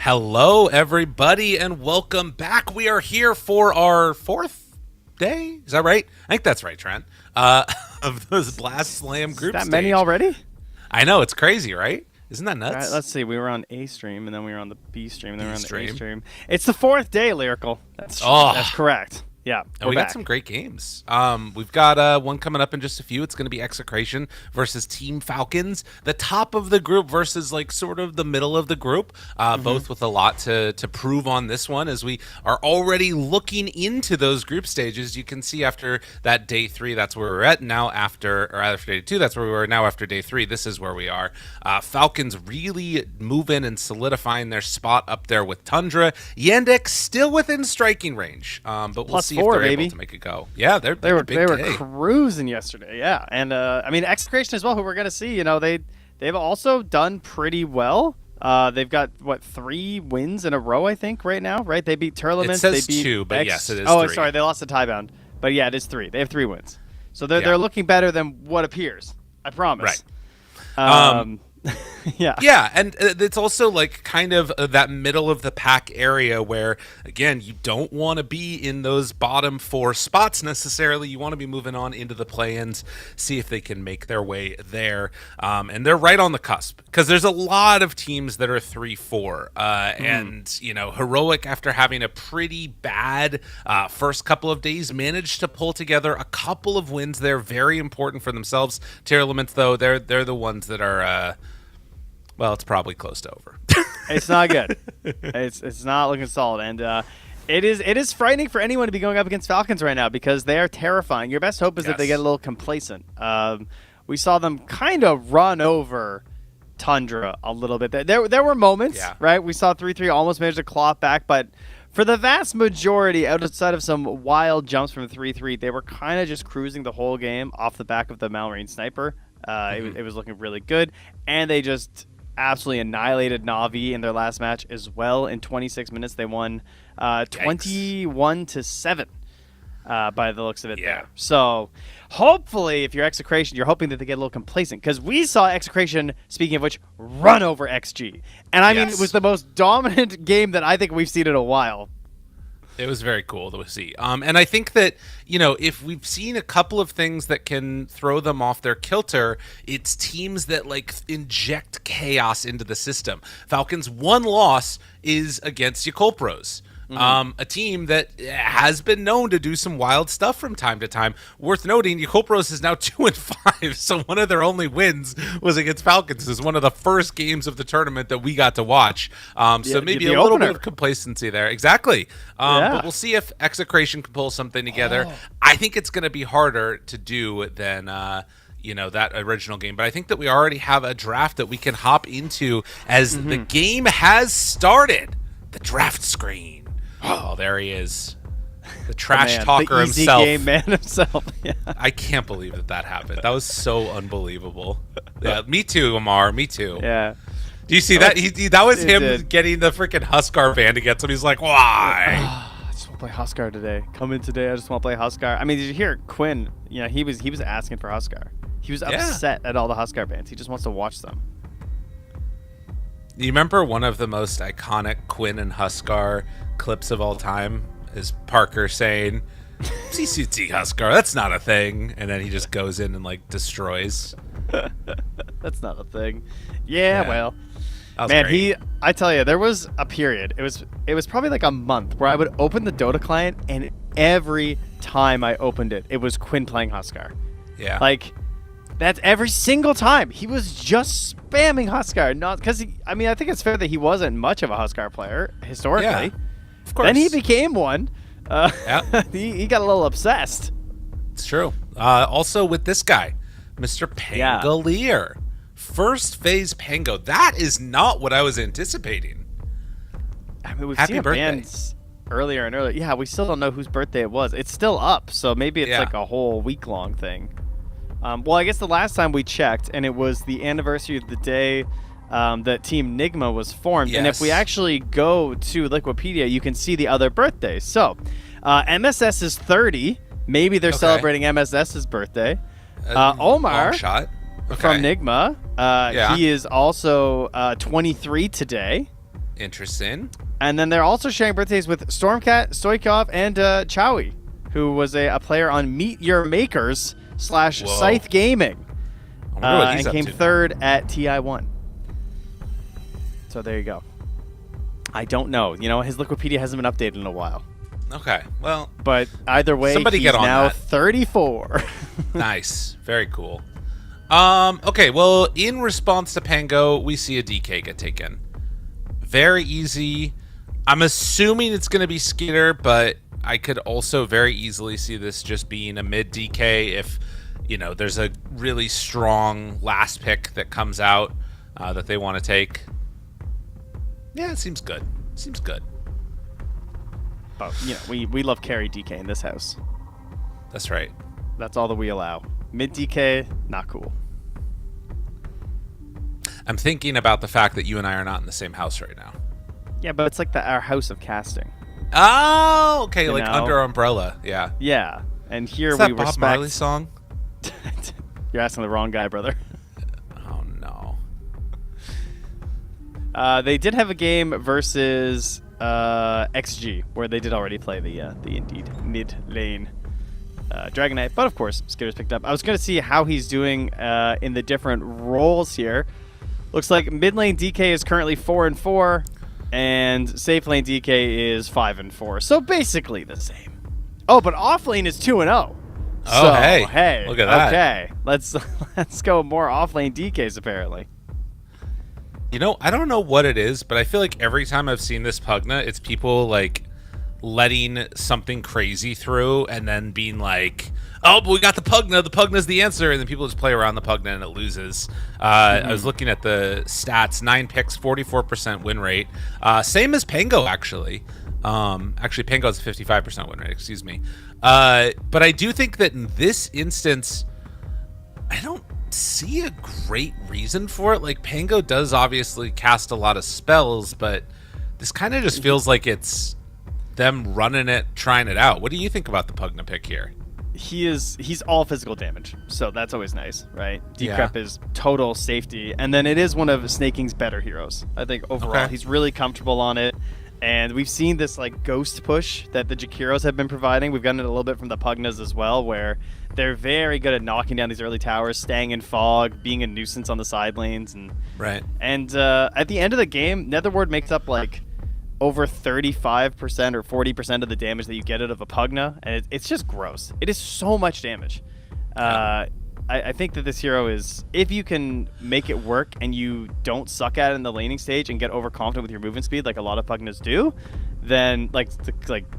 Hello, everybody, and welcome back. We are here for our fourth day. Is that right? I think that's right, Trent. Of those Blast Slam group That stage. many already? I know, it's crazy, right? Isn't that nuts? All right, let's see. We were on A stream, and then we were on the B stream, and then we were on the A stream. stream. It's the fourth day, Lyrical. That's correct. Yeah, and we got some great games. We've got one coming up in just a few. It's going to be Execration versus Team Falcons. The top of the group versus like sort of the middle of the group. Both with a lot to prove on this one as we are already looking into those group stages. You can see after that day 3, that's where we're at. Now after day 2, that's where we were. Now after day 3, this is where we are. Falcons really moving and solidifying their spot up there with Tundra. Yandex still within striking range, but we'll see if they're able to make it go. Yeah, they were cruising yesterday. Yeah, and I mean Execration as well, who we're gonna see. You know, they've also done pretty well. They've got 3 wins in a row, I think, right now. Right? They beat Tearlaments. It says they beat 2, but yes, it is. Oh, 3. sorry, they lost to Tidebound. But yeah, it is 3. They have 3 wins, so they're looking better than what appears. I promise. Right. Yeah, and it's also like kind of that middle of the pack area where, again, you don't want to be in those bottom 4 spots necessarily. You want to be moving on into the play-ins, see if they can make their way there. And they're right on the cusp because there's a lot of teams that are 3-4. And, you know, Heroic, after having a pretty bad first couple of days, managed to pull together a couple of wins. They're very important for themselves. Tearlaments, though, they're the ones that are... well, it's probably close to over. It's not good. It's not looking solid, and it is frightening for anyone to be going up against Falcons right now because they are terrifying. Your best hope is that they get a little complacent. We saw them kind of run over Tundra a little bit. There were moments, right? We saw 3-3 almost managed to claw it back, but for the vast majority, outside of some wild jumps from 3-3, they were kind of just cruising the whole game off the back of the Malmarine sniper. It was looking really good, and they just absolutely annihilated Na'Vi in their last match as well. In 26 minutes, they won 21-7 by the looks of it there. So hopefully, if you're Execration, you're hoping that they get a little complacent because we saw Execration, speaking of which, run over XG. And I mean, it was the most dominant game that I think we've seen in a while. It was very cool to see. And I think that, you know, if we've seen a couple of things that can throw them off their kilter, it's teams that, like, inject chaos into the system. Falcons' one loss is against Yakult Bros. A team that has been known to do some wild stuff from time to time. Worth noting, Yakult Bros is now 2-5, so one of their only wins was against Falcons. This is one of the first games of the tournament that we got to watch. So maybe a little bit of complacency there. Exactly. But we'll see if Execration can pull something together. I think it's going to be harder to do than... you know, that original game. But I think that we already have a draft that we can hop into as the game has started. The draft screen. Oh, there he is. The trash talker the easy himself. Game man himself. Yeah. I can't believe that happened. That was so unbelievable. Yeah, me too, Amar. Me too. Yeah. Do you see that? That was him getting the freaking Huskar band against him. He's like, why? I just want to play Huskar today. Come in today. I just want to play Huskar. I mean, did you hear Quinn? You know, he was asking for Huskar. He was upset at all the Huskar bands. He just wants to watch them. You remember one of the most iconic Quinn and Huskar clips of all time is Parker saying, CCT Huskar, that's not a thing. And then he just goes in and, like, destroys. That's not a thing. Yeah. Well. Man, great. I tell you, there was a period. It was probably like a month where I would open the Dota client, and every time I opened it, it was Quinn playing Huskar. Yeah. Like, that's every single time. He was just spamming Huskar. Not because I mean, I think it's fair that he wasn't much of a Huskar player historically. Yeah, of course. Then he became one. He got a little obsessed. It's true. Also with this guy, Mr. Pangolier. First phase Pango. That is not what I was anticipating. I mean, we've seen bands earlier and earlier. Yeah, we still don't know whose birthday it was. It's still up, so maybe it's like a whole week-long thing. Well, I guess the last time we checked, and it was the anniversary of the day that Team Nigma was formed. Yes. And if we actually go to Liquipedia, you can see the other birthdays. So, MSS is 30. Maybe they're celebrating MSS's birthday. Omar from Nigma, he is also 23 today. Interesting. And then they're also sharing birthdays with Stormcat, Stoikov, and Chowie, who was a player on Meet Your Makers / Scythe Gaming. And came third at TI1. So there you go. I don't know. You know, his Wikipedia hasn't been updated in a while. Okay, well. But either way, somebody he's get on now that. 34. Nice. Very cool. Okay, well, in response to Pango, we see a DK get taken. Very easy. I'm assuming it's going to be Skitter, but I could also very easily see this just being a mid DK if, you know, there's a really strong last pick that comes out that they want to take. Yeah, it seems good. Seems good. But, you know, we love carry DK in this house. That's right. That's all that we allow. Mid DK, not cool. I'm thinking about the fact that you and I are not in the same house right now. Yeah, but it's like our house of casting. Oh, okay, you like know? under umbrella. Yeah. Yeah, and here Is that we Bob respect. Marley song? You're asking the wrong guy, brother. Oh no. They did have a game versus XG where they did already play the indeed mid lane Dragon Knight, but of course Skitter's picked up. I was going to see how he's doing in the different roles here. Looks like mid lane DK is currently 4-4, and safe lane DK is 5-4. So basically the same. Oh, but off lane is 2-0. Oh, so, hey, look at that. Okay, let's go more off lane DKs apparently. You know, I don't know what it is, but I feel like every time I've seen this Pugna, it's people like letting something crazy through and then being like, oh, but we got the Pugna. The Pugna's the answer. And then people just play around the Pugna and it loses. I was looking at the stats, 9 picks, 44% win rate. Same as Pango, actually. Actually, Pango's a 55% win rate, excuse me. But I do think that in this instance, I don't see a great reason for it. Like, Pango does obviously cast a lot of spells, but this kind of just feels like it's them running it, trying it out. What do you think about the Pugna pick here? He's all physical damage, so that's always nice, right? Decrep is total safety, and then it is one of Snaking's better heroes. I think overall he's really comfortable on it, and we've seen this like ghost push that the Jakiros have been providing. We've gotten it a little bit from the Pugnas as well, where they're very good at knocking down these early towers, staying in fog, being a nuisance on the side lanes, and at the end of the game, Netherward makes up like over 35% or 40% of the damage that you get out of a Pugna, and it's just gross. It is so much damage. I think that this hero is, if you can make it work and you don't suck at it in the laning stage and get overconfident with your movement speed like a lot of Pugnas do, then like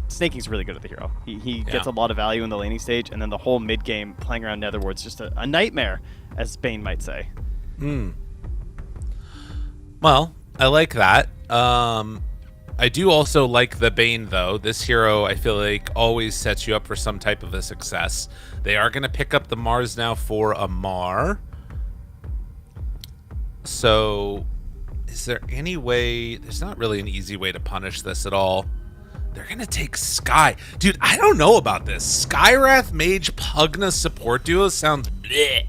Snaking's really good at the hero. He gets a lot of value in the laning stage, and then the whole mid game playing around Netherward's just a nightmare, as Bane might say. Well, I like that. I do also like the Bane, though. This hero, I feel like, always sets you up for some type of a success. They are going to pick up the Mars now for a Mar. So, is there any way... There's not really an easy way to punish this at all. They're going to take Sky. Dude, I don't know about this. Skywrath Mage Pugna support duo sounds bleh.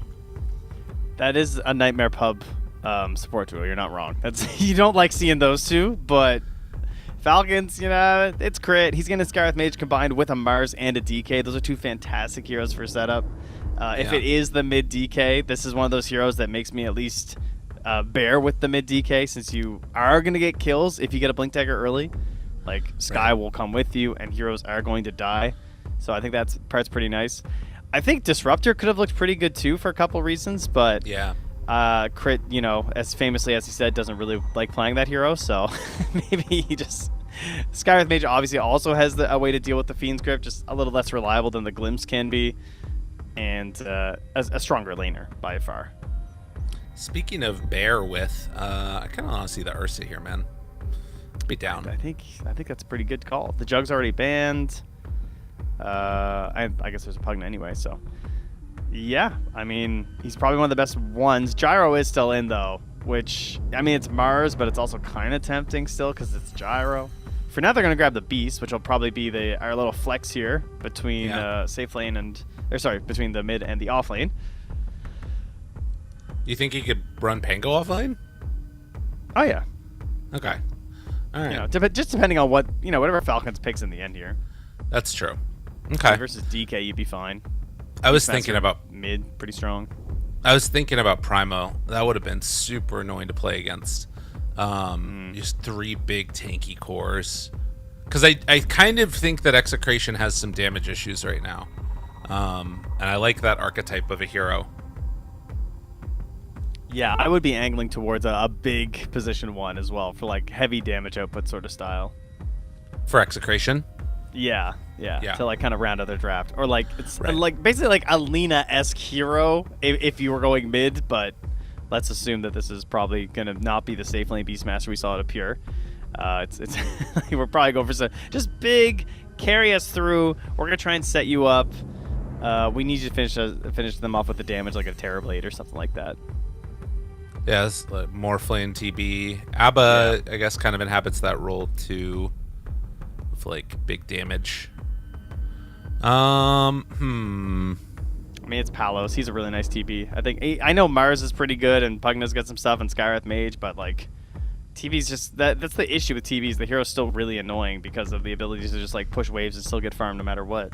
That is a Nightmare Pub support duo. You're not wrong. You don't like seeing those two, but... Falcons, you know, it's crit. He's going to Skywrath Mage combined with a Mars and a DK. Those are two fantastic heroes for setup. If it is the mid DK, this is one of those heroes that makes me at least bear with the mid DK, since you are going to get kills if you get a Blink Dagger early. Like, Sky will come with you, and heroes are going to die. So I think that part's pretty nice. I think Disruptor could have looked pretty good too for a couple reasons, but crit, you know, as famously as he said, doesn't really like playing that hero, so maybe he just... Skywrath Mage obviously also has a way to deal with the Fiend's Grip, just a little less reliable than the Glimpse can be, and a stronger laner by far. Speaking of bear with, I kind of want to see the Ursa here, man. Be down. I think that's a pretty good call. The Jug's already banned. I guess there's a Pugna anyway, so... Yeah, I mean, he's probably one of the best ones. Gyro is still in, though, which, I mean, it's Mars, but it's also kind of tempting still because it's Gyro. For now, they're going to grab the Beast, which will probably be our little flex here between safe lane and... between the mid and the off lane. You think he could run Pango off lane? Oh, yeah. Okay. All right. Just depending on whatever Falcons picks in the end here. That's true. Okay. Versus DK, you'd be fine. I was thinking about mid, pretty strong. I was thinking about Primo. That would have been super annoying to play against. Just 3 big tanky cores. Because I kind of think that Execration has some damage issues right now. And I like that archetype of a hero. Yeah, I would be angling towards a big position 1 as well for like heavy damage output sort of style. For Execration? Yeah. To like kind of round out their draft. Or like it's right. like basically like a Lina-esque hero if you were going mid, but let's assume that this is probably going to not be the safe lane Beastmaster we saw at a Pure. It's we're probably going for some just big, carry us through. We're going to try and set you up. We need you to finish them off with the damage like a Terrorblade or something like that. Yeah, it's like Morphling, TB. Abba, I guess, kind of inhabits that role too, with like big damage. I mean, it's Palos. He's a really nice TB. I know Mars is pretty good, and Pugna's got some stuff, and Skywrath Mage, but like TB's just that's the issue with TBs. The hero's still really annoying because of the ability to just like push waves and still get farmed no matter what.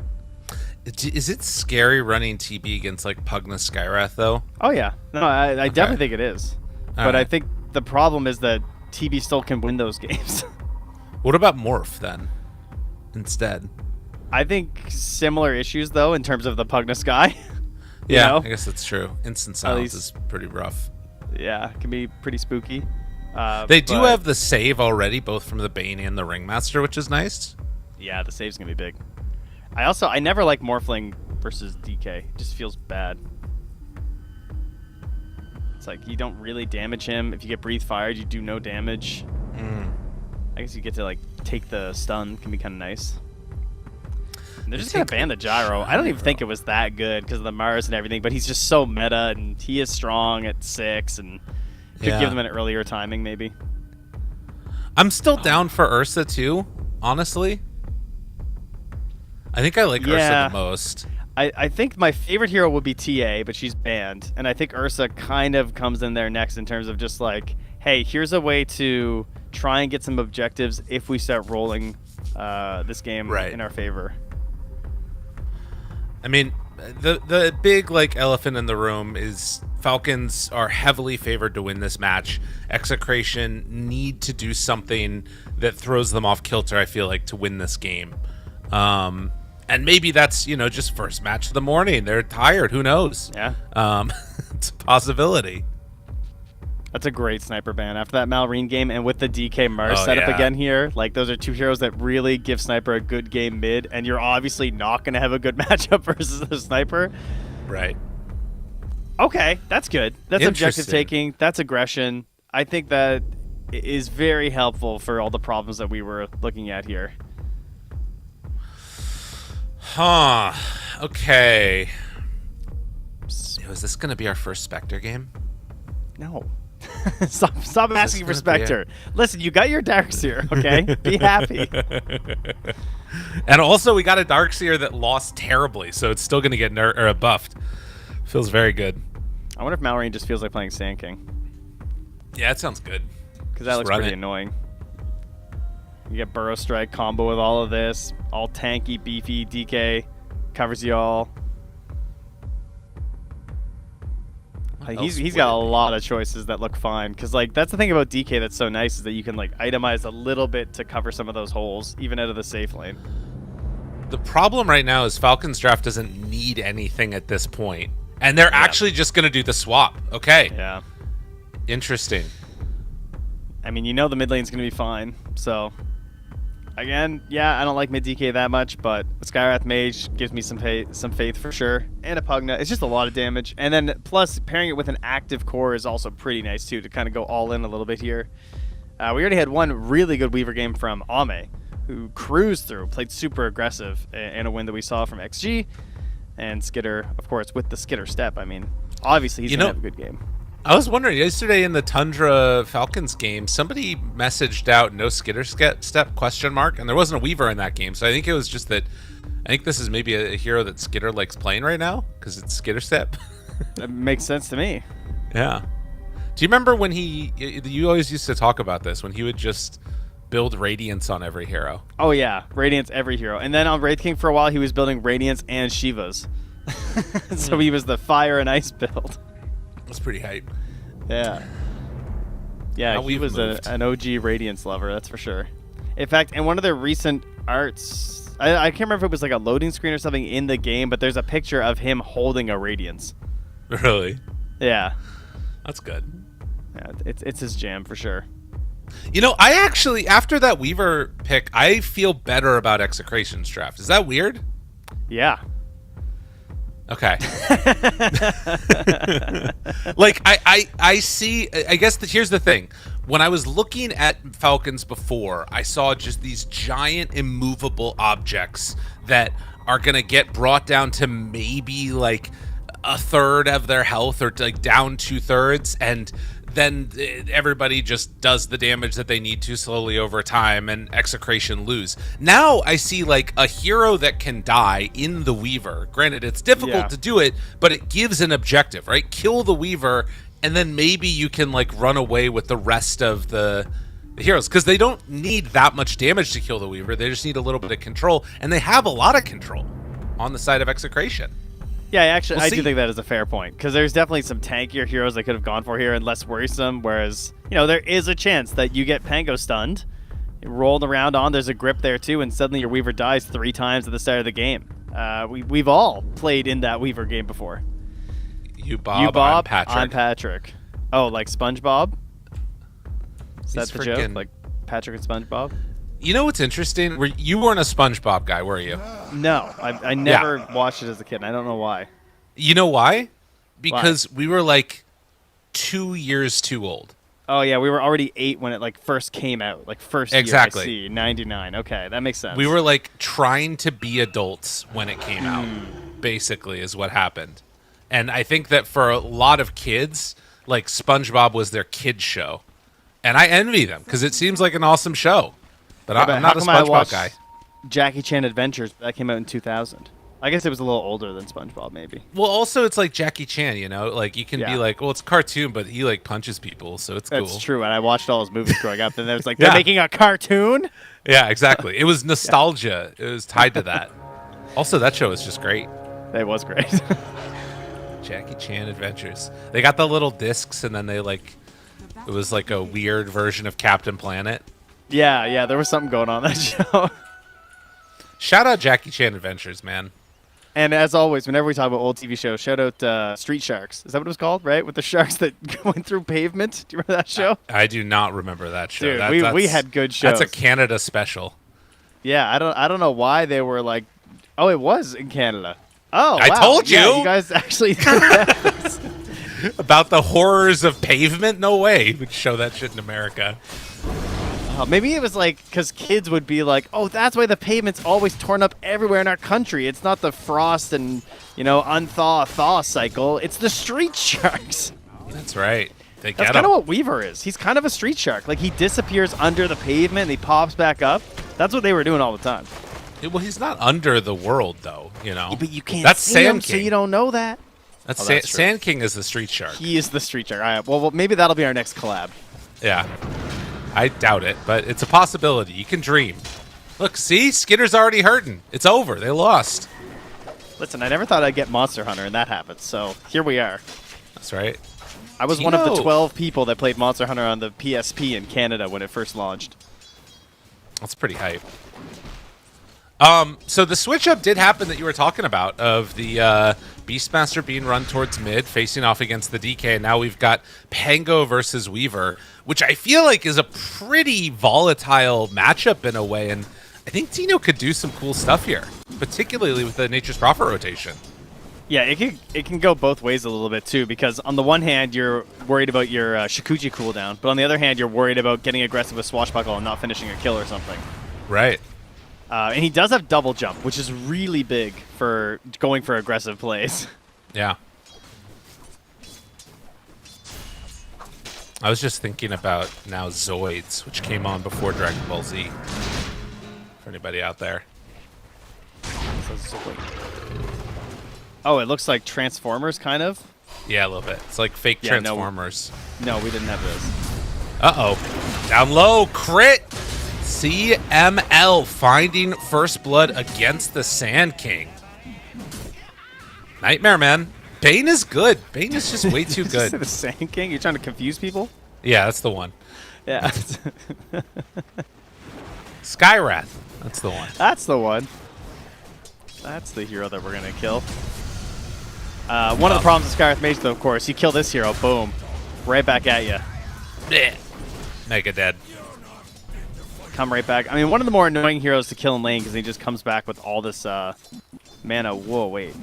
Is it scary running TB against like Pugna Skywrath though? Oh yeah, no, I definitely think it is. But I think the problem is that TB still can win those games. What about Morph then? Instead, I think similar issues though in terms of the Pugna Sky. Yeah, I guess that's true. Instant silence is pretty rough. Yeah, it can be pretty spooky. They do have the save already, both from the Bane and the Ringmaster, which is nice. Yeah, the save's gonna be big. I never like Morphling versus DK. It just feels bad. It's like you don't really damage him. If you get Breathe Fired, you do no damage. I guess you get to like take the stun. Can be kind of nice. And they're just gonna ban the gyro. I don't even think it was that good because of the Mars and everything. But he's just so meta, and he is strong at 6, and could give them an earlier timing maybe. I'm still down for Ursa too, honestly. I think I like Ursa the most. I think my favorite hero would be TA, but she's banned. And I think Ursa kind of comes in there next in terms of just like, hey, here's a way to try and get some objectives if we start rolling this game in our favor. I mean, the big like elephant in the room is Falcons are heavily favored to win this match. Execration need to do something that throws them off kilter, I feel like, to win this game. And maybe that's, just first match of the morning. They're tired. Who knows? Yeah. It's a possibility. That's a great sniper ban after that Malrine game, and with the DK Mars setup again here. Like, those are 2 heroes that really give Sniper a good game mid, and you're obviously not going to have a good matchup versus the Sniper. Right. Okay, that's good. That's objective taking. That's aggression. I think that is very helpful for all the problems that we were looking at here. Huh. Okay. Is this going to be our first Spectre game? No. Stop asking for Spectre. Listen, you got your Darkseer, okay? Be happy. And also, we got a Darkseer that lost terribly, so it's still going to get buffed. Feels very good. I wonder if Malrine just feels like playing Sand King. Yeah, that sounds good. Because that looks pretty annoying. You get Burrow Strike combo with all of this. All tanky, beefy, DK. Covers you all. He's got a lot of choices that look fine. Because like that's the thing about DK that's so nice is that you can like itemize a little bit to cover some of those holes, even out of the safe lane. The problem right now is Falcons draft doesn't need anything at this point. And they're actually just going to do the swap. Okay. Yeah. Interesting. I mean, the mid lane's going to be fine. So, again, I don't like mid DK that much, but a Skywrath Mage gives me some faith for sure. And a Pugna. It's just a lot of damage. And then, plus, pairing it with an active core is also pretty nice, too, to kind of go all in a little bit here. We already had one really good Weaver game from Ame, who cruised through, played super aggressive in a win that we saw from XG. And Skitter, of course, with the Skitter step. I mean, obviously he's going to have a good game. I was wondering, yesterday in the Tundra Falcons game, somebody messaged out no Skitter step ? And there wasn't a Weaver in that game. So I think it was just that, I think this is maybe a hero that Skitter likes playing right now, because it's Skitter step. That makes sense to me. Yeah. Do you remember when you always used to talk about this, when he would just build Radiance on every hero. Oh yeah, Radiance every hero. And then on Wraith King for a while, he was building Radiance and Shivas. So he was the fire and ice build. That's pretty hype. Yeah. Yeah, he was an OG Radiance lover, that's for sure. In fact, in one of their recent arts, I can't remember if it was like a loading screen or something in the game, but there's a picture of him holding a Radiance. Really? Yeah. That's good. Yeah, it's his jam for sure. You know, I actually, after that Weaver pick, I feel better about Execration's draft. Is that weird? Yeah. Okay. Like, I see, I guess here's the thing. When I was looking at Falcons before, I saw just these giant immovable objects that are going to get brought down to maybe like a third of their health or like down 2/3, and then everybody just does the damage that they need to slowly over time, and Execration lose. Now I see like a hero that can die in the Weaver. Granted, it's difficult to do it, but it gives an objective, right? Kill the Weaver, and then maybe you can like run away with the rest of the heroes, because they don't need that much damage to kill the Weaver. They just need a little bit of control, and they have a lot of control on the side of Execration. Yeah, actually, I do think that is a fair point, because there's definitely some tankier heroes they could have gone for here and less worrisome, whereas, you know, there is a chance that you get Pango stunned, rolled around on, there's a grip there too, and suddenly your Weaver dies 3 times at the start of the game. We've all played in that Weaver game before. You Bob, I'm Patrick. I'm Patrick. Oh, like SpongeBob? Is that the joke? Like Patrick and SpongeBob? You know what's interesting? You weren't a SpongeBob guy, were you? No, I never watched it as a kid, and I don't know why. You know why? Because we were like 2 years too old. Oh yeah, we were already 8 when it like first came out, like first year. I see, 99. Okay, that makes sense. We were like trying to be adults when it came out. Basically, is what happened. And I think that for a lot of kids, like SpongeBob was their kid show, and I envy them because it seems like an awesome show. But I'm not a SpongeBob guy. Jackie Chan Adventures, that came out in 2000. I guess it was a little older than SpongeBob, maybe. Well, also it's like Jackie Chan, you know, like you can be like, well, it's a cartoon, but he like punches people, so it's cool. That's true, and I watched all his movies growing up, and it was like, they're making a cartoon? Yeah, exactly. It was nostalgia. It was tied to that. Also, that show was just great. It was great. Jackie Chan Adventures. They got the little discs, and then they like, it was like a weird version of Captain Planet. Yeah, there was something going on that show. Shout out Jackie Chan Adventures, man. And as always, whenever we talk about old TV shows, shout out Street Sharks. Is that what it was called, right? With the sharks that went through pavement? Do you remember that show? I do not remember that show. Dude, we had good shows. That's a Canada special. Yeah, I don't know why they were like, oh, it was in Canada. Oh, I told you. Yeah, you guys actually about the horrors of pavement? No way we'd show that shit in America. Maybe it was like because kids would be like, oh, that's why the pavement's always torn up everywhere in our country. It's not the frost and, you know, unthaw-thaw cycle. It's the street sharks. That's right. That's kind of what Weaver is. He's kind of a street shark. Like, he disappears under the pavement and he pops back up. That's what they were doing all the time. Well, he's not under the world, though, you know. Yeah, but you can't that's see Sand him, King. so you don't know that. That's Sand King is the street shark. He is the street shark. All right, well, maybe that'll be our next collab. Yeah. I doubt it, but it's a possibility. You can dream. Look, see? Skitter's already hurting. It's over. They lost. Listen, I never thought I'd get Monster Hunter, and that happened, so here we are. That's right. I was one of the 12 people that played Monster Hunter on the PSP in Canada when it first launched. That's pretty hype. So the switch up did happen that you were talking about of the Beastmaster being run towards mid, facing off against the DK, and now we've got Pango versus Weaver, which I feel like is a pretty volatile matchup in a way, and I think Tino could do some cool stuff here, particularly with the Nature's Prophet rotation. Yeah, it can go both ways a little bit too, because on the one hand you're worried about your Shikuchi cooldown, but on the other hand you're worried about getting aggressive with Swashbuckle and not finishing a kill or something. Right. And he does have double jump, which is really big for going for aggressive plays. Yeah. I was just thinking about now Zoids, which came on before Dragon Ball Z. For anybody out there. Oh, it looks like Transformers, kind of? Yeah, a little bit. It's like fake Transformers. No, we didn't have this. Uh-oh. Down low. Crit. CML finding first blood against the Sand King. Nightmare, man. Bane is good. Bane is just way too good. The Sand King? You're trying to confuse people? Yeah, that's the one. Yeah. Skywrath. That's the one. That's the one. That's the hero that we're going to kill. One of the problems with Skywrath Mage, though, of course, you kill this hero, boom. Right back at you. Blech. Mega dead. Come right back. I mean, one of the more annoying heroes to kill in lane because he just comes back with all this mana. Whoa, wait.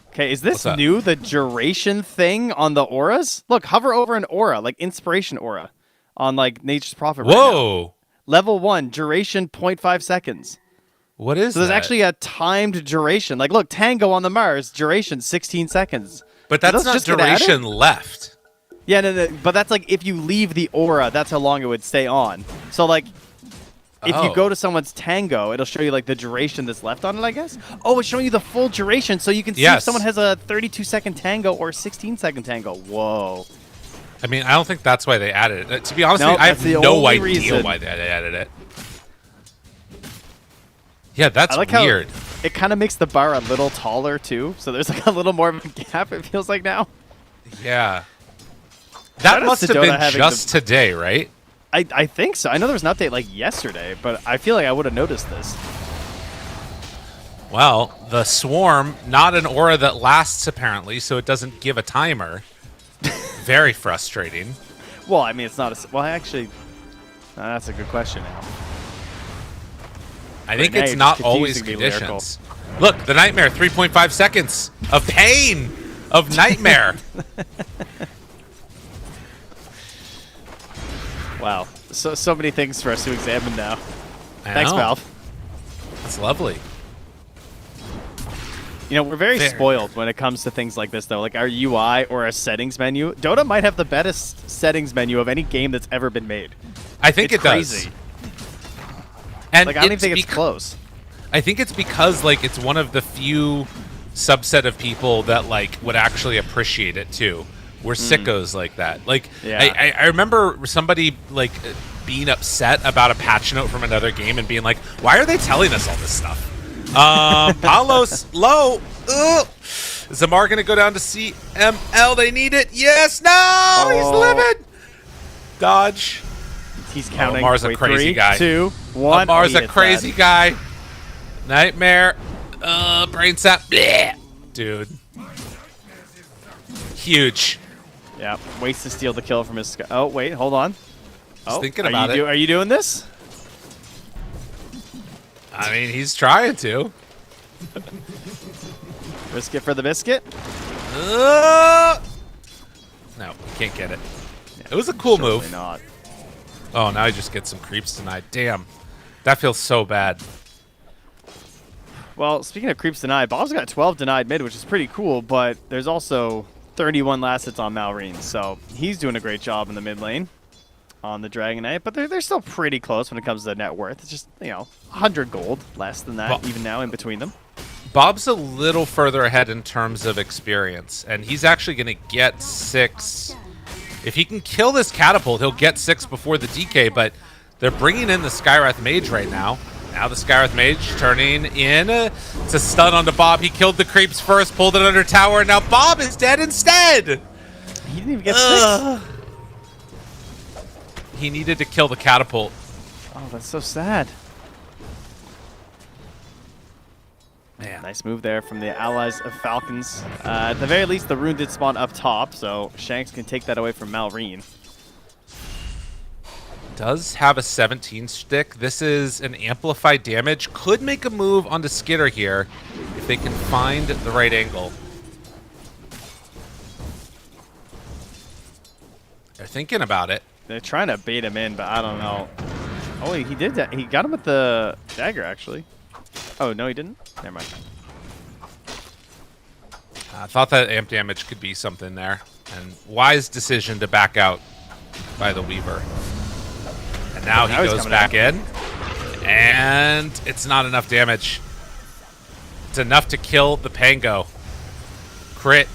Okay, is this new, the duration thing on the auras? Look, hover over an aura, like Inspiration Aura, on like Nature's Prophet. Whoa! Right now. Level 1, duration 0.5 seconds. What is so there's actually a timed duration. Like, look, Tango on the Mars, duration 16 seconds. But that's not duration left. Yeah, no, but that's like if you leave the aura, that's how long it would stay on. So, like, if you go to someone's Tango, it'll show you, like, the duration that's left on it, I guess. Oh, it's showing you the full duration, so you can see if someone has a 32-second Tango or 16-second Tango. Whoa. I mean, I don't think that's why they added it. To be honest with you, I have no idea why they added it. Yeah, that's weird. It kind of makes the bar a little taller, too. So there's, like, a little more of a gap, it feels like now. Yeah. That must have been just today, right? I think so. I know there was an update like yesterday, but I feel like I would have noticed this. Well, the Swarm, not an aura that lasts apparently, so it doesn't give a timer. Very frustrating. Well, I mean, it's not a... Well, actually, that's a good question now. I think it's not always conditions. Look, the Nightmare, 3.5 seconds of pain, of Nightmare. Wow. So many things for us to examine now. Thanks, know. Valve. That's lovely. You know, we're very spoiled when it comes to things like this, though. Like our UI or a settings menu. Dota might have the best settings menu of any game that's ever been made. I think it does. And like, I don't even think it's close. I think it's because, like, it's one of the few subset of people that, like, would actually appreciate it, too. We're sickos like that. Like, yeah. I remember somebody, like, being upset about a patch note from another game and being like, why are they telling us all this stuff? Palos, low. Ugh. Is Zamar going to go down to CML? They need it. Yes, no! He's living! Dodge. He's counting. Amar's a crazy guy. 2, 1. Amar's a crazy guy. Nightmare. Brain sap. Blech. Dude. Huge. Yeah, waits to steal the kill from his... Oh, wait, hold on. He's thinking about it. Are you doing this? I mean, he's trying to. Risk it for the biscuit? No, he can't get it. Yeah, it was a cool move. Not. Oh, now he just gets some creeps denied. Damn. That feels so bad. Well, speaking of creeps denied, Bob's got 12 denied mid, which is pretty cool, but there's also 31 last hits on Malrine, so he's doing a great job in the mid lane on the Dragon Knight, but they're still pretty close when it comes to net worth. It's just, you know, 100 gold, less than that, even now in between them. Bob's a little further ahead in terms of experience, and he's actually going to get 6. If he can kill this catapult, he'll get 6 before the DK, but they're bringing in the Skywrath Mage right now. Now the Skywrath Mage turning in. It's a stun onto Bob. He killed the creeps first, pulled it under tower, and now Bob is dead instead. He didn't even get 6. He needed to kill the catapult. Oh, that's so sad. Man. Nice move there from the allies of Falcons. At the very least, the rune did spawn up top, so Shanks can take that away from Malrine. Does have a 17 stick. This is an amplified damage. Could make a move onto Skitter here if they can find the right angle. They're thinking about it. They're trying to bait him in, but I don't know. Oh, he did that. He got him with the dagger, actually. Oh, no, he didn't? Never mind. I thought that amp damage could be something there. And wise decision to back out by the Weaver. And now he goes back in. And it's not enough damage. It's enough to kill the Pango. Crit.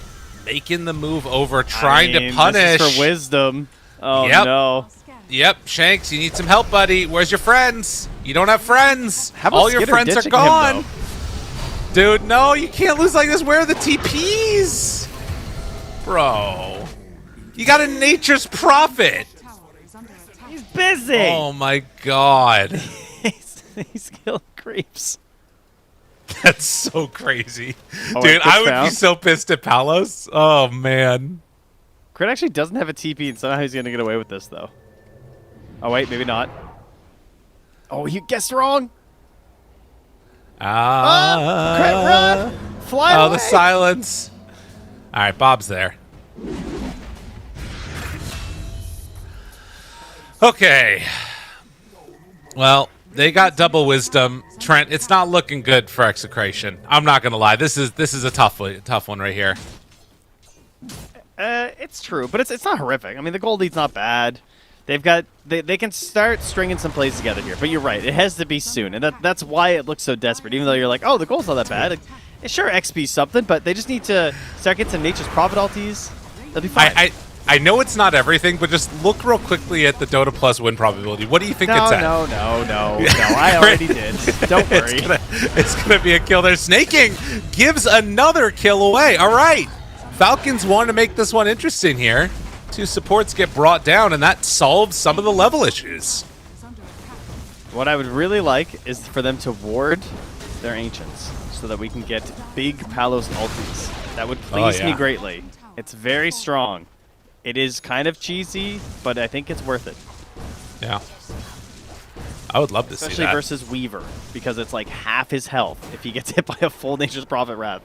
Making the move over, trying to punish. This is for wisdom. Oh, no. Yep, Shanks, you need some help, buddy. Where's your friends? You don't have friends. How about All your Skitter friends are ditching gone. him, Dude, no, you can't lose like this. Where are the TPs? Bro. You got a Nature's Prophet. He's busy. Oh my god. he's killing creeps. That's so crazy. Oh, dude, I would found. be so pissed at Palos. Oh, man. Crit actually doesn't have a TP, and somehow he's going to get away with this, though. Oh, wait, maybe not. Oh, you guessed wrong. Crit, run. Fly away. The silence. All right, Bob's there. Okay. Well, they got double wisdom. Trent, it's not looking good for Execration. I'm not gonna lie. This is a tough one right here. It's true, but it's not horrific. I mean, the gold lead's not bad. They've got they can start stringing some plays together here. But you're right, it has to be soon, and that's why it looks so desperate. Even though you're like, oh, the gold's not that bad. Sure, XP's something, but they just need to start getting some Nature's Prophet ultis. They'll be fine. I know it's not everything, but just look real quickly at the Dota Plus win probability. What do you think it's at? No. I already did. Don't worry. It's gonna be a kill there. Snaking gives another kill away. All right. Falcons want to make this one interesting here. 2 supports get brought down, and that solves some of the level issues. What I would really like is for them to ward their Ancients so that we can get big Palos ultis. That would please me greatly. It's very strong. It is kind of cheesy, but I think it's worth it. Yeah. I would love to see that. Especially versus Weaver, because it's like half his health if he gets hit by a full Nature's Prophet Wrath.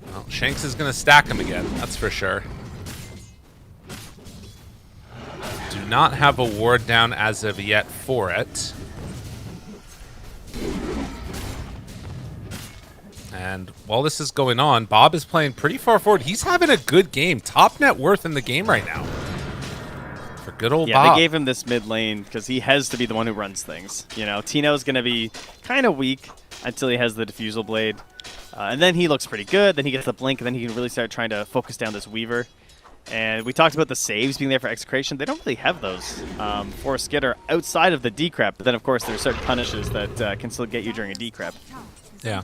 Well, Shanks is going to stack him again, that's for sure. Do not have a ward down as of yet for it. And while this is going on, Bob is playing pretty far forward. He's having a good game. Top net worth in the game right now. For good old Bob. Yeah, they gave him this mid lane because he has to be the one who runs things. You know, Tino's going to be kind of weak until he has the Diffusal Blade. And then he looks pretty good. Then he gets the Blink, and then he can really start trying to focus down this Weaver. And we talked about the saves being there for Execration. They don't really have those for Skitter outside of the decrep. But then, of course, there's certain punishes that can still get you during a decrep. Yeah.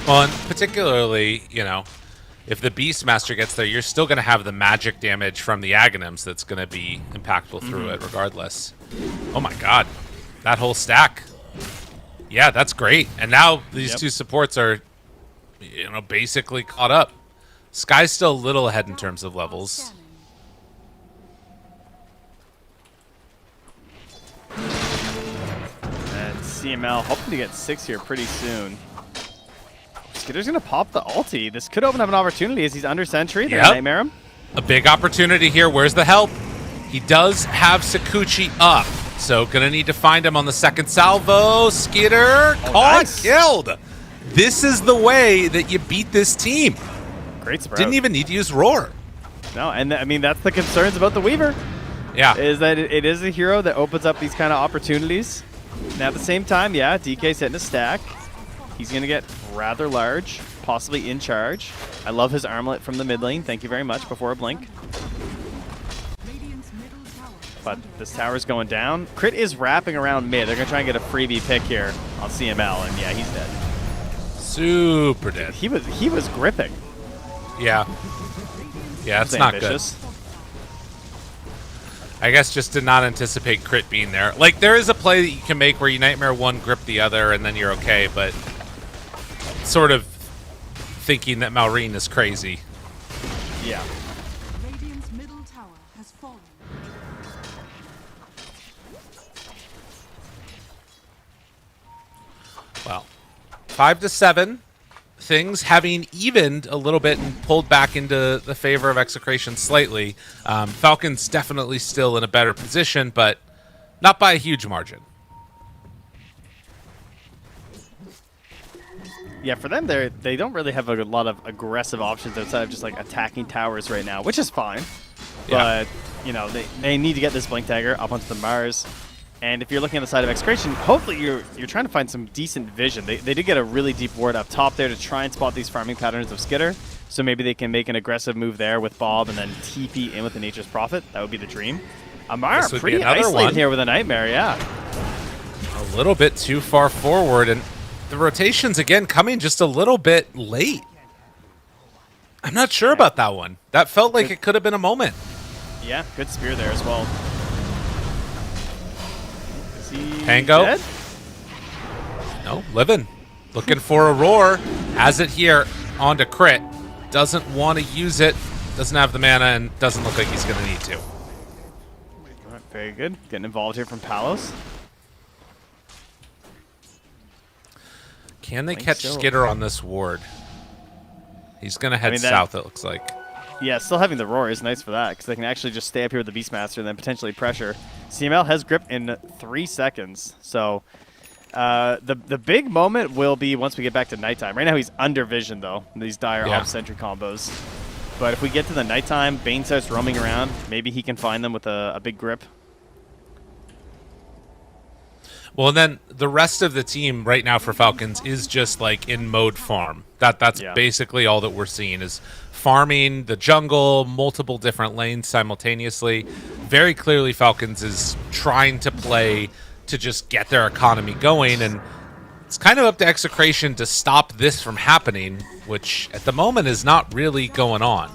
Well, and particularly, you know, if the Beastmaster gets there, you're still going to have the magic damage from the Aghanims that's going to be impactful through it regardless. Oh my god. That whole stack. Yeah, that's great. And now these 2 supports are, you know, basically caught up. Sky's still a little ahead in terms of levels. And CML hoping to get 6 here pretty soon. Skitter's going to pop the ulti. This could open up an opportunity as he's under Sentry. They're gonna Nightmare him. A big opportunity here. Where's the help? He does have Sakuchi up, so gonna need to find him on the second salvo. Skitter caught, killed. This is the way that you beat this team. Great sprout. Didn't even need to use Roar. No, and I mean, that's the concerns about the Weaver. Yeah. Is that it is a hero that opens up these kind of opportunities. And at the same time, yeah, DK's hitting a stack. He's going to get rather large, possibly in charge. I love his armlet from the mid lane. Thank you very much before a blink. But this tower's going down. Crit is wrapping around mid. They're going to try and get a freebie pick here on CML, and yeah, he's dead. Super dead. He was gripping. Yeah. Yeah, it's not good. I guess just did not anticipate Crit being there. Like, there is a play that you can make where you Nightmare one, grip the other, and then you're okay, but sort of thinking that Malrine is crazy. Yeah. Radiant's middle tower has fallen. Well, 5-7. Things having evened a little bit and pulled back into the favor of Execration slightly. Falcons definitely still in a better position, but not by a huge margin. Yeah, for them, they don't really have a lot of aggressive options outside of just like attacking towers right now, which is fine. Yeah. But you know, they need to get this Blink Dagger up onto the Mars. And if you're looking on the side of Execration, hopefully you're trying to find some decent vision. They did get a really deep ward up top there to try and spot these farming patterns of Skitter. So maybe they can make an aggressive move there with Bob and then TP in with the Nature's Prophet. That would be the dream. Amar pretty isolated here with a Nightmare, yeah. A little bit too far forward, and the rotations, again, coming just a little bit late. I'm not sure about that one. That felt like it could have been a moment. Yeah, good spear there as well. Is he Tango? dead? No, living. Looking for a roar. Has it here. Onto crit. Doesn't want to use it. Doesn't have the mana and doesn't look like he's going to need to. All right, very good. Getting involved here from Palos. Can they catch Skitter on this ward? He's going to head south, it looks like. Yeah, still having the roar is nice for that, because they can actually just stay up here with the Beastmaster and then potentially pressure. CML has grip in 3 seconds, so the big moment will be once we get back to nighttime. Right now he's under vision, though, these dire off-sentry combos. But if we get to the nighttime, Bane starts roaming around. Maybe he can find them with a big grip. Well, and then the rest of the team right now for Falcons is just like in mode farm. That's basically all that we're seeing is farming the jungle, multiple different lanes simultaneously. Very clearly Falcons is trying to play to just get their economy going, and it's kind of up to Execration to stop this from happening, which at the moment is not really going on.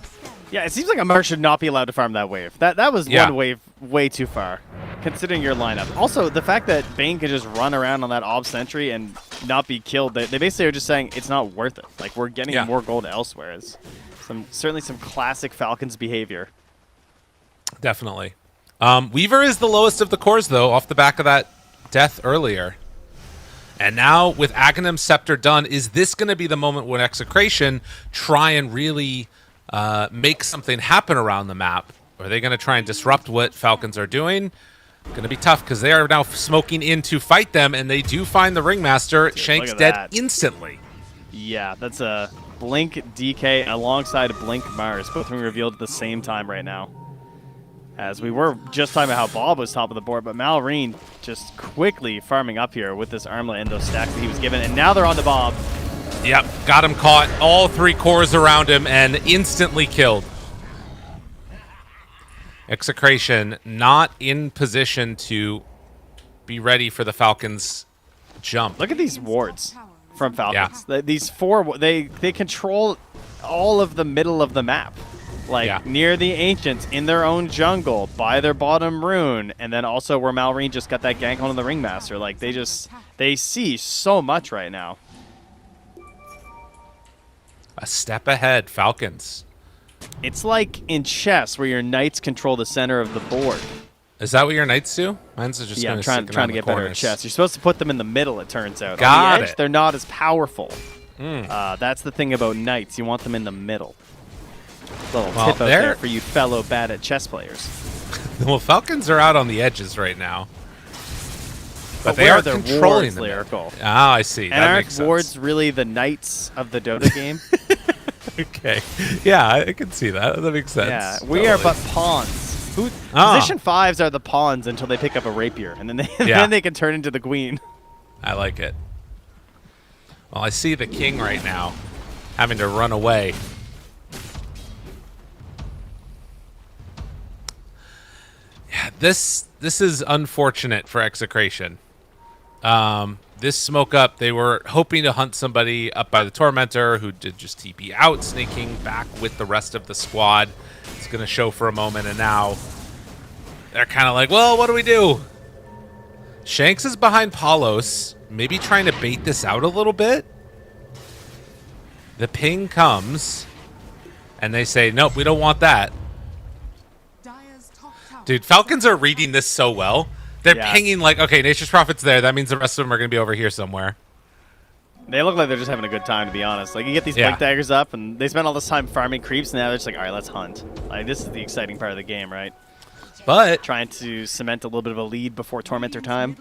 Yeah, it seems like Amar should not be allowed to farm that wave. That was one wave way too far, considering your lineup. Also, the fact that Bane can just run around on that Ob Sentry and not be killed, they basically are just saying it's not worth it. Like, we're getting more gold elsewhere. It's certainly some classic Falcons behavior. Definitely. Weaver is the lowest of the cores, though, off the back of that death earlier. And now, with Aghanim's Scepter done, is this going to be the moment when Execration try and really make something happen around the map? Or are they going to try and disrupt what Falcons are doing? Going to be tough because they are now smoking in to fight them, and they do find the Ringmaster. Shank's dead instantly. Yeah, that's a Blink DK alongside Blink Mars, both being revealed at the same time right now. As we were just talking about how Bob was top of the board, but Malrine just quickly farming up here with this armlet and those stacks that he was given, and now they're on to Bob. Yep, got him caught. All 3 cores around him and instantly killed. Execration not in position to be ready for the Falcons' jump. Look at these wards from Falcons. Yeah. These 4, they control all of the middle of the map. Like, near the Ancients, in their own jungle, by their bottom rune, and then also where Malrine just got that gank onto the Ringmaster. Like, they see so much right now. A step ahead, Falcons. It's like in chess where your knights control the center of the board. Is that what your knights do? Mine's just I'm trying to get better at chess. You're supposed to put them in the middle, it turns out. Got on the edge, they're not as powerful. That's the thing about knights. You want them in the middle. Little tip out there for you fellow bad at chess players. Well, Falcons are out on the edges right now. But they are controlling them. Lyrical. Ah, I see. That makes sense. Aren't wards really the knights of the Dota game? Okay. Yeah, I can see that. That makes sense. Yeah, we are but pawns. Position 5s are the pawns until they pick up a rapier, and then then they can turn into the queen. I like it. Well, I see the king right now having to run away. Yeah, this is unfortunate for Execration. This smoke up, they were hoping to hunt somebody up by the Tormentor who did just TP out, sneaking back with the rest of the squad. It's going to show for a moment, and now they're kind of like, well, what do we do? Shanks is behind Palos, maybe trying to bait this out a little bit. The ping comes, and they say, nope, we don't want that. Dude, Falcons are reading this so well. They're pinging like, okay, Nature's Prophet's there. That means the rest of them are going to be over here somewhere. They look like they're just having a good time, to be honest. Like, you get these Blink Daggers up, and they spend all this time farming creeps, and now they're just like, all right, let's hunt. Like, this is the exciting part of the game, right? But trying to cement a little bit of a lead before Tormentor time.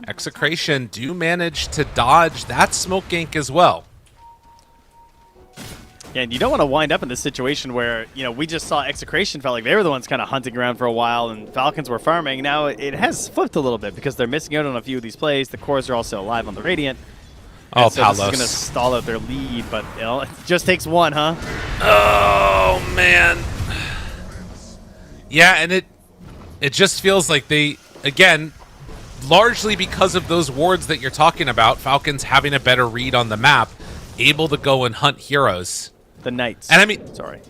Execration do manage to dodge that smoke gank as well. Yeah, and you don't want to wind up in this situation where, you know, we just saw Execration felt like they were the ones kind of hunting around for a while and Falcons were farming. Now it has flipped a little bit because they're missing out on a few of these plays. The cores are also alive on the Radiant. Oh, so this is going to stall out their lead, but you know, it just takes one, huh? Oh, man. Yeah, and it just feels like they, again, largely because of those wards that you're talking about, Falcons having a better read on the map, able to go and hunt heroes. The Knights. And I mean, sorry.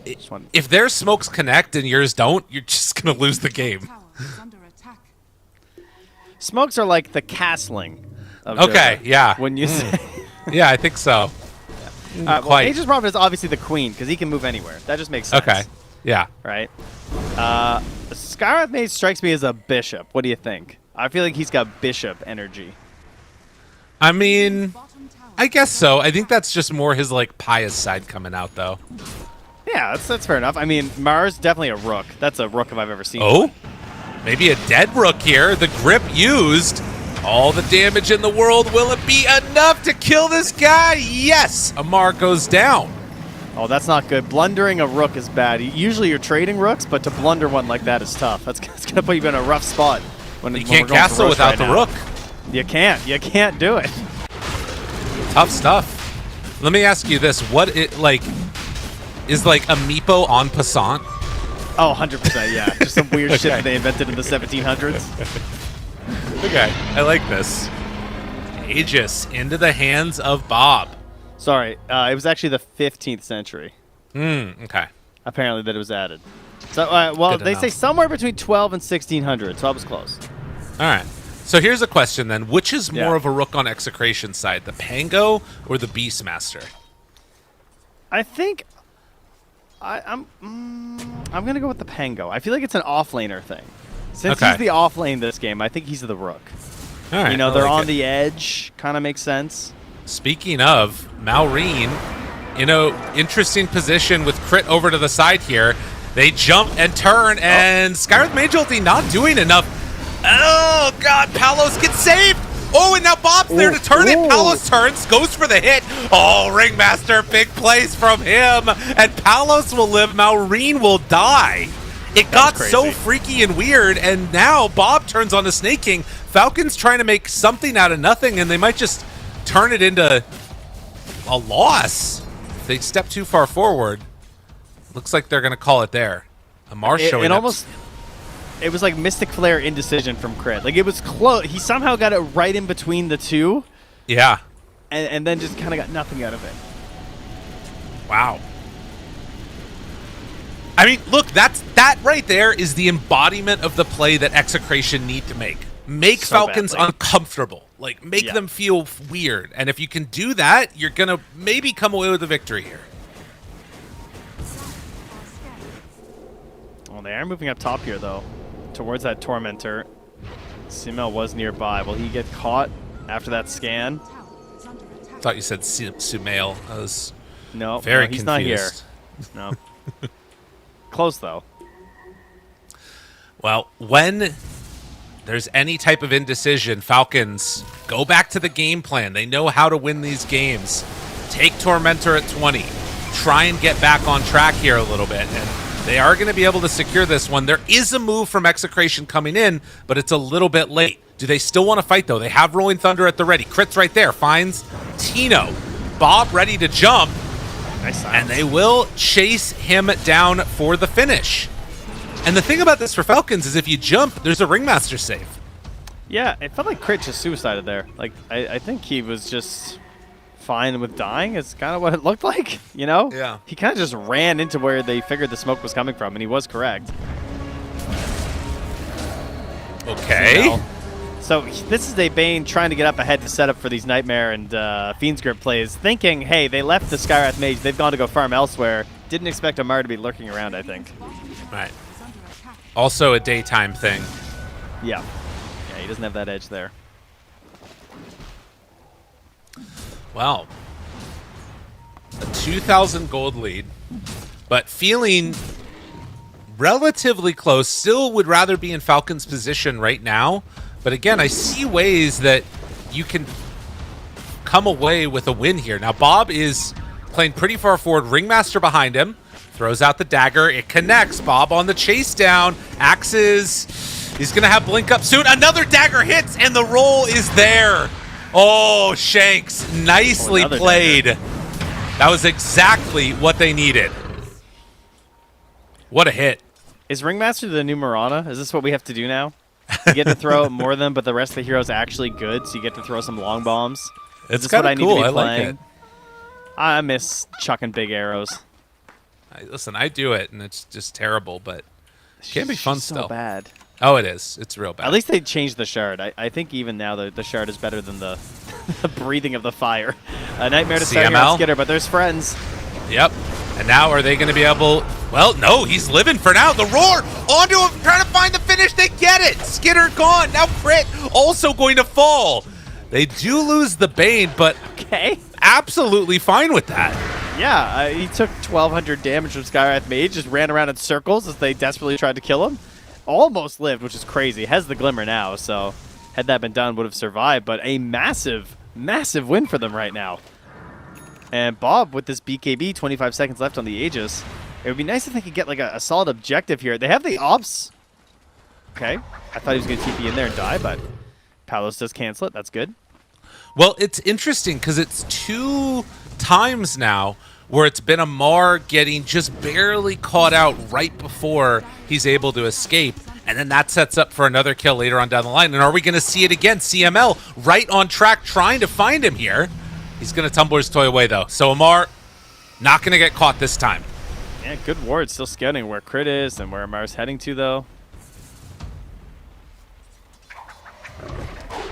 If their smokes connect and yours don't, you're just going to lose the game. Tower is under attack. Smokes are like the castling of Okay, Dota, yeah. When you say... Yeah, I think so. Well, Quite. Aegis Prophet is obviously the queen, because he can move anywhere. That just makes sense. Okay, yeah. Right? Skywrath Mage strikes me as a bishop. What do you think? I feel like he's got bishop energy. I mean, Bottom tower. I guess so. I think that's just more his, like, pious side coming out, though. Yeah, that's fair enough. I mean, Mars, definitely a rook. That's a rook if I've ever seen Oh? one. Maybe a dead rook here. The grip used. All the damage in the world. Will it be enough to kill this guy? Yes! Amar goes down. Oh, that's not good. Blundering a rook is bad. Usually you're trading rooks, but to blunder one like that is tough. That's going to put you in a rough spot. When You we're can't going castle for without right the now. rook. You can't. You can't do it. Tough stuff. Let me ask you this. What it like is like a meepo en passant? Oh, 100%, yeah. Just some weird shit that they invented in the 1700s. Okay, I like this. Aegis into the hands of Bob. Sorry, it was actually the 15th century, Okay. apparently, that it was added. So, well, Good they enough. say somewhere between 12 and 1600, so I was close. All right. So here's a question then. Which is more Yeah. of a rook on Execration side, the Pango or the Beastmaster? I think I'm going to go with the Pango. I feel like it's an offlaner thing. Since Okay. he's the offlane this game, I think he's the rook. All right. You know, I they're like on it. the edge, kind of makes sense. Speaking of, Maureen, interesting position with crit over to the side here. They jump and turn, and Skywrath Mage ulti not doing enough. Oh, God, Palos gets saved. Oh, and now Bob's there to turn it. Ooh. Palos turns, goes for the hit. Oh, Ringmaster, big plays from him. And Palos will live, Maureen will die. It got so crazy. freaky and weird, and now Bob turns on the Snake King. Falcons trying to make something out of nothing, and they might just turn it into a loss. If they step too far forward, looks like they're going to call it there. Amar showing up. It was like Mystic Flare indecision from Crit. Like, it was close. He somehow got it right in between the two, Yeah. and then just kind of got nothing out of it. Wow. I mean, look, that right there is the embodiment of the play that Execration need to make. Make So Falcons badly. uncomfortable. Like, make Yeah. them feel weird. And if you can do that, you're going to maybe come away with a victory here. Well, they are moving up top here, though, towards that Tormentor. Simel was nearby. Will he get caught after that scan? Tower is under attack. Thought you said Sumail. I was No, very he's confused. not here. No. Close, though. Well, when there's any type of indecision, Falcons go back to the game plan. They know how to win these games. Take Tormentor at 20. Try and get back on track here a little bit. And they are going to be able to secure this one. There is a move from Execration coming in, but it's a little bit late. Do they still want to fight, though? They have Rolling Thunder at the ready. Crit's right there. Finds Tino. Bob ready to jump. Nice And they will chase him down for the finish. And the thing about this for Falcons is if you jump, there's a Ringmaster save. Yeah, it felt like Crit just suicided there. Like, I think he was just fine with dying. It's kind of what it looked like, you know? Yeah. He kind of just ran into where they figured the smoke was coming from, and he was correct. Okay. Simel. So this is a Bane trying to get up ahead to set up for these Nightmare and Fiend's Grip plays, thinking, hey, they left the Skywrath Mage. They've gone to go farm elsewhere. Didn't expect Amar to be lurking around, I think. Right. Is under attack. Also a daytime thing. Yeah. Yeah, he doesn't have that edge there. Well, a 2,000 gold lead, but feeling relatively close. Still would rather be in Falcon's position right now. But again, I see ways that you can come away with a win here. Now, Bob is playing pretty far forward. Ringmaster behind him. Throws out the dagger. It connects. Bob on the chase down. Axes. He's going to have blink up soon. Another dagger hits, and the roll is there. Oh, Shanks. Nicely another played. That was exactly what they needed. What a hit. Is Ringmaster the new Mirana? Is this what we have to do now? You get to throw more of them, but the rest of the heroes are actually good, so you get to throw some long bombs. It's Is this what I kind need of to cool. be I playing? like it. I miss chucking big arrows. Listen, I do it, and it's just terrible, but it can be fun She's still. so bad. Oh, it is. It's real bad. At least they changed the shard. I think even now the shard is better than the the breathing of the fire. A nightmare to start here on CML? Skitter, but there's friends. Yep. And now are they going to be able... Well, no, he's living for now. The roar onto him, trying to find the finish. They get it. Skitter gone. Now Crit also going to fall. They do lose the Bane, but Okay. absolutely fine with that. Yeah, he took 1,200 damage from Skywrath Mage, just ran around in circles as they desperately tried to kill him. Almost lived, which is crazy. Has the Glimmer now, so had that been done, would have survived. But a massive, massive win for them right now. And Bob with this BKB, 25 seconds left on the Aegis. It would be nice if they could get like a solid objective here. They have the Ops. Okay. I thought he was going to TP in there and die, but Palos does cancel it. That's good. Well, it's interesting because it's 2 times now where it's been Amar getting just barely caught out right before he's able to escape. And then that sets up for another kill later on down the line. And are we going to see it again? CML right on track trying to find him here. He's going to tumble his toy away, though. So Amar not going to get caught this time. Yeah, good ward. Still scouting where Crit is and where Amar's heading to, though.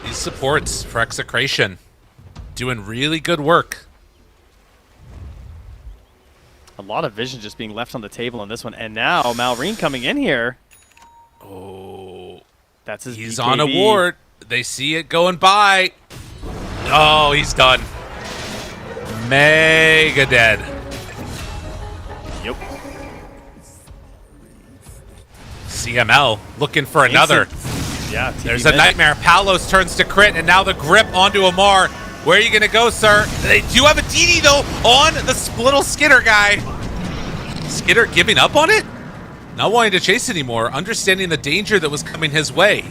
These supports for Execration doing really good work. A lot of vision just being left on the table on this one. And now Malrine coming in here. Oh, That's his he's BKB. on a ward. They see it going by. Oh, he's done. Mega dead. Yep. CML looking for another. Yeah. TP There's a mid. nightmare. Palos turns to Crit, and now the grip onto Amar. Where are you going to go, sir? They do have a DD, though, on the little Skitter guy. Skitter giving up on it? Not wanting to chase anymore, understanding the danger that was coming his way.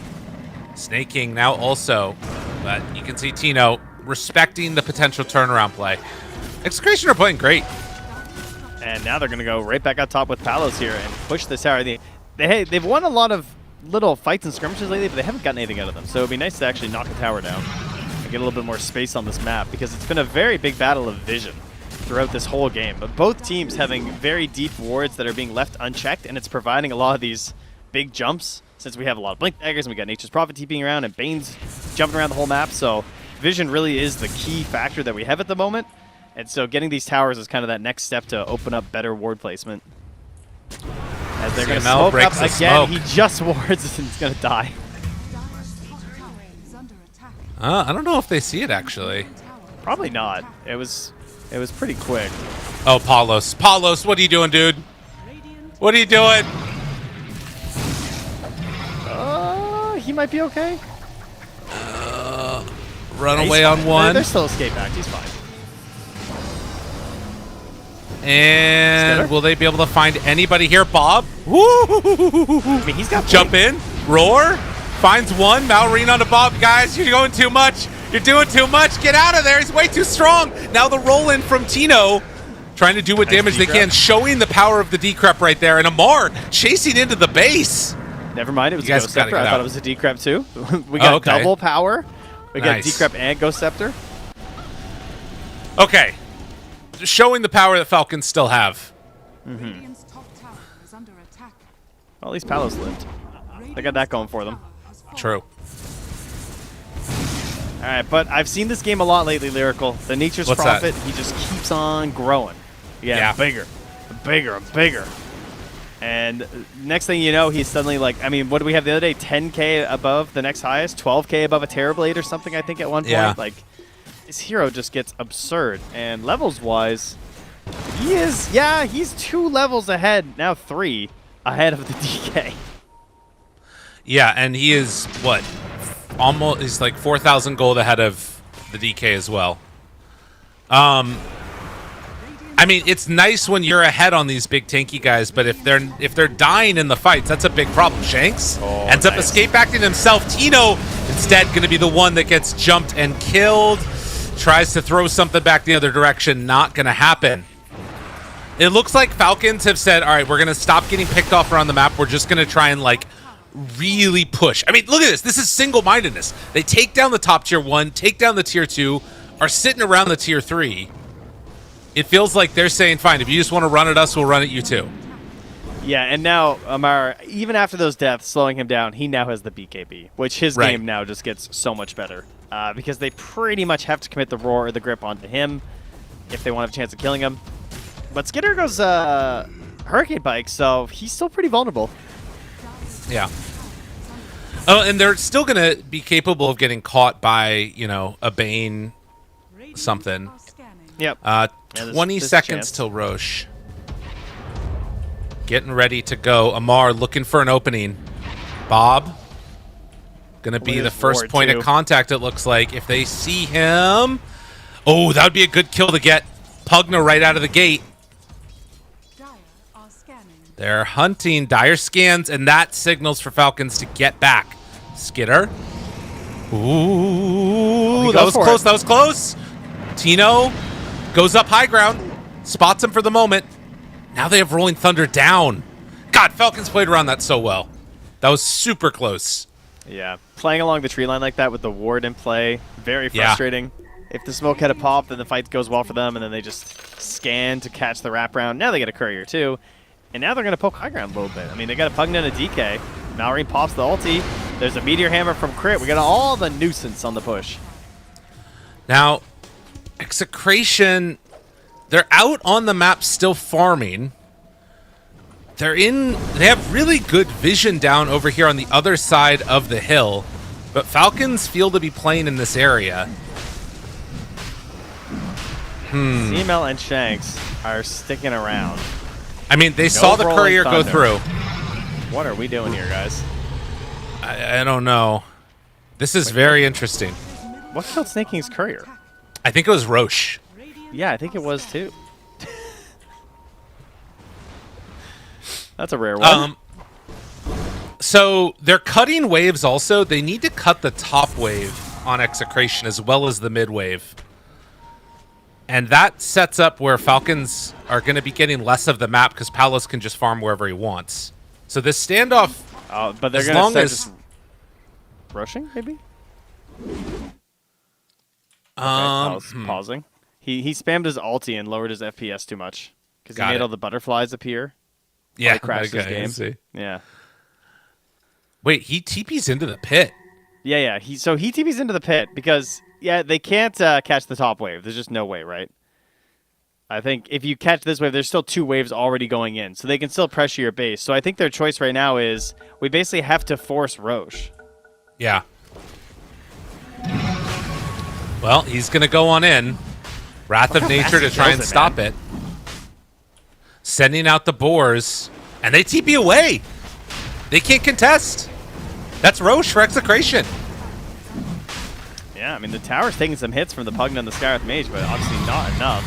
Snaking now also, but you can see Tino respecting the potential turnaround play. Execration are playing great. And now they're going to go right back up top with Palos here and push this tower. They've won a lot of little fights and skirmishes lately, but they haven't gotten anything out of them. So it would be nice to actually knock the tower down and get a little bit more space on this map, because it's been a very big battle of vision throughout this whole game. But both teams having very deep wards that are being left unchecked, and it's providing a lot of these big jumps, since we have a lot of Blink Daggers and we got Nature's Prophet TPing around and Bane's jumping around the whole map. So vision really is the key factor that we have at the moment. And so getting these towers is kind of that next step to open up better ward placement. As they're going to smoke breaks up the again. smoke. He just wards and he's going to die. Top tower is under attack. I don't know if they see it, actually. Probably not. It was pretty quick. Oh, Palos. Palos, what are you doing, dude? Radiant What are you doing? He might be okay. Run He's away fine. on one. They're still escape act. He's fine. And Skitter? will they be able to find anybody here? Bob? Woo! I mean, he's got Jump in. Roar. Finds one. Malrine onto Bob. Guys, you're going too much. You're doing too much. Get out of there. He's way too strong. Now the roll in from Tino. Trying to do what Nice damage they decrep. can. Showing the power of the decrep right there. And Amar chasing into the base. Never mind, it was You a guys Ghost gotta Scepter. get I thought out. it was a Decrep too. We got okay. double power. We Nice. got Decrep and Ghost Scepter. Okay. Showing the power that Falcons still have. Radiant's top tower is under attack. Well, at least Palos lived. They got that going for them. True. All right, but I've seen this game a lot lately, Lyrical. The Nature's What's that? Prophet, he just keeps on growing. Yeah. Bigger, bigger, and bigger. And next thing you know, he's suddenly like, I mean, what did we have the other day? 10k above the next highest? 12k above a Terrorblade or something, I think, at one point. Yeah. Like, his hero just gets absurd. And levels-wise, he's 2 levels ahead, now 3, ahead of the DK. Yeah, and he is, what? He's like 4,000 gold ahead of the DK as well. I mean, it's nice when you're ahead on these big tanky guys, but if they're dying in the fights, that's a big problem. Shanks ends up nice. escape acting himself. Tino instead going to be the one that gets jumped and killed. Tries to throw something back the other direction. Not going to happen. It looks like Falcons have said, all right, we're going to stop getting picked off around the map. We're just going to try and, like, really push. I mean, look at this. This is single-mindedness. They take down the top tier 1, take down the tier 2, are sitting around the tier 3. It feels like they're saying, fine, if you just want to run at us, we'll run at you too. Yeah, and now Amar, even after those deaths, slowing him down, he now has the BKB, which his game now just gets so much better. Because they pretty much have to commit the roar or the grip onto him if they want to have a chance of killing him. But Skitter goes Hurricane Bike, so he's still pretty vulnerable. Yeah. Oh, and they're still going to be capable of getting caught by, you know, a Bane something. Yep. 20 seconds till Roche. Getting ready to go. Amar looking for an opening. Bob. Gonna be the first point of contact, it looks like. If they see him... Oh, that would be a good kill to get Pugna right out of the gate. They're hunting dire scans, and that signals for Falcons to get back. Skitter. Ooh, that was close. That was close. Tino goes up high ground, spots him for the moment. Now they have Rolling Thunder down. God, Falcons played around that so well. That was super close. Yeah, playing along the tree line like that with the ward in play, very frustrating. Yeah. If the smoke had a pop, then the fight goes well for them, and then they just scan to catch the wraparound. Now they get a courier too, and now they're going to poke high ground a little bit. I mean, they got a Pugna and a DK. Mallory pops the ulti. There's a Meteor Hammer from Crit. We got all the nuisance on the push. Now, Execration, they're out on the map still farming. They have really good vision down over here on the other side of the hill, but Falcons feel to be playing in this area. CML and Shanks are sticking around. I mean, they saw the courier go through. What are we doing here, guys? I don't know. This is very interesting. What killed Snake King's courier? I think it was Roche. Yeah, I think it was too. That's a rare one. So they're cutting waves also. They need to cut the top wave on Execration as well as the mid wave. And that sets up where Falcons are going to be getting less of the map because Palos can just farm wherever he wants. So this standoff, but they're going to start just rushing, maybe? Pausing. He spammed his ulti and lowered his FPS too much because he made all the butterflies appear. Yeah, crashed his game. Yeah. Wait, he TP's into the pit. Yeah. So he TP's into the pit because they can't catch the top wave. There's just no way, right? I think if you catch this wave, there's still 2 waves already going in, so they can still pressure your base. So I think their choice right now is we basically have to force Roche. Yeah. Well, he's gonna go on in. Wrath of Nature to try and stop it. Sending out the boars, and they TP away. They can't contest. That's Roche for Execration. Yeah, I mean, the tower's taking some hits from the Pugna and the Skywrath Mage, but obviously not enough.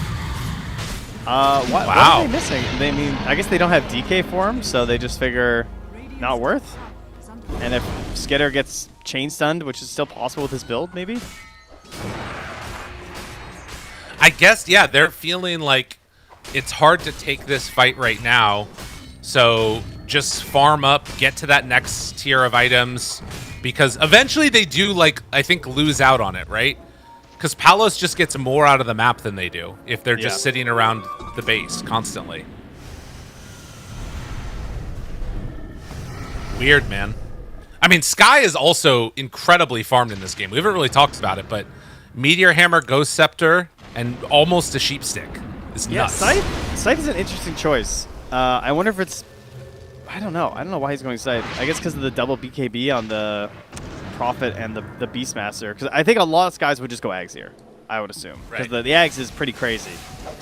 What are they missing? I guess they don't have DK for him, so they just figure not worth. And if Skitter gets chain stunned, which is still possible with his build, maybe? I guess, yeah, they're feeling like it's hard to take this fight right now, so just farm up, get to that next tier of items, because eventually they do, like, I think lose out on it, right? Because Palos just gets more out of the map than they do if they're just sitting around the base constantly. Weird, man. I mean, Sky is also incredibly farmed in this game. We haven't really talked about it, but Meteor Hammer, Ghost Scepter, and almost a Sheep Stick. It's nuts. Scythe is an interesting choice. I wonder if it's... I don't know. I don't know why he's going Scythe. I guess because of the double BKB on the Prophet and the Beastmaster. Because I think a lot of guys would just go Ags here, I would assume. Because the Ags is pretty crazy.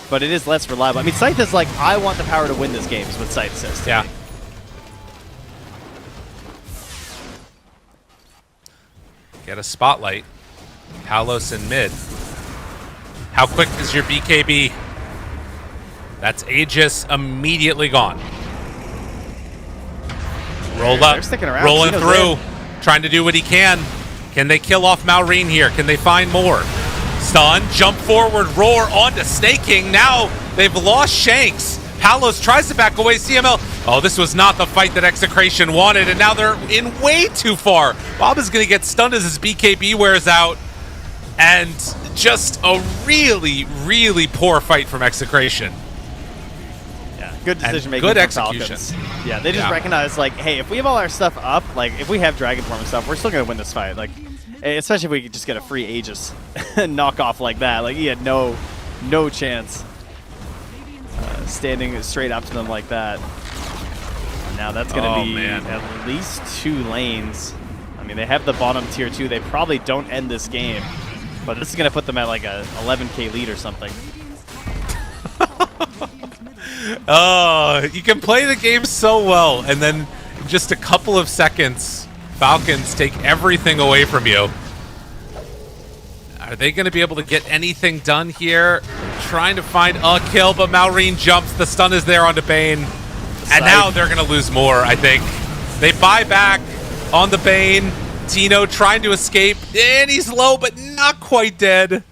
But it is less reliable. I mean, Scythe is like, I want the power to win this game, is what Scythe says to me. Get a spotlight. Palos in mid. How quick is your BKB? That's Aegis immediately gone. Roll up, rolling through, trying to do what he can. Can they kill off Malrine here? Can they find more? Stun, jump forward, roar onto Snake King. Now they've lost Shanks. Palos tries to back away. CML. Oh, this was not the fight that Execration wanted, and now they're in way too far. Bob is going to get stunned as his BKB wears out. And just a really, really poor fight from Execration. Yeah, good decision making. Good from execution. Falcons. Yeah, they just recognize, like, hey, if we have all our stuff up, like, if we have Dragon Form and stuff, we're still going to win this fight. Like, especially if we could just get a free Aegis knockoff like that. Like, he had no chance standing straight up to them like that. Now that's going to be at least 2 lanes. I mean, they have the bottom tier 2. They probably don't end this game. But this is going to put them at like a 11k lead or something. Oh, you can play the game so well, and then in just a couple of seconds, Falcons take everything away from you. Are they going to be able to get anything done here? Trying to find a kill, but Malrine jumps. The stun is there onto Bane. And now they're going to lose more, I think. They buy back on the Bane. Tino trying to escape, and he's low, but not quite dead.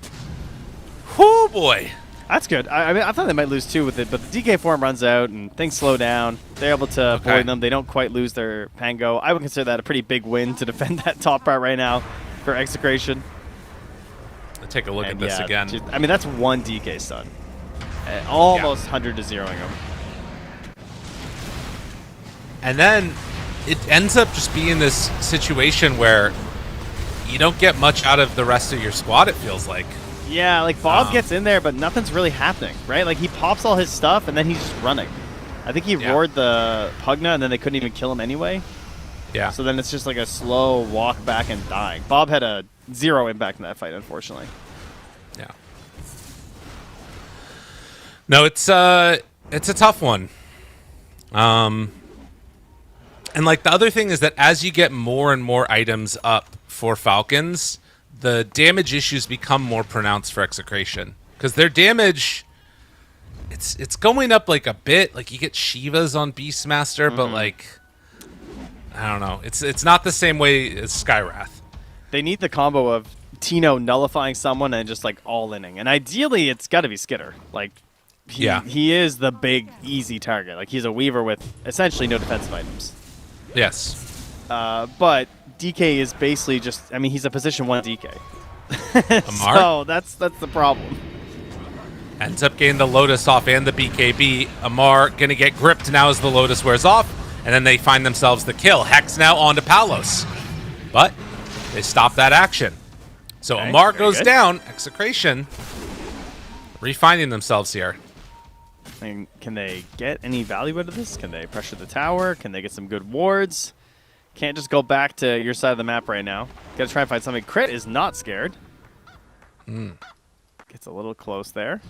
Whoo, boy. That's good. I mean, I thought they might lose too with it, but the DK form runs out and things slow down. They're able to avoid them. They don't quite lose their Pango. I would consider that a pretty big win to defend that top part right now for Execration. Let's take a look at this again. I mean, that's 1 DK stun. Almost 100 to 0ing him. And then it ends up just being this situation where you don't get much out of the rest of your squad, it feels like. Yeah, like Bob gets in there, but nothing's really happening, right? Like he pops all his stuff, and then he's just running. I think he roared the Pugna, and then they couldn't even kill him anyway. Yeah. So then it's just like a slow walk back and dying. Bob had a 0 impact in that fight, unfortunately. Yeah. No, it's a tough one. And like the other thing is that as you get more and more items up for Falcons, the damage issues become more pronounced for Execration. Because their damage, it's going up like a bit. Like you get Shivas on Beastmaster, but like, I don't know. It's not the same way as Skywrath. They need the combo of Tino nullifying someone and just like all-inning. And ideally, it's got to be Skitter. Like, he is the big, easy target. Like he's a Weaver with essentially no defensive items. Yes. But DK is basically just, I mean, he's a position 1 DK. Amar? So that's the problem. Ends up getting the Lotus off and the BKB. Amar going to get gripped now as the Lotus wears off, and then they find themselves the kill. Hex now onto Palos. But they stop that action. So Amar goes down. Execration refinding themselves here. I mean, can they get any value out of this? Can they pressure the tower? Can they get some good wards? Can't just go back to your side of the map right now. Gotta try and find something. Crit is not scared. Gets a little close there.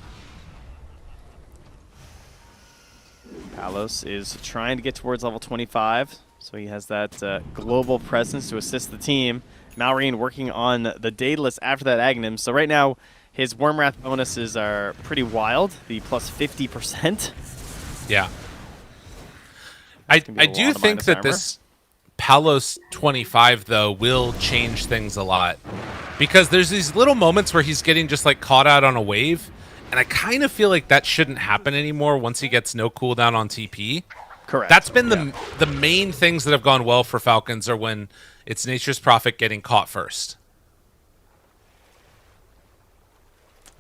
Palos is trying to get towards level 25, so he has that global presence to assist the team. Malrine working on the Daedalus after that Aghanim. So right now, his Wormwrath bonuses are pretty wild, the plus 50%. Yeah. I do think that this Palos 25, though, will change things a lot. Because there's these little moments where he's getting just, like, caught out on a wave. And I kind of feel like that shouldn't happen anymore once he gets no cooldown on TP. Correct. That's been the main things that have gone well for Falcons are when it's Nature's Prophet getting caught first.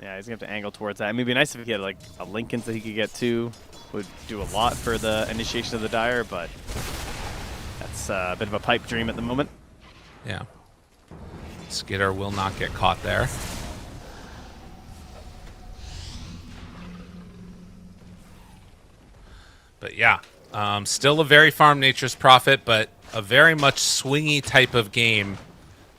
Yeah, he's going to have to angle towards that. I mean, it'd be nice if he had, like, a Lincolns that he could get to. Would do a lot for the initiation of the Dire, but that's a bit of a pipe dream at the moment. Yeah. Skitter will not get caught there. But yeah, still a very farm Nature's Prophet, but a very much swingy type of game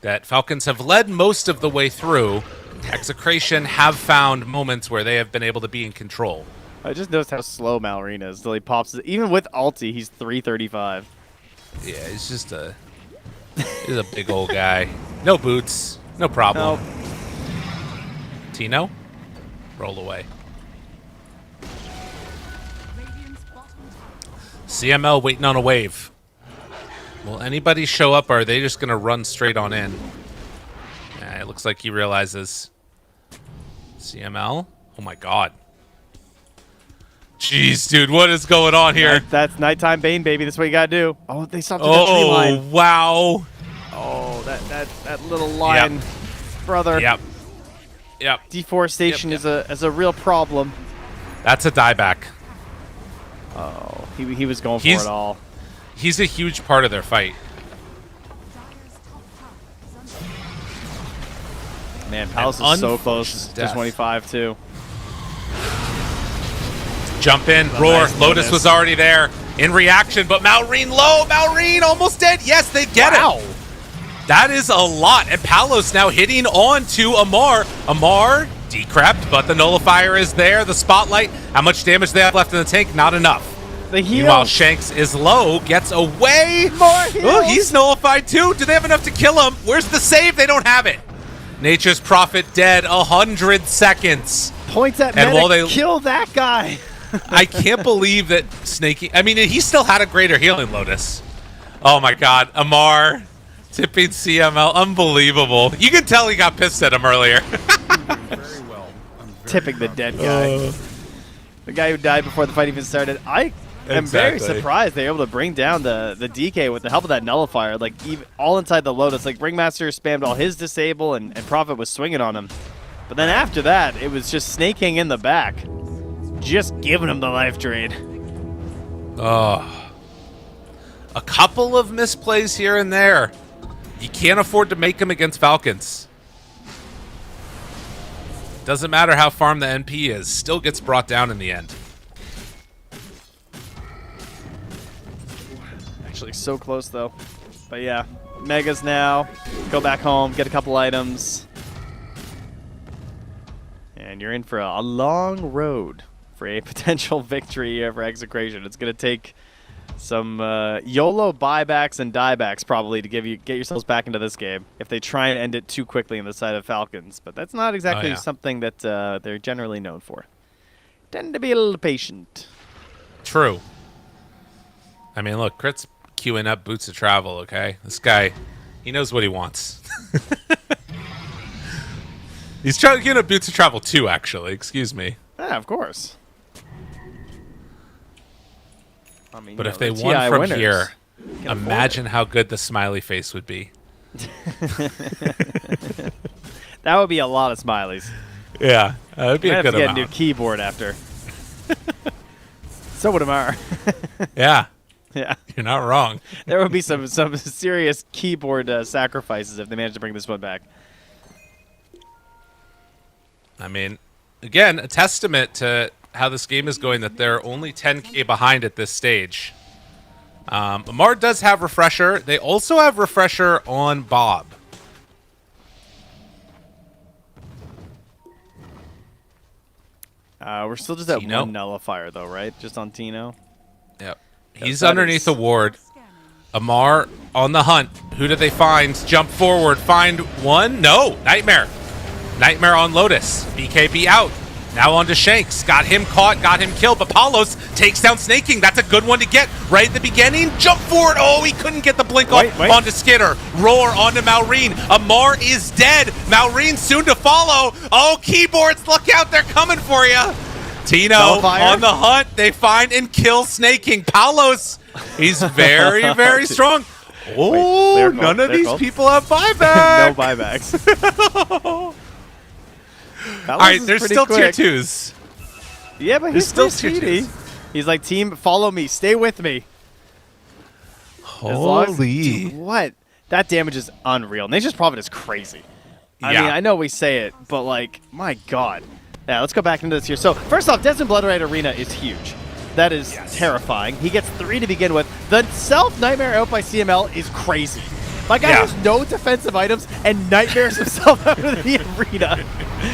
that Falcons have led most of the way through. Execration have found moments where they have been able to be in control. I just noticed how slow Malrine is until he pops. Even with ulti, he's 335. Yeah, he's a big old guy. No boots, no problem. Nope. Tino, roll away. CML waiting on a wave. Will anybody show up, or are they just going to run straight on in? Yeah, it looks like he realizes. CML? Oh my god. Jeez, dude, what is going on here? That's nighttime Bane, baby. That's what you gotta do. Oh, they stopped at the tree line. Oh, wow. Oh, that little line, brother. Yep. Deforestation is a real problem. That's a dieback. Oh, he was going for it all. He's a huge part of their fight. Man, Palace is so close to 25 too. Jump in, roar. Nice Lotus was already there in reaction, but Malrine low. Malrine almost dead. Yes, they get it. That is a lot. And Palos now hitting on to Amar. Amar decrept, but the nullifier is there. The spotlight. How much damage they have left in the tank? Not enough. The heal. Meanwhile, Shanks is low, gets away. More heals. Oh, he's nullified too. Do they have enough to kill him? Where's the save? They don't have it. Nature's Prophet dead. 100 seconds. Points at and medic. while they Kill that guy. I can't believe that Snaky... I mean, he still had a greater healing, Lotus. Oh, my God. Amar tipping CML. Unbelievable. You can tell he got pissed at him earlier. Very well. Tipping the dead guy. The guy who died before the fight even started. I am very surprised they were able to bring down the DK with the help of that nullifier. Like, even all inside the Lotus. Like, Ringmaster spammed all his disable, and Prophet was swinging on him. But then after that, it was just snaking in the back. Just giving him the life drain. Oh. A couple of misplays here and there. You can't afford to make them against Falcons. Doesn't matter how farm the NP is. Still gets brought down in the end. Actually, so close, though. But yeah, Megas now. Go back home, get a couple items. And you're in for a long road for a potential victory for Execration. It's going to take some YOLO buybacks and diebacks probably to get yourselves back into this game if they try and end it too quickly on the side of Falcons. But that's not exactly something that they're generally known for. Tend to be a little patient. True. I mean, look, Crit's queuing up Boots of Travel, okay? This guy, he knows what he wants. He's trying to get up Boots of Travel 2, actually. Excuse me. Yeah, of course. I mean, but if they won from here, imagine how good the smiley face would be. That would be a lot of smileys. Yeah, that would be a good amount. Get a new keyboard after. So would Amar. Yeah. Yeah. You're not wrong. There would be some serious keyboard sacrifices if they managed to bring this one back. I mean, again, a testament to how this game is going that they're only 10k behind at this stage. Amar does have Refresher. They also have Refresher on Bob. We're still just at one nullifier, though, right? Just on Tino? Yep. He's underneath the ward. Amar on the hunt. Who do they find? Jump forward. Find one? No. Nightmare. Nightmare on Lotus. BKB out. Now on to Shanks. Got him caught. Got him killed. But Palos takes down Snaking. That's a good one to get right at the beginning. Jump forward. Oh, he couldn't get the blink off onto Skidder. Roar onto Malrine. Amar is dead. Malrine soon to follow. Oh, keyboards. Look out. They're coming for you. Tino on the hunt. They find and kill Snaking. Palos, he's very, very strong. Oh, none of these people have buybacks. No buybacks. All right, there's still tier 2s. Yeah, but he's still speedy. He's like, team, follow me. Stay with me. Holy. Dude, what? That damage is unreal. Nature's Prophet is crazy. I mean, I know we say it, but like, my God. Yeah, let's go back into this here. So, first off, Desmond Bloodright Arena is huge. That is terrifying. He gets 3 to begin with. The self-Nightmare out by CML is crazy. My guy has no defensive items and nightmares himself out of the arena.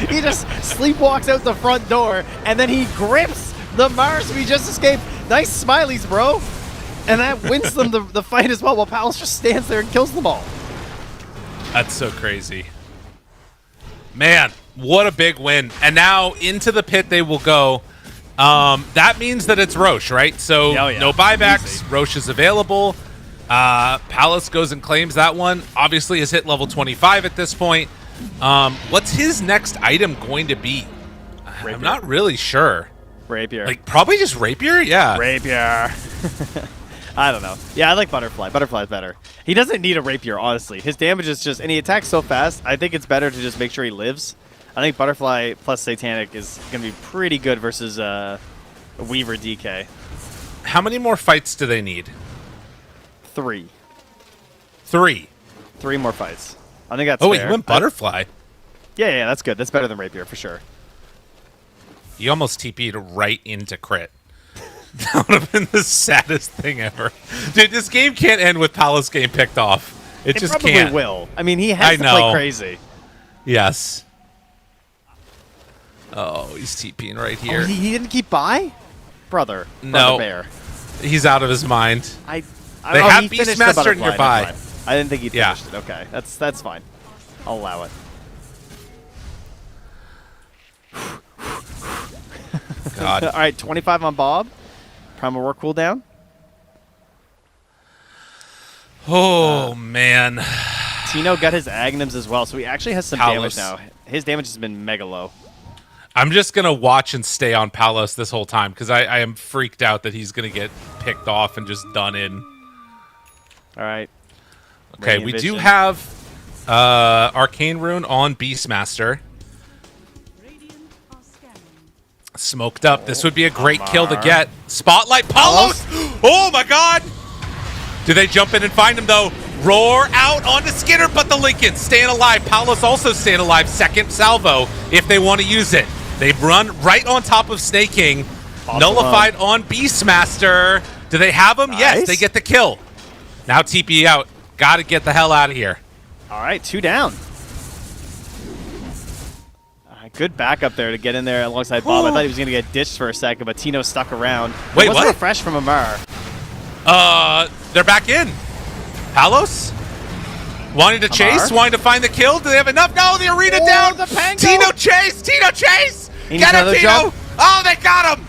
He just sleepwalks out the front door, and then he grips the Mars we just escaped. Nice smileys, bro. And that wins them the fight as well, while Palace just stands there and kills them all. That's so crazy. Man, what a big win. And now into the pit they will go. That means that it's Roche, right? So no buybacks. Easy. Roche is available. Palace goes and claims that one. Obviously has hit level 25 at this point. What's his next item going to be? I'm not really sure. Rapier. Like, probably just Rapier? Yeah. Rapier. I don't know. Yeah, I like Butterfly. Butterfly's better. He doesn't need a Rapier, honestly. His damage is just... And he attacks so fast, I think it's better to just make sure he lives. I think Butterfly plus Satanic is going to be pretty good versus Weaver DK. How many more fights do they need? 3. 3. 3 more fights. I think that's wait, fair. you went Butterfly. Yeah, that's good. That's better than Rapier, for sure. You almost TP'd right into crit. That would have been the saddest thing ever. Dude, this game can't end with Palos getting picked off. It just probably can't. will. I mean, he has to play crazy. Yes. Oh, he's TPing right here. Oh, he didn't keep by? Brother No. Bear. He's out of his mind. They have Beastmaster nearby. I didn't think he finished it. Okay, that's fine. I'll allow it. God. All right, 25 on Bob. Primal War cooldown. Oh, man. Tino got his Agnums as well, so he actually has some Palos. damage now. His damage has been mega low. I'm just going to watch and stay on Palos this whole time because I am freaked out that he's going to get picked off and just done in. All right. Okay, we do have Arcane Rune on Beastmaster. Smoked up. This would be a great kill to get. Spotlight Palos! Oh my god! Do they jump in and find him though? Roar out onto Skinner, but the Lincoln staying alive. Palos also staying alive. Second salvo if they want to use it. They run right on top of Snake King. Nullified on Beastmaster. Do they have him? Nice. Yes, they get the kill. Now TP out. Gotta get the hell out of here. All right, 2 down. Good backup there to get in there alongside Bob. I thought he was going to get ditched for a second, but Tino stuck around. Wait, what? what? Refresh from Amar. They're back in. Palos? Wanting to chase? Wanting to find the kill? Do they have enough? No, the arena down! The Pango. Tino chase! Tino chase! He Get him, needs Tino! another jump. Oh, they got him!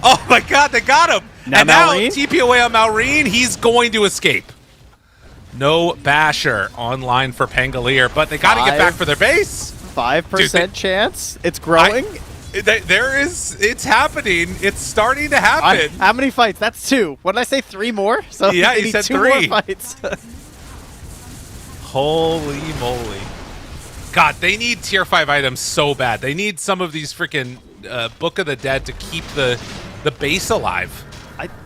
Oh my god, they got him! Now and now Malrine? TP away on Malrine. He's going to escape. No basher online for Pangolier, but they got to get back for their base. 5% chance. It's growing. It's happening. It's starting to happen. How many fights? That's 2. What did I say? 3 more? So Yeah, they you need said 2 3. more fights. Holy moly. God, they need tier 5 items so bad. They need some of these freaking Book of the Dead to keep the base alive.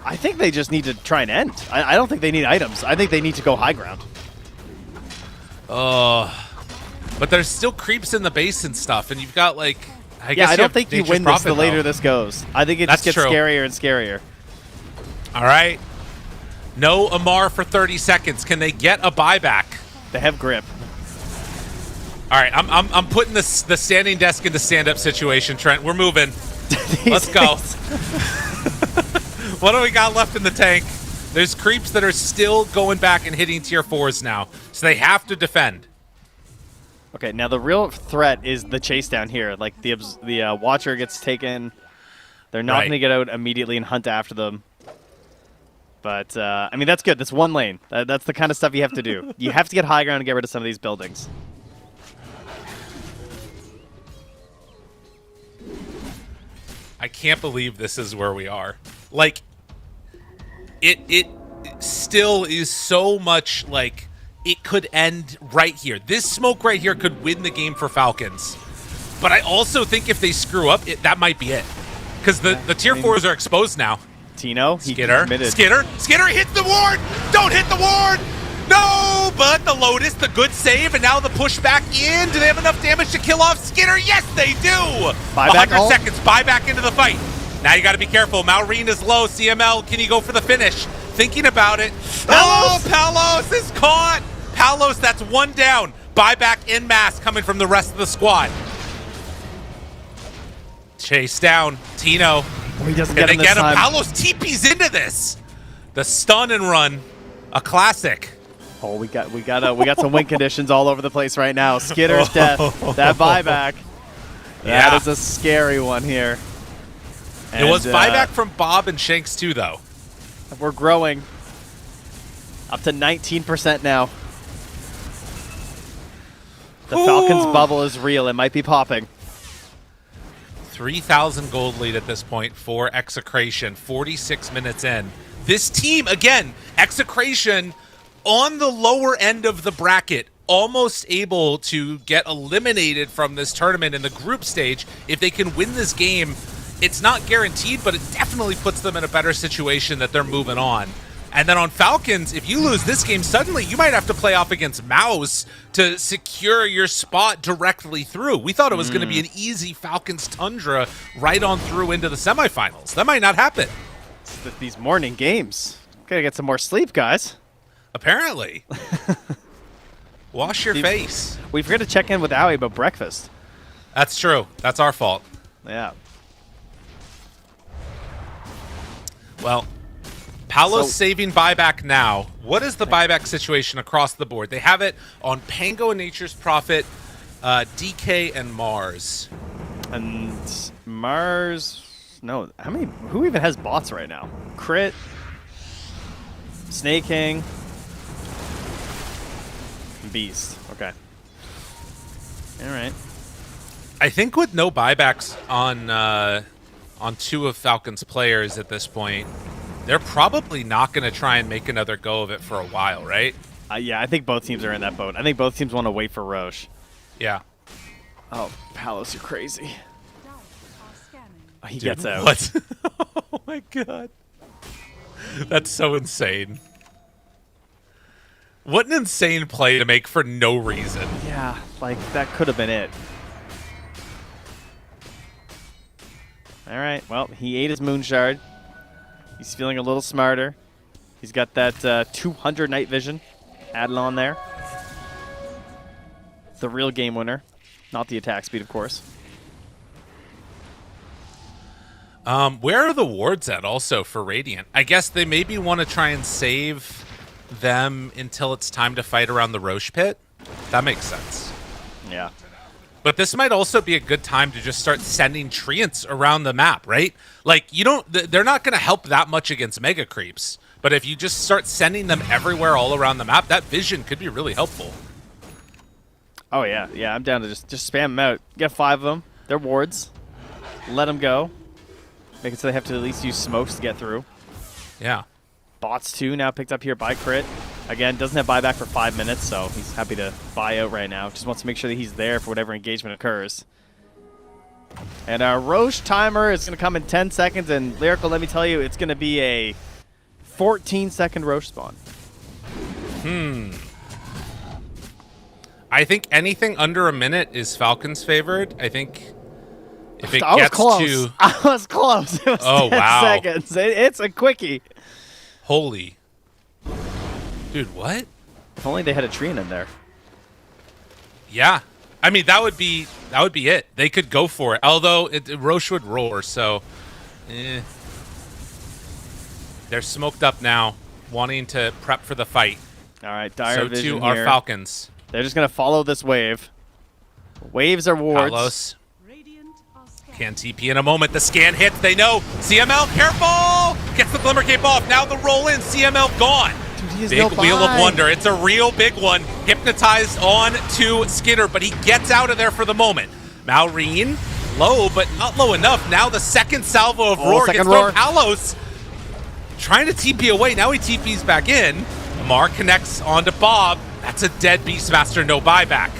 I think they just need to try and end. I don't think they need items. I think they need to go high ground. But there's still creeps in the base and stuff, and you've got like I don't think you win this the later this goes. I think it just gets scarier and scarier. All right. No Amar for 30 seconds. Can they get a buyback? They have grip. All right, I'm putting the standing desk into stand-up situation, Trent. We're moving. Let's go. What do we got left in the tank? There's creeps that are still going back and hitting tier 4s now, so they have to defend. Okay, now the real threat is the chase down here. Like the Watcher gets taken. They're not going to get out immediately and hunt after them. But, I mean, that's good. That's one lane. That's the kind of stuff you have to do. You have to get high ground and get rid of some of these buildings. I can't believe this is where we are. Like, it still is so much like it could end right here. This smoke right here could win the game for Falcons. But I also think if they screw up, that might be it. Because the tier 4s are exposed now. Tino, Skinner hits the ward! Don't hit the ward! No, but the Lotus, the good save, and now the push back in. Do they have enough damage to kill off Skinner? Yes, they do! 100 seconds, buy back into the fight. Now you got to be careful. Malrine is low. CML, can you go for the finish? Thinking about it. Oh, Palos is caught! Palos, that's 1 down. Buyback en masse coming from the rest of the squad. Chase down. Tino. He doesn't Can get they him this get him? time. Palos TP's into this. The stun and run. A classic. Oh, we got some win conditions all over the place right now. Skitter's death. That buyback. Yeah. That is a scary one here. It was buyback from Bob and Shanks too, though. We're growing. Up to 19% now. The Falcons bubble is real. It might be popping. 3,000 gold lead at this point for Execration, 46 minutes in. This team, again, Execration on the lower end of the bracket, almost able to get eliminated from this tournament in the group stage. If they can win this game, it's not guaranteed, but it definitely puts them in a better situation that they're moving on. And then on Falcons, if you lose this game, suddenly you might have to play off against Mouse to secure your spot directly through. We thought it was going to be an easy Falcons Tundra right on through into the semifinals. That might not happen. These morning games. Gotta get some more sleep, guys. Apparently. Wash your face. We forgot to check in with Owie about breakfast. That's true. That's our fault. Yeah. Well, Palos saving buyback now. What is the buyback situation across the board? They have it on Pango and Nature's Prophet, DK, and Mars. And Mars... No, how many? Who even has bots right now? Crit, Snake King, Beast. Okay. All right. I think with no buybacks on two of Falcons' players at this point, they're probably not going to try and make another go of it for a while, right? Yeah, I think both teams are in that boat. I think both teams want to wait for Roche. Yeah. Oh, Palos, you're crazy. He Dude, gets out. What? Oh my god. That's so insane. What an insane play to make for no reason. Yeah, like that could have been it. All right, well, he ate his moon shard. He's feeling a little smarter. He's got that 200 night vision added on there. The real game winner, not the attack speed, of course. Where are the wards at also for Radiant? I guess they maybe want to try and save them until it's time to fight around the Roche pit. That makes sense. Yeah. But this might also be a good time to just start sending treants around the map, right? Like, you don't, they're not going to help that much against mega creeps. But if you just start sending them everywhere all around the map, that vision could be really helpful. Oh, yeah. Yeah, I'm down to just spam them out. Get 5 of them. They're wards. Let them go. Make it so they have to at least use smokes to get through. Yeah. Bots 2 now picked up here by Crit. Again, doesn't have buyback for 5 minutes, so he's happy to buy out right now. Just wants to make sure that he's there for whatever engagement occurs. And our Roche timer is going to come in 10 seconds, and Lyrical, let me tell you, it's going to be a 14-second Roche spawn. I think anything under a minute is Falcons favored. I think if it I gets was close. to... I was close. It was 10 seconds. It's a quickie. Holy. Dude, what? If only they had a Treant in there. Yeah. I mean, that would be it. They could go for it. Although Roche would roar, so they're smoked up now, wanting to prep for the fight. All right, dire So vision too are here. Falcons. They're just going to follow this wave. Waves are wards. Palos Radiant are scattered. can TP in a moment. The scan hits. They know. CML, careful! Gets the Glimmer Cape off. Now the roll in. CML gone. Dude, he has Big no Wheel buy. of Wonder. It's a real big one. Hypnotized on to Skinner, but he gets out of there for the moment. Malrine, low, but not low enough. Now the second salvo of Roar second gets roar. thrown. Palos trying to TP away. Now he TPs back in. Amar connects onto Bob. That's a dead Beastmaster, no buyback.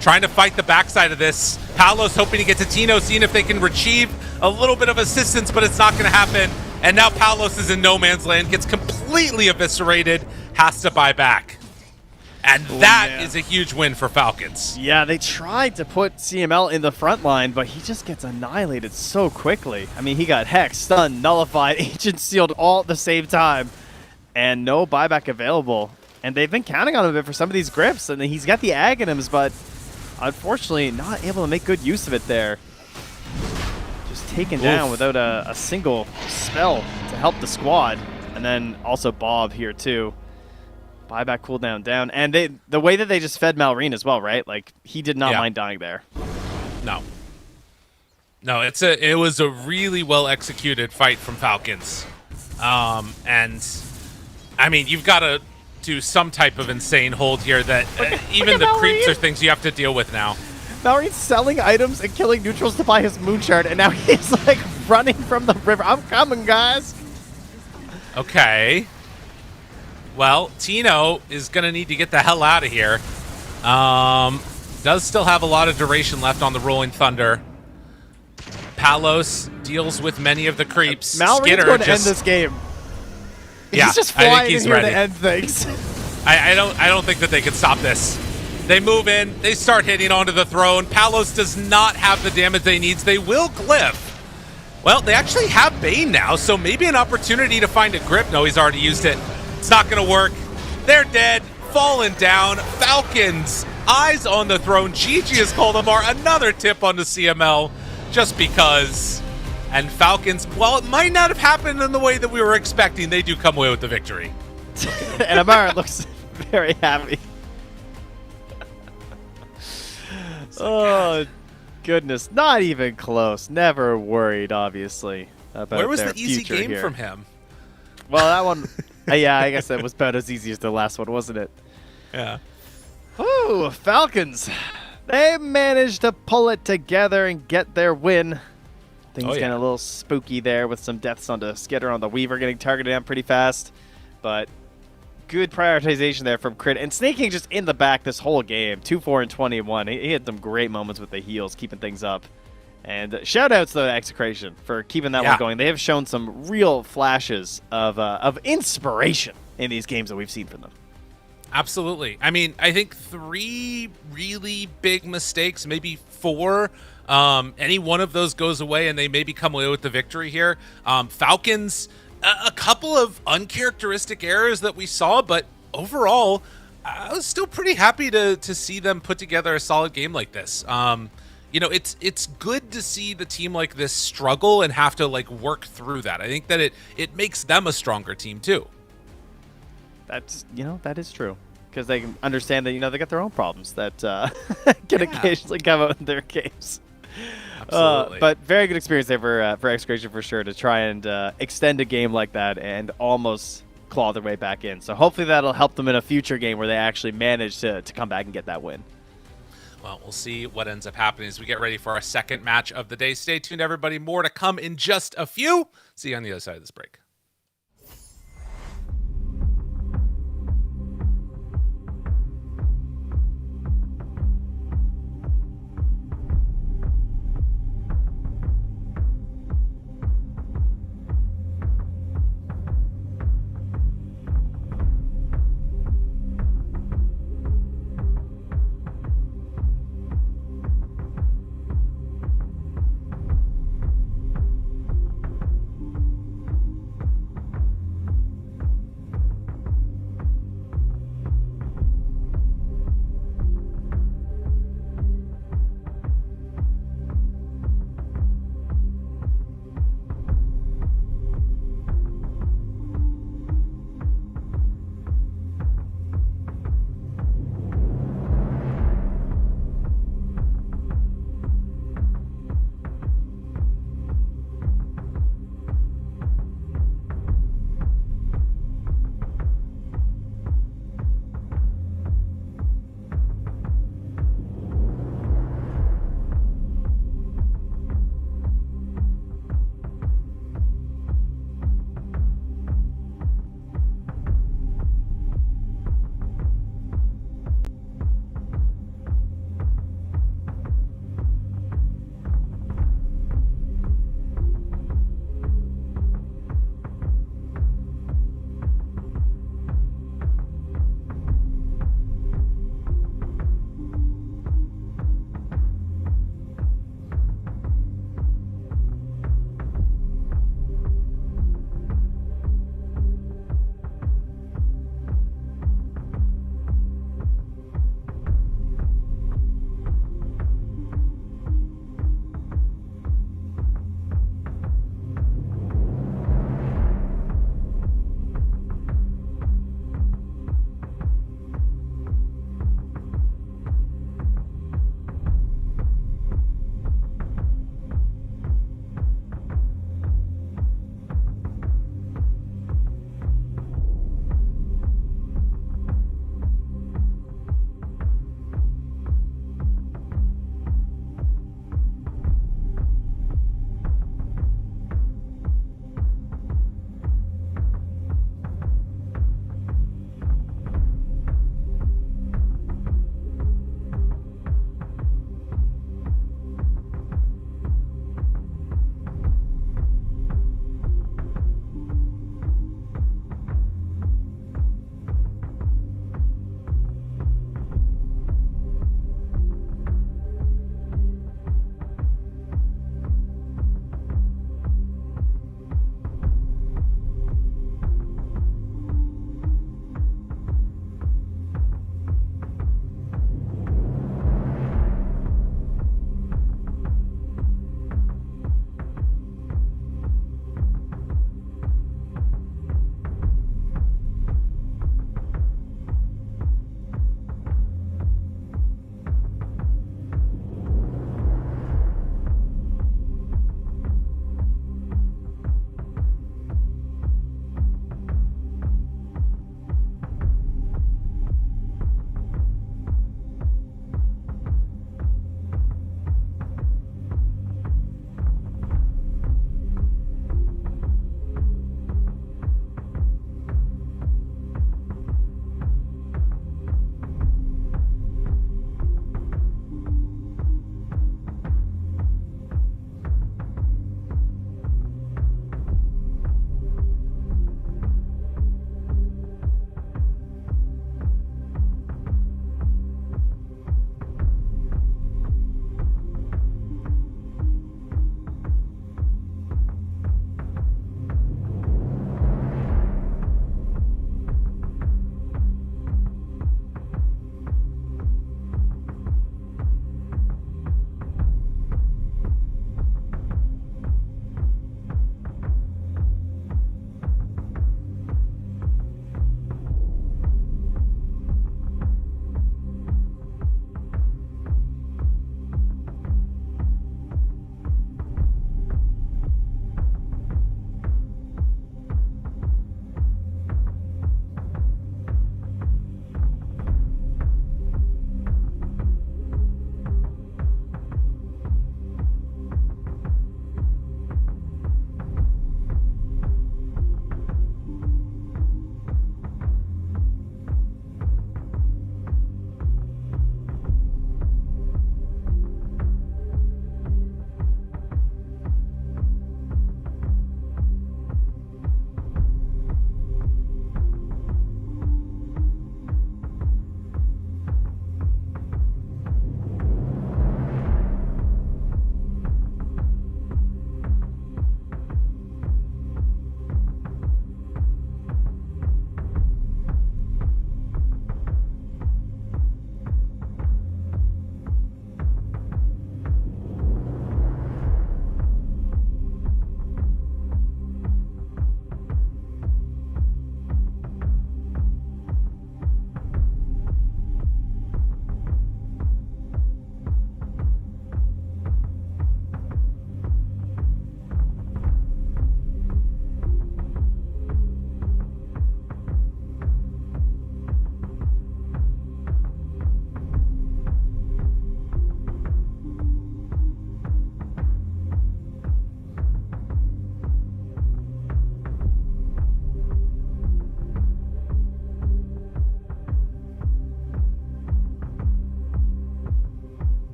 Trying to fight the backside of this. Palos hoping to get to Tino, seeing if they can retrieve a little bit of assistance, but it's not going to happen. And now Palos is in no man's land, gets completely eviscerated, has to buy back. And that is a huge win for Falcons. Yeah, they tried to put CML in the front line, but he just gets annihilated so quickly. I mean, he got Hex, Stunned, Nullified, Ancient Sealed all at the same time, and no buyback available. And they've been counting on him a bit for some of these grips, and he's got the Aghanims, but unfortunately not able to make good use of it there. Just taken down without a single spell to help the squad. And then also Bob here too. Buyback cooldown down. And the way that they just fed Malrine as well, right? Like, he did not mind dying there. No. No, it was a really well executed fight from Falcons. And I mean, you've got to do some type of insane hold here that even the creeps are things you have to deal with now. Mallory's selling items and killing neutrals to buy his moonshard, and now he's like running from the river. I'm coming, guys. Okay. Well, Tino is going to need to get the hell out of here. Does still have a lot of duration left on the Rolling Thunder. Palos deals with many of the creeps. Mallory's Skitter going to just, end this game. Yeah, He's just I think flying he's in here ready. to end things. I don't think that they can stop this. They move in. They start hitting onto the throne. Palos does not have the damage they needs. They will glyph. Well, they actually have Bane now, so maybe an opportunity to find a grip. No, he's already used it. It's not going to work. They're dead. Fallen down. Falcons. Eyes on the throne. GG has called them another tip on the CML just because. And Falcons, well, it might not have happened in the way that we were expecting. They do come away with the victory. And Amara looks very happy. Oh, goodness. Not even close. Never worried, obviously, about Where was their the easy future game here. from him? Well, that one, yeah, I guess that was about as easy as the last one, wasn't it? Yeah. Ooh, Falcons. They managed to pull it together and get their win. Things getting a little spooky there with some deaths onto Skitter on the Weaver getting targeted down pretty fast. But good prioritization there from Crit. And Snaking just in the back this whole game. 2-4 and 21. He had some great moments with the heals, keeping things up. And shout-outs, though, to Execration for keeping that one going. They have shown some real flashes of inspiration in these games that we've seen from them. Absolutely. I mean, I think 3 really big mistakes, maybe 4. Any one of those goes away and they maybe come away with the victory here. Falcons, a couple of uncharacteristic errors that we saw, but overall, I was still pretty happy to see them put together a solid game like this. You know, it's good to see the team like this struggle and have to like work through that. I think that it makes them a stronger team too. That's, that is true. Because they can understand that, they got their own problems that can occasionally come out in their games. Absolutely. But very good experience there for Execration for sure to try and extend a game like that and almost claw their way back in. So hopefully that'll help them in a future game where they actually manage to come back and get that win. Well, we'll see what ends up happening as we get ready for our second match of the day. Stay tuned, everybody. More to come in just a few. See you on the other side of this break.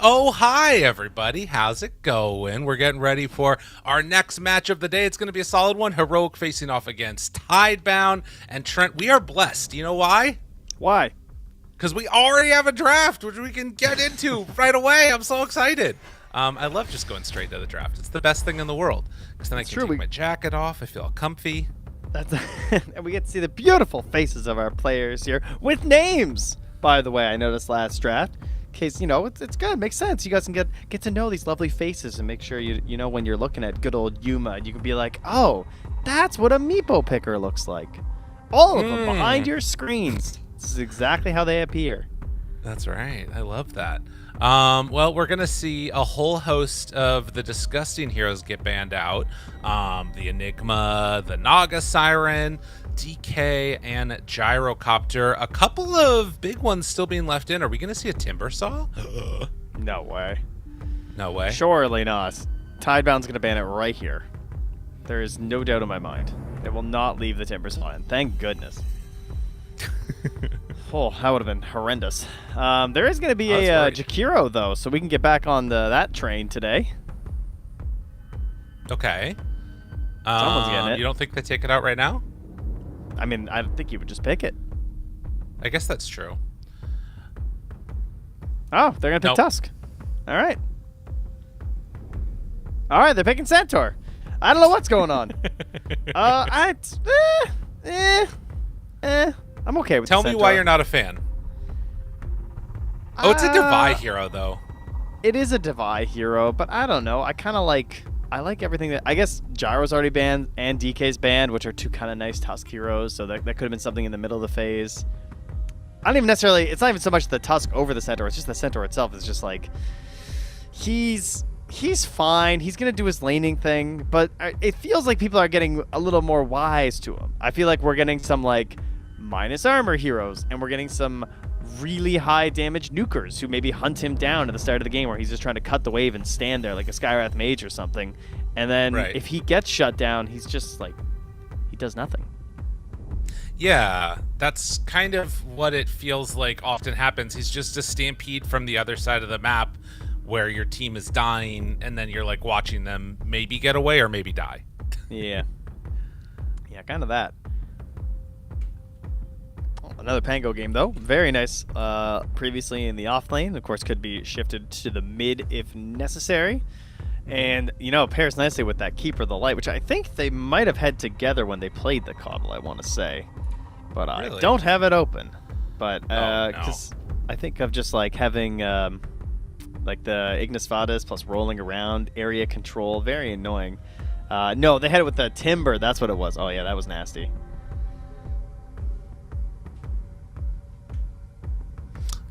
Oh, hi, everybody. How's it going? We're getting ready for our next match of the day. It's going to be a solid one. Heroic facing off against Tidebound and Trent. We are blessed. You know why? Why? Because we already have a draft, which we can get into right away. I'm so excited. I love just going straight to the draft. It's the best thing in the world. Because then I can take my jacket off. I feel comfy. And we get to see the beautiful faces of our players here with names. By the way, I noticed last draft. In case, it's good. Makes sense. You guys can get to know these lovely faces and make sure you know when you're looking at good old Yuma, you can be like, oh, that's what a Meepo picker looks like. All of them behind your screens. This is exactly how they appear. That's right. I love that. Well, we're going to see a whole host of the disgusting heroes get banned out. The Enigma, the Naga Siren, DK, and Gyrocopter. A couple of big ones still being left in. Are we going to see a Timber Saw? No way. No way. Surely not. Tidebound's going to ban it right here. There is no doubt in my mind. It will not leave the Timber Saw in. Thank goodness. Oh, that would have been horrendous. There is going to be a Jakiro, though, so we can get back on that train today. Okay. Someone's getting it. You don't think they take it out right now? I mean, I think you would just pick it. I guess that's true. Oh, they're going to pick Tusk. All right. All right, they're picking Centaur. I don't know what's going on. I'm okay with Tell me Centaur. why you're not a fan. Oh, it's a Devi hero, though. It is a Devi hero, but I don't know. I kind of like... I like everything that... I guess Gyro's already banned and DK's banned, which are two kind of nice Tusk heroes, so that could have been something in the middle of the phase. I don't even necessarily... It's not even so much the Tusk over the Centaur. It's just the Centaur itself is just like... He's fine. He's going to do his laning thing, but it feels like people are getting a little more wise to him. I feel like we're getting some, like, minus armor heroes, and we're getting some really high damage nukers who maybe hunt him down at the start of the game where he's just trying to cut the wave and stand there like a Skywrath mage or something. And then if he gets shut down, he's just like, he does nothing. Yeah, that's kind of what it feels like often happens. He's just a stampede from the other side of the map where your team is dying and then you're like watching them maybe get away or maybe die. Yeah, kind of that. Another Pango game, though. Very nice. Previously in the off lane. Of course, could be shifted to the mid if necessary. And, pairs nicely with that Keeper of the Light, which I think they might have had together when they played the Coddle, I want to say. But I don't have it open. But, because I think of just, like, having, like, the Ignis Vadas plus rolling around, area control. Very annoying. No, they had it with the Timber. That's what it was. Oh, yeah, that was nasty.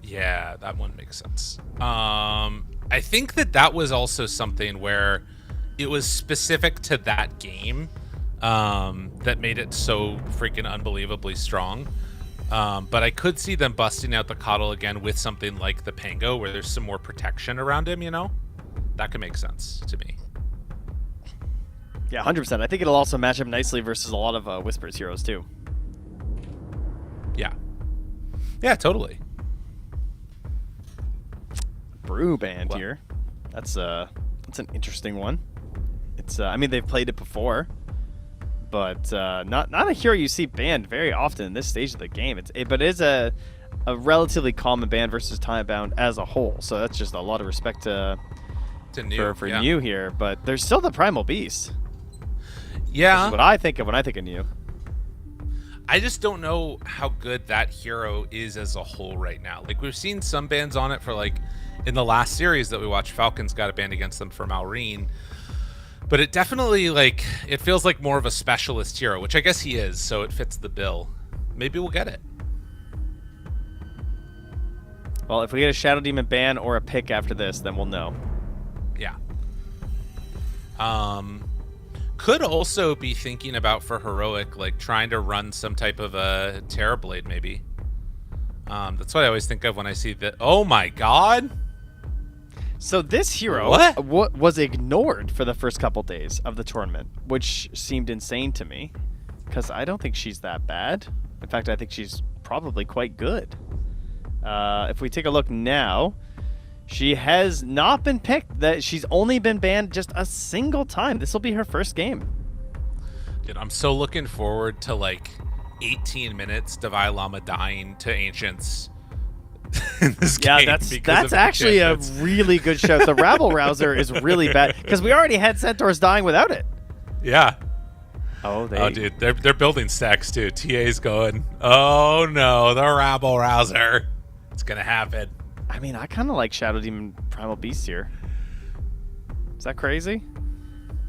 Yeah, that one makes sense. I think that was also something where it was specific to that game that made it so freaking unbelievably strong. But I could see them busting out the Coddle again with something like the Pango where there's some more protection around him, That could make sense to me. Yeah, 100%. I think it'll also match up nicely versus a lot of Whispers heroes, too. Yeah. Yeah, totally. Brew band here. That's an interesting one. It's I mean, they've played it before, but not a hero you see banned very often in this stage of the game. But it is a relatively common ban versus Tidebound as a whole. So that's just a lot of respect to New, for New here. But there's still the Primal Beast. Yeah, that's what I think of when I think of New. I just don't know how good that hero is as a whole right now. Like, we've seen some bans on it for, like, in the last series that we watched, Falcons got a ban against them for Malrine. But it definitely, like, it feels like more of a specialist hero, which I guess he is, so it fits the bill. Maybe we'll get it. Well, if we get a Shadow Demon ban or a pick after this, then we'll know. Yeah. Could also be thinking about for Heroic, like, trying to run some type of a Terrorblade, maybe. That's what I always think of when I see that. Oh, my God. So this hero was ignored for the first couple days of the tournament, which seemed insane to me, because I don't think she's that bad. In fact, I think she's probably quite good. If we take a look now, She has not been picked. That she's only been banned just a single time. This will be her first game. Dude, I'm so looking forward to like 18 minutes Devi Lama dying to Ancients in this game. Yeah, that's actually a really good show. The Rabble Rouser is really bad because we already had Centaurs dying without it. Yeah. Oh, dude, they're building stacks too. TA's going, oh no, the Rabble Rouser. It's gonna happen. I mean, I kind of like Shadow Demon Primal Beast here. Is that crazy?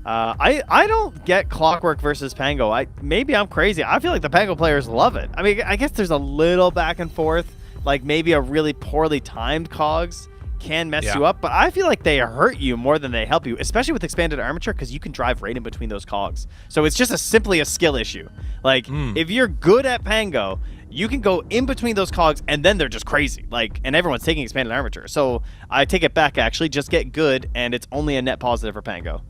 I don't get Clockwork versus Pango. Maybe I'm crazy. I feel like the Pango players love it. I mean, I guess there's a little back and forth. Like maybe a really poorly timed cogs can mess you up, but I feel like they hurt you more than they help you, especially with expanded armature because you can drive right in between those cogs. So it's just simply a skill issue. Like if you're good at Pango, you can go in between those cogs and then they're just crazy. Like, and everyone's taking expanded armature. So I take it back actually, just get good and it's only a net positive for Pango.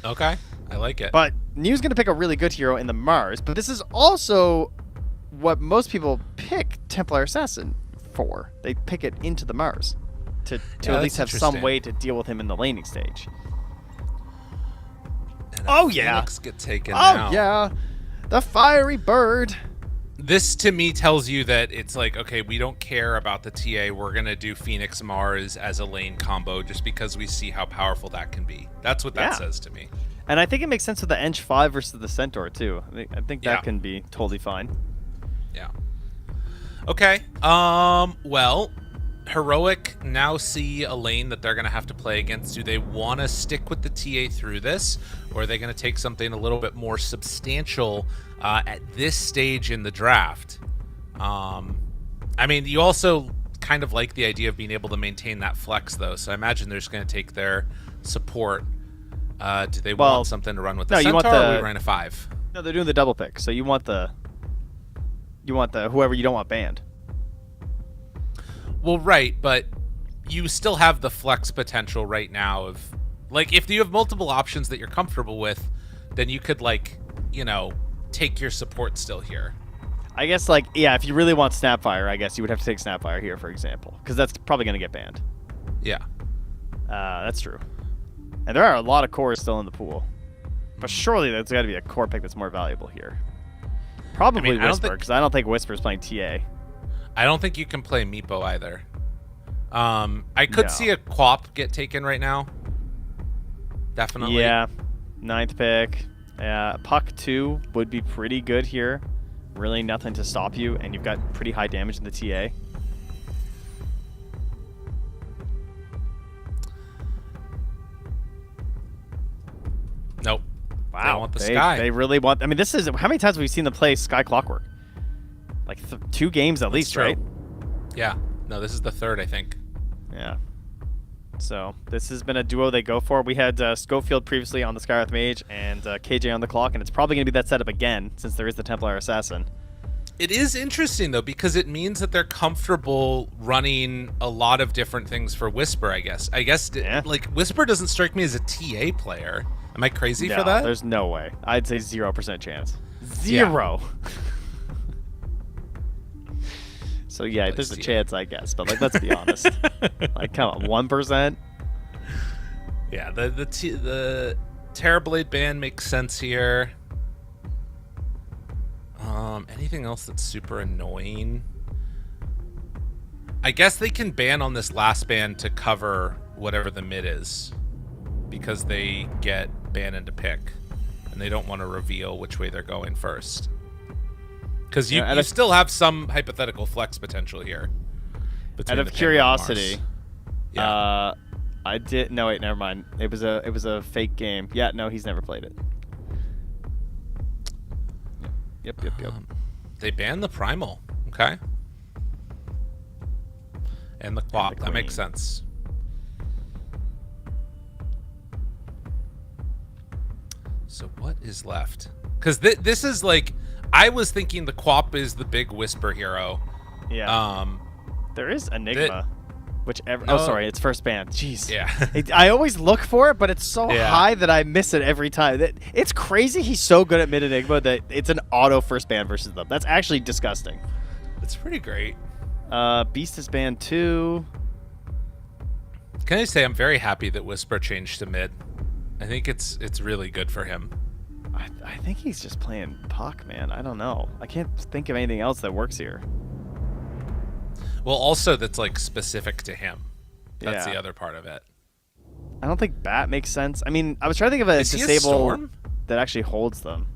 Okay, I like it. But New's going to pick a really good hero in the Mars, but this is also what most people pick Templar Assassin for. They pick it into the Mars to at least have some way to deal with him in the laning stage. Oh yeah, get taken out. Yeah, the fiery bird. This to me tells you that it's like, okay, we don't care about the TA. We're gonna do Phoenix Mars as a lane combo just because we see how powerful that can be. That's what that says to me. And I think it makes sense with the Eng 5 versus the Centaur too. I think that can be totally fine. Yeah. Okay. Well, Heroic now see a lane that they're going to have to play against. Do they want to stick with the TA through this, or are they going to take something a little bit more substantial at this stage in the draft? I mean, you also kind of like the idea of being able to maintain that flex, though, so I imagine they're just going to take their support. Do they want something to run with the Centaur, or we run a 5? No, they're doing the double pick, so you want the whoever you don't want banned. Well, right, but you still have the flex potential right now of, like, if you have multiple options that you're comfortable with, then you could, like, you know, take your support still here. I guess, like, yeah, if you really want Snapfire, I guess you would have to take Snapfire here, for example, because that's probably going to get banned. Yeah. That's true. And there are a lot of cores still in the pool. But surely there's got to be a core pick that's more valuable here. Probably Whisper, because I don't think Whisper's playing TA. I don't think you can play Meepo either. I could see a Quap get taken right now. Definitely. Yeah. 9th pick. Yeah. Puck 2 would be pretty good here. Really nothing to stop you, and you've got pretty high damage in the TA. Nope. Wow. They want the Sky. They really want... I mean, this is... How many times have we seen them play Sky Clockwork? Like 2 games at least, right? Yeah. No, this is the 3rd, I think. Yeah. So this has been a duo they go for. We had Schofield previously on the Skywrath Mage and KJ on the clock, and it's probably going to be that setup again since there is the Templar Assassin. It is interesting, though, because it means that they're comfortable running a lot of different things for Whisper, I guess. Like, Whisper doesn't strike me as a TA player. Am I crazy for that? There's no way. I'd say 0% chance. 0. Yeah. So yeah, there's a chance, I guess, but like, let's be honest. Like, come on, 1%. Yeah, the Terrorblade ban makes sense here. Anything else that's super annoying? I guess they can ban on this last ban to cover whatever the mid is, because they get banned to pick, and they don't want to reveal which way they're going first. Because you still have some hypothetical flex potential here. Out of curiosity, I did. No, wait, never mind. It was a fake game. Yeah, no, he's never played it. Yep. They banned the Primal. Okay. And the Quap. That makes sense. So what is left? Because this is like... I was thinking the Quap is the big Whisper hero. Yeah. There is Enigma. Sorry, it's first ban. Jeez. Yeah. I always look for it, but it's so high that I miss it every time. It's crazy he's so good at mid Enigma that it's an auto first ban versus them. That's actually disgusting. It's pretty great. Beast is banned too. Can I say I'm very happy that Whisper changed to mid. I think it's really good for him. I think he's just playing puck, man. I don't know. I can't think of anything else that works here. Well, also that's like specific to him. That's Yeah. the other part of it. I don't think bat makes sense. I mean, I was trying to think of a Is he a disable Storm? that actually holds them.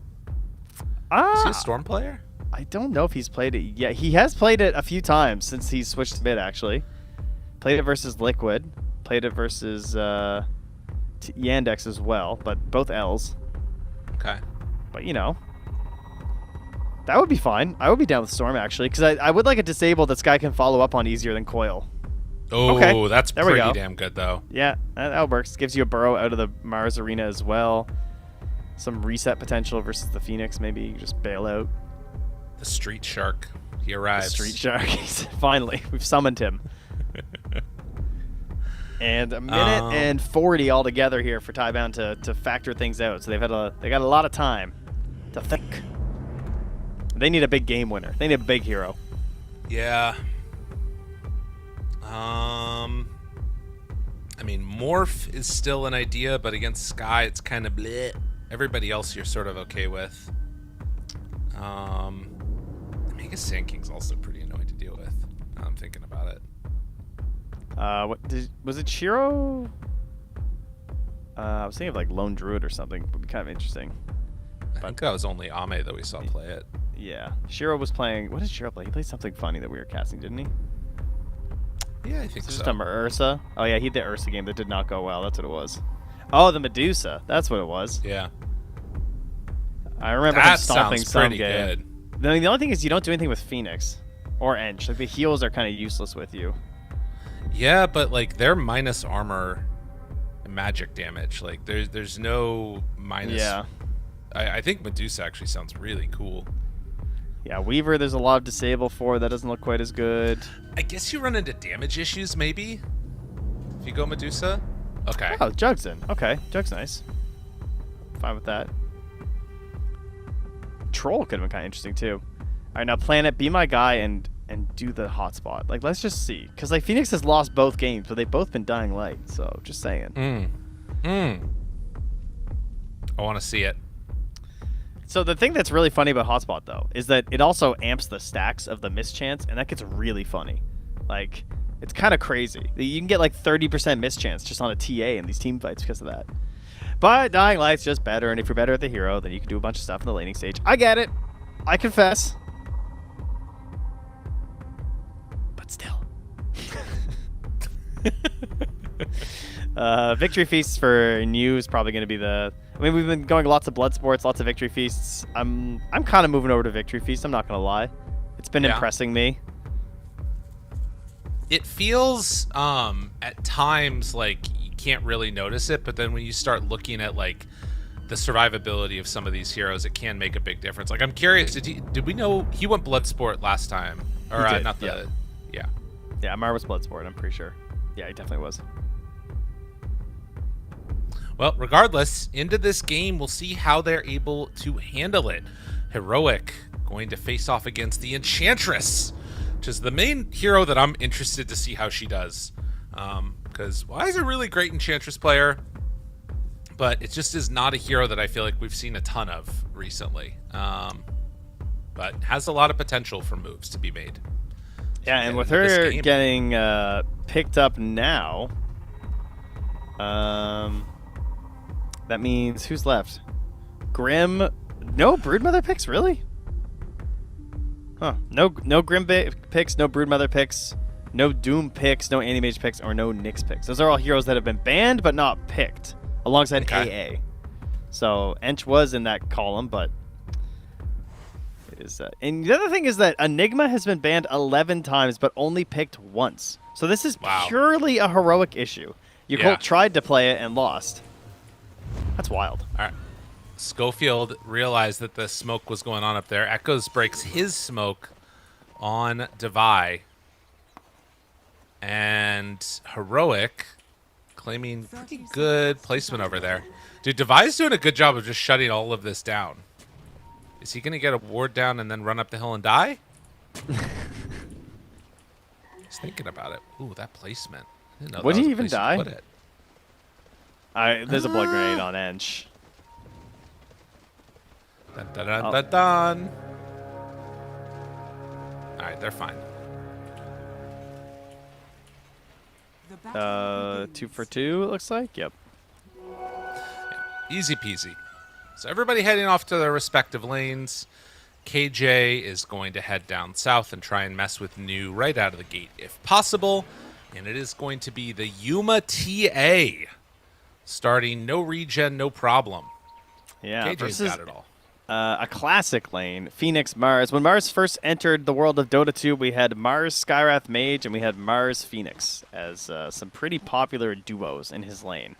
Is he a Storm player? I don't know if he's played it yet. He has played it a few times since he switched to mid, actually. Played it versus Liquid. Played it versus Yandex as well, but both L's. Okay. But, you know, that would be fine. I would be down with Storm, actually, because I would like a disable that Sky can follow up on easier than Coil. Oh, Okay, that's there we pretty go. damn good, though. Yeah, that works. Gives you a burrow out of the Mars arena as well. Some reset potential versus the Phoenix, maybe. You just bail out. The Street Shark. He The arrives. Street Shark. Finally, we've summoned him. And a minute and 40 altogether here for Tidebound to factor things out. So they got a lot of time to think. They need a big game winner. They need a big hero. Yeah. I mean, Morph is still an idea, but against Sky, it's kind of bleh. Everybody else you're sort of okay with. Mega Sand King's also pretty annoying to deal with. Now I'm thinking about it. Was it Shiro? I was thinking of like Lone Druid or something. Would be kind of interesting. I think that was only Ame that we saw play it. Yeah, Shiro was playing. What did Shiro play? He played something funny that we were casting, didn't he? Yeah, I think Just so. a Ursa. Oh yeah, he did the Ursa game that did not go well. That's what it was. Oh, the Medusa. That's what it was. Yeah. I remember him That stomping sounds some pretty game. good. The only thing is you don't do anything with Phoenix or Ench. Like the heals are kind of useless with you. Yeah, but like they're minus armor magic damage. Like there's no minus. Yeah. I think Medusa actually sounds really cool. Yeah, Weaver, there's a lot of disable for. That doesn't look quite as good. I guess you run into damage issues maybe if you go Medusa. Okay. Oh, Jug's in. Okay, Jug's nice. Fine with that. Troll could have been kind of interesting too. All right, now Planet, be my guy and do the hotspot. Like, let's just see, because like Phoenix has lost both games, but they've both been dying light. So just saying. I want to see it. So the thing that's really funny about hotspot though is that it also amps the stacks of the mischance, and that gets really funny. Like, it's kind of crazy. You can get like 30% mischance just on a TA in these team fights because of that. But Dying Light's just better, and if you're better at the hero, then you can do a bunch of stuff in the laning stage. I get it. I confess. But still. Victory Feasts for New is probably going to be the... I mean, we've been going lots of Blood Sports, lots of Victory Feasts. I'm kind of moving over to Victory Feast, I'm not going to lie. It's been impressing me. It feels at times like you can't really notice it, but then when you start looking at like the survivability of some of these heroes, it can make a big difference. Like, I'm curious, did we know he went Bloodsport last time? Or He did, not the Yeah, Mar was Bloodsport, I'm pretty sure. Yeah, he definitely was. Well, regardless, into this game, we'll see how they're able to handle it. Heroic going to face off against the Enchantress, which is the main hero that I'm interested to see how she does. Because Wise is a really great Enchantress player, but it just is not a hero that I feel like we've seen a ton of recently. But has a lot of potential for moves to be made. Yeah, and with into this her game. getting picked up now, that means who's left? Grim. No Broodmother picks, really? Huh. No Grim picks, no Broodmother picks, no Doom picks, no Animage picks, or no Nyx picks. Those are all heroes that have been banned but not picked, alongside AA. So Ench was in that column, but it is. And the other thing is that Enigma has been banned 11 times but only picked once. So this is purely a heroic issue. Yakult tried to play it and lost. That's wild. All right. Schofield realized that the smoke was going on up there. Echoes breaks his smoke on Devi. And Heroic claiming pretty good placement over there. Dude, Devi's doing a good job of just shutting all of this down. Is he going to get a ward down and then run up the hill and die? He's thinking about it. Ooh, that placement. Didn't know that Would he was a even place you die? put it. There's a blood grenade on Ench. Dun, dun, dun, dun, dun. All right, they're fine. The battle 2 begins. for 2, it looks like. Yep. Easy peasy. So everybody heading off to their respective lanes. KJ is going to head down south and try and mess with New right out of the gate if possible. And it is going to be the Yuma TA. Starting no regen, no problem. Yeah. KJ's Versus got it all. a classic lane, Phoenix Mars. When Mars first entered the world of Dota 2, we had Mars Skywrath Mage and we had Mars Phoenix as some pretty popular duos in his lane.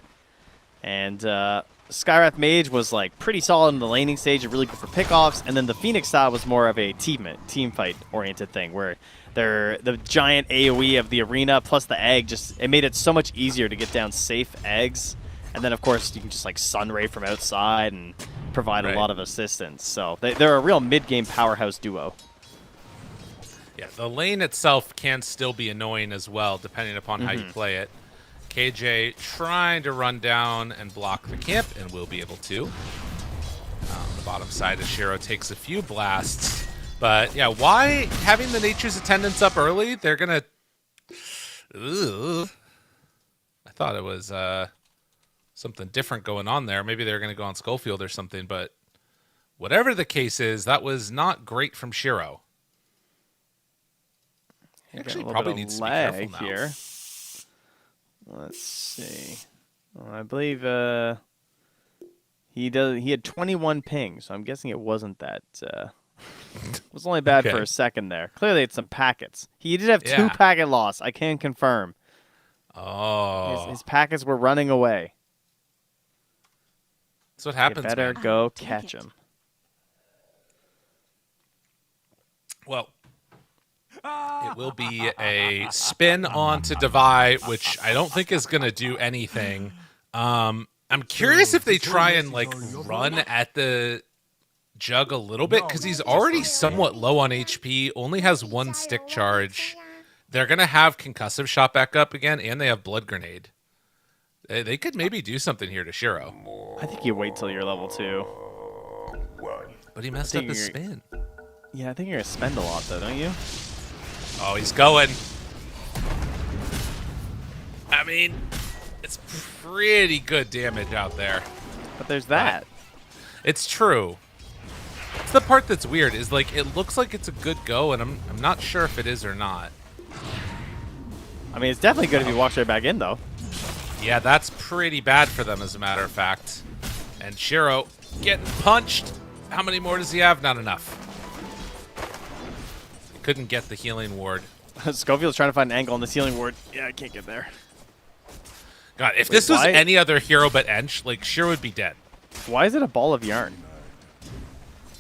And Skywrath Mage was like pretty solid in the laning stage and really good for pickoffs. And then the Phoenix style was more of a team fight oriented thing where they're the giant AoE of the arena plus the egg it made it so much easier to get down safe eggs. And then of course you can just like Sunray from outside and provide a lot of assistance. So they're a real mid-game powerhouse duo. Yeah, the lane itself can still be annoying as well, depending upon how you play it. KJ trying to run down and block the camp, and will be able to. On the bottom side, Ashiro takes a few blasts. But, yeah, why having the Nature's Attendants up early? They're going to... I thought it was something different going on there. Maybe they're going to go on Skullfield or something, but whatever the case is, that was not great from Shiro. He actually probably needs to be careful now. Here. Let's see. Well, I believe he had 21 ping, so I'm guessing it wasn't that. It was only bad for a second there. Clearly, it's some packets. He did have 2 packet loss. I can confirm. Oh, his packets were running away. That's what happens. You better man. go catch him. Well, it will be a spin onto Devi, which I don't think is going to do anything. I'm curious if they try and like run at the Jug a little bit because he's already somewhat low on HP, only has 1 stick charge. They're going to have concussive shot back up again, and they have blood grenade. They could maybe do something here to Shiro. I think you wait till you're level 2. But he messed up his spin. Yeah, I think you're going to spend a lot, though, don't you? Oh, he's going. I mean, it's pretty good damage out there. But there's that. It's true. It's the part that's weird, is like, it looks like it's a good go, and I'm not sure if it is or not. I mean, it's definitely good if you walk straight back in, though. Yeah, that's pretty bad for them, as a matter of fact. And Shiro getting punched. How many more does he have? Not enough. He couldn't get the healing ward. Schofield's trying to find an angle on the healing ward. Yeah, I can't get there. God, if this was any other hero but Ench, like, Shiro would be dead. Why is it a ball of yarn?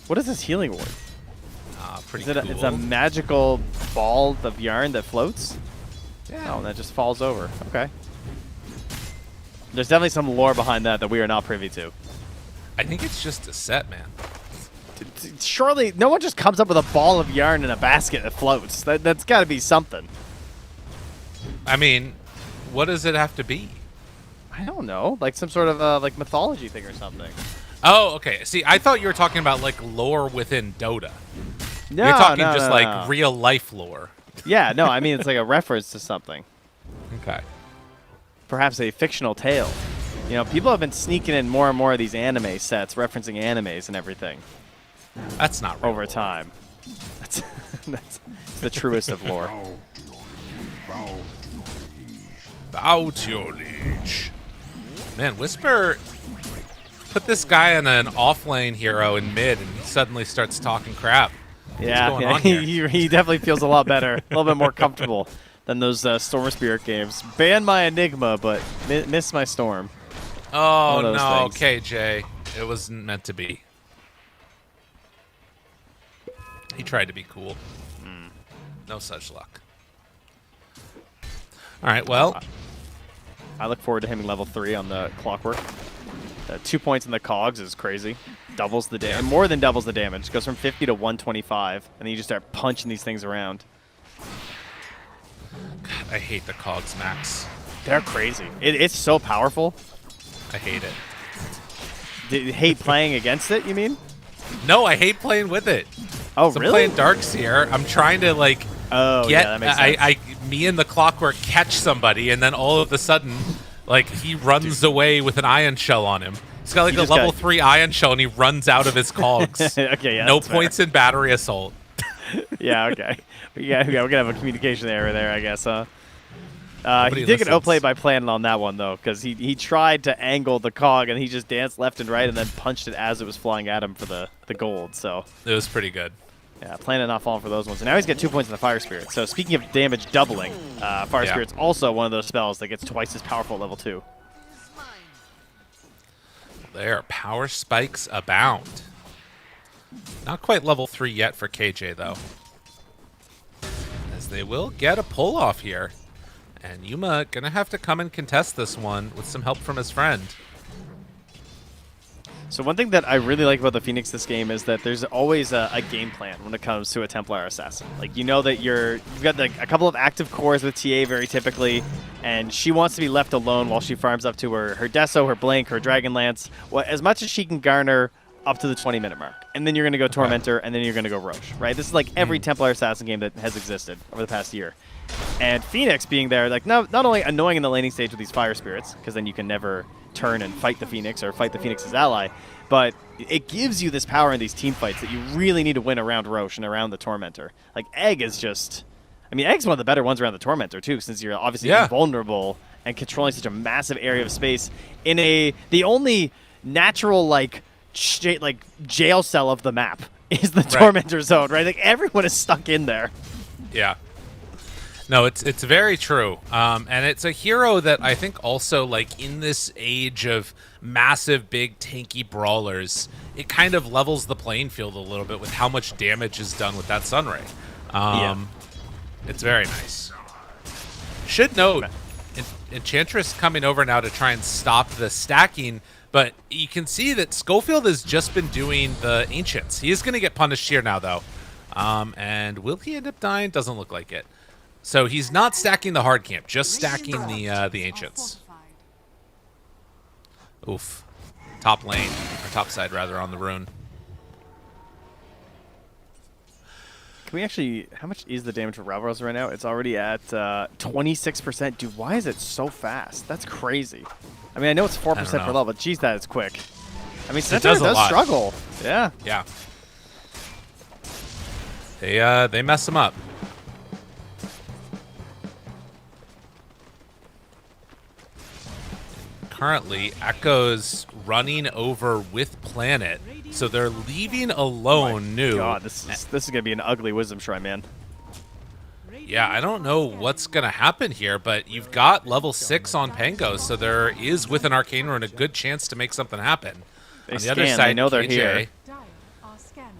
What is this healing ward? Pretty cool. It's a magical ball of yarn that floats? Yeah. Oh, and that just falls over. Okay. There's definitely some lore behind that we are not privy to. I think it's just a set, man. Surely, no one just comes up with a ball of yarn in a basket that floats. That's got to be something. I mean, what does it have to be? I don't know. Like some sort of like mythology thing or something. Oh, okay. See, I thought you were talking about like lore within Dota. No, You're talking no, just no, like no. real life lore. Yeah, no, I mean it's like a reference to something. Okay. Perhaps a fictional tale. You know, people have been sneaking in more and more of these anime sets, referencing animes and everything. That's not real over time. That's the truest of lore. Bow to your liege. Man, Whisper put this guy in an off-lane hero in mid, and he suddenly starts talking crap. Yeah, he definitely feels a lot better, a little bit more comfortable than those Storm Spirit games. Ban my Enigma, but miss my Storm. Oh, no, KJ. It wasn't meant to be. He tried to be cool. No such luck. All right, well. I look forward to him in level 3 on the Clockwork. 2 points in the cogs is crazy. Doubles the damage. More than doubles the damage. Goes from 50 to 125. And then you just start punching these things around. God, I hate the cogs, Max. They're crazy. It's so powerful. I hate it. Do you hate playing against it, you mean? No, I hate playing with it. Oh, So really? I'm playing Darkseer. I'm trying to like Oh, get yeah, that makes sense. me and the Clockwork catch somebody, and then all of a sudden, like he runs away with an ion shell on him. He's got like You a just level got- 3 ion shell, and he runs out of his cogs. Okay, yeah, No that's fair. points in battery assault. Yeah, okay. Yeah, we're gonna have a communication error there, I guess, huh? Nobody He did get listens. outplayed by Plan on that one, though, because he tried to angle the cog, and he just danced left and right and then punched it as it was flying at him for the gold, so... It was pretty good. Yeah, Plan not falling for those ones. And now he's got 2 points in the Fire Spirit. So speaking of damage doubling, Fire Yeah. Spirit's also one of those spells that gets twice as powerful at level 2. There, power spikes abound. Not quite level 3 yet for KJ, though. As they will get a pull-off here. And Yuma gonna have to come and contest this one with some help from his friend. So one thing that I really like about the Phoenix this game is that there's always a game plan when it comes to a Templar Assassin. Like, you know that you've got like a couple of active cores with TA very typically, and she wants to be left alone while she farms up to her Deso, her Blink, her Dragonlance, as much as she can garner up to the 20-minute mark. And then you're going to go Tormentor, and then you're going to go Roche, right? This is like every Templar Assassin game that has existed over the past year. And Phoenix being there, like not only annoying in the laning stage with these Fire Spirits, because then you can never turn and fight the Phoenix or fight the Phoenix's ally, but it gives you this power in these team fights that you really need to win around Roche and around the Tormentor. Like, Egg is just... I mean, Egg's one of the better ones around the Tormentor, too, since you're obviously invulnerable and controlling such a massive area of space in the only natural, like jail cell of the map is the Tormentor zone, right? Like, everyone is stuck in there. Yeah. No, it's very true. And it's a hero that I think also, like, in this age of massive, big, tanky brawlers, it kind of levels the playing field a little bit with how much damage is done with that Sunray. It's very nice. Should note, Enchantress coming over now to try and stop the stacking, but you can see that Schofield has just been doing the Ancients. He is going to get punished here now, though. And will he end up dying? Doesn't look like it. So he's not stacking the hard camp, just stacking the Ancients. Oof. Top lane, or top side rather, on the rune. Can we actually... How much is the damage for Ralvaros right now? It's already at 26%. Dude, why is it so fast? That's crazy. I mean, I know it's 4% per level, but geez, that is quick. I mean, Centaur does struggle. Yeah. Yeah. They mess him up. Currently, Echo's running over with Planet, so they're leaving alone New. God, this is gonna be an ugly Wisdom Shrine, man. Yeah, I don't know what's gonna happen here, but you've got level 6 on Pango, so there is with an Arcane Rune a good chance to make something happen. On the other side, they know they're KJ, here.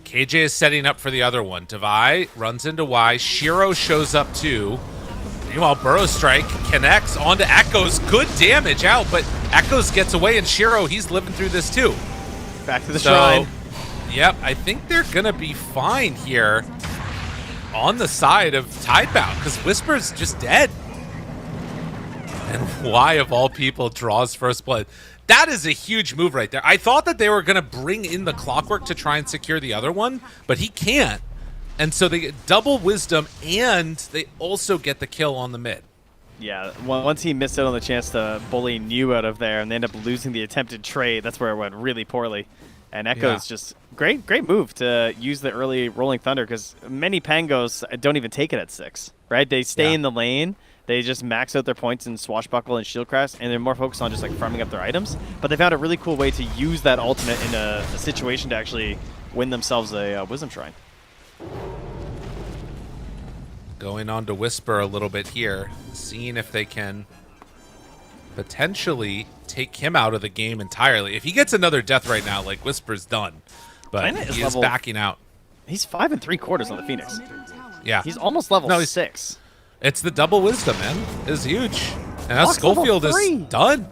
KJ is setting up for the other one. Devi runs into Y. Shiro shows up too. Meanwhile, Burrow Strike connects onto Echoes. Good damage out, but Echoes gets away, and Shiro, he's living through this too. Back to the shrine. Yep, I think they're going to be fine here on the side of Tidebound, because Whisper's just dead. And Y, of all people, draws first blood. That is a huge move right there. I thought that they were going to bring in the Clockwork to try and secure the other one, but he can't. And so they get double Wisdom, and they also get the kill on the mid. Yeah, once he missed out on the chance to bully New out of there and they end up losing the attempted trade, that's where it went really poorly. And Echo's just great move to use the early Rolling Thunder, because many Pangos don't even take it at 6, right? They stay in the lane, they just max out their points in Swashbuckle and Shieldcrest, and they're more focused on just like farming up their items. But they found a really cool way to use that ultimate in a situation to actually win themselves a Wisdom Shrine. Going on to Whisper a little bit here, seeing if they can potentially take him out of the game entirely. If he gets another death right now, like, Whisper's done. But he is backing out. He's 5 3/4 on the Phoenix. Yeah. He's almost level 6. It's the double Wisdom, man. It's huge. And now Schofield is done.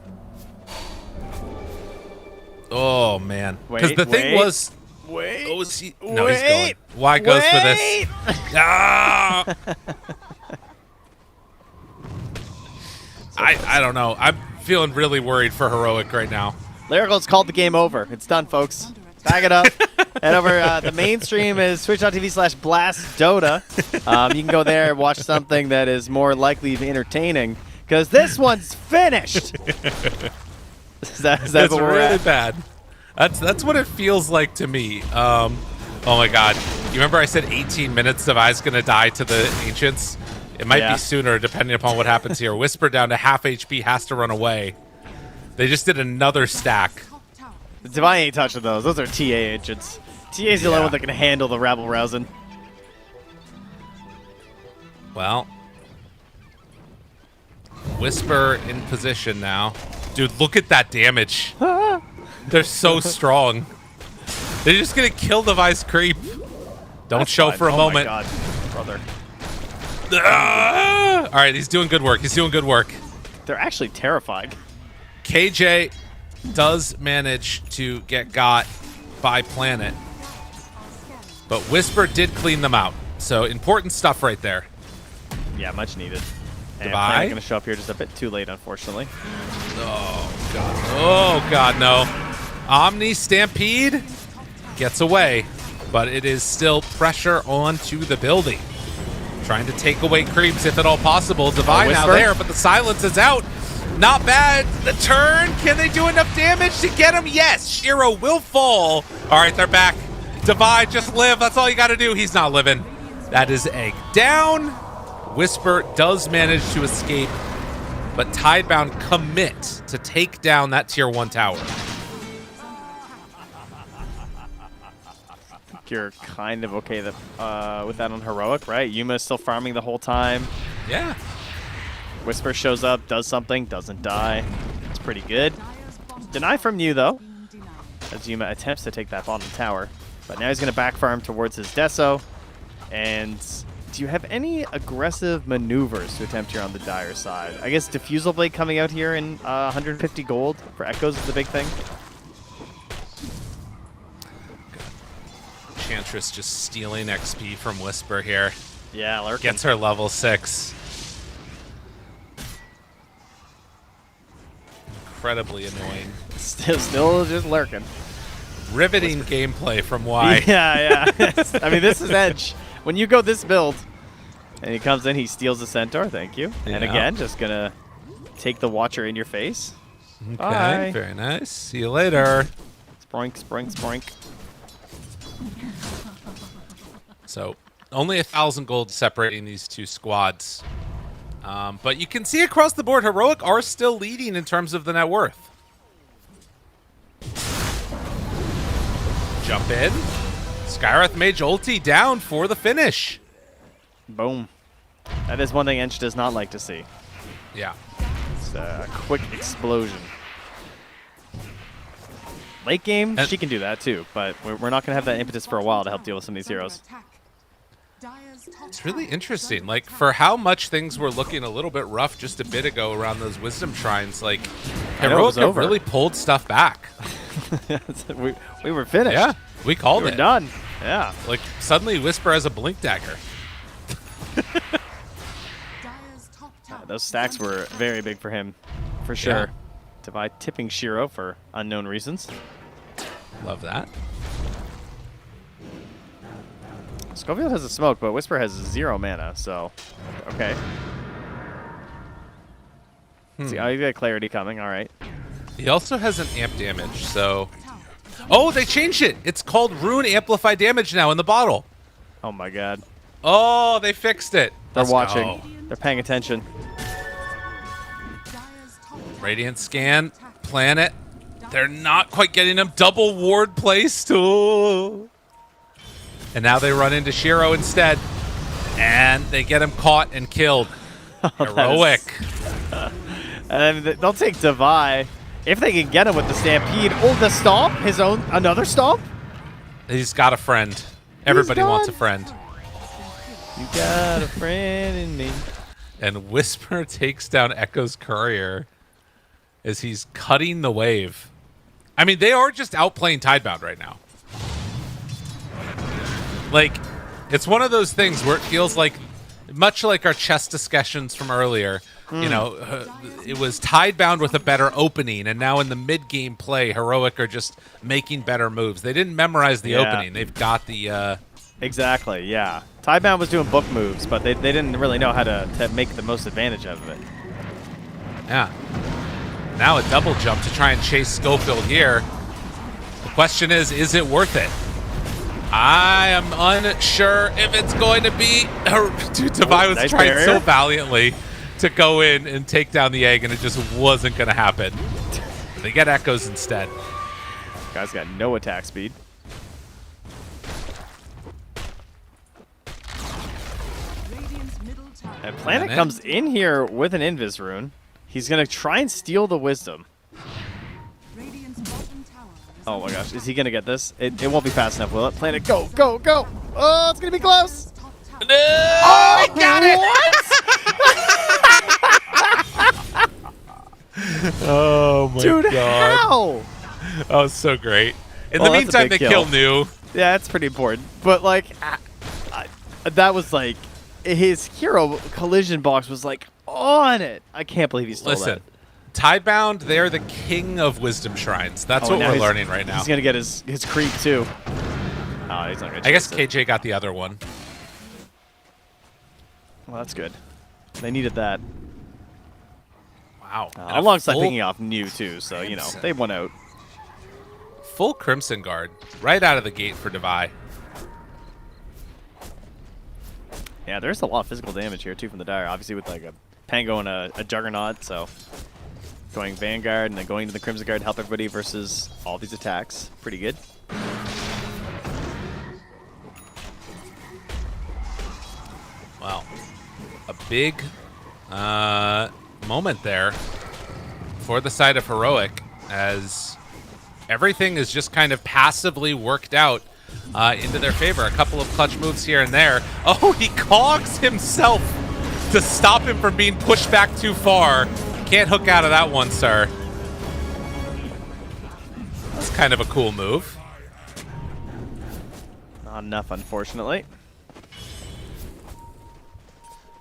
Oh, man. Because the thing was... Wait. Oh, is he? No, he's going. Y goes for this. Ah! I don't know. I'm feeling really worried for Heroic right now. Lyrical's called the game over. It's done, folks. Back it up. Head over. The main stream is twitch.tv/blastdota. You can go there and watch something that is more likely to be entertaining, because this one's finished. Is that It's what we're really at? bad. That's what it feels like to me. Oh my god. You remember I said 18 minutes Devi's going to die to the Ancients? It might be sooner depending upon what happens here. Whisper down to half HP, has to run away. They just did another stack. Devi ain't touching those. Those are TA agents. TA's the only one that can handle the rabble rousing. Well, Whisper in position now. Dude, look at that damage. They're so strong. They're just going to kill Devi's creep. Don't That's show fine. for a moment. Oh my god, brother. All right, he's doing good work. He's doing good work. They're actually terrifying. KJ does manage to get got by Planet, but Whisper did clean them out. So important stuff right there. Yeah, much needed. And Goodbye. Planet's going to show up here just a bit too late, unfortunately. Oh, God. Oh, God, no. Omni Stampede gets away, but it is still pressure onto the building. Trying to take away creeps if at all possible. Divine now Whisper. there, but the silence is out. Not bad. The turn. Can they do enough damage to get him? Yes. Shiro will fall. All right, they're back. Divide, just live. That's all you got to do. He's not living. That is Egg down. Whisper does manage to escape, but Tidebound commit to take down that tier 1 tower. You're kind of okay with that on Heroic, right? Yuma's still farming the whole time. Yeah. Whisper shows up, does something, doesn't die. It's pretty good. Deny from you, though, as Yuma attempts to take that bottom tower. But now he's going to back farm towards his Deso. And do you have any aggressive maneuvers to attempt here on the Dire side? I guess Diffusal Blade coming out here in 150 gold for Echoes is the big thing. Chantress just stealing XP from Whisper here. Yeah, lurking. Gets her level 6. Incredibly annoying. Still just lurking. Riveting gameplay from Y. Yeah. I mean, this is Edge. When you go this build, and he comes in, he steals the Centaur, thank you. And Yeah. again, just going to take the Watcher in your face. Okay, Bye. very nice. See you later. Sproink, sproink, sproink. So only 1,000 gold separating these two squads. But you can see across the board, Heroic are still leading in terms of the net worth. Jump in. Skywrath Mage ulti down for the finish. Boom. That is one thing Ench does not like to see. Yeah. It's a quick explosion. Late game, And- she can do that too, but we're not going to have that impetus for a while to help deal with some of these heroes. It's really interesting. Like, for how much things were looking a little bit rough just a bit ago around those Wisdom Shrines, like, I know it Heroic was have over. really pulled stuff back. we were finished. Yeah, we called We were it. done. Yeah. Like, suddenly Whisper has a Blink Dagger. Those stacks were very big for him, for sure. Yeah. Divide tipping Shiro for unknown reasons. Love that. Schofield has a smoke, but Whisper has 0 mana, so okay. See, oh, you got clarity coming. All right. He also has an amp damage, so... Oh, they changed it! It's called Rune Amplify Damage now in the bottle. Oh my God. Oh, they fixed it. They're Let's watching. go. They're paying attention. Radiant Scan, Planet. They're not quite getting him. Double ward placed. Ooh. And now they run into Shiro instead. And they get him caught and killed. Heroic. And they'll take Devi if they can get him with the Stampede. Oh, the Stomp? His own, another Stomp? He's got a friend. Everybody wants a done. friend. You got a friend in me. And Whisper takes down Echo's Courier as he's cutting the wave. I mean, they are just outplaying Tidebound right now. Like, it's one of those things where it feels like, much like our chess discussions from earlier, You know, it was Tidebound with a better opening, and now in the mid-game play, Heroic are just making better moves. They didn't memorize the opening. They've got the... Exactly, yeah. Tidebound was doing book moves, but they didn't really know how to make the most advantage of it. Yeah. Now a double jump to try and chase Schofield here. The question is it worth it? I am unsure if it's going to be... Dude, Devi was nice trying barrier. so valiantly to go in and take down the egg, and it just wasn't going to happen. They get echoes instead. Guy's got no attack speed. Radiant's middle tower. And Planet Planet. comes in here with an Invis rune. He's going to try and steal the Wisdom. Radiant's bottom tower is Oh my under gosh, is attack. he going to get this? It won't be fast enough, will it? Planet, go, go, go! Oh, it's going to be close! Top tower. Oh, he got it! Oh my Dude, god. how? That was so great. In Well, the that's a meantime, they big kill kill. New. Yeah, that's pretty important. But, like, that was like, his hero collision box was like on it. I can't believe he stole Listen, that. Tidebound, they're the king of wisdom shrines. That's what now we're he's- learning right now. He's going to get his creep, too. Oh, he's not going to I guess chase it. KJ got the other one. Well, that's good. They needed that. Wow. And a Alongside full- picking off New, too, so, you know, Crimson. they won out. Full Crimson Guard right out of the gate for Devi. Yeah, there's a lot of physical damage here, too, from the Dire. Obviously, with, like, a Pango and a Juggernaut, so going Vanguard and then going to the Crimson Guard to help everybody versus all these attacks. Pretty good. Wow. A big moment there for the side of Heroic as everything is just kind of passively worked out into their favor. A couple of clutch moves here and there. Oh, he cogs himself to stop him from being pushed back too far. Can't hook out of that one, sir. That's kind of a cool move. Not enough, unfortunately.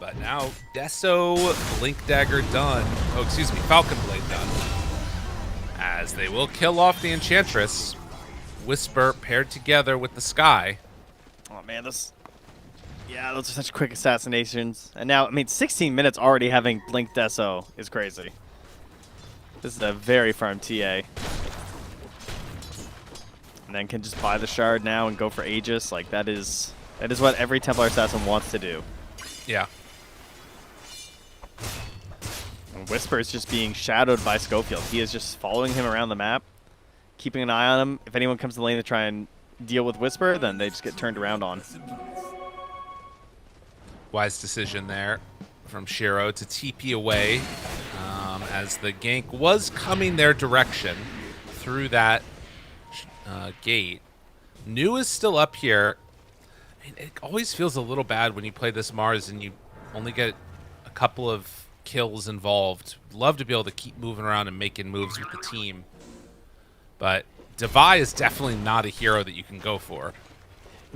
But now Deso, Blink Dagger done. Oh, excuse me, Falcon Blade done. As they will kill off the Enchantress. Whisper paired together with the Sky. Oh, man, this... Yeah, those are such quick assassinations. And now, I mean, 16 minutes already having Blink Deso is crazy. This is a very firm TA. And then can just buy the shard now and go for Aegis. Like, that is what every Templar Assassin wants to do. Yeah. And Whisper is just being shadowed by Schofield. He is just following him around the map, keeping an eye on him. If anyone comes to the lane to try and deal with Whisper, then they just get turned around on. Wise decision there from Shiro to TP away as the gank was coming their direction through that gate. New is still up here. I mean, it always feels a little bad when you play this Mars and you only get a couple of kills involved. Love to be able to keep moving around and making moves with the team. But Devi is definitely not a hero that you can go for.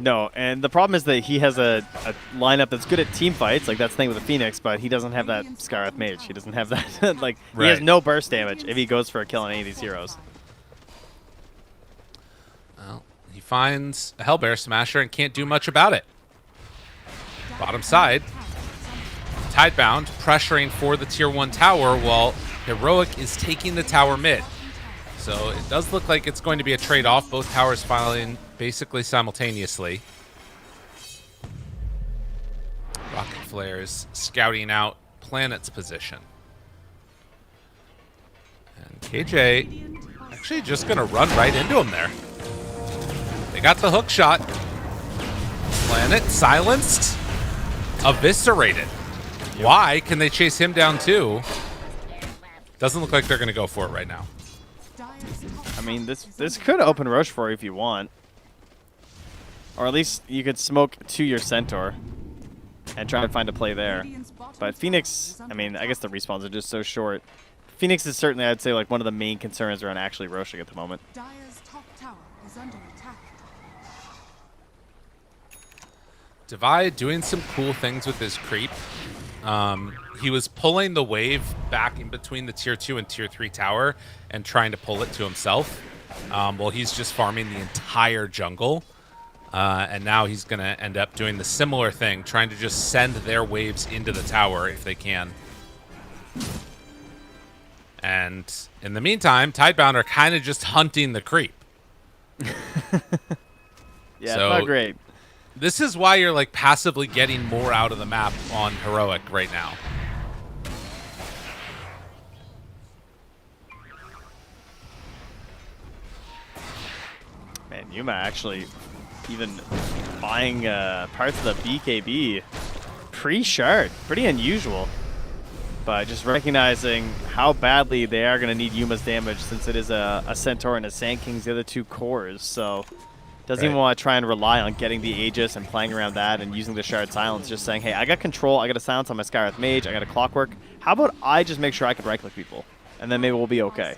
No, and the problem is that he has a lineup that's good at team fights, like that's the thing with the Phoenix, but he doesn't have that Skyrath Mage. He doesn't have that, like, he has Right. no burst damage if he goes for a kill on any of these heroes. Well, he finds a Hellbear Smasher and can't do much about it. Bottom side, Tidebound pressuring for the tier 1 tower while Heroic is taking the tower mid. So it does look like it's going to be a trade-off. Both towers filing basically simultaneously. Rocket Flares scouting out Planet's position. And KJ actually just going to run right into him there. They got the hook shot. Planet silenced. Eviscerated. Why can they chase him down too? Doesn't look like they're going to go for it right now. I mean, this could open Roche for you if you want. Or at least you could smoke to your Centaur and try to find a play there. But Phoenix, I mean, I guess the respawns are just so short. Phoenix is certainly, I'd say, like one of the main concerns around actually roshing at the moment. Dire's top tower is under attack. Devi doing some cool things with his creep. He was pulling the wave back in between the tier 2 and tier 3 tower and trying to pull it to himself. Well, he's just farming the entire jungle. And now he's going to end up doing the similar thing, trying to just send their waves into the tower if they can. And in the meantime, Tidebound are kind of just hunting the creep. Yeah, So, not great. This is why you're like passively getting more out of the map on Heroic right now. Man, Yuma actually even buying parts of the BKB pre-shard. Pretty unusual. But just recognizing how badly they are going to need Yuma's damage since it is a Centaur and a Sand King's the other two cores. So doesn't even want to try and rely on getting the Aegis and playing around that and using the Shard Silence. Just saying, hey, I got control. I got a silence on my Skywrath Mage. I got a Clockwork. How about I just make sure I can right-click people? And then maybe we'll be okay.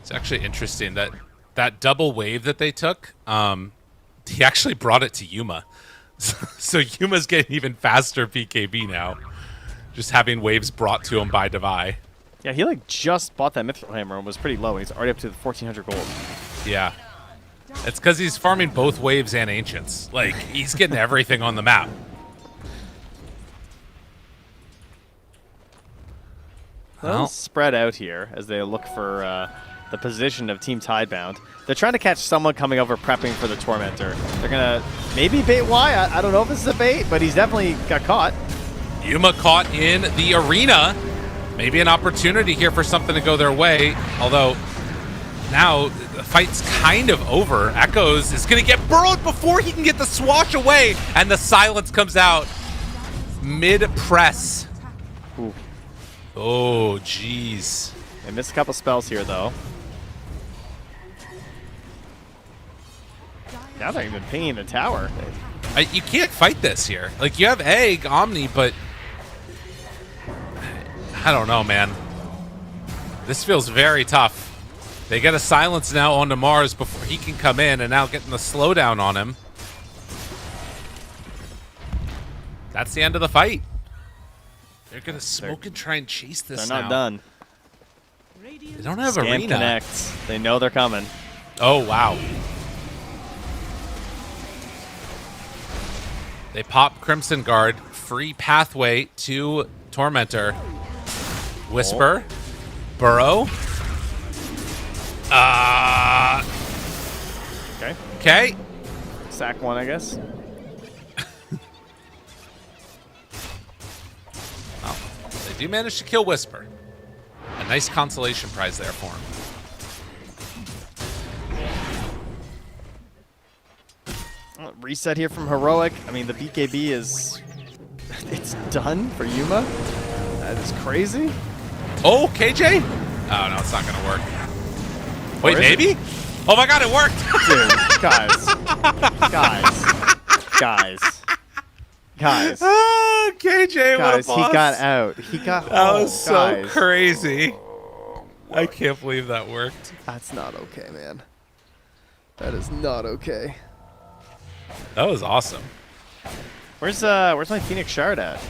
It's actually interesting that that double wave that they took, he actually brought it to Yuma. So Yuma's getting even faster PKB now. Just having waves brought to him by Devi. Yeah, he like just bought that Mithril Hammer and was pretty low. He's already up to 1,400 gold. Yeah. It's because he's farming both waves and ancients. Like, he's getting everything on the map. Well, spread out here as they look for the position of Team Tidebound. They're trying to catch someone coming over prepping for the Tormentor. They're going to maybe bait Y. I don't know if this is a bait, but he's definitely got caught. Yuma caught in the arena. Maybe an opportunity here for something to go their way. Although, now the fight's kind of over. Echoes is going to get burrowed before he can get the swash away. And the silence comes out mid-press. Ooh. Oh, jeez. They missed a couple spells here, though. Now they're even pinging the tower. You can't fight this here. Like, you have Egg, Omni, but I don't know, man. This feels very tough. They get a silence now onto Mars before he can come in, and now getting the slowdown on him. That's the end of the fight. They're going to smoke and try and chase this now. They're not done. They don't have Scan arena. connects. They know they're coming. Oh, wow. They pop Crimson Guard. Free pathway to Tormentor. Whisper. Burrow. Okay. Okay. Sack one, I guess. Well, they do manage to kill Whisper. A nice consolation prize there for him. Reset here from Heroic. I mean, the BKB is... it's done for Yuma. That is crazy. Oh, KJ? Oh, no, it's not going to work. Wait, Or is maybe? it? Oh my god, it worked! Dude, guys. Oh, KJ, what a Guys, he boss. got out. He got That home. was so Guys. crazy. I can't believe that worked. That's not okay, man. That is not okay. That was awesome. Where's my Phoenix Shard at? He's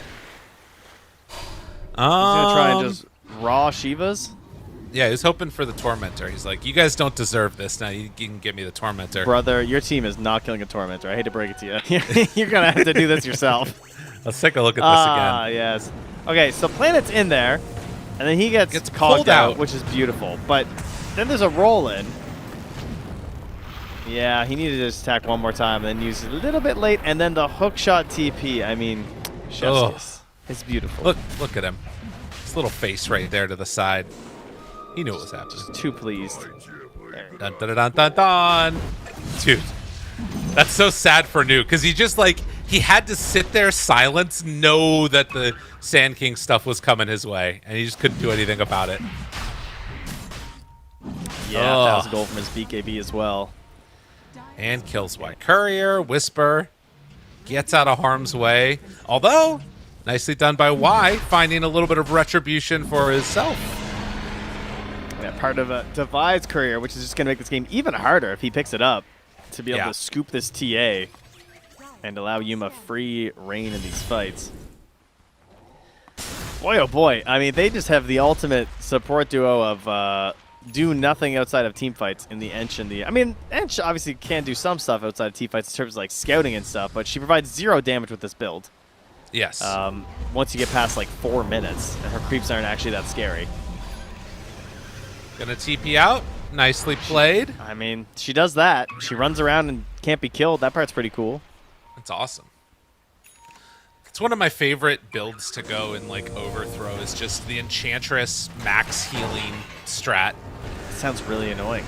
gonna try and just raw Shivas. Yeah, he was hoping for the Tormentor. He's like, you guys don't deserve this. Now you can give me the Tormentor. Brother, your team is not killing a Tormentor. I hate to break it to you. You're gonna have to do this yourself. Let's take a look at this again. Yes. Okay, so Planet's in there, and then he gets pulled cogged out, which is beautiful. But then there's a roll in. Yeah, he needed to just attack one more time, and then use it a little bit late, and then the hook shot TP. I mean, chef's kiss. It's beautiful. Look at him. His little face right there to the side. He knew what was happening. Too pleased. Dun, dun, dun, dun, dun. Dude, that's so sad for Nuke, because he just like, he had to sit there silent, know that the Sand King stuff was coming his way, and he just couldn't do anything about it. Yeah, that was a goal from his BKB as well. And kills White Courier. Whisper gets out of harm's way. Although, nicely done by Y, finding a little bit of retribution for himself. Yeah, part of a Devi's career, which is just going to make this game even harder if he picks it up to be able to scoop this TA and allow Yuma free reign in these fights. Boy, oh boy. I mean, they just have the ultimate support duo of do nothing outside of team fights in the Ench and the... I mean, Ench obviously can do some stuff outside of team fights in terms of like scouting and stuff, but she provides 0 damage with this build. Yes. Once you get past like 4 minutes, and her creeps aren't actually that scary. Gonna TP out. Nicely played. I mean, she does that. She runs around and can't be killed. That part's pretty cool. That's awesome. It's one of my favorite builds to go in like overthrow is just the Enchantress max healing strat. Sounds really annoying.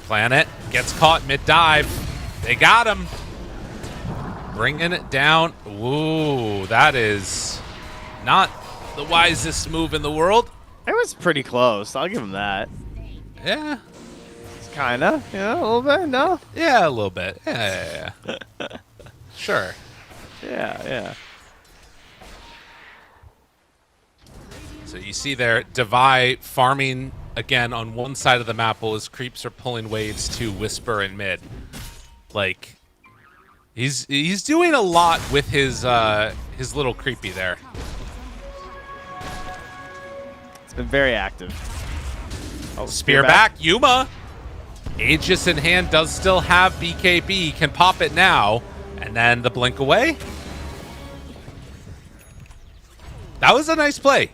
Planet gets caught mid-dive. They got him. Bringing it down. Ooh, that is not the wisest move in the world. It was pretty close. I'll give him that. Yeah. Kind of. Yeah, a little bit. No? Yeah, a little bit. Yeah. Sure. Yeah. So you see there, Devi farming again on one side of the map while his creeps are pulling waves to Whisper in mid. Like, he's doing a lot with his little creepy there. It's been very active. Oh, Spear back, Yuma. Aegis in hand does still have BKB, can pop it now, and then the blink away. That was a nice play.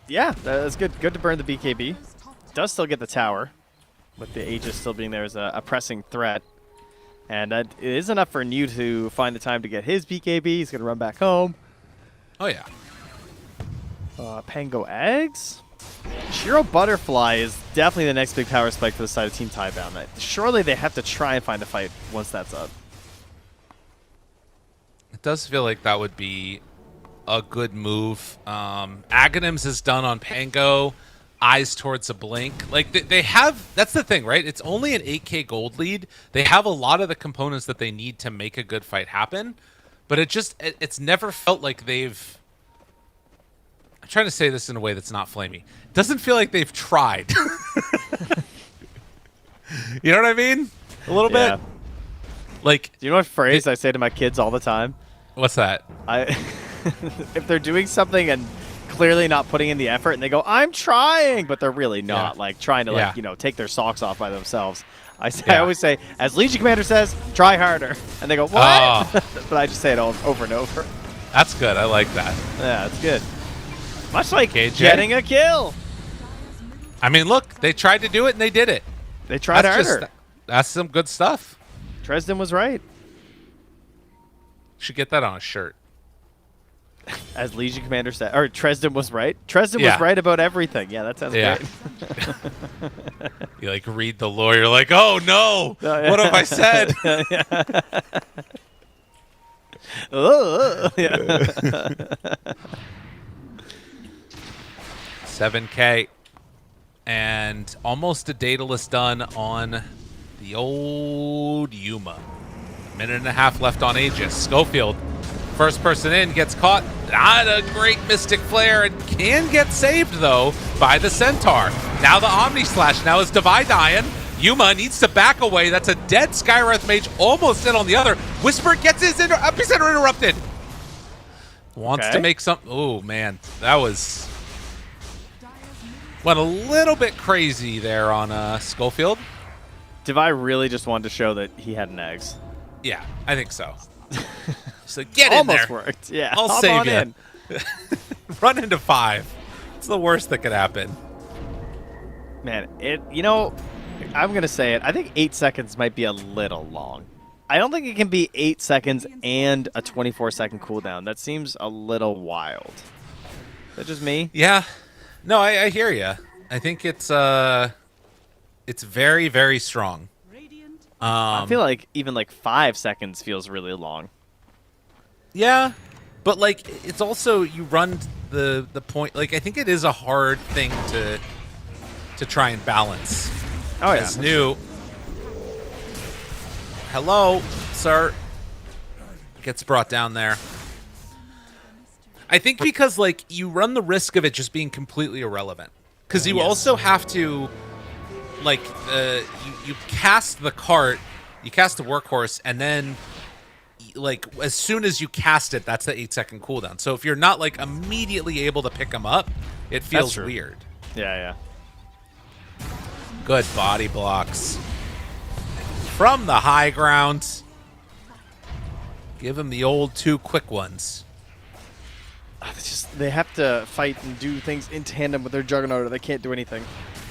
Yeah, that was good. Good to burn the BKB. Does still get the tower, with the Aegis still being there as a pressing threat. And it is enough for New to find the time to get his BKB. He's going to run back home. Oh, yeah. Pango eggs? Shiro Butterfly is definitely the next big power spike for the side of Team Tidebound. Surely they have to try and find a fight once that's up. It does feel like that would be a good move. Aghanims is done on Pango. Eyes towards a blink. Like, they have... That's the thing, right? It's only an 8k gold lead. They have a lot of the components that they need to make a good fight happen. But it's never felt like they've... I'm trying to say this in a way that's not flamey. It doesn't feel like they've tried. You know what I mean? A little bit. Like, do you know what phrase I say to my kids all the time? What's that? If they're doing something and clearly not putting in the effort, and they go, "I'm trying," but they're really not, like trying to take their socks off by themselves. I always say, as Legion Commander says, "Try harder," and they go, "What?" Oh. But I just say it over and over. That's good. I like that. Yeah, it's good. Much like KJ. Getting a kill. I mean, look, they tried to do it and they did it. They tried harder. That's some good stuff. Tresden was right. Should get that on a shirt. As Legion Commander said, or Tresden was right. Tresden was right about everything. Yeah, that sounds great. You like read the lore, you're like, oh no, what have I said? 7k and almost a dataless done on the old Yuma. A minute and a half left on Aegis. Schofield, first person in, gets caught. Not a great Mystic Flare, and can get saved, though, by the Centaur. Now the Omni Slash. Now is Devi dying. Yuma needs to back away. That's a dead Skywrath Mage, almost in on the other. Whisper gets his epicenter interrupted. Wants to make some... Oh, man. That was... Went a little bit crazy there on Schofield. Devi really just wanted to show that he had an eggs. Yeah, I think so. So get in there. Almost worked. Yeah, I'll save you. Run into 5. It's the worst that could happen. Man, I'm going to say it. I think 8 seconds might be a little long. I don't think it can be 8 seconds and a 24-second cooldown. That seems a little wild. Is that just me? Yeah. No, I hear you. I think it's very, very strong. I feel like even like 5 seconds feels really long. Yeah, but like it's also you run the point. Like I think it is a hard thing to try and balance. Oh yeah. As new. Hello, sir. Gets brought down there. I think because like you run the risk of it just being completely irrelevant. Because you also have to like you cast the cart, you cast the workhorse, and then like as soon as you cast it, that's the 8-second cooldown. So if you're not like immediately able to pick them up, it feels true. weird. Yeah. Good body blocks from the high ground. Give him the old 2 quick ones. They have to fight and do things in tandem with their Juggernaut, or they can't do anything.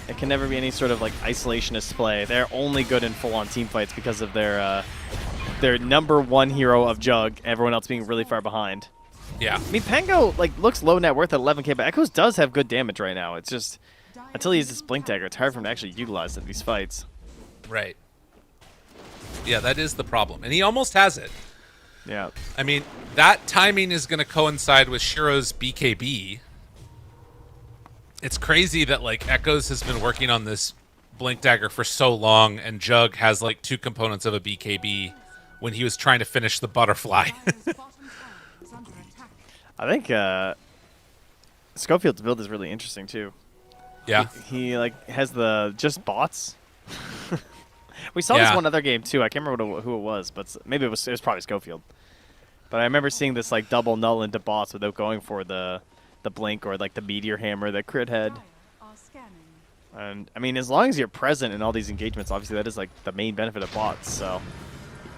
It can never be any sort of like isolationist play. They're only good in full-on team fights because of their number 1 hero of Jug, everyone else being really far behind. Yeah. I mean, Pango like looks low net worth at 11k, but Echoes does have good damage right now. It's just until he uses this Blink Dagger, it's hard for him to actually utilize it in these fights. Right. Yeah, that is the problem, and he almost has it. Yeah. I mean, that timing is going to coincide with Shiro's BKB. It's crazy that like Echoes has been working on this Blink Dagger for so long, and Jug has like 2 components of a BKB when he was trying to finish the butterfly. Dire's bottom tower is under attack. I think Schofield's build is really interesting too. Yeah. He like has the just bots. We saw this one other game too. I can't remember who it was, but maybe it was probably Schofield. But I remember seeing this like double null into bots without going for the blink or like the meteor hammer, the crit head. Dire are scanning. And I mean, as long as you're present in all these engagements, obviously that is like the main benefit of bots. So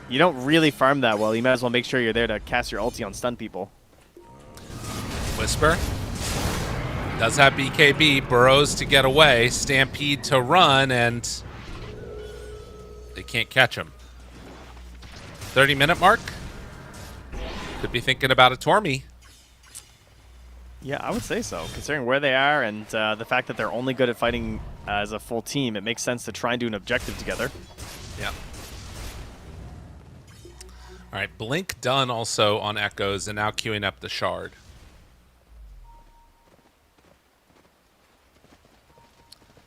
you don't really farm that well. You might as well make sure you're there to cast your ulti on stun people. Whisper does have BKB, burrows to get away, Stampede to run, and they can't catch him. 30-minute mark. Could be thinking about a Tormy. Yeah, I would say so. Considering where they are and the fact that they're only good at fighting as a full team, it makes sense to try and do an objective together. Yeah. All right, Blink done also on Echoes, and now queuing up the Shard.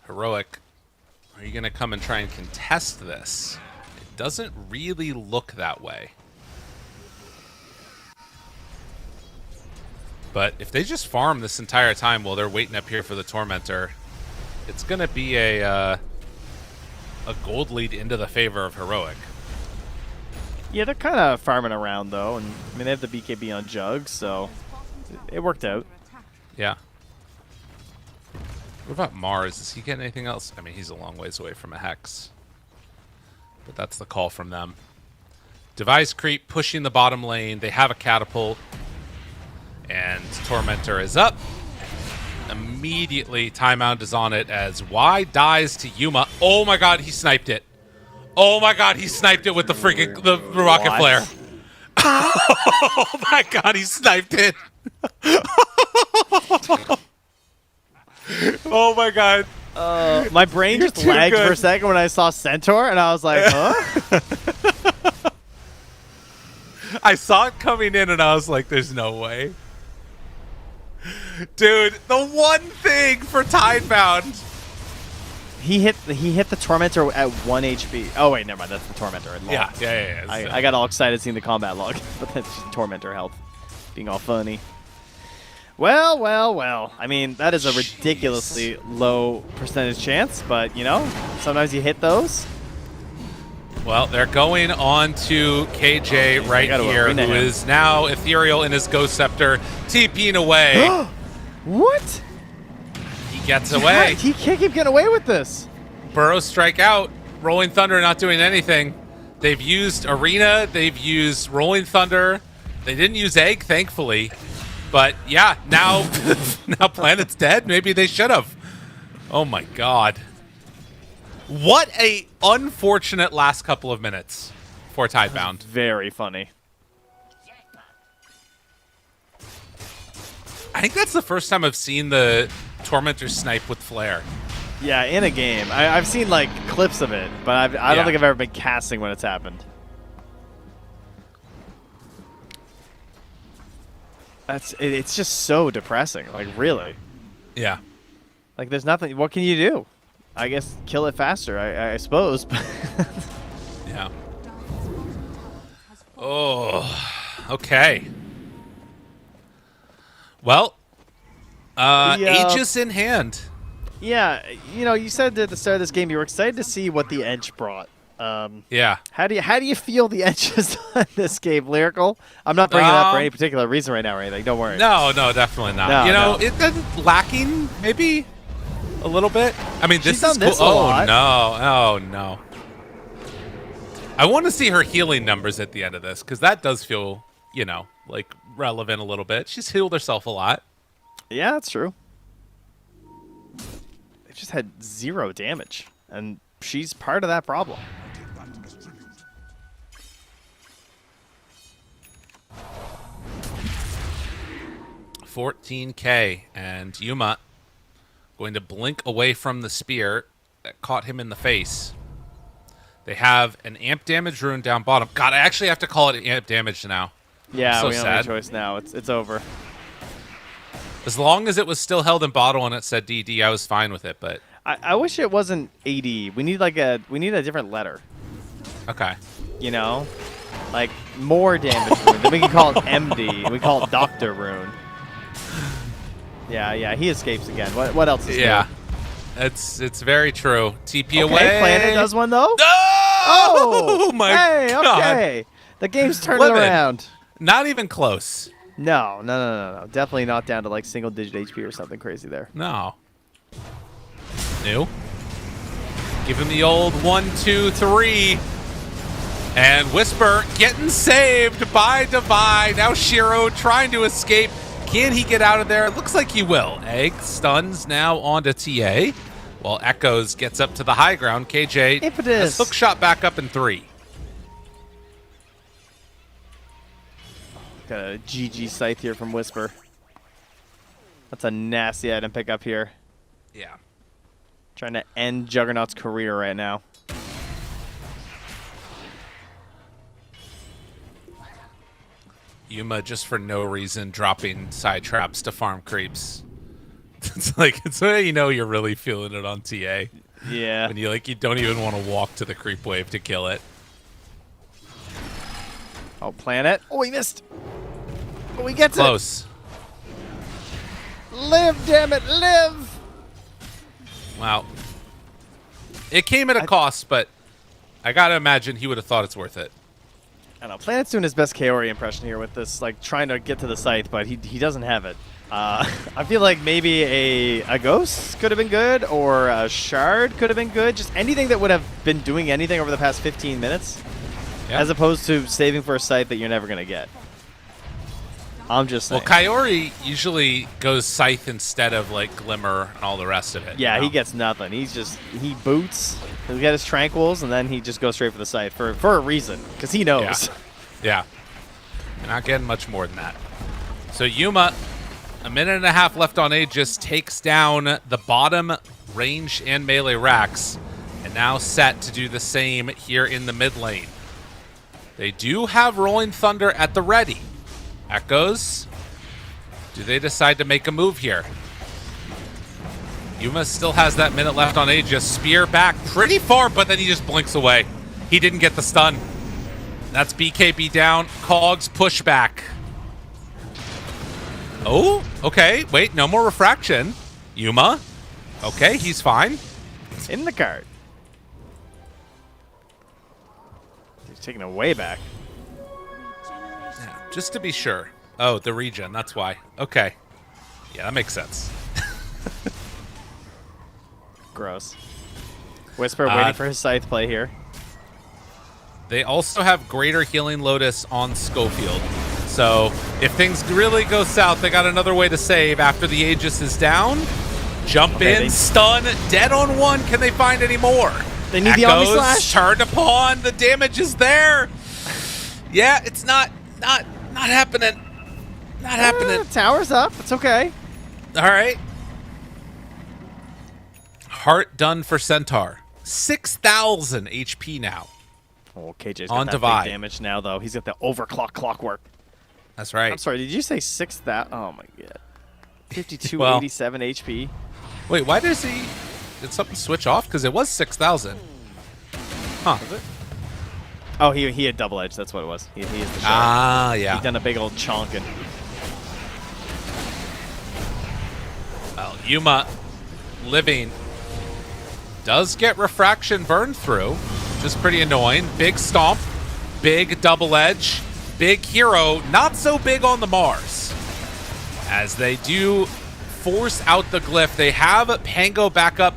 Heroic, are you going to come and try and contest this? It doesn't really look that way. But if they just farm this entire time while they're waiting up here for the Tormentor, it's going to be a gold lead into the favor of Heroic. Yeah, they're kind of farming around, though. And I mean, they have the BKB on Jug, so it worked out. Yeah. What about Mars? Is he getting anything else? I mean, he's a long ways away from a Hex. But that's the call from them. Device creep pushing the bottom lane. They have a catapult. And Tormentor is up. Immediately, timeout is on it as Y dies to Yuma. Oh my god, he sniped it. Oh my god, he sniped it with the freaking the rocket What? flare. Oh my god, he sniped it. Oh my god. My brain You're just too lagged good. for a second when I saw Centaur, and I was like, huh? I saw it coming in and I was like, there's no way. Dude, the one thing for Tidebound. He hit the Tormentor at 1 HP. Oh, wait, never mind. That's the Tormentor. Yeah. I got all excited seeing the combat log, but that's just Tormentor health being all funny. Well. I mean, that is a ridiculously low percentage chance, but, you know, sometimes you hit those. Well, they're going on to KJ right gotta here, arena who him. is now ethereal in his Ghost Scepter, TPing away. What? He gets away. He can't keep getting away with this. Burrows strike out. Rolling Thunder not doing anything. They've used Arena. They've used Rolling Thunder. They didn't use Egg, thankfully. But yeah, now Planet's dead. Maybe they should have. Oh my god. What a unfortunate last couple of minutes for Tidebound. Very funny. I think that's the first time I've seen the Tormentor snipe with Flare. Yeah, in a game. I've seen, like, clips of it, but I don't think I've ever been casting when it's happened. It's just so depressing. Like, really. Yeah. Like, there's nothing. What can you do? I guess kill it faster, I suppose. Yeah. Dire's bottom tower has fallen. Oh, okay. Well, Aegis in hand. Yeah, you know, you said at the start of this game you were excited to see what the Edge brought. Yeah. How do you feel the edges on this game, Lyrical? I'm not bringing it up for any particular reason right now or anything. Don't worry. No, definitely not. No, you know, no. it's lacking maybe a little bit. I mean, She's this done is this cool. a lot. Oh no. I want to see her healing numbers at the end of this because that does feel, you know, like relevant a little bit. She's healed herself a lot. Yeah, that's true. They just had 0 damage, and she's part of that problem. $14K, and Yuma going to blink away from the spear that caught him in the face. They have an amp damage rune down bottom. God, I actually have to call it amp damage now. Yeah, so we don't have a sad. choice now. It's over. As long as it was still held in bottle and it said DD, I was fine with it, but I wish it wasn't AD. We need a different letter. okay. You know, like more damage rune. Then we can call it MD. We call it Doctor Rune. Yeah. He escapes again. What else is Yeah. new? It's very true. TP Okay, away. Planet does one though. Oh my hey, God. okay. The game's turning Lemon. around. Not even close. No. Definitely not down to like single-digit HP or something crazy there. No. New. Give him the old 1, 2, 3. And Whisper getting saved by Divide. Now Shiro trying to escape. Can he get out of there? Looks like he will. Egg stuns now onto TA. While Echoes gets up to the high ground. KJ Impetus. has hook shot back up in 3. Got a GG scythe here from Whisper. That's a nasty item pickup here. Yeah. Trying to end Juggernaut's career right now. Yuma just for no reason dropping side traps to farm creeps. It's how you know you're really feeling it on TA. Yeah. When you don't even want to walk to the creep wave to kill it. Oh, Planet. Oh, he missed. Oh, he gets Close. it. Live, damn it, live. Wow. It came at a cost, but I gotta imagine he would have thought it's worth it. I don't know. Planet's doing his best Kaori impression here with this, like trying to get to the scythe, but he doesn't have it. I feel like maybe a ghost could have been good, or a shard could have been good. Just anything that would have been doing anything over the past 15 minutes, Yeah. as opposed to saving for a scythe that you're never gonna get. I'm just saying. Well, Kaori usually goes Scythe instead of like Glimmer and all the rest of it. Yeah, you know? he gets nothing. He boots. He'll get his tranquils, and then he just goes straight for the scythe for a reason, because he knows. Yeah. You're not getting much more than that. So Yuma, a minute and a half left on Aegis, takes down the bottom range and melee racks, and now set to do the same here in the mid lane. They do have Rolling Thunder at the ready. Echoes, do they decide to make a move here? Yuma still has that minute left on Aegis. Spear back pretty far, but then he just blinks away. He didn't get the stun. That's BKB down. Cogs pushback. Oh, okay. Wait, no more refraction. Yuma. Okay, he's fine. In the card. He's taking it way back. Yeah, just to be sure. Oh, the regen. That's why. Okay. Yeah, that makes sense. Gross. Whisper waiting for his scythe play here. They also have Greater Healing Lotus on Schofield. So if things really go south, they got another way to save after the Aegis is down. Jump in, stun, dead on one. Can they find any more? They need the Omni Echoes Slash. turned upon. The damage is there. Yeah, it's not happening. Not happening. Tower's up. It's okay. All right. Heart done for Centaur. 6,000 HP now. Oh, KJ's On got that Divide. big damage now, though. He's got the overclock clockwork. That's right. I'm sorry, did you say 6,000? Oh, my God. 52, Well, 87 HP. Wait, why does he... Did something switch off? Because it was 6,000. Huh. Was it? Oh, he had double edge. That's what it was. He is the shard. Ah, yeah. He done a big old chonkin. Well, Yuma living does get refraction burned through. which is pretty annoying. Big stomp, big double edge, big hero, not so big on the Mars. As they do force out the glyph, they have Pango back up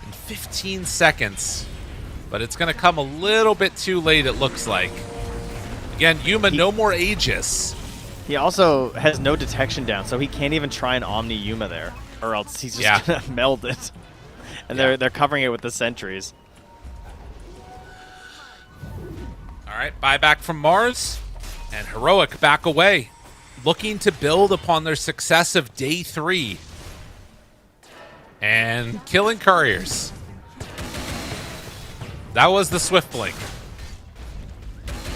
in 15 seconds, but it's going to come a little bit too late, it looks like. Again, Yuma, no more Aegis. He also has no detection down, so he can't even try and Omni Yuma there, or else he's just gonna meld it. And they're covering it with the sentries. All right, buyback from Mars, and Heroic back away, looking to build upon their success of day 3 and killing couriers. That was the Swift Blink.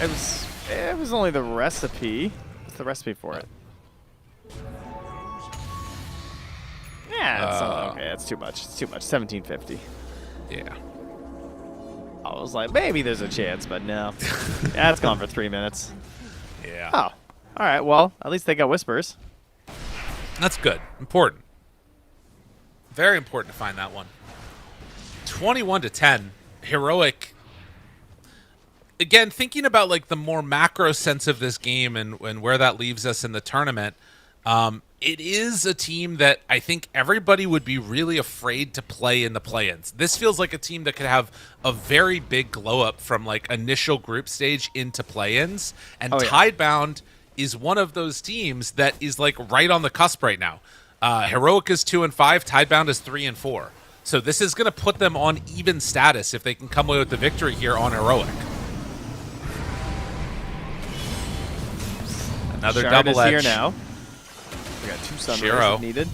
It was only the recipe. What's the recipe for it? Yeah, it's okay. It's too much. It's too much. 1750. Yeah. I was like, maybe there's a chance, but no. Yeah, it's gone for 3 minutes. Yeah. Oh, all right. Well, at least they got whispers. That's good. Important. Very important to find that one. 21-10. Heroic. Again, thinking about like the more macro sense of this game and where that leaves us in the tournament, it is a team that I think everybody would be really afraid to play in the play-ins. This feels like a team that could have a very big glow-up from like initial group stage into play-ins, and Tidebound is one of those teams that is like right on the cusp right now. Heroic is 2-5, Tidebound is 3-4. So this is going to put them on even status if they can come away with the victory here on Heroic. Another Shard double is edge. here now. We got 2 sunrays Shiro. if needed.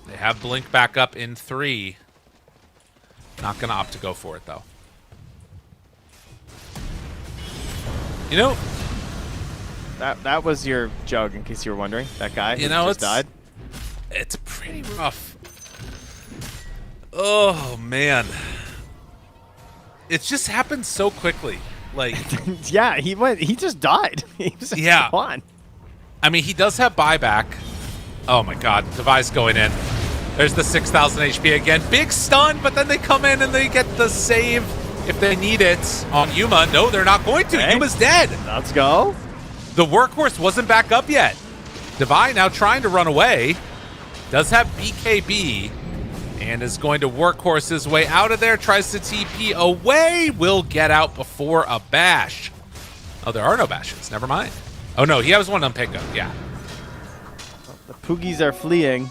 They have Blink back up in 3. Not going to opt to go for it, though. You know, That was your Jug, in case you were wondering. That guy who know, just died. it's pretty rough. Oh, man. It just happened so quickly. Like, Yeah, he just died. He was gone. I mean, he does have buyback. Oh my god, device going in. There's the 6,000 HP again. Big stun, but then they come in and they get the save if they need it on Yuma. No, they're not going to. Okay. Yuma's dead. Let's go. The workhorse wasn't back up yet. Devi now trying to run away. Does have BKB and is going to workhorse his way out of there. Tries to TP away. Will get out before a bash. Oh, there are no bashes. Never mind. Oh, no, he has one on Pingo. Yeah. The Poogies are fleeing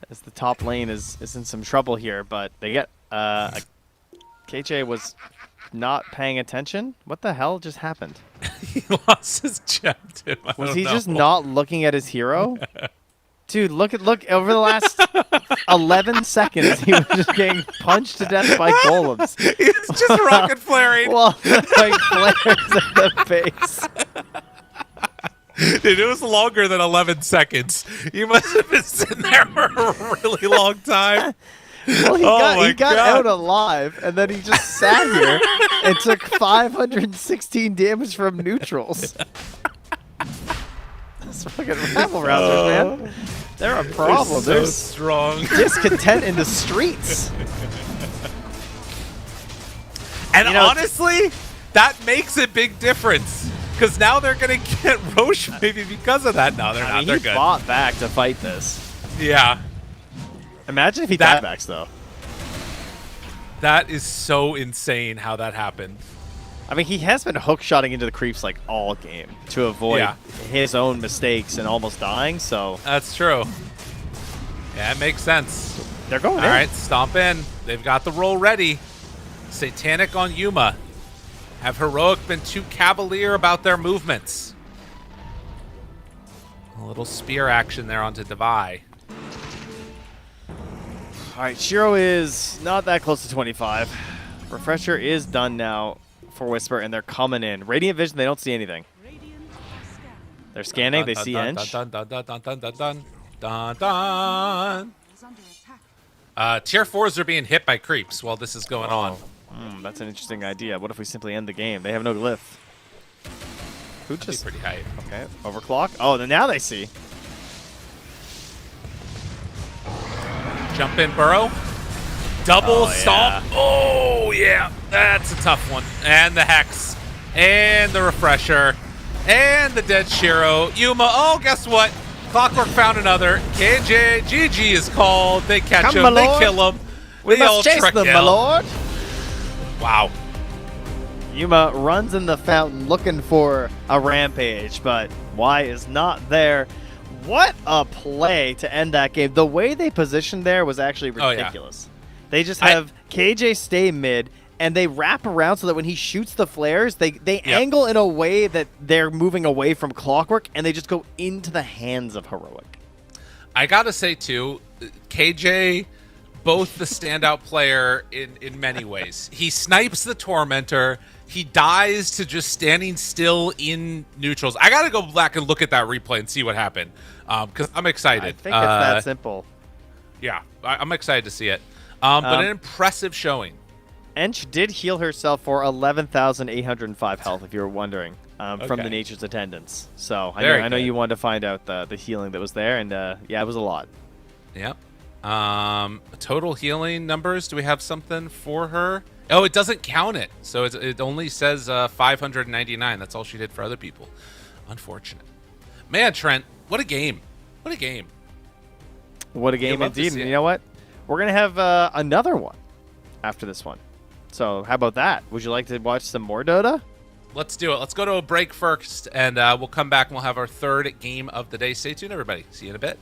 as the top lane is in some trouble here, but they get KJ was not paying attention. What the hell just happened? He lost his gem, too. Was he just not looking at his hero? Dude, look over the last 11 seconds, he was just getting punched to death by golems. He was just rocket flaring. Well, like flares in the face. Dude, it was longer than 11 seconds. You must have been sitting there for a really long time. Well, he got out alive, and then he just sat here and took 516 damage from neutrals. That's fucking rabble rousers, man. They're a problem. They're so There's strong. discontent in the streets. And You know, honestly, that makes a big difference. Because now they're going to get Roche maybe because of that. No, they're not. They're He good. fought back to fight this. Yeah. Imagine if he That- diebacks, though. That is so insane how that happened. I mean, he has been hook-shotting into the creeps like all game to avoid his own mistakes and almost dying, so That's true. Yeah, it makes sense. they're going All in. right, stomp in. They've got the roll ready. Satanic on Yuma. Have Heroic been too cavalier about their movements? A little spear action there onto Devi. All right, Shiro is not that close to 25. Refresher is done now for Whisper, and they're coming in. Radiant Vision, they don't see anything. They're scanning, they see Ench. Dun, dun, dun, dun, dun, dun, dun, dun, dun. Is under attack. Tier 4s are being hit by creeps while this is going on. That's an interesting idea. What if we simply end the game? They have no glyph. Who That'd be just... pretty high. Okay, overclock. Oh, then now they see. Jump in, burrow. Double stomp. Oh, Oh, yeah. That's a tough one. And the Hex. And the Refresher. And the Dead Shiro. Yuma. Oh, guess what? Clockwork found another. KJ. GG is called. They catch him. They kill him. We they all must chase trick them, him. my lord. Wow. Yuma runs in the fountain looking for a rampage, but Y is not there. What a play to end that game. The way they positioned there was actually ridiculous. Oh, yeah. They just have KJ stay mid, and they wrap around so that when he shoots the flares, they angle in a way that they're moving away from Clockwork, and they just go into the hands of Heroic. I gotta say, too, KJ, both the standout player in many ways. He snipes the Tormentor. He dies to just standing still in neutrals. I gotta go back and look at that replay and see what happened, because I'm excited. I think it's that simple. Yeah, I'm excited to see it. But an impressive showing. Ench did heal herself for 11,805 health, if you were wondering, from the Nature's attendance. So I know you wanted to find out the healing that was there, and yeah, it was a lot. Yep. Total healing numbers. Do we have something for her? Oh, it doesn't count it. So it only says 599. That's all she did for other people. Unfortunate. Man, Trent, what a game. What a game. What a game indeed. And you know what? We're going to have another one after this one. So how about that? Would you like to watch some more Dota? Let's do it. Let's go to a break first, and we'll come back and we'll have our third game of the day. Stay tuned, everybody. See you in a bit.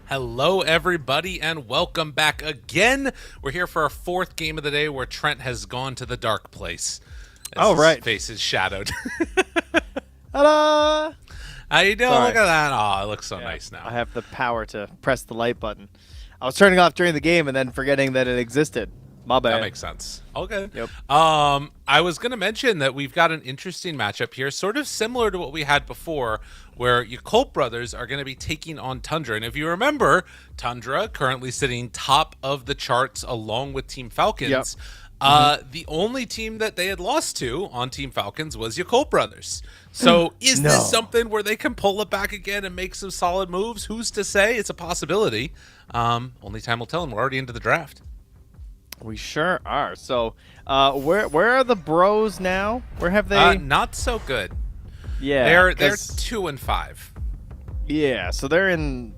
Hello, everybody, and welcome back again. We're here for our fourth game of the day where Trent has gone to the dark place. His face is shadowed. Hello! How you doing? Sorry. Look at that. Oh, it looks so nice now. I have the power to press the light button. I was turning off during the game and then forgetting that it existed. My bad. That makes sense. Okay. Yep. I was going to mention that we've got an interesting matchup here, sort of similar to what we had before, where Yakult Brothers are going to be taking on Tundra. And if you remember, Tundra currently sitting top of the charts along with Team Falcons. Yep. The only team that they had lost to on Team Falcons was Yakult Brothers. So is this something where they can pull it back again and make some solid moves? Who's to say? It's a possibility. Only time will tell, and we're already into the draft. We sure are. So, where are the bros now? Where have they? Not so good. Yeah, they're 2-5. Yeah, so they're in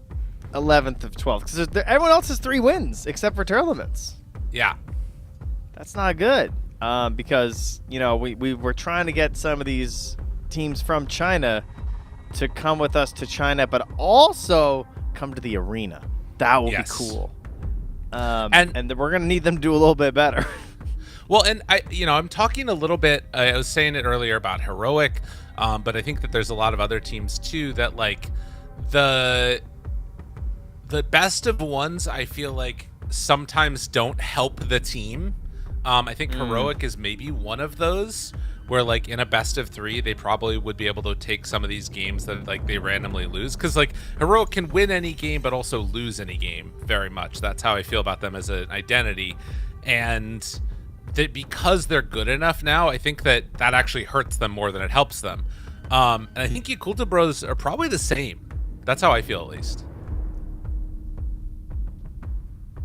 11th of 12 because everyone else has 3 wins except for Tearlaments. Yeah, that's not good. Because we were trying to get some of these teams from China to come with us to China, but also come to the arena. That will be cool. And we're going to need them to do a little bit better. Well, and I'm talking a little bit, I was saying it earlier about Heroic, but I think that there's a lot of other teams too that like the best of ones I feel like sometimes don't help the team. I think Heroic is maybe one of those where like in a best of 3 they probably would be able to take some of these games that like they randomly lose, because like Heroic can win any game but also lose any game very much. That's how I feel about them as an identity, and that because they're good enough now, I think that actually hurts them more than it helps them. And I think Yakult Bros are probably the same. That's how I feel, at least.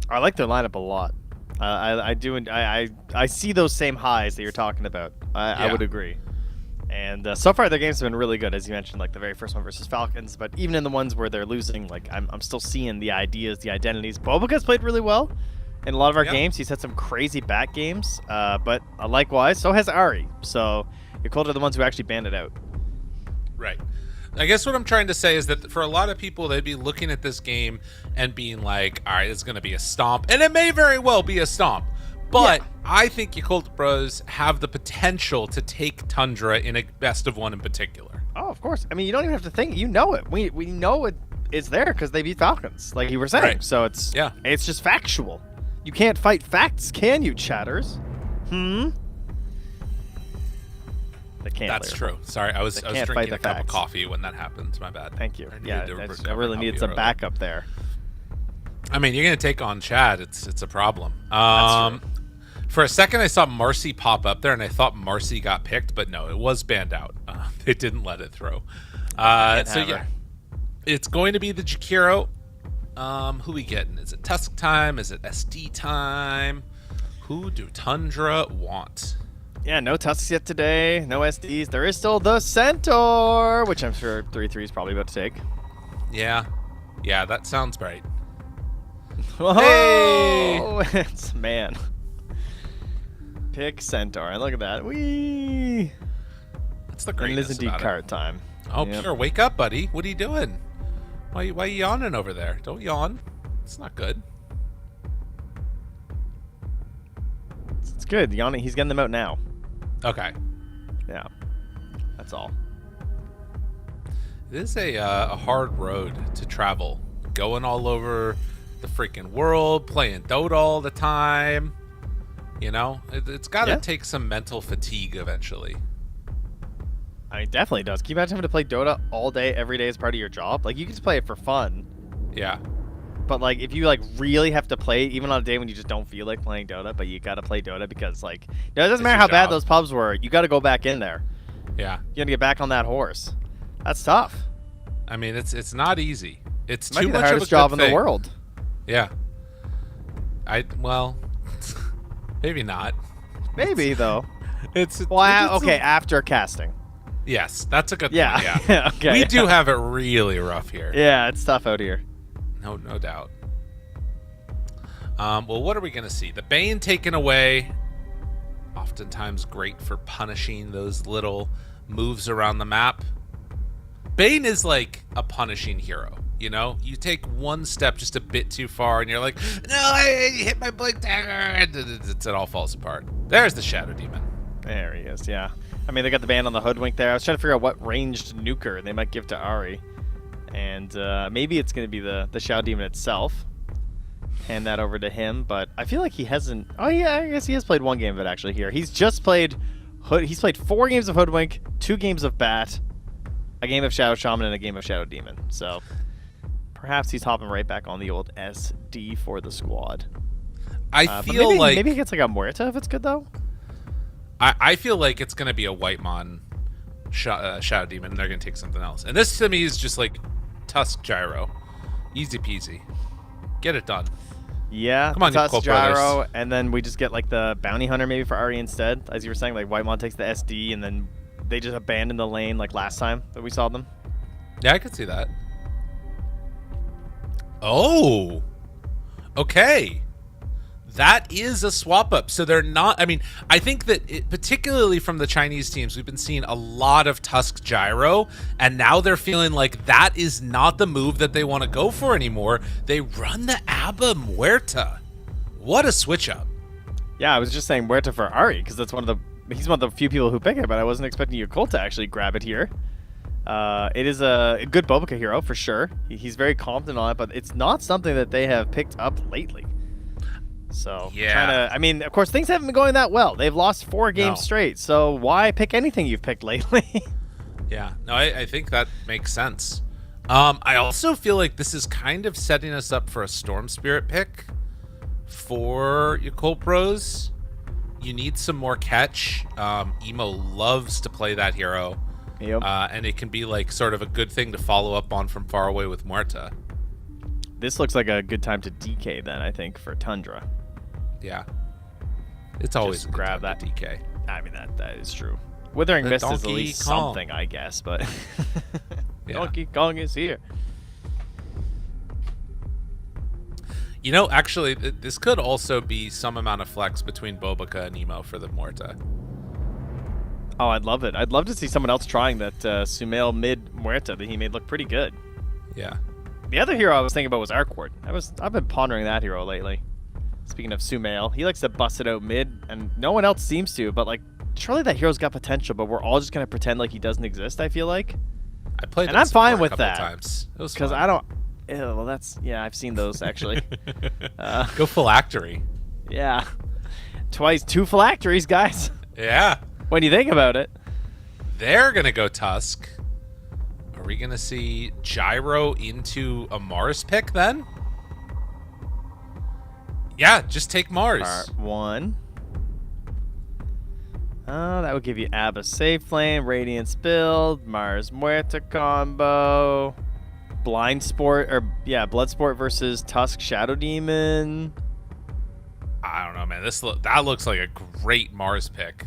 I like their lineup a lot. I do. I see those same highs that you're talking about. I would agree. And so far, their games have been really good, as you mentioned, like the very first one versus Falcons. But even in the ones where they're losing, like I'm still seeing the ideas, the identities. Boba's played really well in a lot of our games. He's had some crazy back games. But likewise, so has Ari. So Yakult are the ones who actually banned it out. Right. I guess what I'm trying to say is that for a lot of people, they'd be looking at this game and being like, all right, it's going to be a stomp. And it may very well be a stomp. But I think Yakult Bros have the potential to take Tundra in a best of 1 in particular. Oh, of course. I mean, you don't even have to think. You know it. We know it's there because they beat Falcons, like you were saying. Right. So it's just factual. You can't fight facts, can you, chatters? They can't. That's true. Sorry, I was drinking a cup of coffee when that happened. My bad. Thank you. I really needed some backup there. I mean, you're gonna take on Chad. It's a problem. That's true. For a second, I saw Marcy pop up there, and I thought Marcy got picked, but no, it was banned out. They didn't let it through. It's going to be the Jakiro. Who we getting? Is it Tusk time? Is it SD time? Who do Tundra want? Yeah, no Tusks yet today, no SDs. There is still the Centaur, which I'm sure 3-3 is probably about to take. Yeah, that sounds right. Oh, hey! It's man. Pick Centaur, and look at that. Whee! That's the greatness. It is indeed card time. Oh, Pure, wake up, buddy. What are you doing? Why are you yawning over there? Don't yawn. It's not good. It's good. Yawning. He's getting them out now. Okay. Yeah. That's all. It is a hard road to travel. Going all over the freaking world, playing Dota all the time. You know, it's got to take some mental fatigue eventually. I mean, it definitely does. Can you imagine having to play Dota all day, every day as part of your job? Like, you can just play it for fun. Yeah. But, like, if you, like, really have to play, even on a day when you just don't feel like playing Dota, but you got to play Dota because, like, it doesn't matter how bad those pubs were. You got to go back in there. Yeah. You got to get back on that horse. That's tough. I mean, it's not easy. It's too much the hardest job in the world. Yeah. Well, maybe not. Maybe, though. Okay, after casting. Yes, that's a good point. Yeah. Okay. We do have it really rough here. Yeah, it's tough out here. No doubt. Well, what are we going to see? The Bane taken away. Oftentimes great for punishing those little moves around the map. Bane is like a punishing hero. You know, you take one step just a bit too far, and you're like, no, I hit my blink dagger, and it all falls apart. There's the Shadow Demon. There he is. Yeah. I mean, they got the ban on the Hoodwink there. I was trying to figure out what ranged nuker they might give to Ahri, and maybe it's going to be the Shadow Demon itself. Hand that over to him, but I feel like he hasn't. Oh yeah, I guess he has played one game of it actually. Here, he's just played. He's played 4 games of Hoodwink, 2 games of Bat, a game of Shadow Shaman, and a game of Shadow Demon. So perhaps he's hopping right back on the old SD for the squad. I feel like maybe he gets like a Muerta if it's good though. I feel like it's going to be a Whitemon Shadow Demon, and they're going to take something else. And this to me is just like Tusk Gyro, easy peasy, get it done. Yeah, come on, Tusk Gyro, brothers. and then we just get like the Bounty Hunter maybe for Ahri instead, as you were saying. Like Whitemon takes the SD, and then they just abandon the lane like last time that we saw them. Yeah, I could see that. Oh, okay. That is a swap up. So they're not. I mean, I think that particularly from the Chinese teams, we've been seeing a lot of Tusk Gyro, and now they're feeling like that is not the move that they want to go for anymore. They run the Abba Muerta. What a switch up. Yeah, I was just saying Muerta for Ahri because that's he's one of the few people who pick it, but I wasn't expecting Yakult to actually grab it here. It is a good Bobica hero for sure. He's very confident on it, but it's not something that they have picked up lately. So, yeah. I mean, of course, things haven't been going that well. They've lost 4 games straight, so why pick anything you've picked lately? Yeah, no, I think that makes sense. I also feel like this is kind of setting us up for a Storm Spirit pick for Yakult Bros. You need some more catch. Emo loves to play that hero. Yep. And it can be like sort of a good thing to follow up on from far away with Muerta. This looks like a good time to DK then, I think, for Tundra. Yeah. It's always Just a good grab time to DK. I mean, that is true. Withering Mist is at Donkey least Kong. something, I guess, but Yeah. Donkey Kong is here. You know, actually, this could also be some amount of flex between Bobica and Emo for the Muerta. Oh, I'd love it. I'd love to see someone else trying that Sumail mid Muerta that he made look pretty good. Yeah. The other hero I was thinking about was Arkward. I've been pondering that hero lately. Speaking of Sumail, he likes to bust it out mid, and no one else seems to, but like, surely that hero's got potential, but we're all just going to pretend like he doesn't exist, I feel like. I played And that I'm fine support with a couple that. times. It was Because fun. I don't... Ew, well, that's... Yeah, I've seen those, actually. Go phylactery. Yeah. 2 phylacteries, guys. Yeah. When you think about it. They're going to go Tusk. Are we going to see Gyro into a Mars pick then? Yeah, just take Mars. Part 1. That would give you Abba Safe Flame, Radiance build, Mars Muerta combo, Blind Sport, or yeah, Blood Sport versus Tusk Shadow Demon. I don't know, man. That looks like a great Mars pick.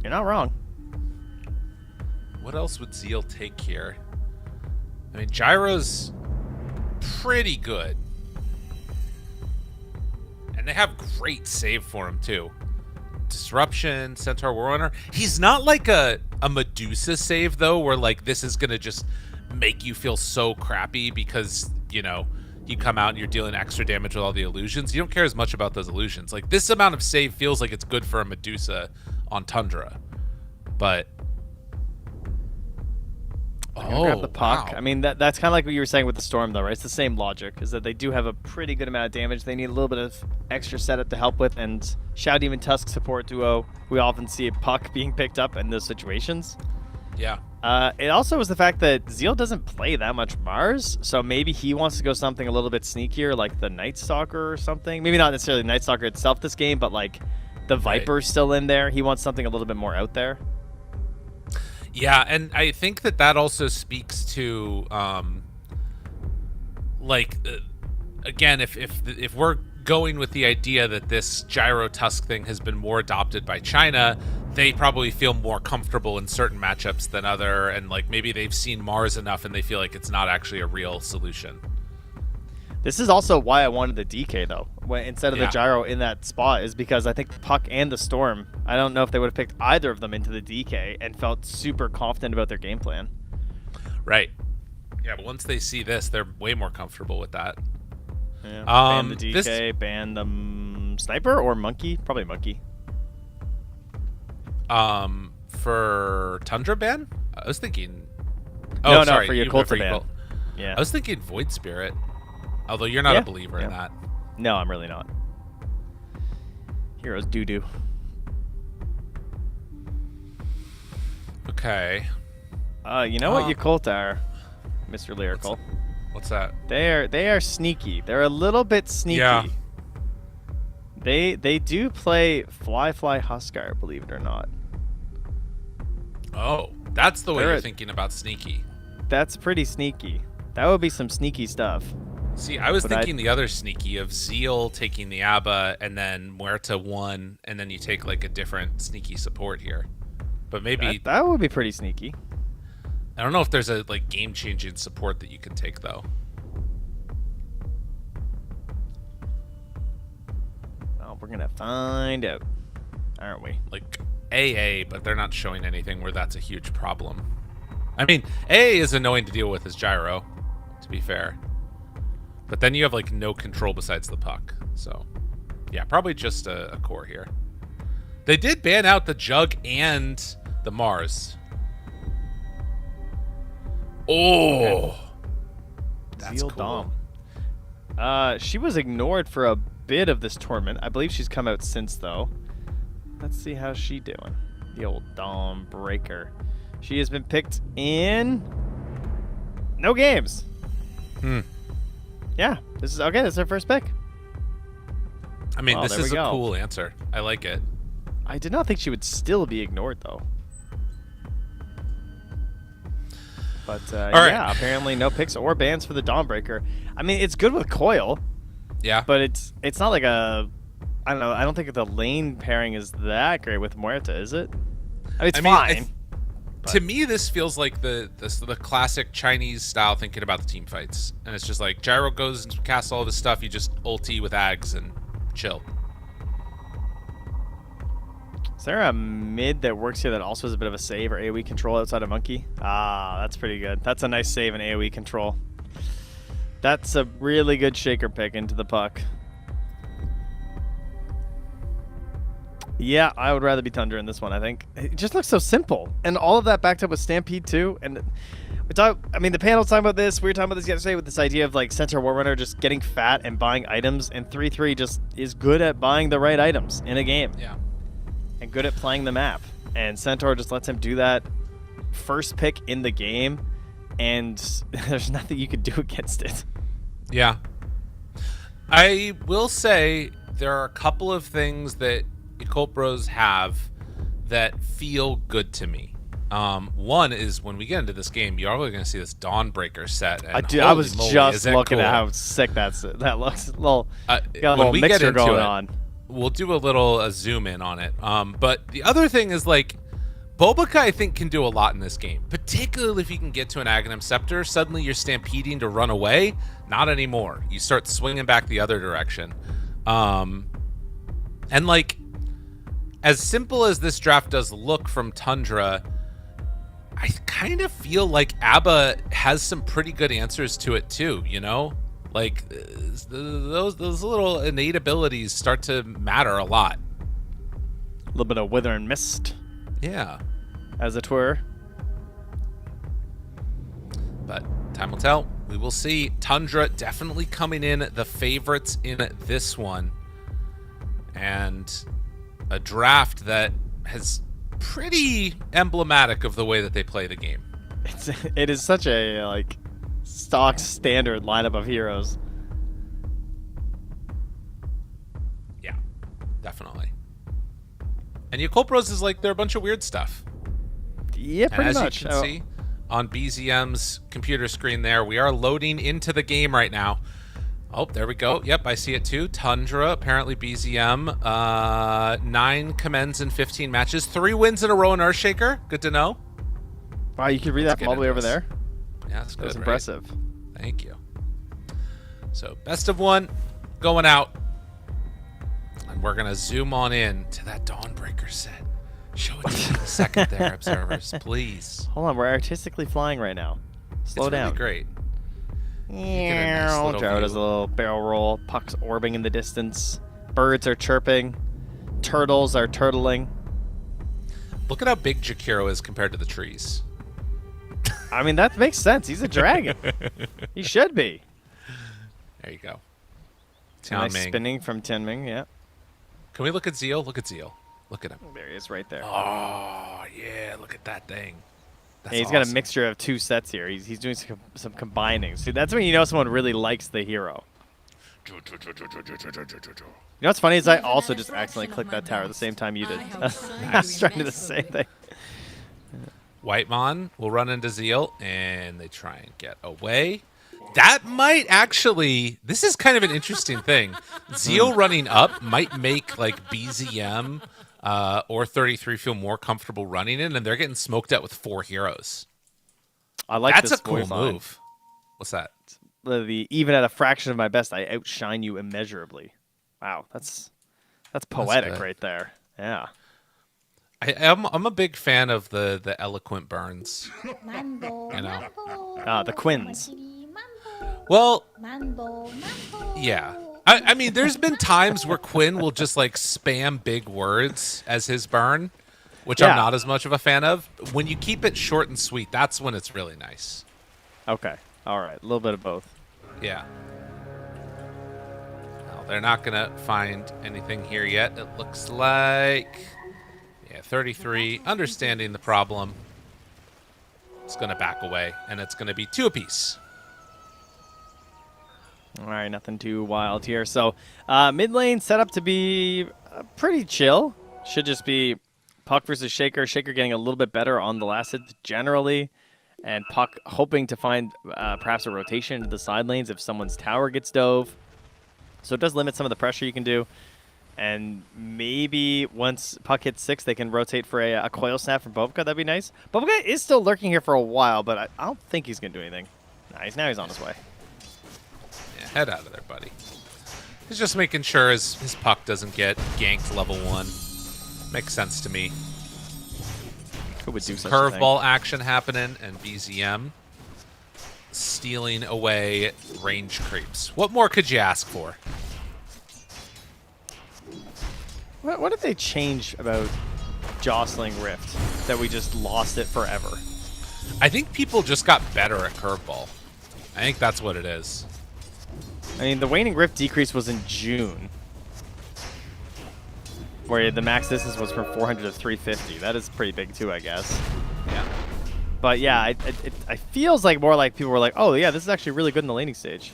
You're not wrong. What else would Zeal take here? I mean, Gyro's pretty good. And they have great save for him, too. Disruption, Centaur Warrunner. He's not like a Medusa save, though, where, like, this is going to just make you feel so crappy because, you know, you come out and you're dealing extra damage with all the illusions. You don't care as much about those illusions. Like, this amount of save feels like it's good for a Medusa on Tundra. But... Grab the puck. Wow. I mean, that's kind of like what you were saying with the Storm, though, right? It's the same logic, is that they do have a pretty good amount of damage. They need a little bit of extra setup to help with, and Shadow Demon Tusk support duo, we often see a puck being picked up in those situations. Yeah. It also was the fact that Zeal doesn't play that much Mars, so maybe he wants to go something a little bit sneakier, like the Night Stalker or something. Maybe not necessarily Night Stalker itself this game, but like the Viper's still in there. He wants something a little bit more out there. Yeah, and I think that also speaks to, again, if we're going with the idea that this Gyro Tusk thing has been more adopted by China, they probably feel more comfortable in certain matchups than other, and like maybe they've seen Mars enough and they feel like it's not actually a real solution. This is also why I wanted the DK, though, instead of the Gyro in that spot, is because I think the Puck and the Storm, I don't know if they would have picked either of them into the DK and felt super confident about their game plan. Right. Yeah, but once they see this, they're way more comfortable with that. Yeah. Ban the DK, this- ban the sniper or monkey? Probably monkey. For Tundra ban, I was thinking. No, sorry, for you Yakult for ban. Yakult. Yeah. I was thinking Void Spirit, although you're not Yeah, a believer in that. No, I'm really not. Heroes doo-doo. Okay. You know what Yakult are, Mr. Lyrical? What's that? They are sneaky. They're a little bit sneaky. Yeah. They do play Fly Huskar, believe it or not. Oh, that's the way They're you're a- thinking about sneaky. That's pretty sneaky. That would be some sneaky stuff. See, I was But thinking the other sneaky of Zeal taking the ABBA and then Muerta 1, and then you take like a different sneaky support here. But maybe That would be pretty sneaky. I don't know if there's a like game-changing support that you can take though. Oh, we're gonna find out, aren't we? Like AA, but they're not showing anything where that's a huge problem. I mean, AA is annoying to deal with as gyro, to be fair. But then you have like no control besides the puck. So, yeah, probably just a core here. They did ban out the Jug and the Mars. Oh, that's Zeal cool. Dom. She was ignored for a bit of this tournament. I believe she's come out since, though. Let's see how she doing. The old Dom Breaker. She has been picked in no games. Yeah, this is okay. This is her first pick. I mean, Wow, this there is we a go. cool answer. I like it. I did not think she would still be ignored, though. But All right. yeah, apparently no picks or bans for the Dawnbreaker. I mean, it's good with Coil, Yeah. but it's not like a. I don't know. I don't think the lane pairing is that great with Muerta, is it? I mean, it's fine. To me, this feels like the classic Chinese style thinking about the team fights, and it's just like Gyro goes and casts all of his stuff. You just ulti with Ags and chill. Is there a mid that works here that also has a bit of a save or AoE control outside of Monkey? Ah, that's pretty good. That's a nice save and AoE control. That's a really good shaker pick into the puck. Yeah, I would rather be Tundra in this one, I think. It just looks so simple. And all of that backed up with Stampede, too. And the panel's talking about this. We were talking about this yesterday with this idea of, like, Centaur Warrunner just getting fat and buying items. And 3-3 just is good at buying the right items in a game. Yeah. And good at playing the map. And Centaur just lets him do that first pick in the game. And there's nothing you could do against it. Yeah. I will say there are a couple of things that Yakult Bros have that feel good to me. One is when we get into this game, you're always going to see this Dawnbreaker set. And I was holy moly, just is that looking cool. at how sick that looks. Got a when little we get mixer into going it, on. we'll do a little zoom in on it. But the other thing is like Bobica, I think, can do a lot in this game, particularly if you can get to an Aghanim Scepter. Suddenly you're stampeding to run away. Not anymore. You start swinging back the other direction. And like, as simple as this draft does look from Tundra, I kind of feel like ABBA has some pretty good answers to it too, you know? Like, those little innate abilities start to matter a lot. A little bit of Wither and Mist, Yeah. as it were. But time will tell. We will see. Tundra definitely coming in the favorites in this one. And a draft that has pretty emblematic of the way that they play the game. It is such a like stock standard lineup of heroes. Yeah, definitely. And Yakult Bros is like, they're a bunch of weird stuff. Yeah, And pretty as much. you can see on BZM's computer screen there, we are loading into the game right now. Oh, there we go. Yep, I see it too. Tundra, apparently BZM. 9 commends in 15 matches. 3 wins in a row in Earthshaker. Good to know. Wow, you could read Let's that get from all the way into over this. there. Yeah, that's good. That's right? impressive. Thank you. So, best of 1 going out. And we're going to zoom on in to that Dawnbreaker set. Show it to me in a second there, observers, please. Hold on, we're artistically flying right now. Slow It's down. really great. Gyro does a little barrel roll. Pucks orbiting in the distance. Birds are chirping. Turtles are turtling. Look at how big Jakiro is compared to the trees. I mean, that makes sense. He's a dragon. He should be. There you go. Nice spinning from Tianming, yeah. Can we look at Zeal? Look at Zeal. Look at him. There he is right there. Oh, yeah. Look at that thing. That's He's got a mixture of two sets here. He's doing some combining. See, that's when you know someone really likes the hero. You know what's funny is I also just accidentally clicked that tower at the same time you did. I was trying to do the same thing. Whitemon will run into Zeal, and they try and get away. That might actually... This is kind of an interesting thing. Zeal running up might make like BZM or 33 feel more comfortable running in, and they're getting smoked out with 4 heroes. I like That's this a cool move. What's that? Even at a fraction of my best, I outshine you immeasurably. Wow, that's poetic right there. Yeah. I'm a big fan of the eloquent burns. You know, the Quins. Well, yeah. I mean, there's been times where Quinn will just like spam big words as his burn, which I'm not as much of a fan of. When you keep it short and sweet, that's when it's really nice. Okay. All right. A little bit of both. Yeah. Well, they're not going to find anything here yet. It looks like... Yeah, 33, understanding the problem. It's going to back away, and it's going to be 2 apiece. All right, nothing too wild here. So mid lane set up to be pretty chill. Should just be Puck versus Shaker. Shaker getting a little bit better on the last hit generally. And Puck hoping to find perhaps a rotation into the side lanes if someone's tower gets dove. So it does limit some of the pressure you can do. And maybe once Puck hits 6, they can rotate for a coil snap from Bobka. That'd be nice. Bobka is still lurking here for a while, but I don't think he's going to do anything. Nice. Now he's on his way. Yeah, head out of there, buddy. He's just making sure his Puck doesn't get ganked level 1. Makes sense to me. Who would do such curveball action happening, and BZM stealing away range creeps. What more could you ask for? What did they change about Jostling Rift that we just lost it forever? I think people just got better at curveball. I think that's what it is. I mean, the Waning Rift decrease was in June, where the max distance was from 400 to 350. That is pretty big too, I guess. Yeah. But yeah, it feels like more like people were like, oh yeah, this is actually really good in the laning stage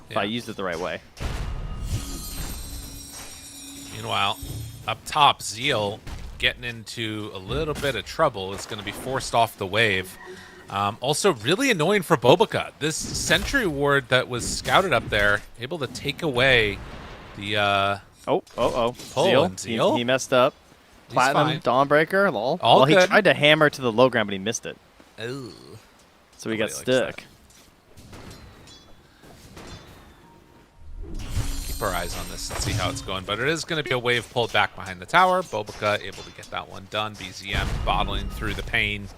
if I used it the right way. Meanwhile, up top, Zeal getting into a little bit of trouble. Is going to be forced off the wave. Also, really annoying for Bobaka. This Sentry Ward that was scouted up there, able to take away the... Zeal. He messed up. Platinum, Dawnbreaker, lol. All he good. tried to hammer to the low ground, but he missed it. Ooh. So he got stuck. Keep our eyes on this and see how it's going. But it is going to be a wave pulled back behind the tower. Bobaka able to get that one done. BZM bottling through the pain.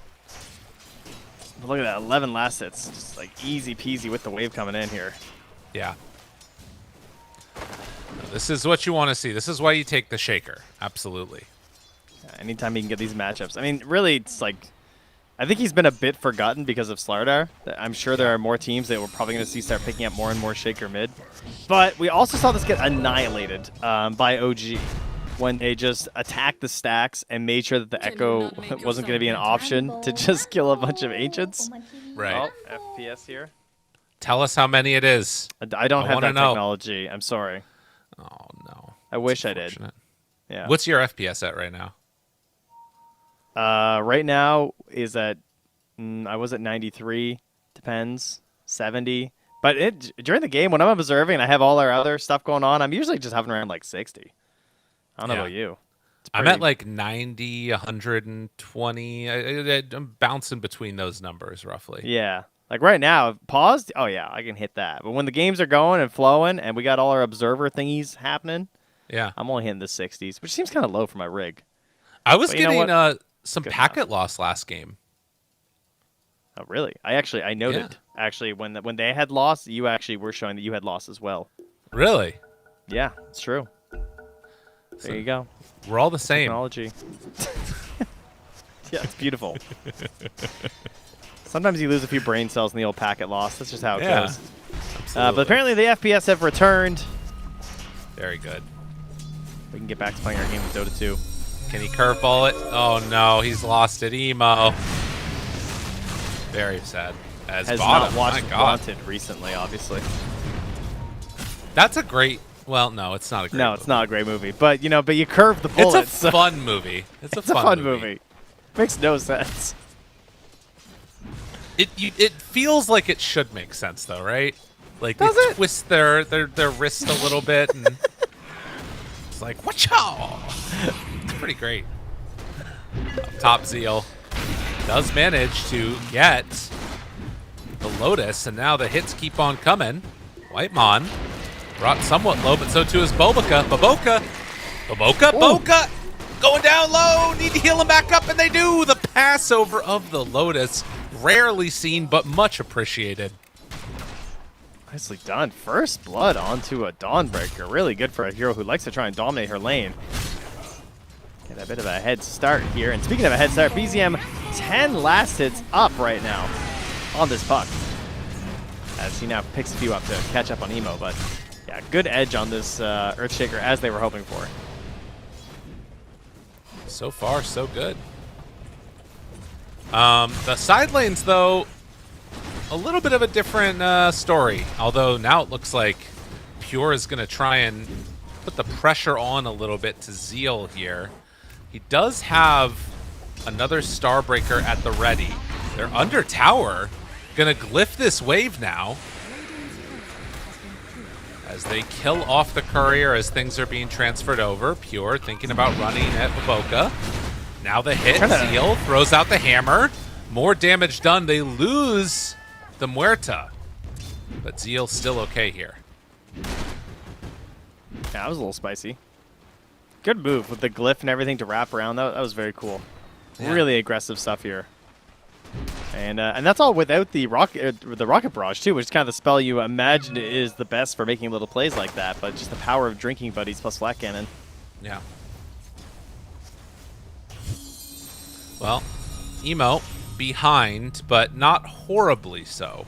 But look at that, 11 last hits. Just like easy peasy with the wave coming in here. Yeah. This is what you want to see. This is why you take the Shaker. Absolutely. Yeah, anytime he can get these matchups. I mean, really, it's like... I think he's been a bit forgotten because of Slardar. I'm sure there are more teams that we're probably going to see start picking up more and more Shaker mid. But we also saw this get annihilated by OG when they just attacked the stacks and made sure that the Echo wasn't going to be an option to just kill a bunch of Ancients. Right. Oh, FPS here. Tell us how many it is. I don't have that technology. I'm sorry. Oh, no. I wish I did. Yeah. What's your FPS at right now? Right now is at, I was at 93, depends, 70. But during the game, when I'm observing and I have all our other stuff going on, I'm usually just having around like 60. I don't know about you. I'm at like 90, 120. I'm bouncing between those numbers roughly. Yeah. Like right now, paused, oh yeah, I can hit that. But when the games are going and flowing and we got all our observer thingies happening, I'm only hitting the 60s, which seems kind of low for my rig. I was getting some packet loss last game. Oh, really? I noted. Yeah. Actually, when they had lost, you actually were showing that you had lost as well. Really? Yeah, it's true. There you go. We're all the same. Technology. Yeah, it's beautiful. Sometimes you lose a few brain cells in the old packet loss. That's just how it goes. But apparently the FPS have returned. Very good. We can get back to playing our game with Dota 2. Can he curveball it? Oh no, he's lost it. Emo. Very sad. As Has bottom. not watched My God. Wanted recently, obviously. That's a great. Well, no, it's not a great. No, movie. it's not a great movie. But but you curve the bullet. It's a fun movie. It's a fun movie. Makes no sense. It feels like it should make sense though, right? Like Does they it? twist their wrist a little bit, and it's like whatcha. It's pretty great. Up top, Zeal does manage to get the Lotus, and now the hits keep on coming. Whitemon brought somewhat low, but so too is Boboka. Boboka, going down low. Need to heal him back up, and they do. The Passover of the Lotus, rarely seen, but much appreciated. Nicely done. First blood onto a Dawnbreaker. Really good for a hero who likes to try and dominate her lane. Get a bit of a head start here. And speaking of a head start, BZM 10 last hits up right now on this puck. As he now picks a few up to catch up on Emo. But yeah, good edge on this Earthshaker as they were hoping for. So far, so good. The side lanes, though, a little bit of a different story. Although now it looks like Pure is going to try and put the pressure on a little bit to Zeal here. He does have another Starbreaker at the ready. They're under tower. Going to glyph this wave now. As they kill off the courier as things are being transferred over. Pure thinking about running at Boboka. Now the hit. Zeal throws out the hammer. More damage done. They lose the Muerta. But Zeal's still okay here. Yeah, that was a little spicy. Good move with the glyph and everything to wrap around. That was very cool. Yeah. Really aggressive stuff here. And that's all without the rocket barrage too, which is kind of the spell you imagine is the best for making little plays like that. But just the power of drinking buddies plus flat cannon. Yeah. Well, Emo behind, but not horribly so.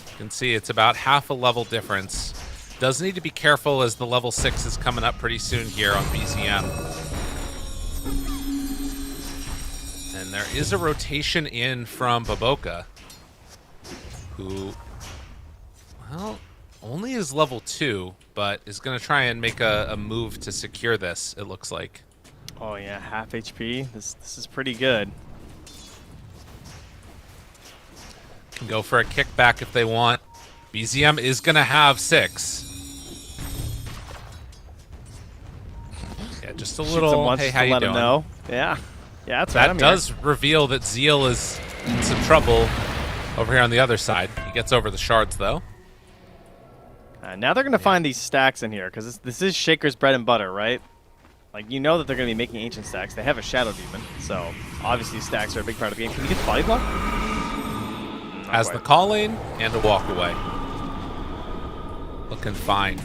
You can see it's about half a level difference. Does need to be careful as the level 6 is coming up pretty soon here on BZM. And there is a rotation in from Boboka, who, well, only is level 2, but is going to try and make a move to secure this, it looks like. Oh yeah, half HP. This is pretty good. Can go for a kickback if they want. BZM is going to have 6. Yeah, just a little, hey, how you doing? Him know. Yeah. Yeah, that's right. That does reveal that Zeal is in some trouble over here on the other side. He gets over the shards, though. Now they're going to find these stacks in here, because this is Shaker's bread and butter, right? Like, you know that they're going to be making ancient stacks. They have a Shadow Demon, so obviously stacks are a big part of the game. Can you get the body block? Has the calling and a walk away. Looking fine.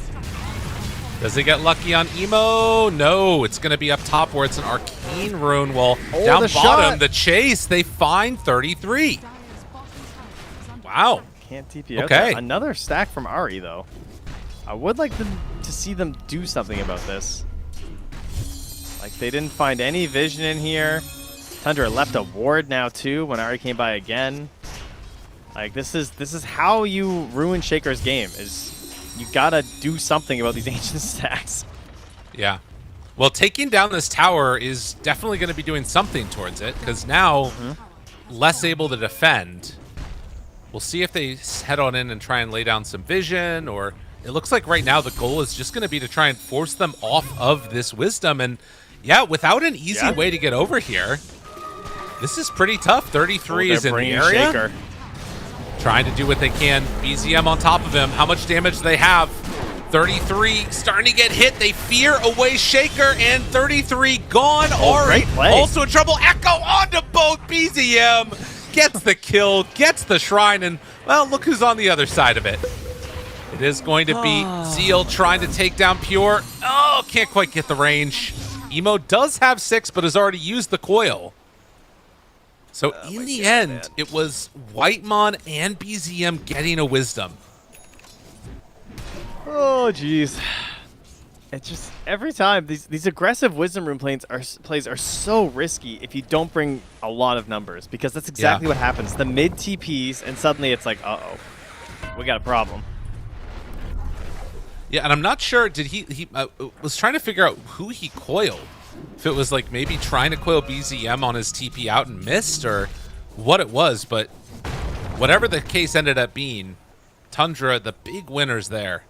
Does he get lucky on Emo? No, it's going to be up top where it's an arcane rune. Well, down bottom, the chase, they find 33. Wow. Can't TP out there. Another stack from Ari, though. I would like them to see them do something about this. Like, they didn't find any vision in here. Tundra left a ward now, too, when Ari came by again. Like, this is how you ruin Shaker's game, is you gotta do something about these ancient stacks. Yeah. Well, taking down this tower is definitely going to be doing something towards it, because now less able to defend. We'll see if they head on in and try and lay down some vision, or it looks like right now the goal is just going to be to try and force them off of this wisdom. And yeah, without an easy way to get over here, this is pretty tough. 33 is in the area. Shaker. Trying to do what they can. BZM on top of him. How much damage do they have? 33 starting to get hit. They fear away Shaker, and 33 gone. Ori great play. also in trouble. Echo onto both. BZM gets the kill, gets the shrine, and, well, look who's on the other side of it. It is going to be Zeal trying to take down Pure. Oh, can't quite get the range. Emo does have 6, but has already used the coil. So in the end, it was Whitemon and BZM getting a wisdom. Oh, jeez. It's just every time these aggressive wisdom room plays are so risky if you don't bring a lot of numbers, because that's exactly what happens. The mid TPs and suddenly it's like, uh-oh, we got a problem. Yeah, and I'm not sure, did he was trying to figure out who he coiled. If it was like maybe trying to coil BZM on his TP out and missed, or what it was, but whatever the case ended up being, Tundra, the big winners there.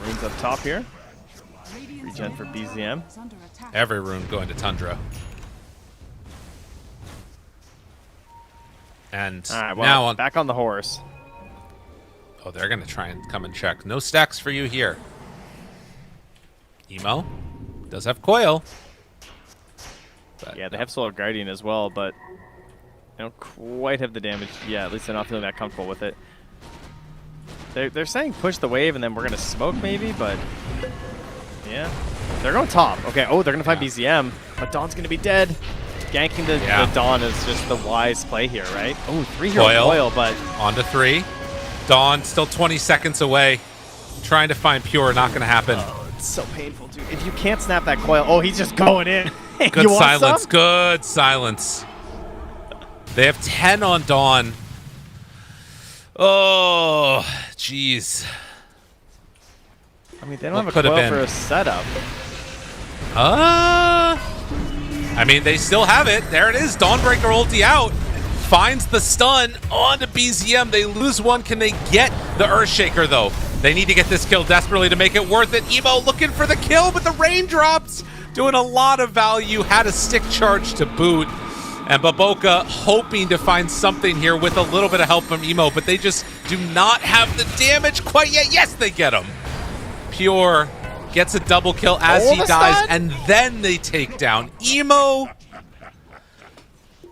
Runes up top here. Regen for BZM. Every rune going to Tundra. And all right, well, now back on the horse. Oh, they're going to try and come and check. No stacks for you here. Emo does have coil. But Yeah, they have Soul Guardian as well, but they don't quite have the damage. Yeah, at least they're not feeling that comfortable with it. They're saying push the wave and then we're going to smoke maybe, but yeah. They're going top. Okay, oh, they're going to find BZM, but Dawn's going to be dead. Ganking the Dawn is just the wise play here, right? Oh, 3-hero coil, but... On to 3. Dawn still 20 seconds away. Trying to find Pure, not going to happen. Oh, it's so painful, dude. If you can't snap that coil... Oh, he's just going in. Good silence. Good silence. They have 10 on Dawn. Oh, jeez. I mean, they don't have a coil for a setup. I mean, they still have it. There it is. Dawnbreaker ulti out. Finds the stun onto BZM. They lose one. Can they get the Earthshaker, though? They need to get this kill desperately to make it worth it. Emo looking for the kill, but the raindrops doing a lot of value. Had a stick charge to boot. And Baboka hoping to find something here with a little bit of help from Emo, but they just do not have the damage quite yet. Yes, they get him. Pure gets a double kill as he dies, stun? And then they take down Emo.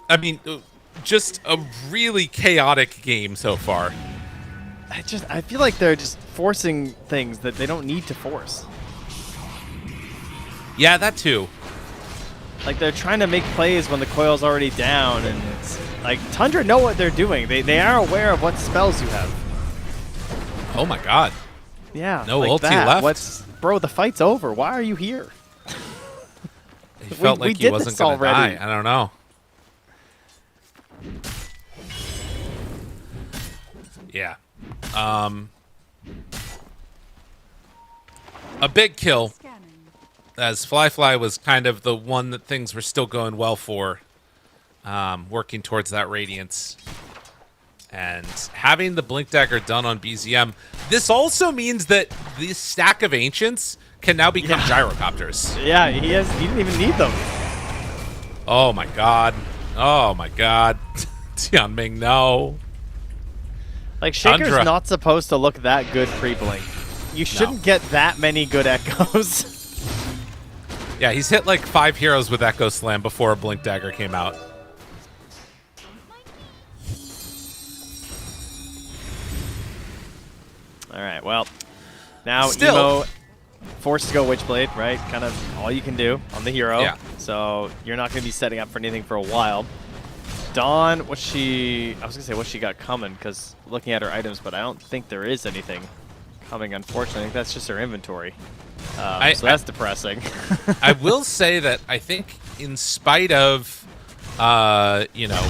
I mean, just a really chaotic game so far. I feel like they're just forcing things that they don't need to force. Yeah, that too. Like, they're trying to make plays when the coil's already down, and it's like Tundra know what they're doing. They are aware of what spells you have. Oh my god. Yeah. No like ulti that. left. Bro, the fight's over. Why are you here? He felt like he wasn't going to die. I don't know. Yeah. A big kill, as Fly was kind of the one that things were still going well for, working towards that Radiance. And having the Blink Dagger done on BZM, this also means that this stack of Ancients can now become gyrocopters. Yeah, he didn't even need them. Oh my god. Oh my god. Tianming, no. Like, Shaker's not supposed to look that good pre-blink. You shouldn't get that many good echoes. Yeah, he's hit like 5 heroes with Echo Slam before a Blink Dagger came out. All right, well, now Emo forced to go Witchblade, right? Kind of all you can do on the hero. Yeah. So you're not going to be setting up for anything for a while. Dawn, I was going to say what she got coming, because looking at her items, but I don't think there is anything coming, unfortunately. I think that's just her inventory. So that's depressing. I will say that I think in spite of, you know,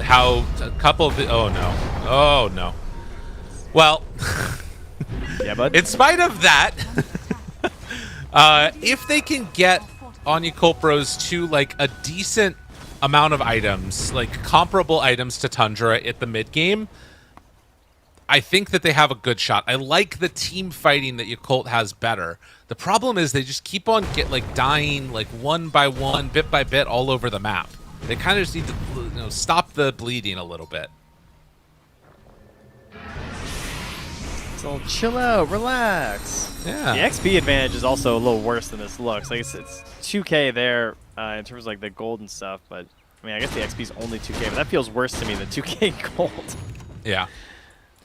how a couple of oh no. Well, yeah, bud. In spite of that, if they can get Anya Kulpros to like a decent amount of items, like comparable items to Tundra at the mid game, I think that they have a good shot. I like the team fighting that Yakult has better. The problem is they just keep on dying like one by one, bit by bit all over the map. They kind of just need to stop the bleeding a little bit. So chill out, relax. Yeah. The XP advantage is also a little worse than this looks. Like it's 2K there in terms of like the gold and stuff, but I mean I guess the XP is only 2K, but that feels worse to me than 2K gold. Yeah.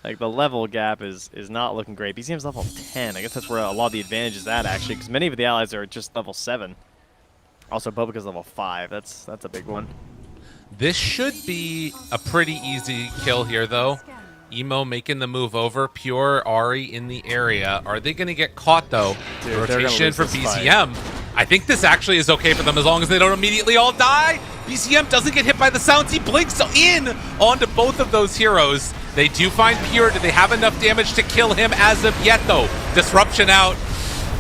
Like the level gap is not looking great. BZM's level 10. I guess that's where a lot of the advantage is at actually, because many of the allies are just level 7. Also, Bobica's level 5. That's a big one. This should be a pretty easy kill here, though. Emo making the move over. Pure Ari in the area. Are they going to get caught, though? Dude, Rotation for BZM. I think this actually is okay for them as long as they don't immediately all die. BZM doesn't get hit by the sounds. He blinks in onto both of those heroes. They do find Pure. Do they have enough damage to kill him as of yet, though? Disruption out.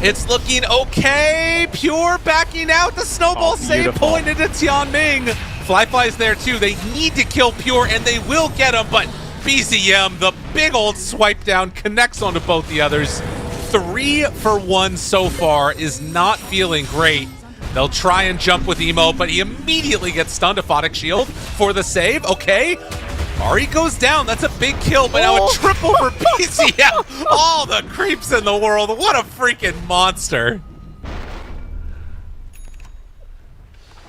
It's looking okay. Pure backing out. The snowball save pulling into Tianming. Flyfly's there too. They need to kill Pure, and they will get him, but BZM, the big old swipe down, connects onto both the others. 3 for 1 so far is not feeling great. They'll try and jump with Emo, but he immediately gets stunned. Aphotic Shield for the save. Okay. Ari goes down. That's a big kill, but now a triple for BZM. All the creeps in the world. What a freaking monster.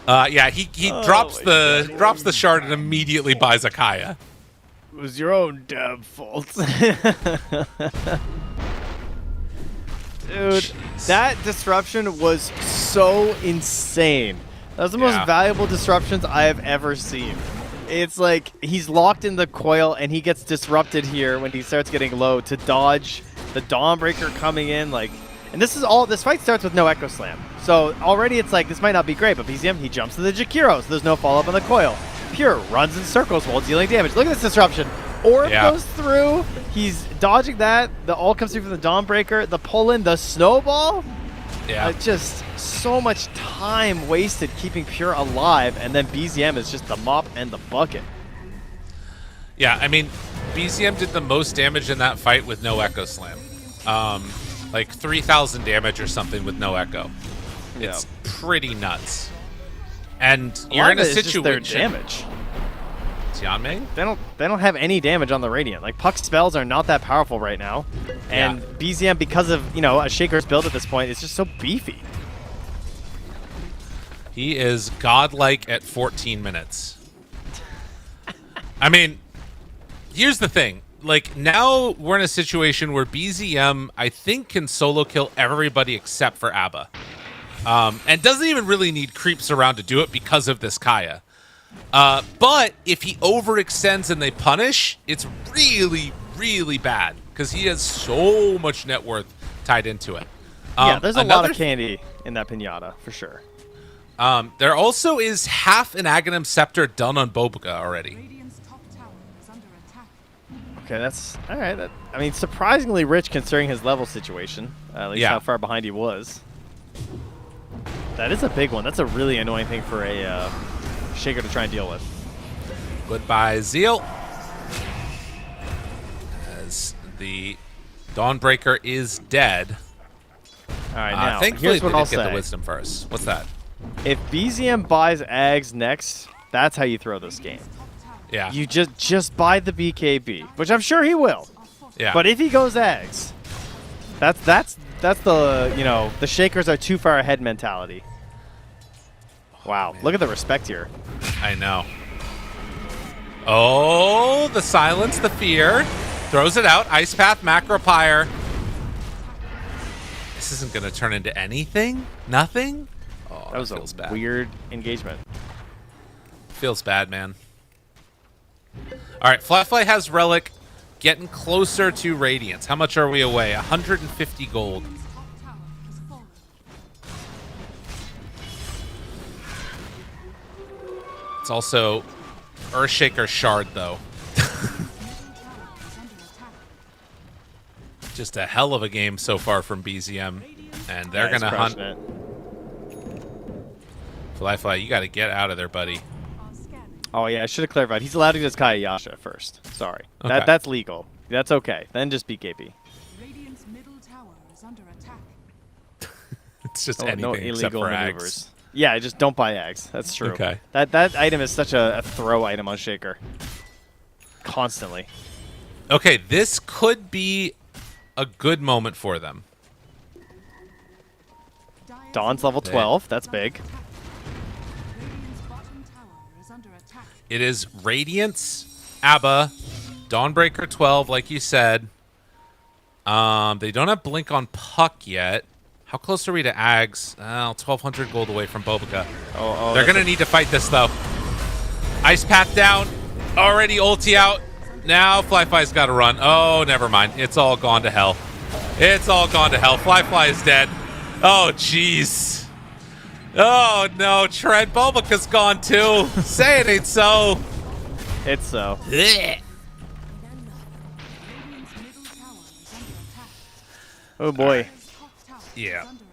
Yeah, he drops the shard and immediately buys a Kaya. It was your own damn fault. Dude, that disruption was so insane. That was the most valuable disruptions I have ever seen. It's like he's locked in the coil and he gets disrupted here when he starts getting low to dodge the Dawnbreaker coming in. Like, and this fight starts with no Echo Slam. So already it's like this might not be great, but BZM, he jumps to the Jakiro, so there's no follow-up on the coil. Pure runs in circles while dealing damage. Look at this disruption. Orb goes through. He's dodging that. The ult comes through from the Dawnbreaker. The pull-in, the snowball. Yeah. Just so much time wasted keeping Pure alive, and then BZM is just the mop and the bucket. Yeah, I mean, BZM did the most damage in that fight with no Echo Slam. Like 3,000 damage or something with no Echo. It's pretty nuts. And you're in a situation. Their damage. Tianming? They don't have any damage on the Radiant. Like Puck's spells are not that powerful right now, and BZM, because of a Shaker's build at this point, is just so beefy. He is godlike at 14 minutes. I mean, here's the thing. Like, now we're in a situation where BZM, I think, can solo kill everybody except for ABBA. And doesn't even really need creeps around to do it because of this Kaya. But if he overextends and they punish, it's really, really bad because he has so much net worth tied into it. Yeah, there's a lot of candy in that pinata, for sure. There also is half an Aghanim Scepter done on Bobica already. Okay, that's all right. I mean, surprisingly rich considering his level situation, at least how far behind he was. That is a big one. That's a really annoying thing for a Shaker to try and deal with. Goodbye, Zeal. As the Dawnbreaker is dead. All right, now thankfully here's what they I'll did get say. the wisdom first. What's that? If BZM buys Ags next, that's how you throw this game. Yeah. You just buy the BKB, which I'm sure he will. Yeah. But if he goes Ags, that's the the Shakers are too far ahead mentality. Wow, look at the respect here. I know. Oh, the silence, the fear. Throws it out. Ice Path, Macro Pyre. This isn't going to turn into anything? Nothing? Oh, that was feels a bad. weird engagement. Feels bad, man. All right, Flyfly has Relic, getting closer to Radiance. How much are we away? 150 gold. It's also Earthshaker Shard, though. Just a hell of a game so far from BZM, and they're going to hunt. Flyfly, you got to get out of there, buddy. Oh, yeah, I should have clarified. He's allowed to use Kaya Yasha first. Sorry. Okay. That's legal. That's okay. Then just BKB. Radiant's middle tower is under attack. It's just No anything except illegal for maneuvers. Ags. Yeah, just don't buy Ags. That's true. Okay. That item is such a throw item on Shaker. Constantly. Okay, this could be a good moment for them. Dawn's level 12. That's big. Radiant's bottom tower is under attack. It is Radiance, ABBA, Dawnbreaker 12, like you said. They don't have Blink on Puck yet. How close are we to Ags? 1,200 gold away from Bobica. They're going to need to fight this, though. Ice Path down. Already ulti out. Now Fly's got to run. Oh, never mind. It's all gone to hell. It's all gone to hell. Fly is dead. Oh, jeez. Oh, no. Trent, Bobica's gone, too. Say it ain't so. It's so. Blech. Radiant's middle tower is under attack. Oh, boy. Top tower Yeah. is under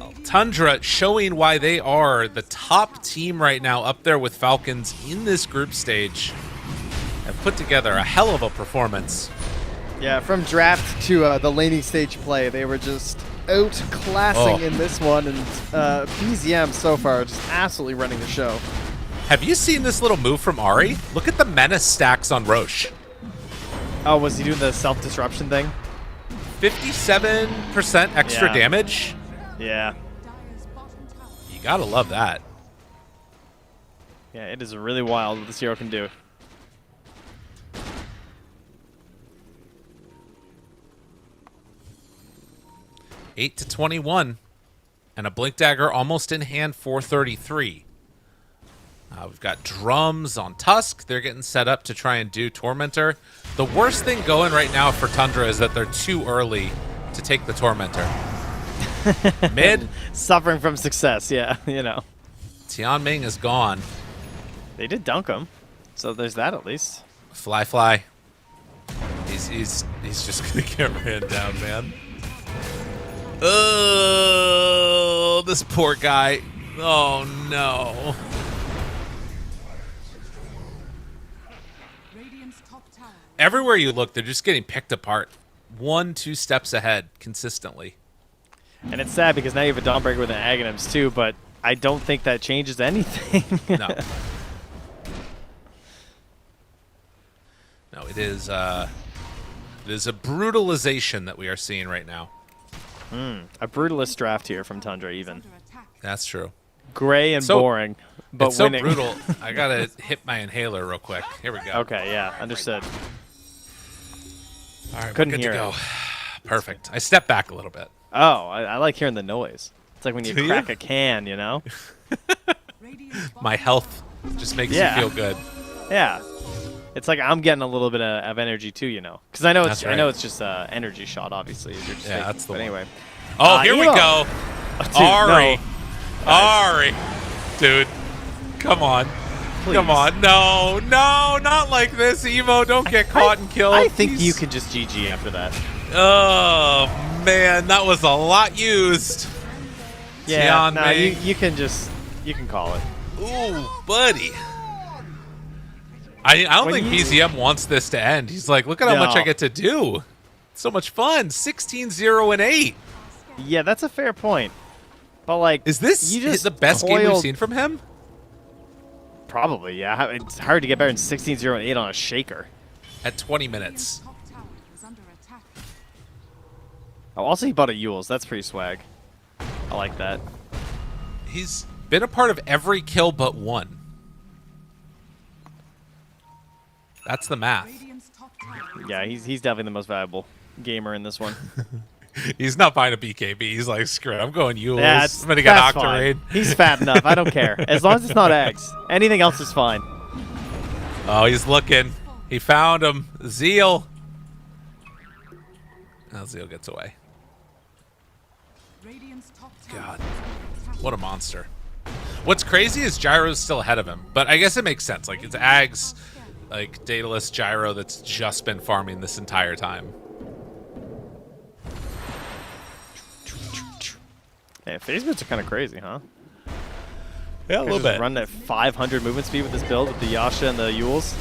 attack. Tundra showing why they are the top team right now up there with Falcons in this group stage. Have put together a hell of a performance. Yeah, from draft to the laning stage play, they were just outclassing in this one, and BZM so far just absolutely running the show. Have you seen this little move from Ari? Look at the menace stacks on Roche. Oh, was he doing the self-disruption thing? 57% extra Yeah. damage. Yeah. Dire's bottom tower You gotta love that. Yeah, it is really wild what this hero can do. Eight to 21. And a Blink Dagger almost in hand, 433. We've got drums on Tusk. They're getting set up to try and do Tormentor. The worst thing going right now for Tundra is that they're too early to take the Tormentor. Mid, Suffering from success, yeah, you know. Tianming is gone. They did dunk him, so there's that at least. Fly. He's just gonna get ran down, man. Oh, this poor guy. Oh no. Radiant's top tower. Everywhere you look, they're just getting picked apart. 1-2 steps ahead consistently. And it's sad because now you have a Dawnbreaker with an Aghanims too, but I don't think that changes anything. No. No, it is a brutalization that we are seeing right now. A brutalist draft here from Tundra even. Under attack. That's true. Gray and So- boring, but It's so winning. brutal. I gotta hit my inhaler real quick. Here we go. Okay, yeah, understood. All right, Couldn't we're good hear to it. go. Perfect. I stepped back a little bit. Oh, I like hearing the noise. It's like when you Do you? crack a can, you know? Radiant's bottom My health just makes Yeah. you feel good. Yeah. It's like I'm getting a little bit of energy too, you know, because I know it's That's right. just a energy shot. Obviously, you're just Yeah, taking- that's the but one. anyway. Oh, here we Emo. go. Dude, Ari. no. Ari. Dude. Come on. Please. Come on. No, not like this, Evo. Don't get caught and killed. I think Please. you could just GG after that. Oh, man. That was a lot used. Yeah, Tian no, Mei. you can call it. Ooh, buddy. I don't When think you- BZM wants this to end. He's like, look at how much No. I get to do. So much fun. 16-0-8. Yeah, that's a fair point. But like, Is this you just the best game we've coiled- seen from him? Probably, yeah. It's hard to get better than 16-0-8 on a shaker. At 20 minutes. top tower is under attack. Oh, also he bought a Yules. That's pretty swag. I like that. He's been a part of every kill but one. That's the math. Radiant's top tower. Yeah, he's definitely the most valuable gamer in this one. He's not buying a BKB. He's like, screw it. I'm going Yules. Yeah, I'm going to get that's Octarade. fine. He's fat enough. I don't care. As long as it's not eggs. Anything else is fine. Oh, he's looking. He found him. Zeal. Now Zeal gets away. Radiant's top tower God. is under attack. What a monster. What's crazy is Gyro's still ahead of him. But I guess it makes sense. Like, it's Ags, like, Daedalus Gyro that's just been farming this entire time. Yeah, phase moves are kind of crazy, huh? Yeah, a Could just run at 500 movement speed with this build with the Yasha and the Yules.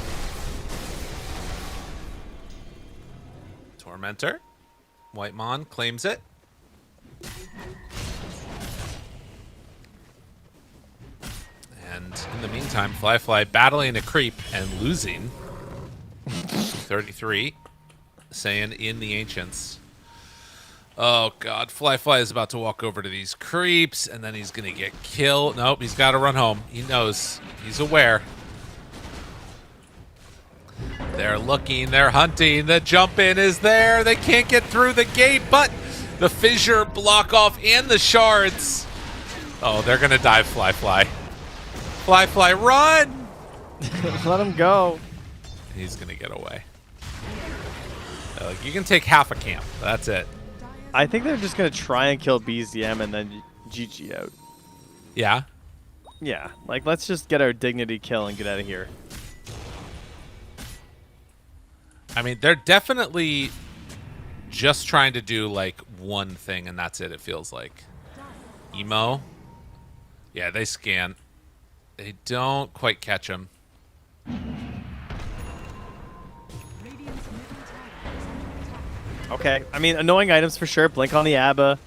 Tormentor. White Mon claims it. And in the meantime, Fly battling a creep and losing. 33. saying in the Ancients. Oh, God. Fly is about to walk over to these creeps, and then he's going to get killed. Nope, he's got to run home. He knows. He's aware. They're looking. They're hunting. The jump in is there. They can't get through the gate, but the fissure block off and the shards. Oh, they're going to dive Fly. Fly, run! Let him go. He's going to get away. Like, you can take half a camp. That's it. I think they're just going to try and kill BZM and then GG out. Yeah? Yeah, like, let's just get our dignity kill and get out of here. I mean, they're definitely just trying to do, like, one thing, and that's it feels like. Emo. Yeah, they scan. They don't quite catch him. Okay, I mean, annoying items for sure. Blink on the ABBA.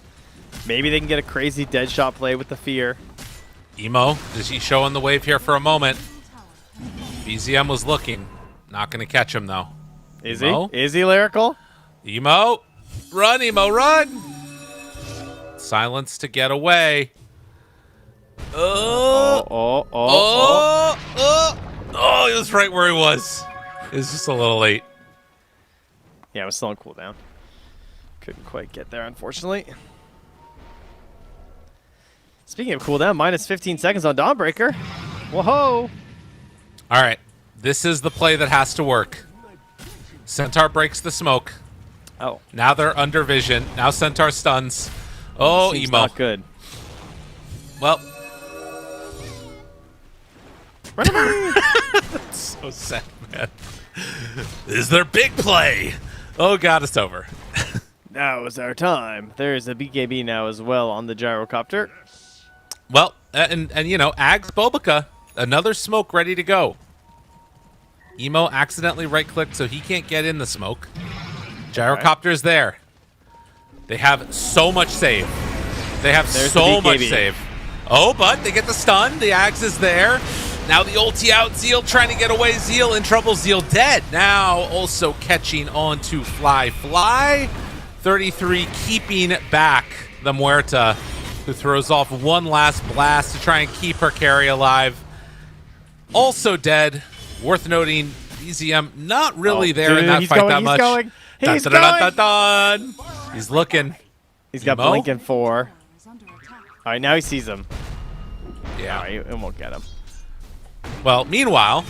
Maybe they can get a crazy dead shot play with the fear. Emo, is he showing the wave here for a moment? BZM was looking. Not going to catch him, though. Is Emo? he? Is he lyrical? Emo! Run, Emo, run! Silence to get away. Oh, he was right where he was. It was just a little late. Yeah, it was still on cooldown. Couldn't quite get there, unfortunately. Speaking of cooldown, minus 15 seconds on Dawnbreaker. Whoa! All right, this is the play that has to work. Centaur breaks the smoke. Oh. Now they're under vision. Now Centaur stuns. Oh, Seems Emo. not good. Well. Run away! That's so sad, man. This is their big play. Oh, God, it's over. Now is our time. There is a BKB now as well on the gyrocopter. Well, and you know, Ags Bobica, another smoke ready to go. Emo accidentally right-clicked, so he can't get in the smoke. Gyrocopter's there. They have so much save. They have so much save. Oh, but they get the stun. The Ags is there. Now the ulti out. Zeal trying to get away. Zeal in trouble. Zeal dead. Now also catching on to Fly. 33 keeping back the Muerta, who throws off one last blast to try and keep her carry alive. Also dead. Worth noting, BZM not really there in that fight that much. He's going. He's looking. He's got Emo? Blinking 4. All right, now he sees him. Yeah. All right, it won't get him. Well, meanwhile.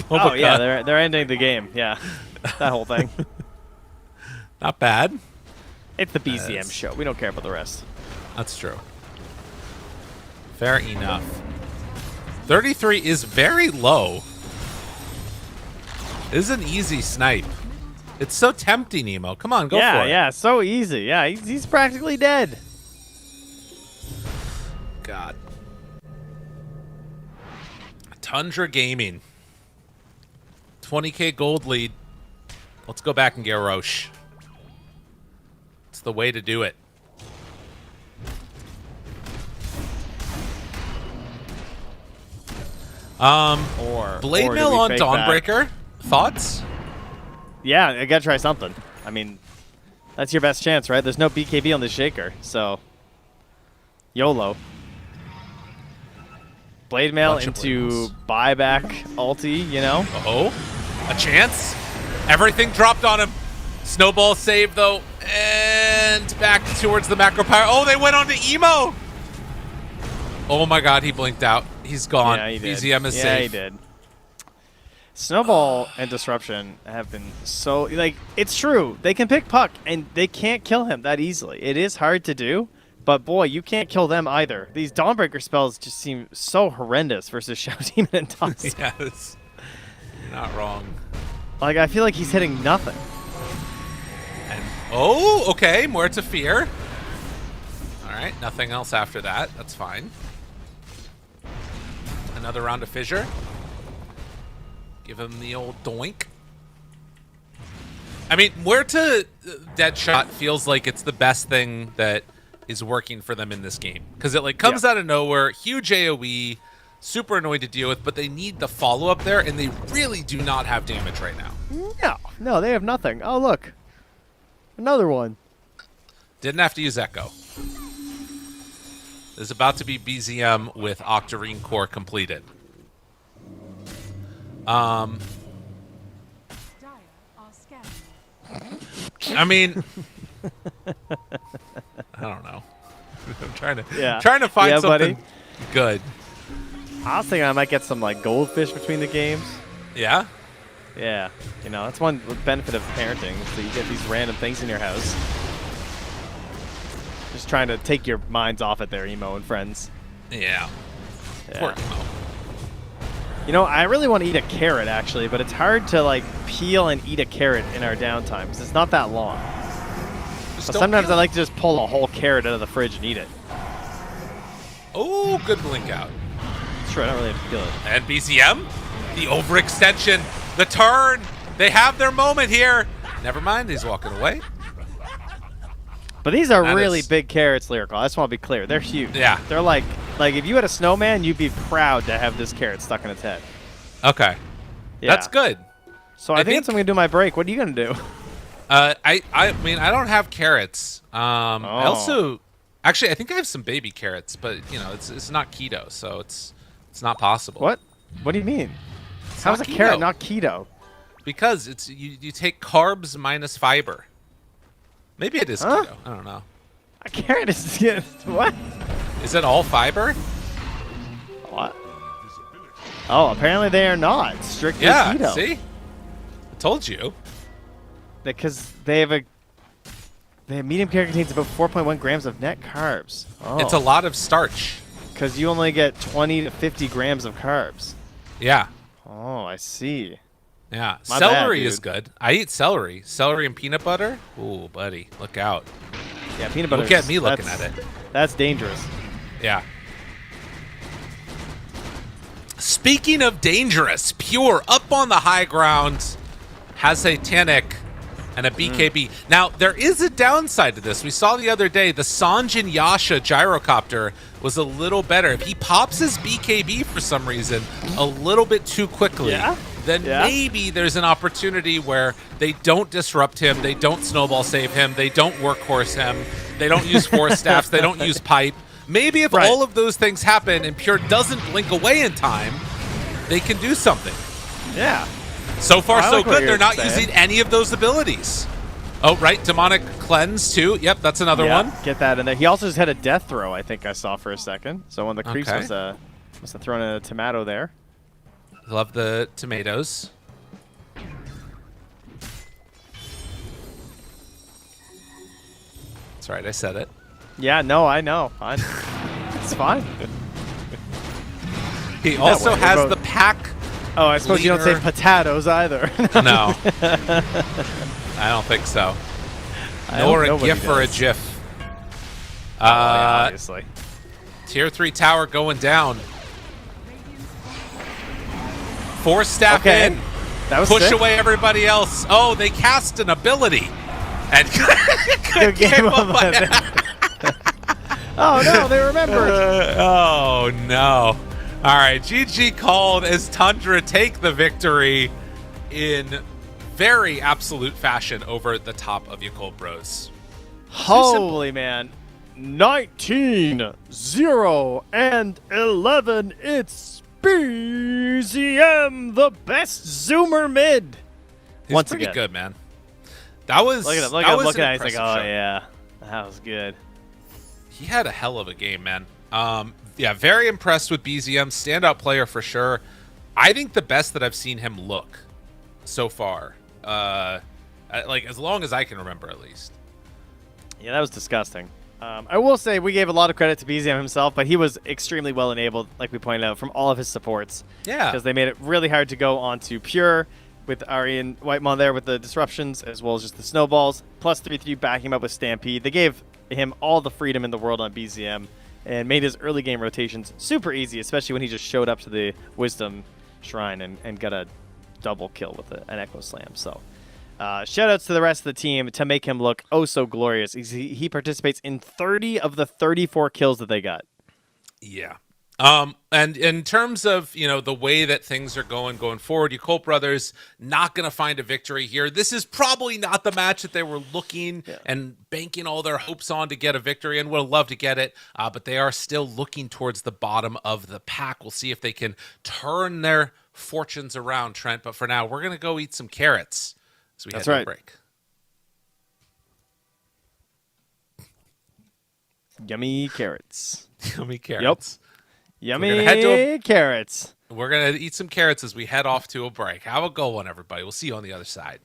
Oh, yeah, they're ending the game. Yeah, that whole thing. Not bad. It's the BZM show. We don't care about the rest. That's true. Fair enough. 33 is very low. This is an easy snipe. It's so tempting, Emo. Come on, go for it. Yeah, so easy. Yeah, he's practically dead. God. Tundra Gaming. 20k gold lead. Let's go back and get Roche. It's the way to do it. Blade or do Mill we on fake Dawnbreaker. Thoughts? Yeah, I gotta try something. I mean, that's your best chance, right? There's no BKB on the Shaker, so YOLO. Blade Mail into buyback ulti, you know? Oh, a chance. Everything dropped on him. Snowball save though, and back towards the macro power. Oh, they went on to Emo. Oh my God, he blinked out. He's gone. Yeah, he did. BZM is safe. Yeah, he did. Snowball and Disruption have been so, like, it's true. They can pick Puck, and they can't kill him that easily. It is hard to do, but boy, you can't kill them either. These Dawnbreaker spells just seem so horrendous versus Shout Demon and Toss. Yes. You're not wrong. Like, I feel like he's hitting nothing. And oh, okay, Muerta Fear. All right, nothing else after that. That's fine. Another round of Fissure. Give him the old doink. I mean, Muerta Deadshot feels like it's the best thing that is working for them in this game. Because it like comes out of nowhere, huge AoE, super annoying to deal with, but they need the follow-up there, and they really do not have damage right now. No, they have nothing. Oh, look. Another one. Didn't have to use Echo. There's about to be BZM with Octarine Core completed. Dire are scanning. I mean, I don't know. I'm trying to find Yeah, something buddy. good. I was thinking I might get some like goldfish between the games. Yeah? Yeah, that's one benefit of parenting. So you get these random things in your house. Just trying to take your minds off it there, Emo and friends. Yeah. Yeah. Poor Emo. I really want to eat a carrot actually, but it's hard to like peel and eat a carrot in our downtime because it's not that long. But sometimes I like to just pull a whole carrot out of the fridge and eat it. Oh, good blink out. Sure, I don't really have to peel it. And BZM, the overextension, the turn. They have their moment here. Never mind, he's walking away. But these are That really is- big carrots, Lyrical. I just want to be clear. They're huge. Yeah. They're like if you had a snowman, you'd be proud to have this carrot stuck in its head. Okay. Yeah. That's good. So I think think- that's what I'm going to do my break. What are you going to do? I mean, I don't have carrots. I Oh. also, actually, I think I have some baby carrots, but it's not keto, so it's not possible. What? What do you mean? It's How's a not carrot keto. not keto? Because it's you take carbs minus fiber. Maybe it is Huh? keto. I don't know. A carrot is what? Is it all fiber? What? Oh, apparently they are not strictly Yeah. keto. See, I told you. Because they have medium carrot contains about 4.1 grams of net carbs. Oh. It's a lot of starch. Because you only get 20 to 50 grams of carbs. Yeah. Oh, I see. Yeah. My Celery bad, is dude. good. I eat celery. Celery and peanut butter. Ooh, buddy, look out. Yeah, peanut butter. Look at me looking at it. That's dangerous. Yeah. Speaking of dangerous, Pure up on the high ground has a Tanic and a BKB. Now, there is a downside to this. We saw the other day the Sanjin Yasha gyrocopter was a little better. If he pops his BKB for some reason a little bit too quickly, then maybe there's an opportunity where they don't disrupt him, they don't snowball save him, they don't workhorse him, they don't use force staffs, they don't use pipe. Maybe if all of those things happen and Pure doesn't blink away in time, they can do something. Yeah. So far, I so like what good. you're They're not saying. using any of those abilities. Oh, right. Demonic Cleanse, too. Yep, that's another one. Get that in there. He also just had a death throw, I think I saw for a second. So one of the creeps Okay. must have thrown in a tomato there. Love the tomatoes. That's right. I said it. Yeah, no, I know. It's fine. He also way. has Both- the pack. Oh, I suppose you don't say Leader. potatoes either. No. I don't think so. Nor a nobody GIF or a does. GIF. Yeah, obviously. Tier 3 tower going down. Force staff Okay. in. That was Push sick. away everybody else. Oh, they cast an ability. And Good game of Oh, no, they remembered. oh, no. All right, GG called as Tundra take the victory in very absolute fashion over the top of Yakult Bros. Holy man. 19, 0, and 11. It's BZM, the best Zoomer mid. He's Once pretty again. good, man. That was Look at him. that was Look an at him. He's like, impressive oh, show. yeah. That was good. He had a hell of a game, man. Yeah, very impressed with BZM. Standout player for sure. I think the best that I've seen him look so far. Like, as long as I can remember, at least. Yeah, that was disgusting. I will say we gave a lot of credit to BZM himself, but he was extremely well enabled, like we pointed out, from all of his supports. Yeah. Because they made it really hard to go onto Pure with Ari and Whitemon there with the disruptions, as well as just the snowballs, plus 3-3 backing him up with Stampede. They gave him all the freedom in the world on BZM and made his early game rotations super easy, especially when he just showed up to the Wisdom Shrine and got a double kill with an Echo Slam. So shout-outs to the rest of the team to make him look oh so glorious. He participates in 30 of the 34 kills that they got. Yeah. And in terms of, the way that things are going forward, Yakult Brothers not going to find a victory here. This is probably not the match that they were looking and banking all their hopes on to get a victory, and would have loved to get it. But they are still looking towards the bottom of the pack. We'll see if they can turn their fortunes around, Trent. But for now, we're going to go eat some carrots as we head to a break. Yummy carrots. Yummy carrots. Yep. Yummy carrots. We're going to eat some carrots as we head off to a break. Have a good one, everybody. We'll see you on the other side.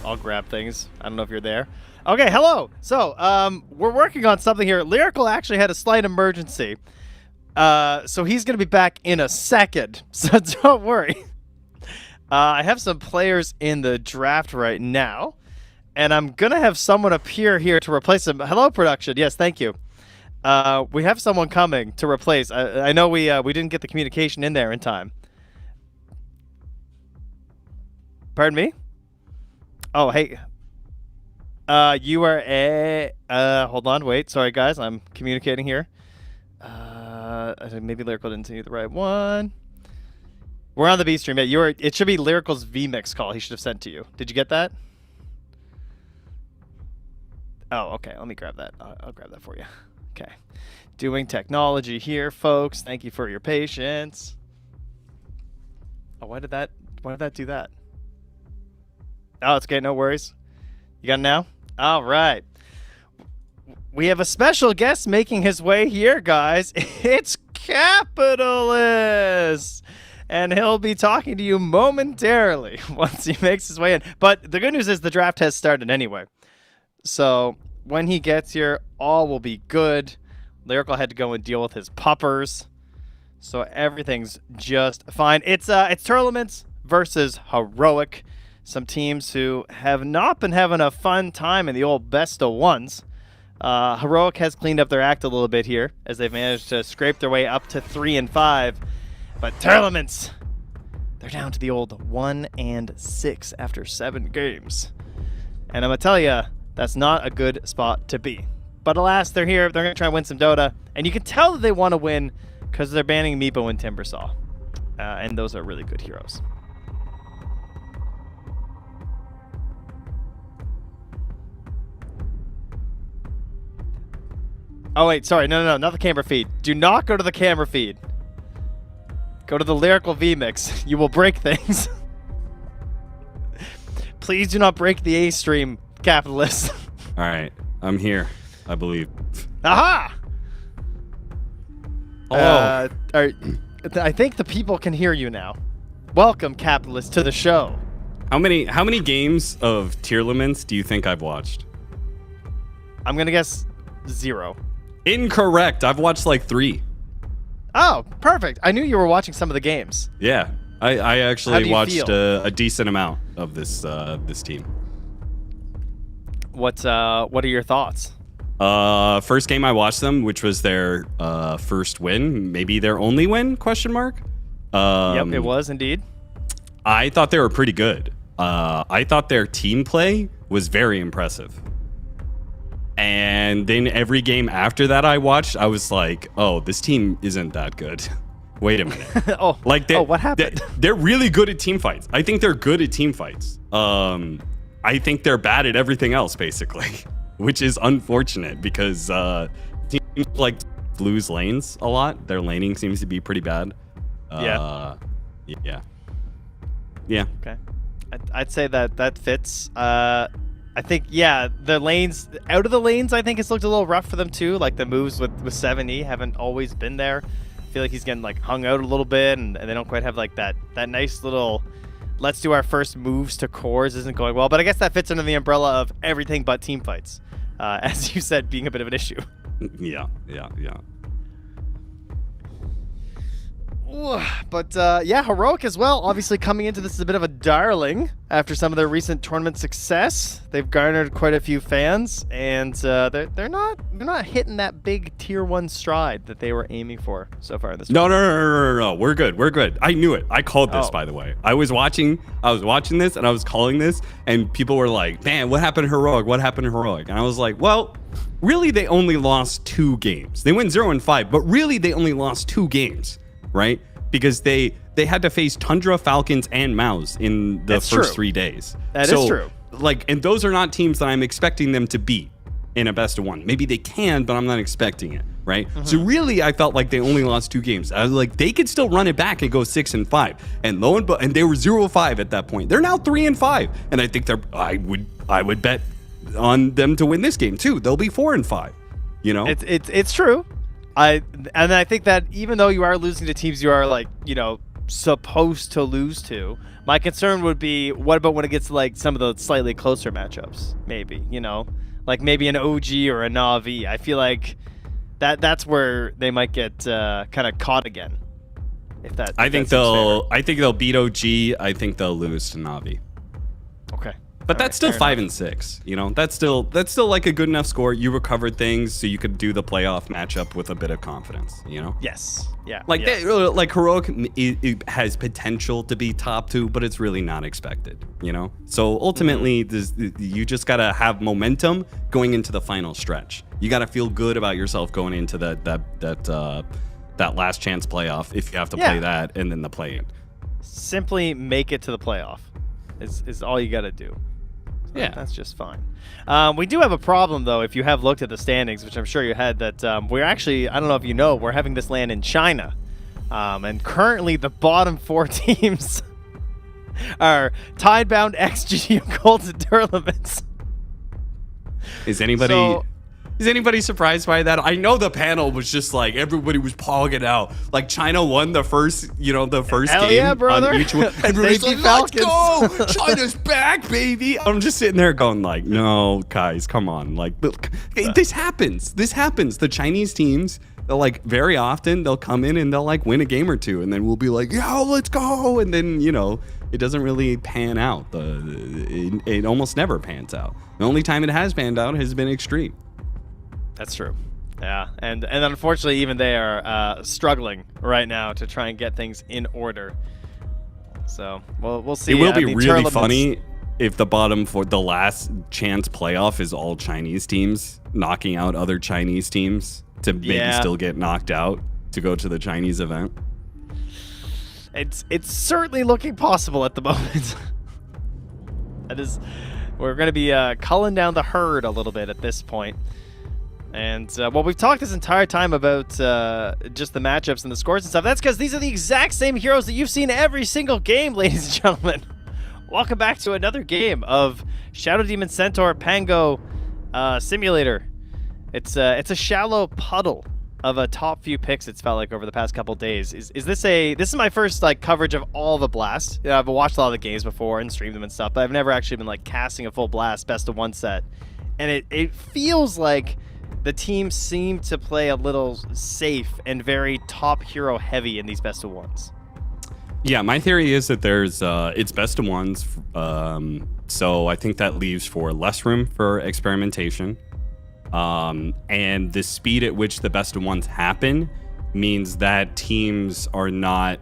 I'll grab things. I don't know if you're there. Okay, hello. So, we're working on something here. Lyrical actually had a slight emergency. So he's going to be back in a second. So don't worry. I have some players in the draft right now, and I'm going to have someone appear here to replace him. Hello, production. Yes, thank you. We have someone coming to replace. I know we didn't get the communication in there in time. Pardon me? Oh, hey. You are hold on, wait. Sorry, guys. I'm communicating here. Maybe Lyrical didn't see the right one. We're on the B stream. Yeah, it should be Lyrical's VMix call he should have sent to you. Did you get that? Oh, okay. Let me grab that. I'll grab that for you. Okay. Doing technology here, folks. Thank you for your patience. Oh, why did that do that? Oh, it's okay. No worries. You got it now? All right. We have a special guest making his way here, guys. It's Capitalist. And he'll be talking to you momentarily once he makes his way in. But the good news is the draft has started anyway. So when he gets here, all will be good. Lyrical had to go and deal with his puppers. So everything's just fine. It's Tearlaments versus Heroic. Some teams who have not been having a fun time in the old best of ones. Heroic has cleaned up their act a little bit here as they've managed to scrape their way up to 3-5. But Tearlaments, they're down to the old 1-6 after 7 games. And I'm going to tell you, that's not a good spot to be. But alas, they're here. They're going to try and win some Dota. And you can tell that they want to win because they're banning Meepo and Timbersaw. And those are really good heroes. Oh, wait, sorry. No, not the camera feed. Do not go to the camera feed. Go to the Lyrical VMix. You will break things. Please do not break the A-stream, Capitalist. All right. I'm here, I believe. Aha! Hello. I think the people can hear you now. Welcome, Capitalist, to the show. How many games of Tearlaments do you think I've watched? I'm going to guess 0. Incorrect. I've watched like 3. Oh, perfect. I knew you were watching some of the games. Yeah, I actually watched feel? a decent amount of this team. What are your thoughts? First game I watched them, which was their first win, maybe their only win? Question mark. Yep, it was indeed. I thought they were pretty good. I thought their team play was very impressive. And then every game after that I watched, I was like, oh, this team isn't that good. Wait a minute. What happened? They're really good at team fights. I think they're good at team fights. I think they're bad at everything else, basically, which is unfortunate because teams like lose lanes a lot. Their laning seems to be pretty bad. Yeah. Okay. I'd say that fits. I think, yeah, the lanes, out of the lanes, I think it's looked a little rough for them too. Like the moves with 7E haven't always been there. I feel like he's getting like hung out a little bit and they don't quite have like that nice little, let's do our first moves to cores isn't going well. But I guess that fits under the umbrella of everything but team fights. As you said, being a bit of an issue. Yeah. But yeah, Heroic as well. Obviously coming into this is a bit of a darling after some of their recent tournament success. They've garnered quite a few fans, and they're not hitting that big tier 1 stride that they were aiming for so far in this. No. We're good. I knew it. I called this, by the way. I was watching this and I was calling this, and people were like, "Man, what happened to Heroic? What happened to Heroic?" And I was like, "Well, really, they only lost 2 games. They went 0-5, but really, they only lost 2 games." Right? Because they had to face Tundra, Falcons, and Mouse in the first 3 days. That is true. Like, and those are not teams that I'm expecting them to beat in a best of 1. Maybe they can, but I'm not expecting it, right? Mm-hmm. So really, I felt like they only lost 2 games. I was like, they could still run it back and go 6-5. And and they were 0-5 at that point. They're now 3-5, and I think I would bet on them to win this game too. They'll be 4-5. You know, it's true. I think that even though you are losing to teams you are like, supposed to lose to. My concern would be, what about when it gets to like some of the slightly closer matchups? Maybe, like maybe an OG or a Na'Vi. I feel like that's where they might get kind of caught again. I think they'll beat OG. I think they'll lose to Na'Vi. Okay. But that's still 5-6. That's still like a good enough score. You recovered things, so you could do the playoff matchup with a bit of confidence. Yes. Yeah. Like Heroic it has potential to be top 2, but it's really not expected. So ultimately, you just gotta have momentum going into the final stretch. You gotta feel good about yourself going into that last chance playoff if you have to play that, and then the play-in. Simply make it to the playoff is all you gotta do. So yeah, that's just fine. We do have a problem, though, if you have looked at the standings, which I'm sure you had, that we're actually, I don't know if you know, we're having this land in China. And currently the bottom 4 teams are Tidebound, XG, Yakult, and Tearlaments. Is anybody surprised by that? I know the panel was just like, everybody was pogging out. Like China won the first Hell game yeah, brother. on each one. Everybody's like, let's go! China's back, baby! I'm just sitting there going like, no, guys, come on. Like, look, this happens. The Chinese teams, they'll like, very often, they'll come in and they'll like win a game or two. And then we'll be like, yo, let's go! And then, it doesn't really pan out. It almost never pans out. The only time it has panned out has been Xtreme. That's true. Yeah, and unfortunately, even they are struggling right now to try and get things in order. So, we'll see. It will be really funny if the bottom for the last chance playoff is all Chinese teams knocking out other Chinese teams to maybe still get knocked out to go to the Chinese event. It's certainly looking possible at the moment. We're going to be culling down the herd a little bit at this point. And, we've talked this entire time about just the matchups and the scores and stuff. That's because these are the exact same heroes that you've seen every single game, ladies and gentlemen. Welcome back to another game of Shadow Demon Centaur Pango Simulator. It's a shallow puddle of a top few picks, it's felt like, over the past couple days. This is my first coverage of all the Blast. I've watched a lot of the games before and streamed them and stuff, but I've never actually been casting a full Blast best of 1 set. And it feels like the teams seem to play a little safe and very top hero heavy in these best of 1s. Yeah, my theory is that it's best of 1s, so I think that leaves for less room for experimentation. And the speed at which the best of 1s happen means that teams are not,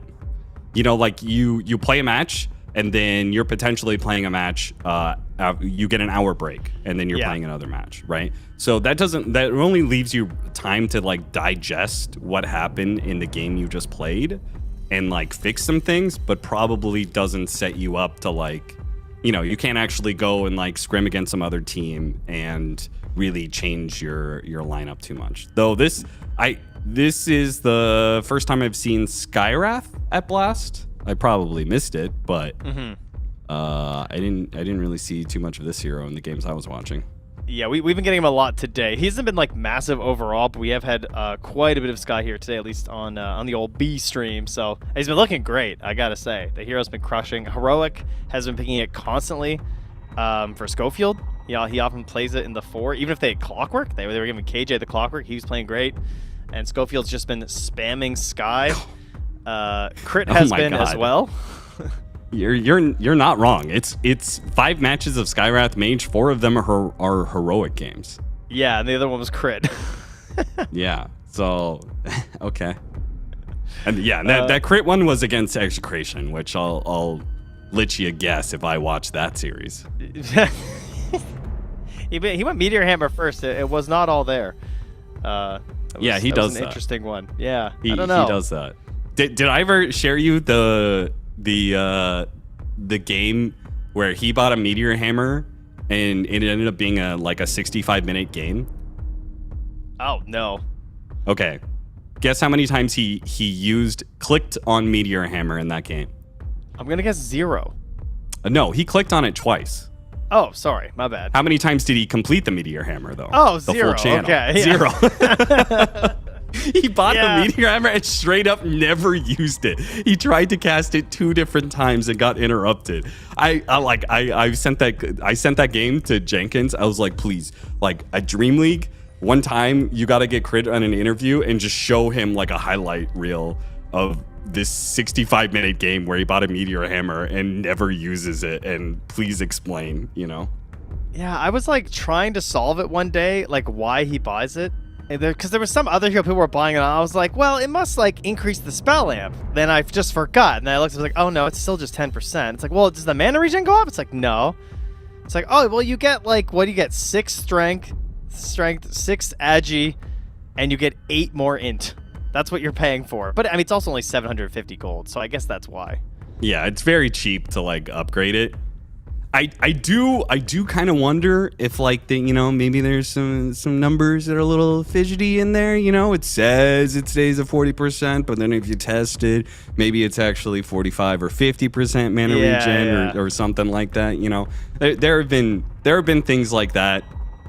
you play a match and then you're potentially playing a match. You get an hour break and then you're playing another match, right? So that only leaves you time to digest what happened in the game you just played and fix some things, but probably doesn't set you up to you can't actually go and scrim against some other team and really change your lineup too much. Though this is the first time I've seen Skywrath at Blast. I probably missed it, but I didn't really see too much of this hero in the games I was watching. Yeah, we've been getting him a lot today. He hasn't been massive overall, but we have had quite a bit of Sky here today, at least on the old B stream. So he's been looking great, I gotta say. The hero's been crushing. Heroic has been picking it constantly for Schofield. Yeah, he often plays it in the 4. Even if they had Clockwork, they were giving KJ the Clockwork. He was playing great, and Schofield's just been spamming Sky. Crit has been as well. You're not wrong. It's 5 matches of Skywrath Mage. 4 of them are heroic games. Yeah, and the other one was Crit. Yeah. So okay. And yeah, that Crit one was against Execration, which I'll let you guess if I watch that series. He went Meteor Hammer first. It was not all there. He does that. Interesting one. Yeah, I don't know. He does that. Did I ever share you the game where he bought a Meteor Hammer and it ended up being a 65-minute game? Oh no. Okay. Guess how many times he clicked on Meteor Hammer in that game? I'm gonna guess 0. No, he clicked on it twice. Oh, sorry, my bad. How many times did he complete the Meteor Hammer though? Oh, the 0. Full channel. Okay, yeah. 0. He bought a meteor hammer and straight up never used it. He tried to cast it 2 different times and got interrupted. I sent that game to Jenkins. I was like, please, like at Dream League, one time you got to get crit on an interview and just show him like a highlight reel of this 65-minute game where he bought a meteor hammer and never uses it, and please explain, you know? Yeah, I was like trying to solve it one day, like why he buys it. Because there was some other hero people were buying it, and I was like, well, it must like increase the spell amp. Then I just forgot, and then I looked, I was like, oh no, it's still just 10%. It's like, well, does the mana regen go up? It's like, no. It's like, oh, well, you get like, what do you get? 6 strength, 6 agi, and you get 8 more int. That's what you're paying for. But I mean, it's also only 750 gold, so I guess that's why. Yeah, it's very cheap to like upgrade it. I do kind of wonder if like maybe there's some numbers that are a little fidgety in there. You know, it says it stays at 40%, but then if you test it, maybe it's actually 45 or 50% mana regen or something like that. You know, there have been things like that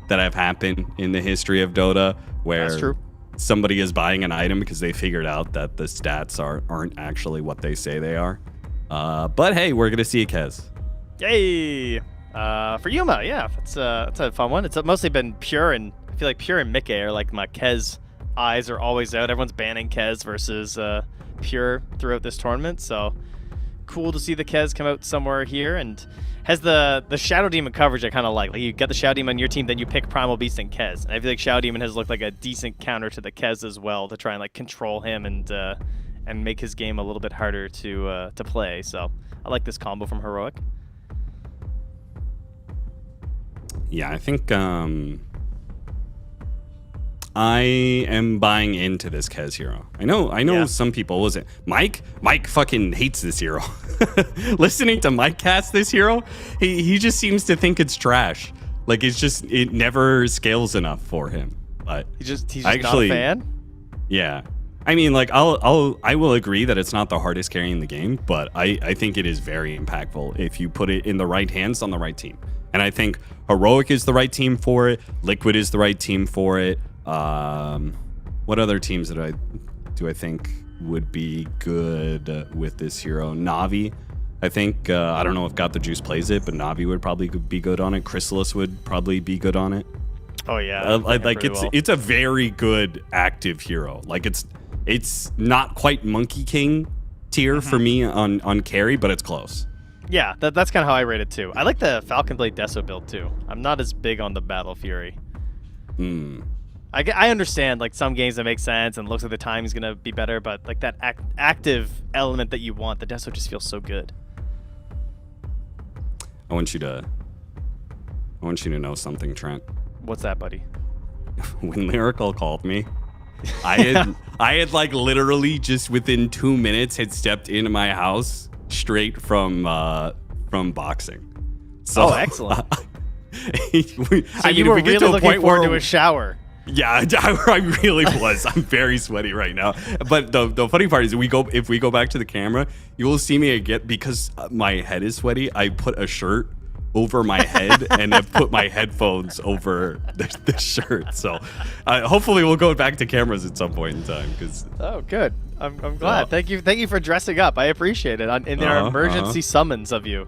have happened in the history of Dota where that's true. Somebody is buying an item because they figured out that the stats aren't actually what they say they are. But hey, we're gonna see a Kez. Yay! For Yuma, yeah, that's a fun one. It's mostly been Pure, and I feel like Pure and Mickey are like my Kez eyes are always out. Everyone's banning Kez versus Pure throughout this tournament, so cool to see the Kez come out somewhere here, and has the Shadow Demon coverage I kind of like. Like you get the Shadow Demon on your team, then you pick Primal Beast and Kez, and I feel like Shadow Demon has looked like a decent counter to the Kez as well to try and like control him and make his game a little bit harder to play. So I like this combo from Heroic. Yeah, I think I am buying into this Kez hero. I know some people, was it Mike fucking hates this hero. Listening to Mike cast this hero, he just seems to think it's trash. Like it never scales enough for him. But he's just actually not a fan. Yeah. I mean, like I will agree that it's not the hardest carry in the game, but I think it is very impactful if you put it in the right hands on the right team. And I think Heroic is the right team for it. Liquid is the right team for it. What other teams do I think would be good with this hero? Navi, I think. I don't know if Got the Juice plays it, but Navi would probably be good on it. Chrysalis would probably be good on it. Oh yeah, it's a very good active hero. Like it's not quite Monkey King tier for me on carry, but it's close. Yeah, that's kind of how I rate it too. I like the Falcon Blade Deso build too. I'm not as big on the Battle Fury. I understand like some games that make sense and looks like the time is gonna be better, but like that active element that you want, the Deso just feels so good. I want you to know something, Trent. What's that, buddy? When Lyrical called me, I had like literally just within 2 minutes had stepped into my house straight from boxing. So excellent. I mean, you were if we get really to a looking point forward where to a shower. Yeah, I really was. I'm very sweaty right now. But the funny part is, if we go back to the camera, you will see me again because my head is sweaty. I put a shirt over my head and I've put my headphones over the shirt. So hopefully we'll go back to cameras at some point in time. Oh, good. I'm glad. Thank you for dressing up. I appreciate it. In their emergency summons of you.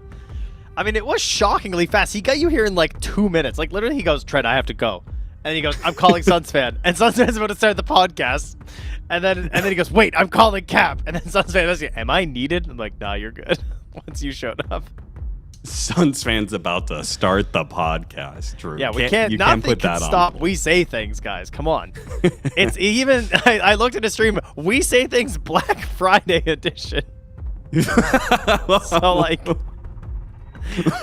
I mean, it was shockingly fast. He got you here in like 2 minutes. Like literally, he goes, "Trent, I have to go," and he goes, "I'm calling Sunsfan," and Sunsfan's about to start the podcast, and then he goes, "Wait, I'm calling Cap," and then Sunsfan goes, "Am I needed?" I'm like, "Nah, you're good." Once you showed up. Sunsfan's about to start the podcast, Drew. Yeah, we can't. Nothing can stop. We say things, guys. Come on. It's even. I looked at the stream. We say things Black Friday edition. So like,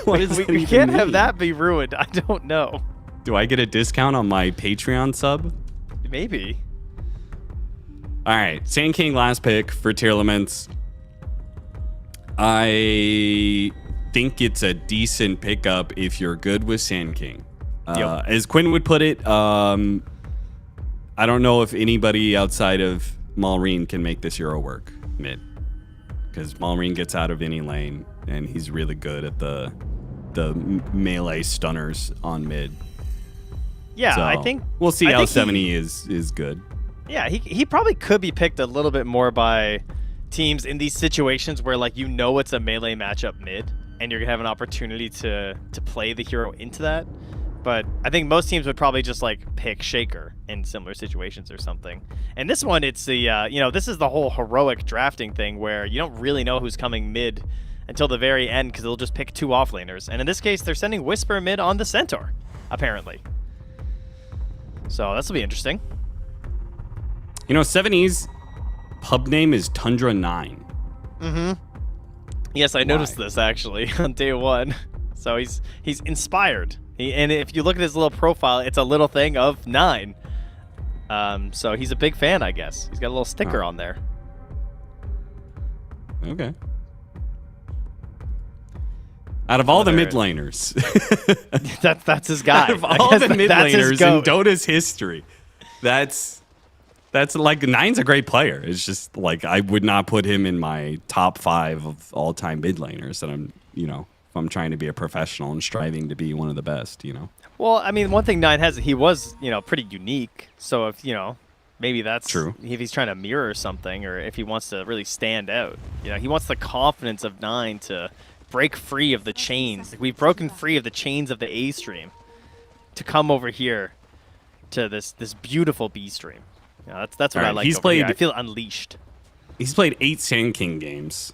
we can't have that be ruined. I don't know. Do I get a discount on my Patreon sub? Maybe. All right, Sand King last pick for Tearlaments. I think it's a decent pickup if you're good with Sand King. As Quinn would put it, I don't know if anybody outside of Malrine can make this hero work mid, because Malrine gets out of any lane and he's really good at the melee stunners on mid. Yeah, so I think we'll see how 70 is good. Yeah, he probably could be picked a little bit more by teams in these situations where, like, you know it's a melee matchup mid, and you're going to have an opportunity to play the hero into that. But I think most teams would probably just, like, pick Shaker in similar situations or something. And this one, it's the, you know, this is the whole heroic drafting thing where you don't really know who's coming mid until the very end because they'll just pick 2 offlaners. And in this case, they're sending Whisper mid on the Centaur, apparently. So this will be interesting. You know, 7E's pub name is Tundra 9. Mm-hmm. Yes, I noticed this, actually, on day 1. So he's inspired. And if you look at his little profile, it's a little thing of 9. So he's a big fan, I guess. He's got a little sticker on there. Okay. Out of all the mid laners, that's his guy. Out of all the mid laners in Dota's history, that's like 9's a great player. It's just like I would not put him in my top 5 of all time mid laners. That I'm, you know, if I'm trying to be a professional and striving to be one of the best, you know. Well, I mean, one thing 9 has, he was, you know, pretty unique. So if, you know, maybe that's true. If he's trying to mirror something, or if he wants to really stand out, you know, he wants the confidence of 9 to break free of the chains. Like, we've broken free of the chains of the A stream to come over here to this beautiful B stream. You know, that's what I like. I feel unleashed. He's played 8 Sand King games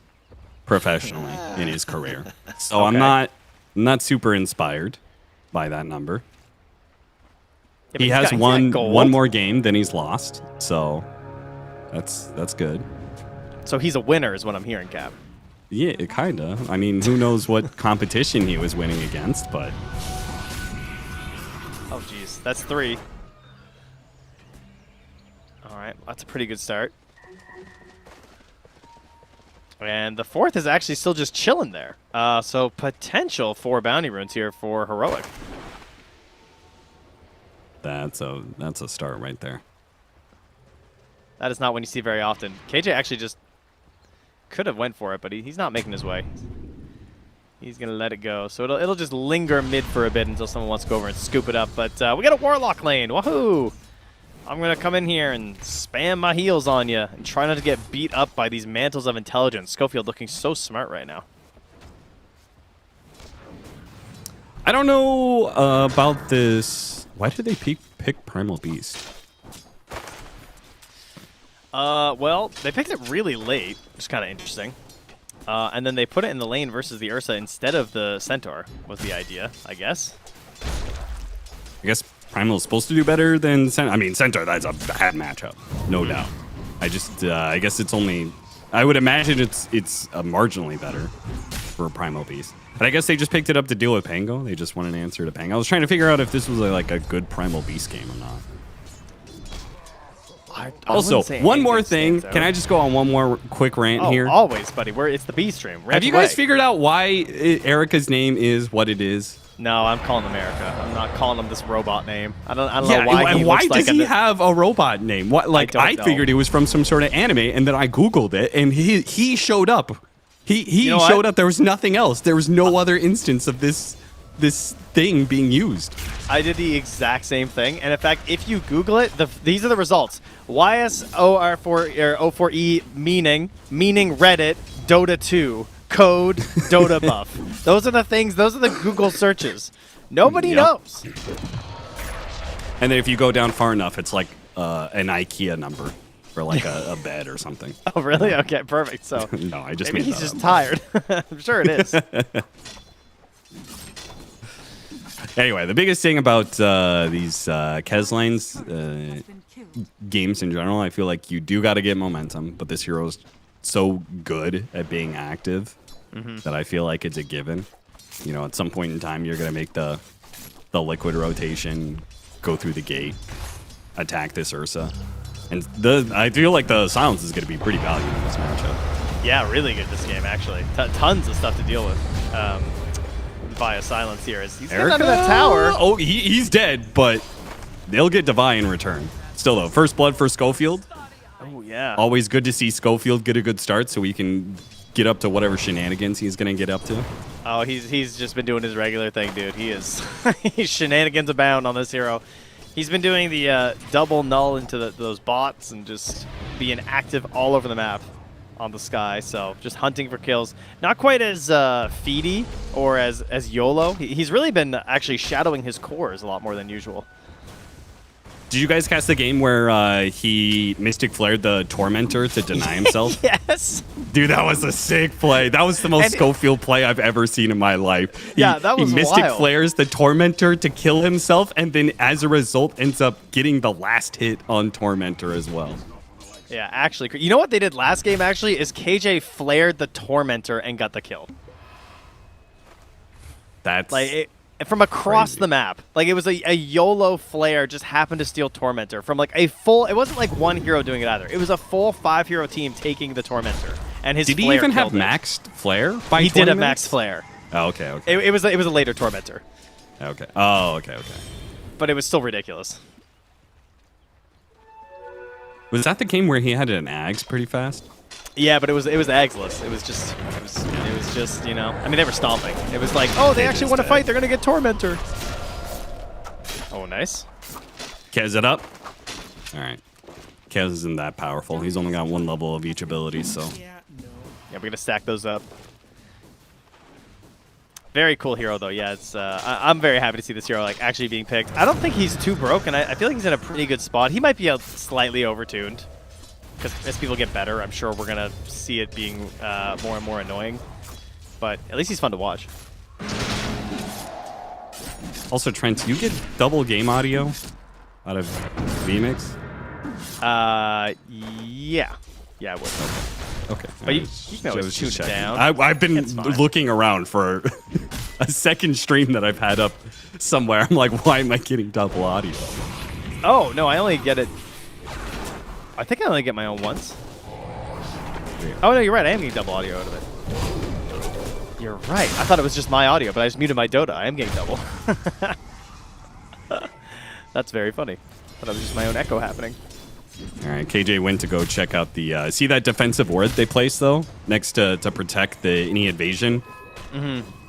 professionally in his career, so okay. I'm not super inspired by that number. Yeah, he has one more game than he's lost, so that's good. So he's a winner, is what I'm hearing, Cap. Yeah, kinda. I mean, who knows what competition he was winning against, but... Oh, jeez. That's 3. All right, that's a pretty good start. And the 4th is actually still just chilling there. So potential 4 bounty runes here for Heroic. That's a start right there. That is not one you see very often. KJ actually just could have went for it, but he's not making his way. He's going to let it go. So it'll just linger mid for a bit until someone wants to go over and scoop it up. But we got a Warlock lane. Woohoo! I'm going to come in here and spam my heals on you and try not to get beat up by these Mantles of Intelligence. Schofield looking so smart right now. I don't know about this. Why did they pick Primal Beast? Well, they picked it really late, which is kind of interesting. And then they put it in the lane versus the Ursa instead of the Centaur was the idea, I guess. I guess Primal is supposed to do better than Centaur. I mean, Centaur, that's a bad matchup, no doubt. I guess it's only... I would imagine it's marginally better for Primal Beast. But I guess they just picked it up to deal with Pango. They just wanted an answer to Pango. I was trying to figure out if this was like a good Primal Beast game or not. Also, one more thing. Can I just go on one more quick rant here? Always, buddy. It's the B stream. Have you guys figured out why Erica's name is what it is? No, I'm calling him Erica. I'm not calling him this robot name. I don't know why. And why does he have a robot name? What? Like I figured it was from some sort of anime, and then I Googled it, and he showed up. He showed up. There was nothing else. There was no other instance of this thing being used. I did the exact same thing, and in fact, if you Google it, these are the results: YSOR4 or O4E meaning Reddit Dota 2 code Dota buff. Those are the things. Those are the Google searches. Nobody knows. And then if you go down far enough, it's like an IKEA number for like a bed or something. Oh, really? Okay, perfect. So no, I just maybe he's just tired. I'm sure it is. Anyway, the biggest thing about these Kez lanes games in general, I feel like you do got to get momentum, but this hero's so good at being active that I feel like it's a given. You know, at some point in time, you're going to make the liquid rotation, go through the gate, attack this Ursa. And I feel like the silence is going to be pretty valuable in this matchup. Yeah, really good this game, actually. Tons of stuff to deal with. Via silence here. He's getting under that tower. Oh, he's dead, but they'll get Devi in return. Still, though, first blood for Schofield. Oh, yeah. Always good to see Schofield get a good start so he can get up to whatever shenanigans he's going to get up to. Oh, he's just been doing his regular thing, dude. He is he's shenanigans abound on this hero. He's been doing the double null into those bots and just being active all over the map on the Sky. So just hunting for kills. Not quite as feedy or as YOLO. He's really been actually shadowing his cores a lot more than usual. Did you guys catch the game where he Mystic Flared the Tormentor to deny himself? Yes. Dude, that was a sick play. That was the most Schofield play I've ever seen in my life. Yeah, that was He Mystic wild. Flares the Tormentor to kill himself, and then as a result ends up getting the last hit on Tormentor as well. Yeah, actually. You know what they did last game, actually, is KJ flared the Tormentor and got the kill. That's Like, from across crazy. the map. Like, it was a YOLO flare, just happened to steal Tormentor. From, like, a full... It wasn't, like, one hero doing it either. It was a full 5-hero team taking the Tormentor. And his Did he flare even have killed it. maxed flare by He 20 did have minutes? max flare. Oh, okay, okay. It was a later Tormentor. Okay. Oh, okay, okay. But it was still ridiculous. Was that the game where he had an Ags pretty fast? Yeah, but it was Eggless. It was just, you know. I mean, they were stomping. It was like, oh, they actually want to fight. They're gonna get Tormentor. Oh, nice. Kez it up. All right. Kez isn't that powerful. He's only got one level of each ability, so. Yeah, we're gonna stack those up. Very cool hero, though. Yeah, it's. I'm very happy to see this hero like actually being picked. I don't think he's too broken. I feel like he's in a pretty good spot. He might be slightly overtuned. Because as people get better, I'm sure we're going to see it being more and more annoying. But at least he's fun to watch. Also, Trent, you get double game audio out of VMix? Yeah. Yeah, I would. Okay. But you can always tune it down. I've been It's fine. looking around for a second stream that I've had up somewhere. I'm like, why am I getting double audio? Oh, no, I only get it. I think I only get my own once. Oh, no, you're right. I am getting double audio out of it. You're right. I thought it was just my audio, but I just muted my Dota. I am getting double. That's very funny. I thought it was just my own echo happening. All right, KJ went to go check out the... see that defensive ward they placed, though, next to protect any invasion?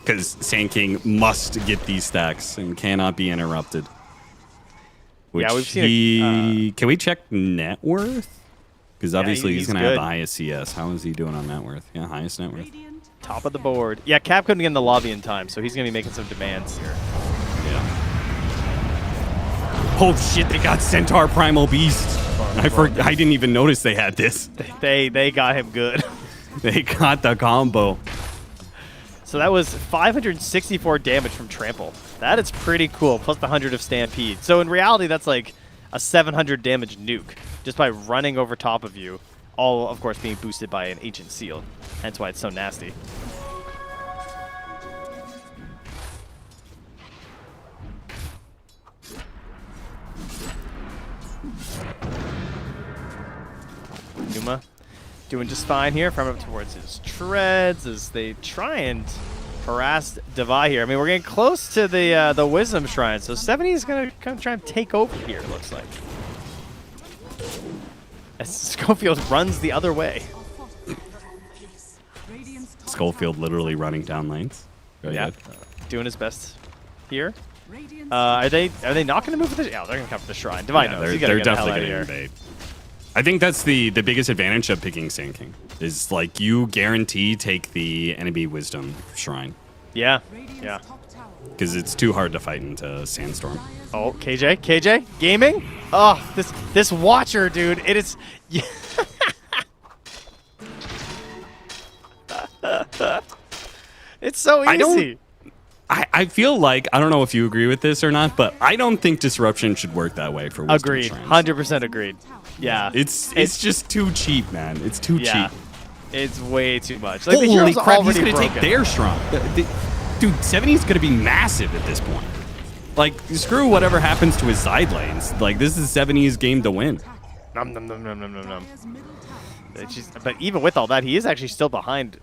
Because Sand King must get these stacks and cannot be interrupted. Which Yeah, we've seen can we check net worth? Because obviously he's he's going to have good. the highest CS. How is he doing on net worth? Yeah, highest net worth. Radiant Top of the board. Yeah, Cap couldn't get in the lobby in time, so he's going to be making some demands here. Yeah. Oh shit, they got Centaur Primal Beast. I didn't even notice they had this. They got him good. They got the combo. So that was 564 damage from Trample. That is pretty cool, plus the 100 of Stampede. So in reality, that's like a 700 damage nuke just by running over top of you, all, of course, being boosted by an Ancient Seal. Hence why it's so nasty. Numa doing just fine here, from up towards his treads as they try and harass Devi here. I mean, we're getting close to the Wisdom Shrine, so 70 is going to kind of try and take over here, it looks like. As Schofield runs the other way. Radiant's top Schofield literally running down lanes. Very good. Doing his best here. Radiant's Are they not going to move for the... Yeah, they're going to come for the Shrine. Devi knows. They're, He's gotta they're get the hell definitely out of going to here. invade. I think that's the biggest advantage of picking Sand King is like you guarantee take the enemy Wisdom Shrine Yeah. Radiant's Yeah. top tower because it's too hard to fight into Sandstorm. Oh, KJ gaming. Oh, this Watcher, dude. It is. It's so easy. I feel like, I don't know if you agree with this or not, but I don't think Disruption should work that way for Wisdom Agreed. Shrines. 100% agreed. Yeah. It's just too cheap, man. It's too Yeah. cheap. It's way too much. Like, the Holy hero's crap, he's already going to take broken. their shrine. Dude, 70 is going to be massive at this point. Like, screw whatever happens to his side lanes. Like, this is 70's game to win. Nom, nom, nom, nom, nom, nom, nom. Dire's middle tower But even with all that, he is actually still behind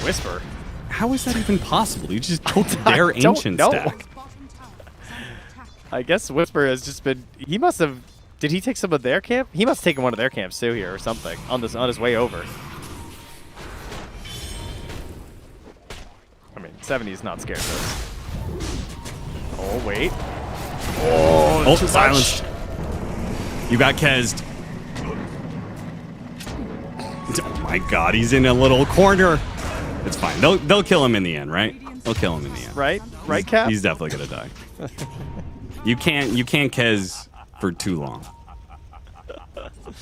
Whisper. How is that even possible? He just took their don't ancient know. stack. bottom tower is under attack. I guess Whisper has just been. He must have. Did he take some of their camp? He must have taken one of their camps too here or something on his way over. I mean, 70 is not scared of this. Oh wait. Oh, silenced. You got Kez'd. Oh my god, he's in a little corner. It's fine. They'll kill him in the end, right? They'll kill him in the end. Right, Cap? He's definitely gonna die. You can't Kez for too long.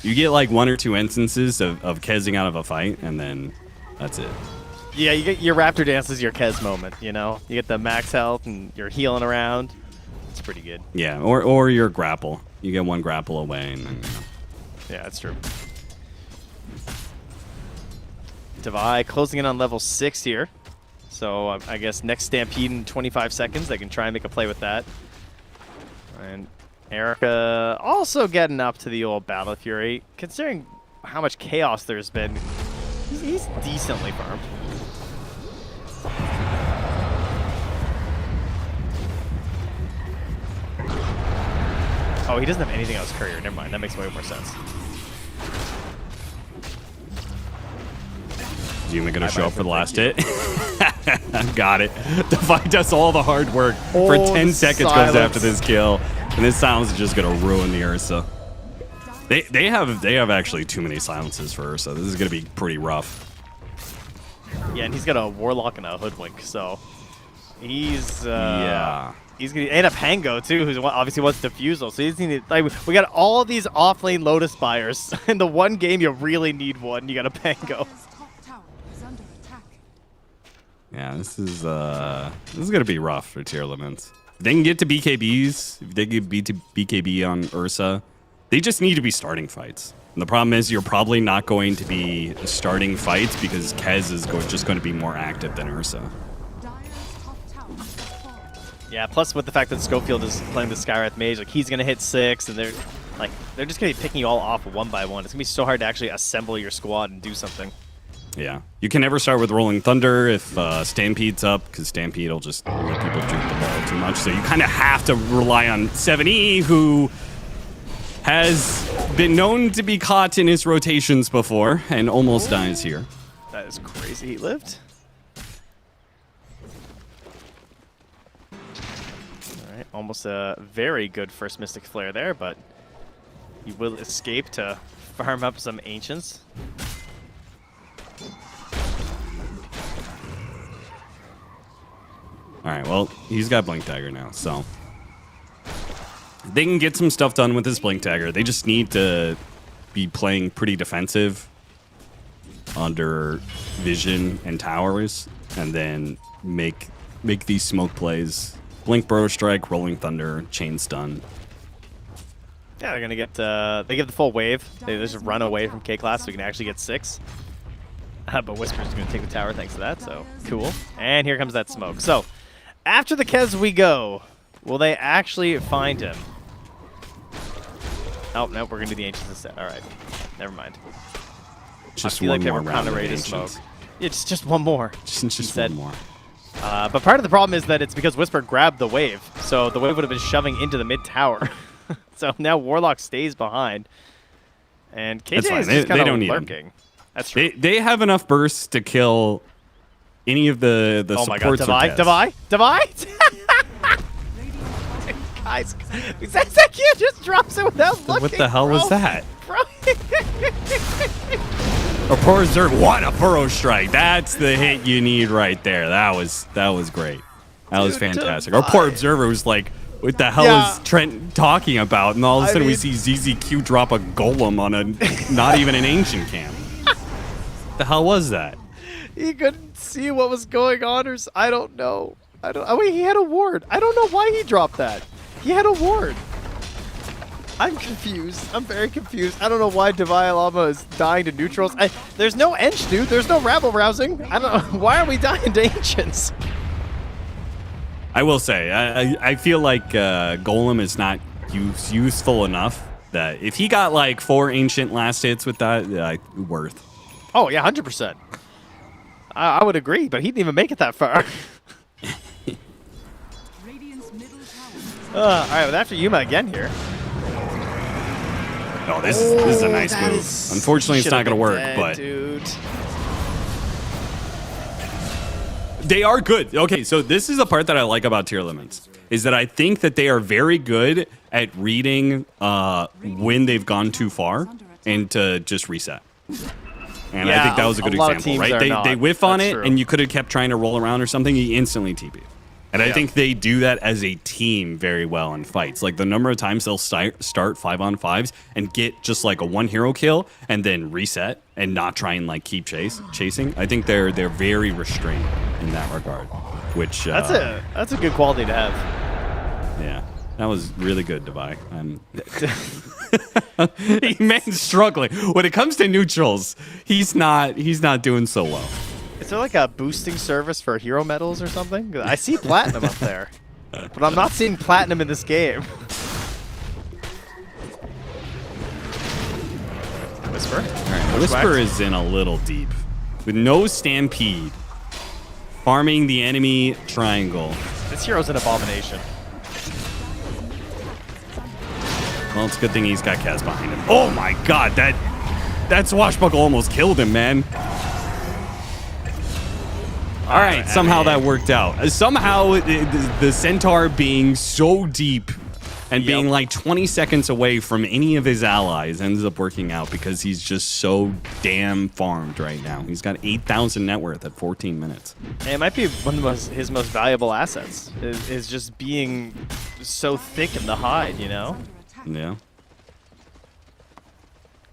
You get like 1 or 2 instances of Kezing out of a fight, and then that's it. Yeah, you get your Raptor Dance is your Kez moment, you know? You get the max health and you're healing around. It's pretty good. Yeah, or your grapple. You get 1 grapple away, and then, you know. Yeah, that's true. Devi closing in on level 6 here. So I guess next Stampede in 25 seconds, they can try and make a play with that. And Erica also getting up to the old Battle Fury. Considering how much chaos there's been, he's decently farmed. Oh, he doesn't have anything else courier. Never mind. That makes way more sense. Zuma gonna show up for the last hit. Got it. Defi does all the hard work for 10 seconds, goes after this kill, and this silence is just gonna ruin the Ursa. They have actually too many silences for Ursa. This is gonna be pretty rough. Yeah, and he's got a Warlock and a Hoodwink, so he's yeah. He's gonna end up Pango too, who obviously wants Diffusal. So he's gonna, like, we got all these off lane Lotus buyers. In the one game you really need one, you got a Pango. Yeah, this is gonna be rough for Tearlaments. If they can get to BKBs, if they can beat to BKB on Ursa, they just need to be starting fights. And the problem is you're probably not going to be starting fights because Kez is just going to be more active than Ursa. Yeah, plus with the fact that Schofield is playing the Skywrath Mage, like he's gonna hit 6, and they're just gonna be picking you all off one by one. It's gonna be so hard to actually assemble your squad and do something. Yeah, you can never start with Rolling Thunder if Stampede's up, because Stampede will just let people drink the ball too much. So you kind of have to rely on 7E, who has been known to be caught in his rotations before and almost dies here. That is crazy. He lived. All right, almost a very good first Mystic Flare there, but he will escape to farm up some Ancients. All right, well, he's got Blink Dagger now, so they can get some stuff done with his Blink Dagger. They just need to be playing pretty defensive under Vision and Towers, and then make these smoke plays. Blink Burrow Strike, Rolling Thunder, Chain Stun. Yeah, they're gonna get they get the full wave. They just run away from K-Class so we can actually get 6. But Whisper's gonna take the tower thanks to that, so cool. And here comes that smoke. So after the Kez we go. Will they actually find him? Oh, no, we're gonna do the Ancients instead. All right, never mind. Just I feel one like they more were round of ready to Ancients. smoke. It's just one more. Just one more. But part of the problem is that it's because Whisper grabbed the wave, so the wave would have been shoving into the mid tower. So now Warlock stays behind, and KJ is just kind of lurking. That's true. They have enough bursts to kill any of the oh my supports. God, Devi! Guys, Zeki just drops it without looking. What the hell was that? Bro. A Burrow Zerg, what a Burrow Strike! That's the hit you need right there. That was great. That was fantastic. Our poor Observer was like, what the hell is Trent talking about? And all of a sudden we see ZZQ drop a golem on a not even an ancient camp. The hell was that? He couldn't see what was going on, or I don't know. Oh wait, he had a ward. I don't know why he dropped that. He had a ward. I'm confused. I'm very confused. I don't know why Devi Alama is dying to neutrals. There's no Ench, dude. There's no rabble rousing. I don't know. Why are we dying to Ancients? I will say, I feel like Golem is not useful enough that if he got like 4 Ancient last hits with that, worth. Oh, yeah, 100%. I would agree, but he didn't even make it that far. All right, well, after Yuma again here. Oh, this is a nice move. Unfortunately, it's not going to work, but dude. They are good. Okay, so this is the part that I like about Tearlaments. is that I think that they are very good at reading when they've gone too far and to just reset. And I think that was a good example, right? They whiff on it, and you could have kept trying to roll around or something. You instantly TP. And I think they do that as a team very well in fights. Like the number of times they'll start 5-on-5s and get just like a 1 hero kill and then reset and not try and like keep chasing. I think they're very restrained in that regard. Which that's a good quality to have. Yeah, that was really good, Devi. Man's struggling when it comes to neutrals. He's not doing so well. Is there like a boosting service for hero medals or something? I see platinum up there, but I'm not seeing platinum in this game. Whisper? All right, Whisper is in a little deep. With no stampede. Farming the enemy triangle. This hero's an abomination. Well, it's a good thing he's got Kaz behind him. Oh my god, that swashbuckle almost killed him, man. All right, somehow that worked out. Somehow the Centaur being so deep and being like 20 seconds away from any of his allies ends up working out because he's just so damn farmed right now. He's got 8,000 net worth at 14 minutes. And it might be one of his most valuable assets, is just being so thick in the hide, you know? Yeah.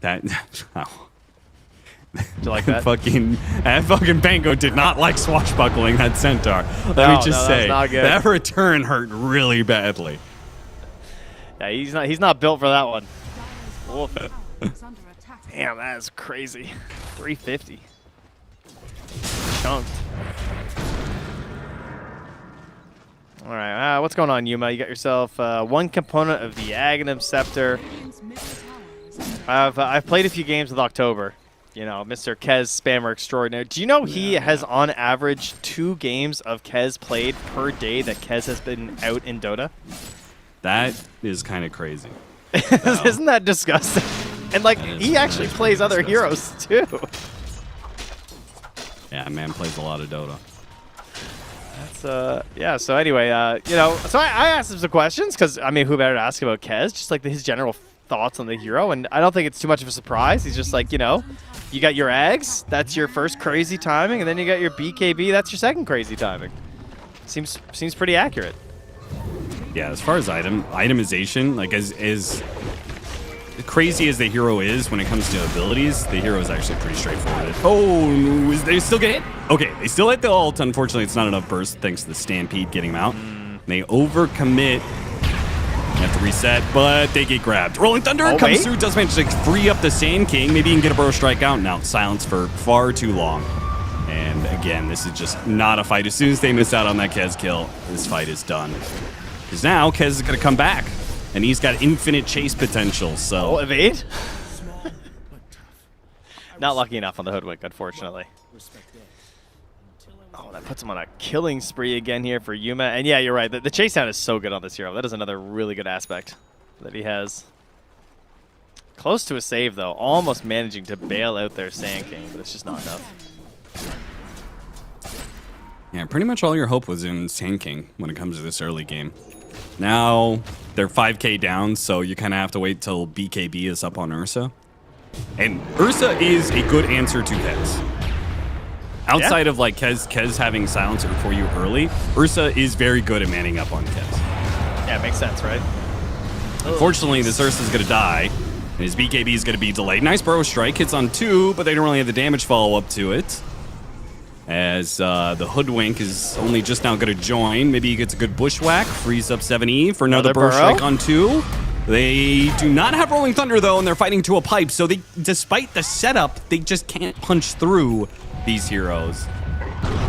That... Oh. Do you like that? fucking Bango did not like swashbuckling that Centaur. Let me just say, that return hurt really badly. Yeah, he's not built for that one. Damn, that is crazy. 350. Chunked. All right, what's going on, Yuma? You got yourself one component of the Aghanim Scepter. I've played a few games with October. You know, Mr. Kez Spammer Extraordinary. Do you know he has on average 2 games of Kez played per day that Kez has been out in Dota? That is kind of crazy. Isn't that disgusting? And like, he actually plays other heroes too. Yeah, man plays a lot of Dota. That's yeah. So anyway, you know, so I asked him some questions because I mean, who better to ask about Kez? Just like his general thoughts on the hero, and I don't think it's too much of a surprise. He's just like, you know, you got your Ags, that's your first crazy timing, and then you got your BKB, that's your second crazy timing. Seems pretty accurate. Yeah, as far as itemization, like as crazy as the hero is when it comes to abilities, the hero is actually pretty straightforward. Oh, they still get hit? Okay, they still hit the ult. Unfortunately, it's not enough burst thanks to the Stampede getting them out. They overcommit. They have to reset, but they get grabbed. Rolling Thunder comes through, does manage to free up the Sand King. Maybe he can get a Burrow Strike out. Now silence for far too long. And again, this is just not a fight. As soon as they miss out on that Kez kill, this fight is done. Because now Kez is going to come back, and he's got infinite chase potential. So evade? Not lucky enough on the Hoodwink, unfortunately. Oh, that puts him on a killing spree again here for Yuma. And yeah, you're right. The chase down is so good on this hero. That is another really good aspect that he has. Close to a save, though. Almost managing to bail out their Sand King, but it's just not enough. Yeah, pretty much all your hope was in Sand King when it comes to this early game. Now they're 5k down, so you kind of have to wait till BKB is up on Ursa. And Ursa is a good answer to Kez. Outside of like Kez having silencer for you early, Ursa is very good at manning up on Kez. Yeah, it makes sense, right? Unfortunately, this Ursa's going to die, and his BKB is going to be delayed. Nice Burrow Strike, hits on 2, but they don't really have the damage follow-up to it. As the Hoodwink is only just now going to join. Maybe he gets a good Bushwhack, frees up 7E for another Burrow Strike on 2. They do not have Rolling Thunder, though, and they're fighting to a pipe, so they, despite the setup, they just can't punch through these heroes.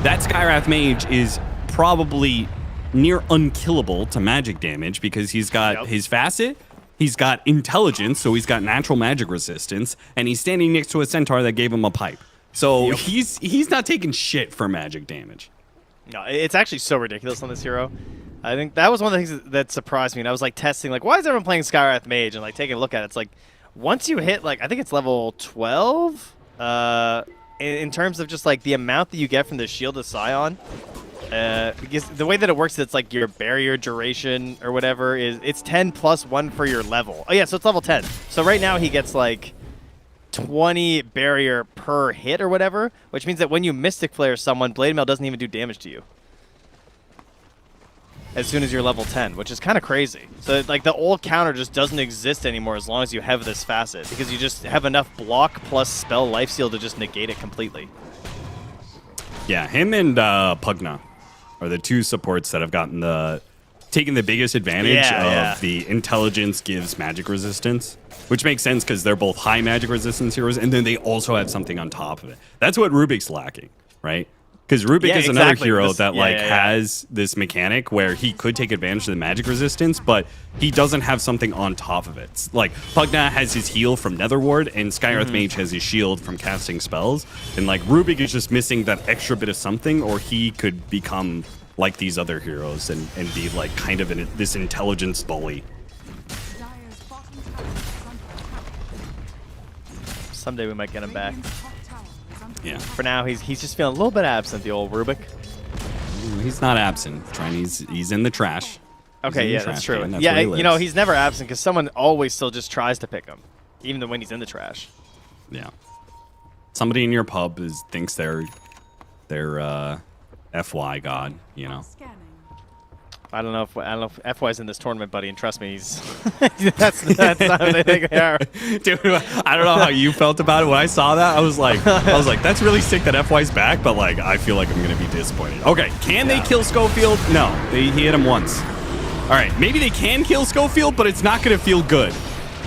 That Skywrath Mage is probably near unkillable to magic damage because he's got his facet, he's got intelligence, so he's got natural magic resistance, and he's standing next to a Centaur that gave him a pipe. So he's not taking shit for magic damage. No, it's actually so ridiculous on this hero. I think that was one of the things that surprised me, and I was like testing, like, why is everyone playing Skywrath Mage? And like taking a look at it, it's like once you hit like I think it's level 12, in terms of just like the amount that you get from the Shield of Scion, Because the way that it works, it's like your barrier duration or whatever is it's 10 plus 1 for your level. Oh yeah, so it's level 10. So right now he gets like 20 barrier per hit or whatever, which means that when you Mystic Flare someone, Blade Mail doesn't even do damage to you as soon as you're level 10, which is kind of crazy. So like the old counter just doesn't exist anymore as long as you have this facet, because you just have enough block plus spell lifesteal to just negate it completely. Yeah, him and Pugna are the two supports that have taken the biggest advantage of the intelligence gives magic resistance, which makes sense because they're both high magic resistance heroes, and then they also have something on top of it. That's what Rubik's lacking, right? Because Rubik is another hero that has this mechanic where he could take advantage of the magic resistance, but he doesn't have something on top of it. Like Pugna has his heal from Nether Ward, and Sky Earth Mage has his shield from casting spells, and like Rubik is just missing that extra bit of something, or he could become like these other heroes and be like kind of this intelligence bully. Dire's bottom tower is under attack. Someday we might get him back. Radiant's top tower is under Yeah. For now, he's just feeling a little bit absent, the old Rubik. He's not absent. He's in the trash. Okay, He's yeah, in the that's trash true. can. That's Yeah, where he you know, lives. he's never absent because someone always still just tries to pick him, even when he's in the trash. Yeah. Somebody in your pub thinks they're FY god, you know. scanning. I don't know if FY's in this tournament, buddy, and trust me, he's that's not what they think they are. Dude, I don't know how you felt about it when I saw that. I was like, that's really sick that FY's back, but like, I feel like I'm gonna be disappointed. Okay, can they kill Schofield? No, he hit him once. All right, maybe they can kill Schofield, but it's not gonna feel good.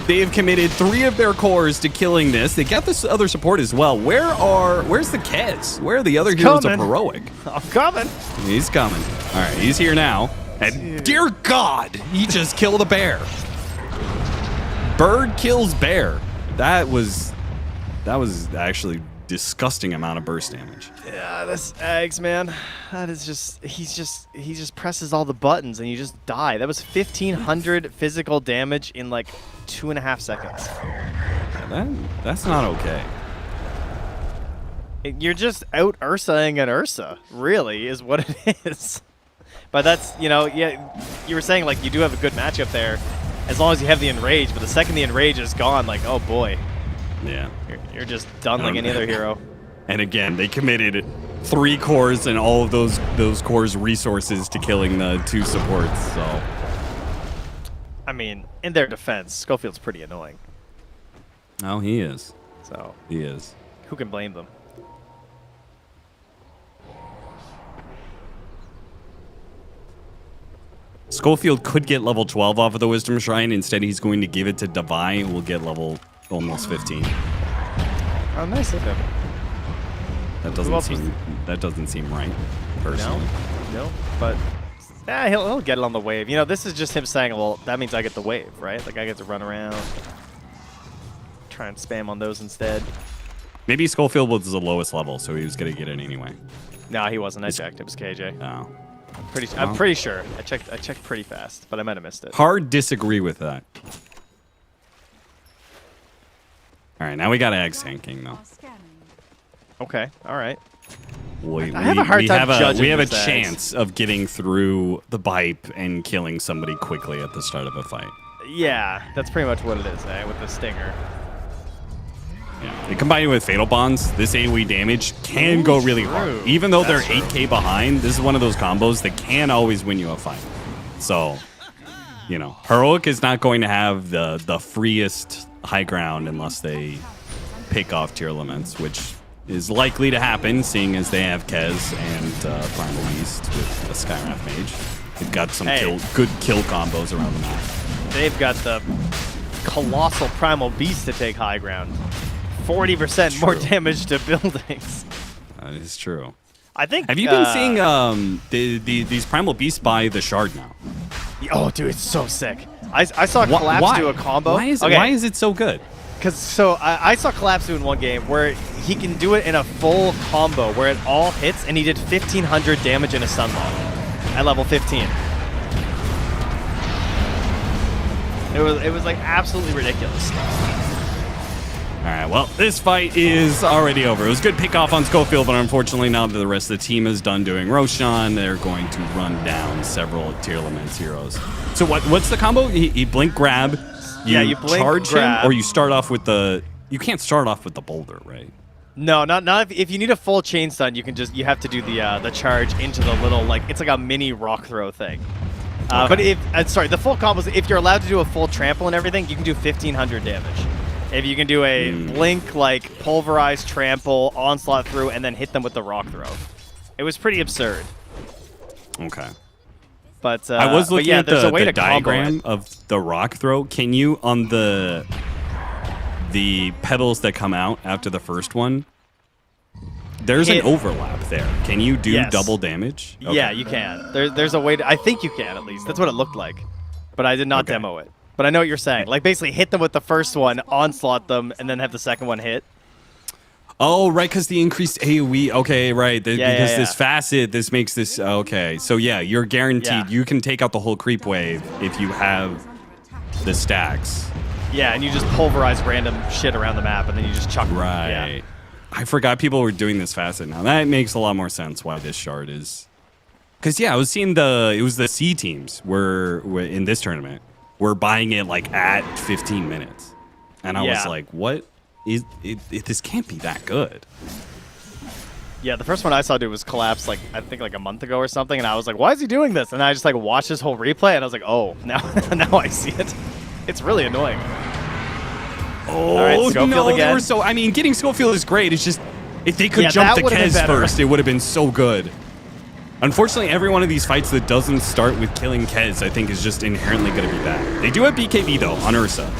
They have committed 3 of their cores to killing this. They got this other support as well. Where's the Kez? Where are the other heroes of Heroic? I'm coming. He's coming. All right, he's here now. And dear God, he just killed a bear. Bird kills bear. That was actually disgusting amount of burst damage. Yeah, this eggs, man. That is just he just presses all the buttons and you just die. That was 1,500 physical damage in like 2.5 seconds. That's not okay. You're just out Ursaing an Ursa, really, is what it is. But that's, you know, yeah, you were saying like you do have a good matchup there as long as you have the Enrage, but the second the Enrage is gone, like, oh boy. Yeah. You're just done like any other hero. And again, they committed 3 cores and all of those cores resources to killing the 2 supports, so. I mean, in their defense, Schofield's pretty annoying. No, he is. So He is. who can blame them? Schofield could get level 12 off of the Wisdom Shrine. Instead, he's going to give it to Divine, who will get level almost 15. Oh, nice of him. That Who else doesn't seem right, personally. No, but yeah, he'll get it on the wave. You know, this is just him saying, well, that means I get the wave, right? Like I get to run around, try and spam on those instead. Maybe Schofield was the lowest level, so he was going to get it anyway. No, he wasn't. I checked. It was KJ. Oh. I'm pretty sure. I checked pretty fast, but I might have missed it. Hard disagree with that. All right, now we got Ag tanking, though. Scanning. Okay, all right. I have a hard time judging We have a these Ags. chance of getting through the Bipe and killing somebody quickly at the start of a fight. Yeah, that's pretty much what it is, with the Stinger. Yeah. And combined with Fatal Bonds, this AoE damage can go really hard. Even though they're 8k behind, this is one of those combos that can always win you a fight. So, you know, Heroic is not going to have the freest high ground unless they pick off Tearlaments, which is likely to happen, seeing as they have Kez and Primal Beast with a Skywrath Mage. They've got some good kill combos around the map. They've got the colossal Primal Beast to take high ground. 40% more damage to buildings. That is true. I think. Have you been seeing these Primal Beasts by the Shard now? Oh, dude, it's so sick. I saw Collapse do a combo. Why is it so good? Because I saw Collapse do in one game where he can do it in a full combo where it all hits, and he did 1,500 damage in a Sunlock at level 15. It was like absolutely ridiculous. All right, well, this fight is already over. It was a good pick off on Schofield, but unfortunately now that the rest of the team is done doing Roshan, they're going to run down several Tearlaments heroes. So what's the combo? You blink grab, you blink charge grab. him, or you start off with the... You can't start off with the boulder, right? No, not if you need a full chain stun, you have to do the charge into the little, like, it's like a mini rock throw thing. But the full combo is if you're allowed to do a full trample and everything, you can do 1,500 damage. If you can do a blink, like, pulverize, trample, onslaught through, and then hit them with the rock throw. It was pretty absurd. Okay. But I was looking at there's a way the to combo diagram it. of the rock throw. Can you, on the pebbles that come out after the first one, there's an overlap there. Can you do double damage? Okay. Yeah, you can. There's a way to... I think you can, at least. That's what it looked like. But I did not demo it. But I know what you're saying. Like, basically hit them with the first one, onslaught them, and then have the second one hit. Oh, right, because the increased AoE. Okay, right. Because this facet, this makes this... Okay, so yeah, you're guaranteed. You can take out the whole creep wave if you have the stacks. Yeah, and you just pulverize random shit around the map, and then you just chuck them. Right. Yeah. I forgot people were doing this facet now. That makes a lot more sense why this shard is... Because, yeah, I was seeing it was the C teams were in this tournament. We're buying it like at 15 minutes. And I was like, what is it? This can't be that good. Yeah, the first one I saw do was collapse like I think like a month ago or something, and I was like, why is he doing this? And I just like watched his whole replay and I was like, oh, now I see it. It's really annoying. Oh, all right, Schofield no, again. they were so... I mean, getting Schofield is great. It's just, if they could jump to Kez first, it would have been so good. Unfortunately, every one of these fights that doesn't start with killing Kez, I think, is just inherently going to be bad. They do have BKB, though, on Ursa.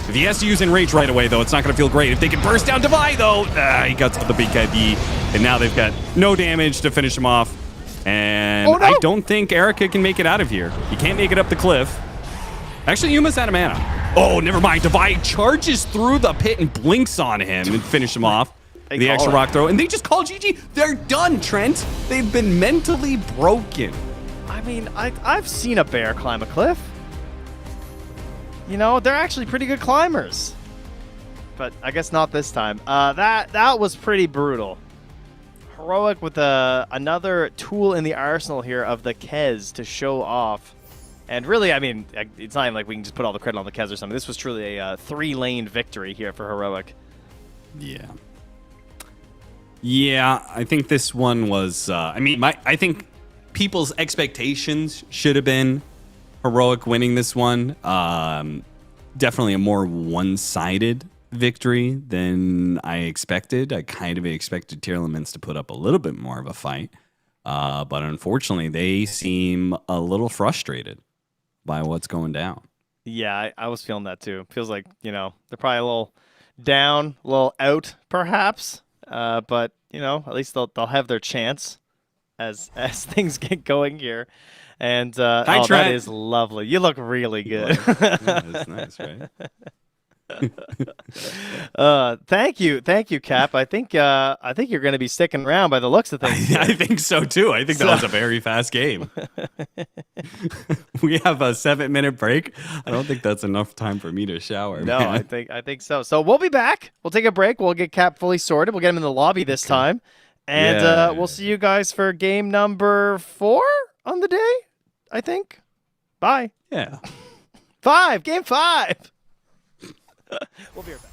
If he has to use Enrage right away, though, it's not going to feel great. If they can burst down Divide, though, he gets the BKB. And now they've got no damage to finish him off. And I don't think Erica can make it out of here. He can't make it up the cliff. Actually, Yuma's out of mana. Oh, never mind. Divide charges through the pit and blinks on him and finish him off. The extra rock throw, and they just call GG. They're done, Trent. They've been mentally broken. I mean, I've seen a bear climb a cliff. You know, they're actually pretty good climbers. But I guess not this time. That was pretty brutal. Heroic with another tool in the arsenal here of the Kez to show off. And really, I mean, it's not even like we can just put all the credit on the Kez or something. This was truly a 3-lane victory here for Heroic. Yeah. Yeah, I think this one was... I think people's expectations should have been Heroic winning this one. Definitely a more one-sided victory than I expected. I kind of expected Tearlaments to put up a little bit more of a fight. But unfortunately, they seem a little frustrated by what's going down. Yeah, I was feeling that too. Feels like, you know, they're probably a little down, a little out, perhaps. But, you know, at least they'll have their chance as things get going here. And Hi, Trent. That is lovely. You look really good. Yeah, that's nice, right? Thank you, Cap. I think you're going to be sticking around by the looks of things. I think so too. I think that was a very fast game. We have a 7-minute break. I don't think that's enough time for me to shower. No, man. I think so. So we'll be back. We'll take a break. We'll get Cap fully sorted. We'll get him in the lobby this time, and we'll see you guys for game number 4 on the day. I think. Bye. Yeah. 5. Game 5. We'll be right back.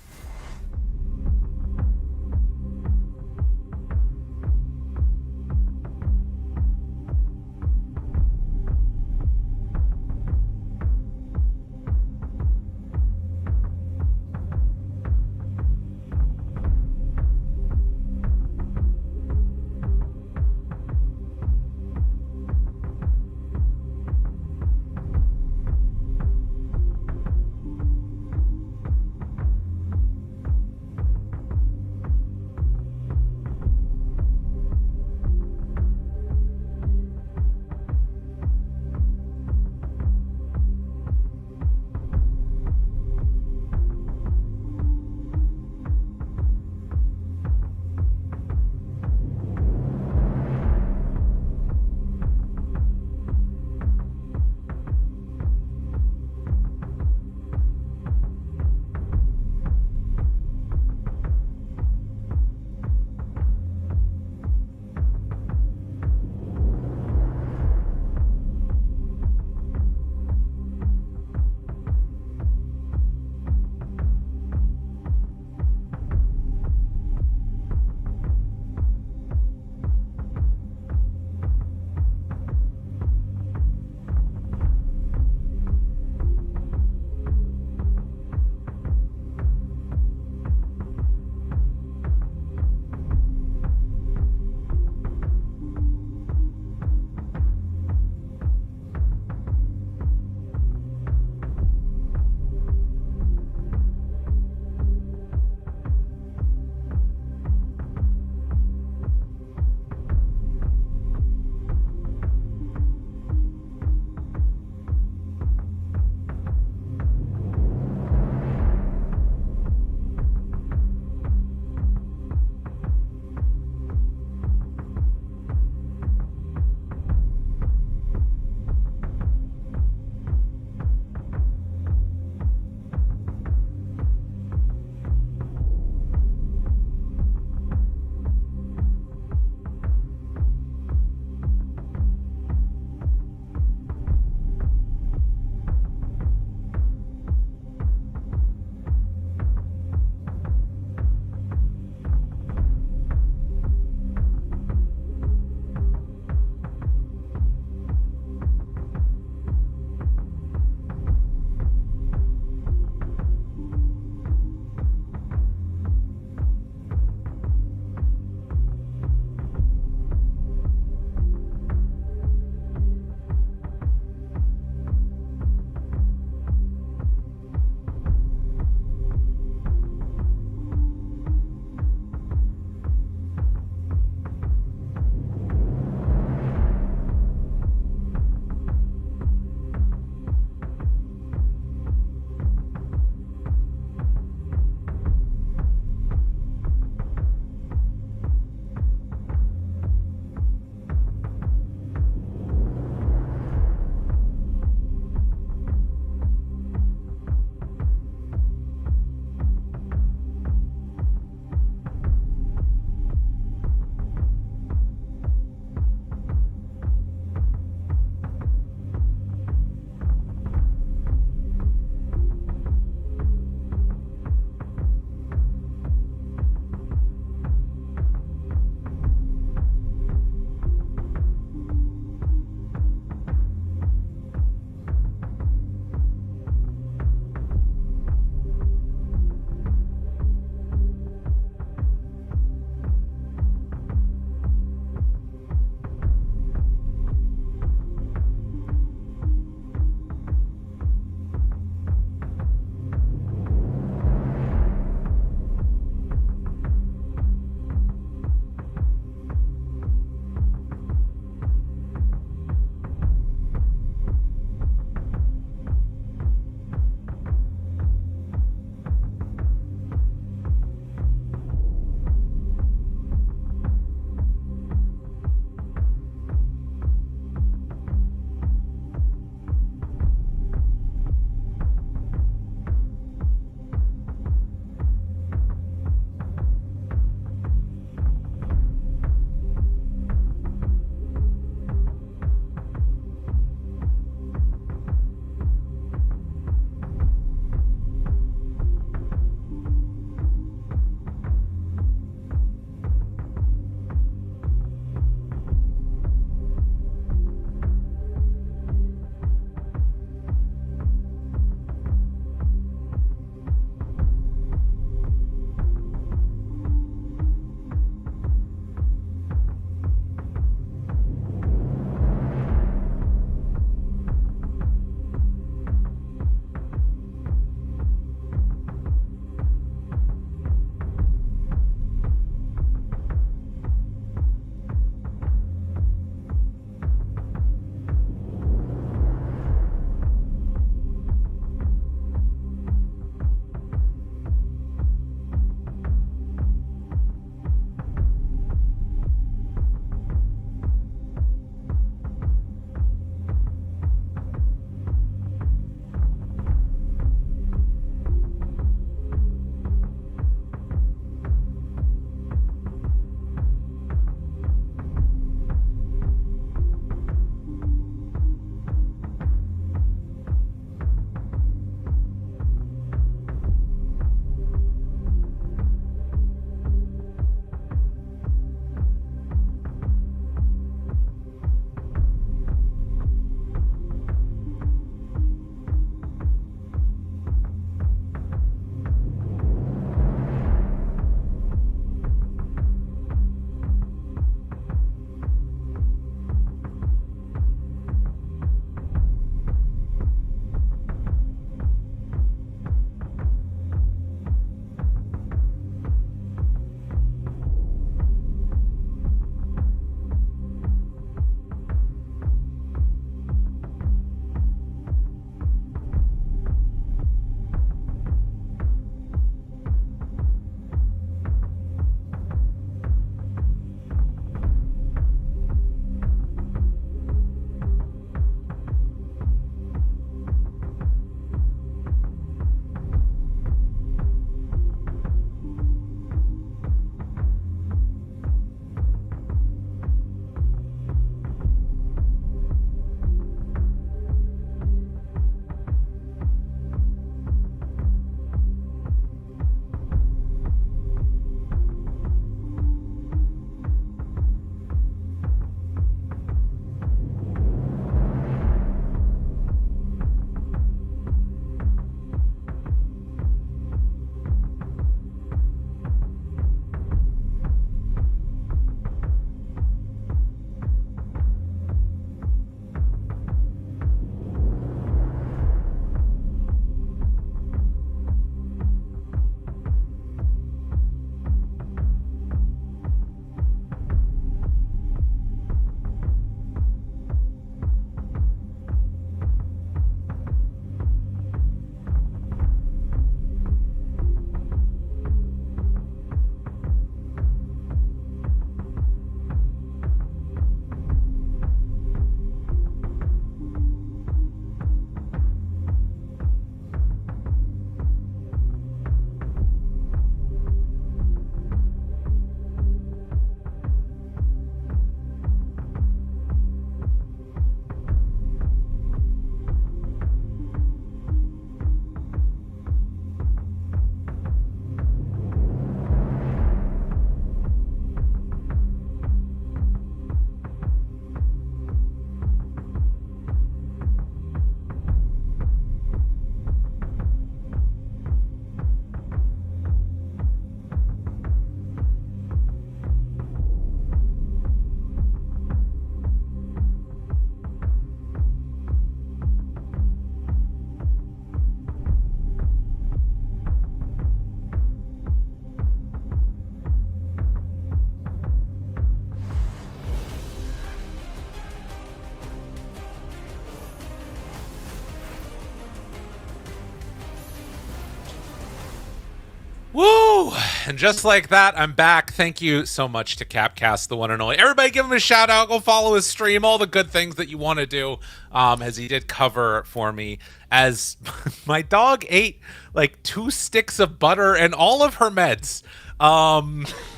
And just like that, I'm back. Thank you so much to Capcast, the one and only. Everybody give him a shout out. Go follow his stream. All the good things that you want to do, as he did cover for me. As my dog ate like 2 sticks of butter and all of her meds.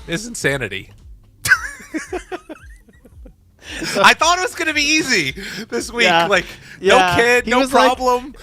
Is insanity. I thought it was going to be easy this week. Yeah. Like, Yeah. no kid, He no was like- problem.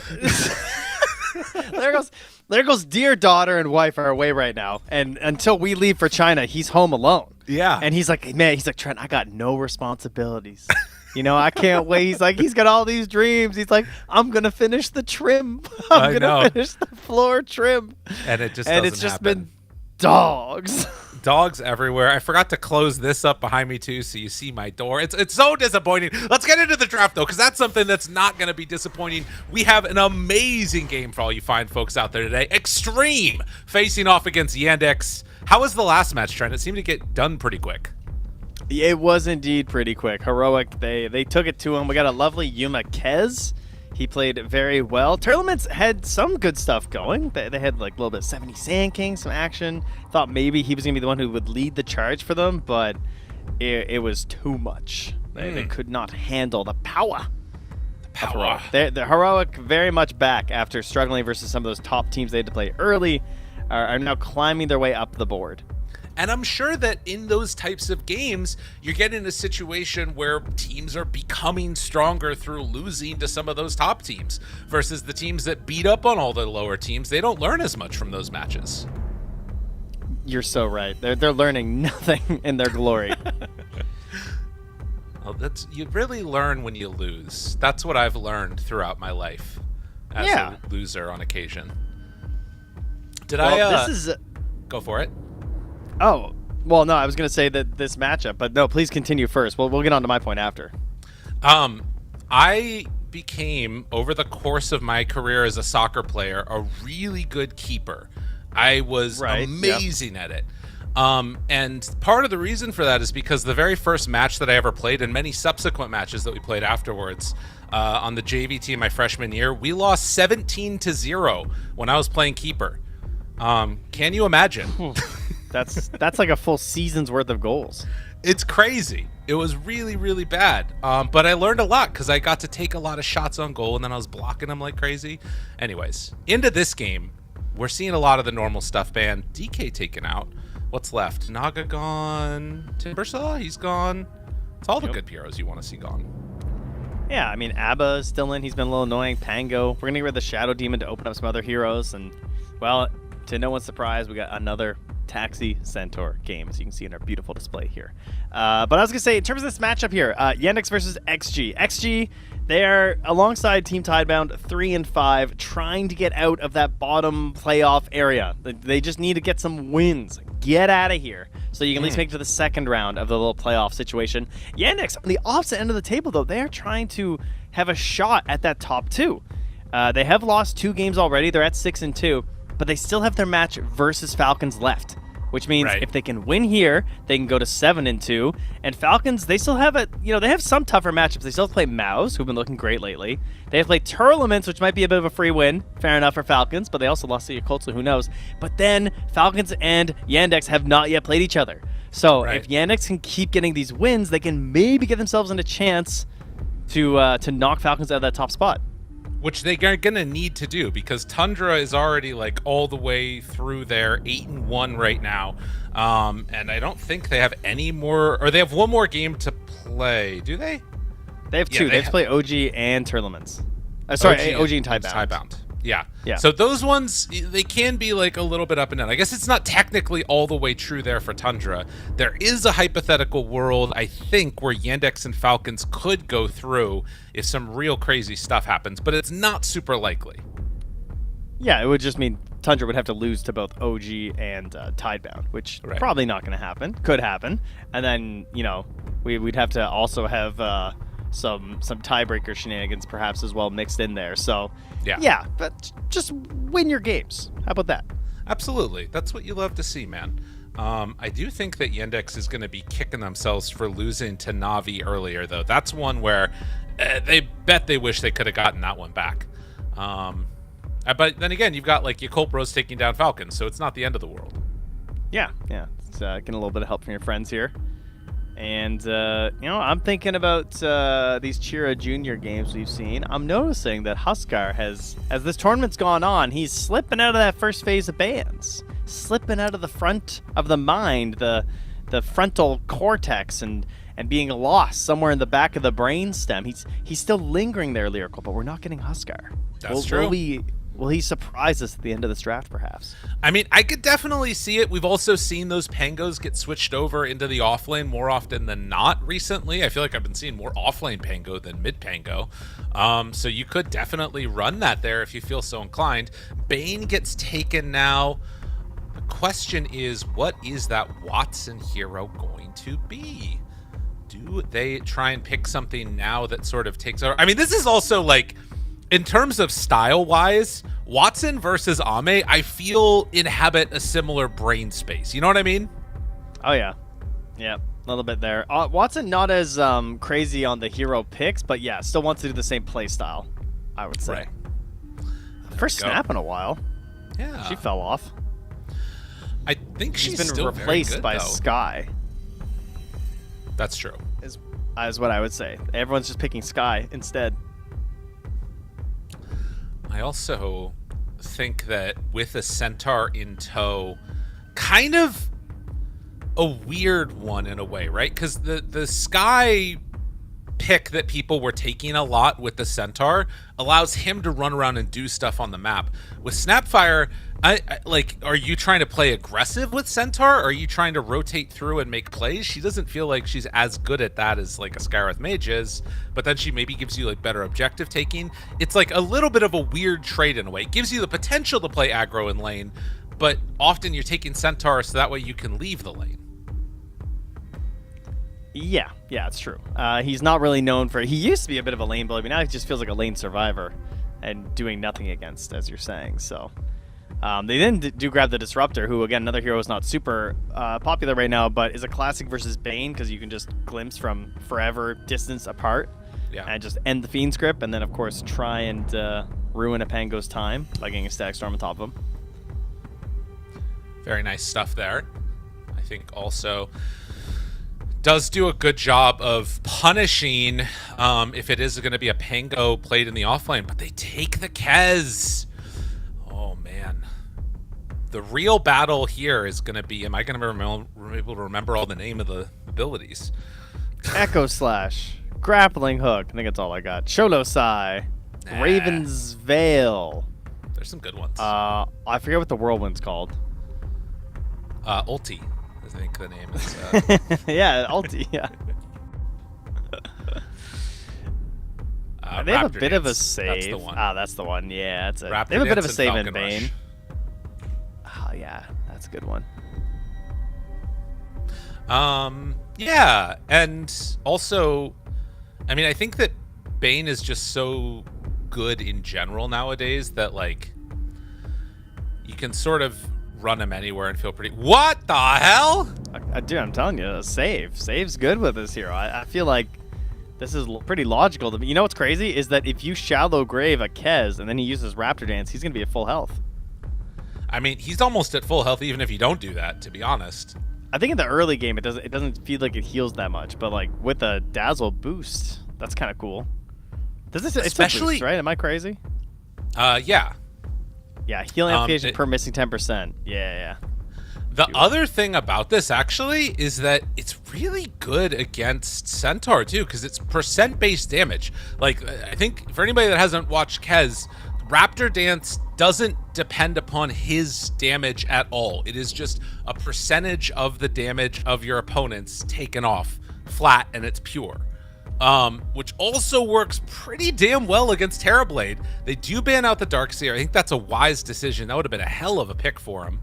There goes dear daughter and wife are away right now, and until we leave for China, he's home alone. Yeah. And he's like, man, Trent, I got no responsibilities. I can't wait. He's like, he's got all these dreams. He's like, I'm gonna finish the trim. I'm gonna finish the floor trim. And it just and doesn't it's just happen. been dogs. Dogs everywhere. I forgot to close this up behind me too, so you see my door. It's so disappointing. Let's get into the draft though, because that's something that's not going to be disappointing. We have an amazing game for all you fine folks out there today. Xtreme facing off against Yandex. How was the last match, Trent? It seemed to get done pretty quick. It was indeed pretty quick. Heroic. They took it to him. We got a lovely Yuma Kez. He played very well. Tearlaments had some good stuff going. They had like a little bit of 70 Sand King, some action. Thought maybe he was going to be the one who would lead the charge for them, but it was too much. They could not handle the power. Power. The Heroic very much back after struggling versus some of those top teams they had to play early, are now climbing their way up the board. And I'm sure that in those types of games, you're getting a situation where teams are becoming stronger through losing to some of those top teams versus the teams that beat up on all the lower teams. They don't learn as much from those matches. You're so right. They're learning nothing in their glory. Well, you really learn when you lose. That's what I've learned throughout my life as a loser on occasion. This is go for it? Oh, well, no, I was going to say that this matchup, but no, please continue first. We'll get on to my point after. I became, over the course of my career as a soccer player, a really good keeper. I was amazing at it. And part of the reason for that is because the very first match that I ever played and many subsequent matches that we played afterwards on the JV team my freshman year, we lost 17-0 when I was playing keeper. Can you imagine? That's like a full season's worth of goals. It's crazy. It was really, really bad. But I learned a lot because I got to take a lot of shots on goal and then I was blocking them like crazy. Anyways, into this game, we're seeing a lot of the normal stuff banned. DK taken out. What's left? Naga gone. Timbersaw, he's gone. It's all the good heroes you want to see gone. Yeah, I mean, Abba is still in. He's been a little annoying. Pango. We're going to get rid of the Shadow Demon to open up some other heroes. And, well, to no one's surprise, we got another Taxi Centaur game, as you can see in our beautiful display here. But I was going to say, in terms of this matchup here, Yandex versus XG. XG, they are, alongside Team Tidebound, 3 and 5, trying to get out of that bottom playoff area. They just need to get some wins. Get out of here, so you can at least make it to the second round of the little playoff situation. Yandex, on the opposite end of the table, though, they are trying to have a shot at that top 2. They have lost 2 games already. They're at 6 and 2. But they still have their match versus Falcons left, which means if they can win here, they can go to 7 and 2. And Falcons, they still have they have some tougher matchups. They still play Maus, who've been looking great lately. They have played Tearlaments, which might be a bit of a free win. Fair enough for Falcons, but they also lost to Yakult, so who knows? But then Falcons and Yandex have not yet played each other. So if Yandex can keep getting these wins, they can maybe get themselves in a chance to knock Falcons out of that top spot. Which they're going to need to do because Tundra is already like all the way through there, 8-1 right now. And I don't think they have any more, or they have one more game to play. Do they? They have 2. They have to play OG and Tearlaments. Sorry, OG and Tidebound. Yeah. Yeah. So those ones, they can be like a little bit up and down. I guess it's not technically all the way true there for Tundra. There is a hypothetical world, I think, where Yandex and Falcons could go through if some real crazy stuff happens, but it's not super likely. Yeah, it would just mean Tundra would have to lose to both OG and Tidebound, which probably not going to happen. Could happen. And then, we'd have to also have some tiebreaker shenanigans perhaps as well mixed in there. So, yeah, but just win your games. How about that? Absolutely. That's what you love to see, man. I do think that Yandex is going to be kicking themselves for losing to Navi earlier, though. That's one where they bet they wish they could have gotten that one back. But then again, you've got like Yakult Bros taking down Falcons, so it's not the end of the world. Yeah. It's, getting a little bit of help from your friends here. And, I'm thinking about these Chira Junior games we've seen. I'm noticing that Huskar has, as this tournament's gone on, he's slipping out of that first phase of bans. Slipping out of the front of the mind, the frontal cortex, and being lost somewhere in the back of the brainstem. He's still lingering there, Lyrical, but we're not getting Huskar. That's true. Will he surprise us at the end of this draft, perhaps? I mean, I could definitely see it. We've also seen those Pangos get switched over into the offlane more often than not recently. I feel like I've been seeing more offlane Pango than mid Pango. So you could definitely run that there if you feel so inclined. Bane gets taken now. The question is, what is that Watson hero going to be? Do they try and pick something now that sort of takes over? I mean, this is also like, in terms of style-wise, Watson versus Ame, I feel inhabit a similar brain space. You know what I mean? Oh, yeah. Yeah, a little bit there. Watson not as crazy on the hero picks, but yeah, still wants to do the same play style, I would say. Right. First snap in a while. Yeah. She fell off. I think she's been still replaced very good, by though. Sky. That's true. Is what I would say. Everyone's just picking Sky instead. I also think that with a Centaur in tow, kind of a weird one in a way, right? Because the Sky pick that people were taking a lot with the Centaur allows him to run around and do stuff on the map. With Snapfire, I like, are you trying to play aggressive with Centaur? Or are you trying to rotate through and make plays? She doesn't feel like she's as good at that as like a Skywrath Mage is, but then she maybe gives you like better objective taking. It's like a little bit of a weird trade in a way. It gives you the potential to play aggro in lane, but often you're taking Centaur so that way you can leave the lane. Yeah, it's true. He's not really known for... He used to be a bit of a lane bully, but now he just feels like a lane survivor and doing nothing against, as you're saying. So they then do grab the Disruptor, who, again, another hero is not super popular right now, but is a classic versus Bane, because you can just glimpse from forever distance apart and just end the Fiend's grip, and then, of course, try and ruin a Pango's time by getting a Static Storm on top of him. Very nice stuff there. I think also... does do a good job of punishing if it is going to be a Pango played in the offlane, but they take the Kez. Oh, man. The real battle here is going to be, am I going to be able to remember all the name of the abilities? Echo Slash, Grappling Hook, I think that's all I got. Sholosai, Raven's Veil. There's some good ones. I forget what the Whirlwind's called. Ulti. I think the name is... yeah, Ulti, yeah. They have a bit of a save. That's the one. That's the one. Yeah, that's it. Raptor They have a bit of a Dance save and in Falcon Bane. Rush. Oh, yeah, that's a good one. Yeah, and also, I mean, I think that Bane is just so good in general nowadays that, like, you can sort of run him anywhere and feel pretty... What the hell? Dude, I'm telling you, save. Save's good with this hero. I feel like this is pretty logical to me. You know what's crazy? Is that if you Shallow Grave a Kez and then he uses Raptor Dance, he's going to be at full health. I mean, he's almost at full health even if you don't do that, to be honest. I think in the early game, it doesn't feel like it heals that much, but like with a Dazzle boost, that's kind of cool. Does this especially boost, right? Am I crazy? Yeah. Yeah, healing application per missing 10%. Yeah. The other thing about this actually is that it's really good against Centaur too, because it's percent-based damage. Like, I think for anybody that hasn't watched Kez, Raptor Dance doesn't depend upon his damage at all. It is just a percentage of the damage of your opponents taken off flat, and it's pure. Which also works pretty damn well against Terrorblade. They do ban out the Darkseer. I think that's a wise decision. That would have been a hell of a pick for him.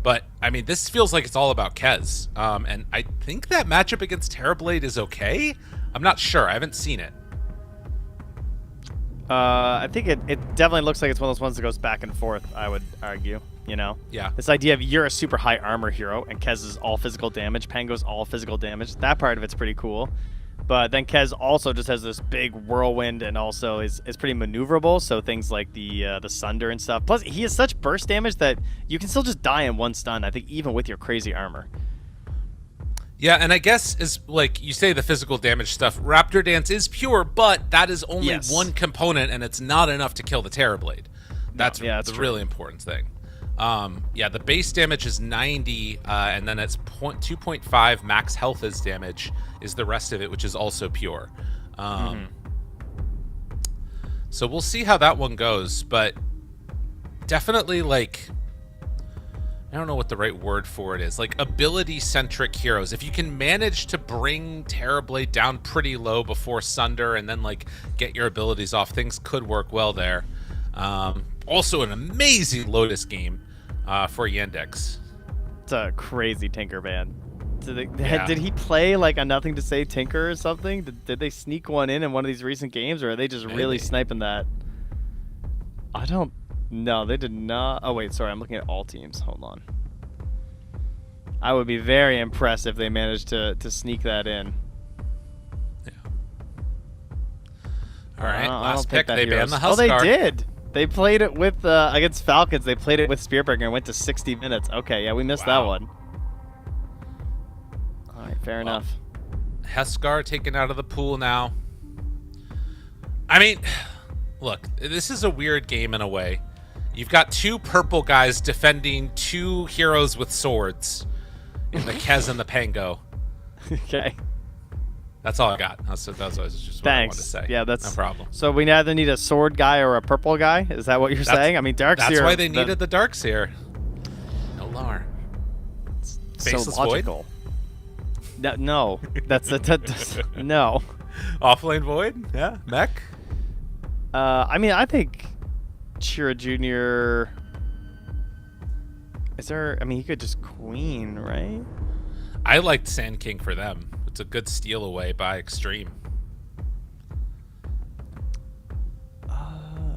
But, I mean, this feels like it's all about Kez. And I think that matchup against Terrorblade is okay. I'm not sure. I haven't seen it. I think it definitely looks like it's one of those ones that goes back and forth, I would argue. You know? Yeah. This idea of you're a super high armor hero and Kez is all physical damage, Pango's all physical damage. That part of it's pretty cool. But then Kez also just has this big whirlwind and also is pretty maneuverable. So things like the Sunder and stuff. Plus, he has such burst damage that you can still just die in one stun, I think, even with your crazy armor. Yeah, and I guess is like you say the physical damage stuff. Raptor Dance is pure, but that is only one component, and it's not enough to kill the Terrorblade. That's the really important thing. Yeah, the base damage is 90, and then it's 2.5 max health as damage is the rest of it, which is also pure. So we'll see how that one goes, but definitely like. I don't know what the right word for it is. Like ability-centric heroes. If you can manage to bring Terrorblade down pretty low before Sunder and then like get your abilities off, things could work well there. Also an amazing Lotus game for Yandex. It's a crazy Tinker ban. Did he play like a nothing to say Tinker or something? Did they sneak one in one of these recent games, or are they just really sniping that? I don't. No, they did not. Oh, wait, sorry. I'm looking at all teams. Hold on. I would be very impressed if they managed to sneak that in. Yeah. All right, last pick. They banned the Huskar. Oh, they did. They played it with, against Falcons, they played it with Spearbreaker and went to 60 minutes. Okay, yeah, we missed that one. All right, fair enough. Huskar taken out of the pool now. I mean, look, this is a weird game in a way. You've got two purple guys defending two heroes with swords in the Kez and the Pango. Okay. That's all I got. That's just what I wanted to say. Yeah, that's no problem. So we either need a sword guy or a purple guy? Is that what you're saying? I mean, Darkseer... That's why they needed the Darkseer. No Lar. Faceless so logical. Void? No. That's no. Offlane Void? Yeah. Mech? I mean, I think... Chira Jr. Is there? I mean, he could just queen, right? I liked Sand King for them. It's a good steal away by Xtreme.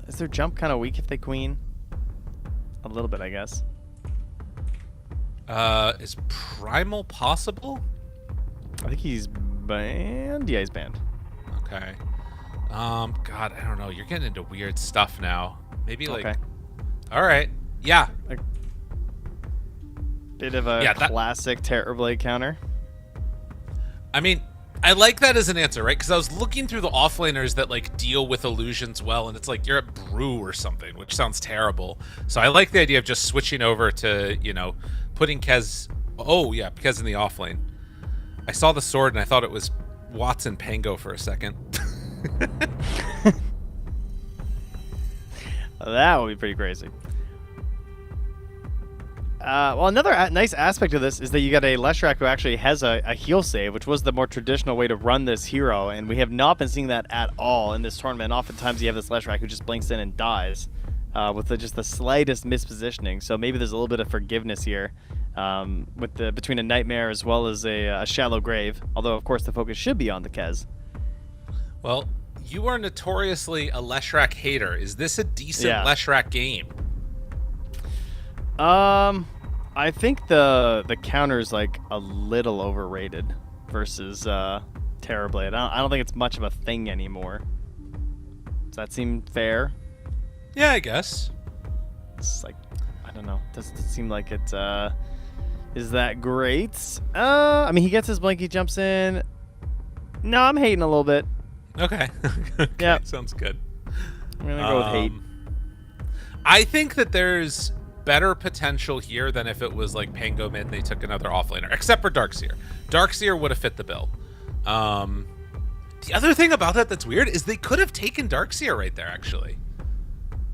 Is their jump kind of weak if they queen? A little bit, I guess. Is Primal possible? I think he's banned. Yeah, he's banned. Okay. God, I don't know. You're getting into weird stuff now. Maybe like, okay. All right, yeah. A bit of a classic Terrorblade counter. I mean, I like that as an answer, right? Because I was looking through the offlaners that like deal with illusions well, and it's like you're at Brew or something, which sounds terrible. So I like the idea of just switching over to, you know, putting Kez. Oh yeah, Kez in the offlane. I saw the sword and I thought it was Watson Pango for a second. That would be pretty crazy. Well, another nice aspect of this is that you got a Leshrac who actually has a heal save, which was the more traditional way to run this hero, and we have not been seeing that at all in this tournament. Oftentimes you have this Leshrac who just blinks in and dies with just the slightest mispositioning, so maybe there's a little bit of forgiveness here with between a Nightmare as well as a Shallow Grave, although of course the focus should be on the Kez. Well, you are notoriously a Leshrac hater. Is this a decent Leshrac game? I think the counter's like a little overrated versus Terrorblade. I don't think it's much of a thing anymore. Does that seem fair? Yeah, I guess. It's like, I don't know. Doesn't seem like it is that great. I mean, he gets his blink, he jumps in. No, I'm hating a little bit. Okay. Yeah, sounds good. I'm gonna go with hate. I think that there's better potential here than if it was like Pango mid and they took another offlaner, except for Darkseer. Darkseer would have fit the bill. The other thing about that's weird is they could have taken Darkseer right there, actually.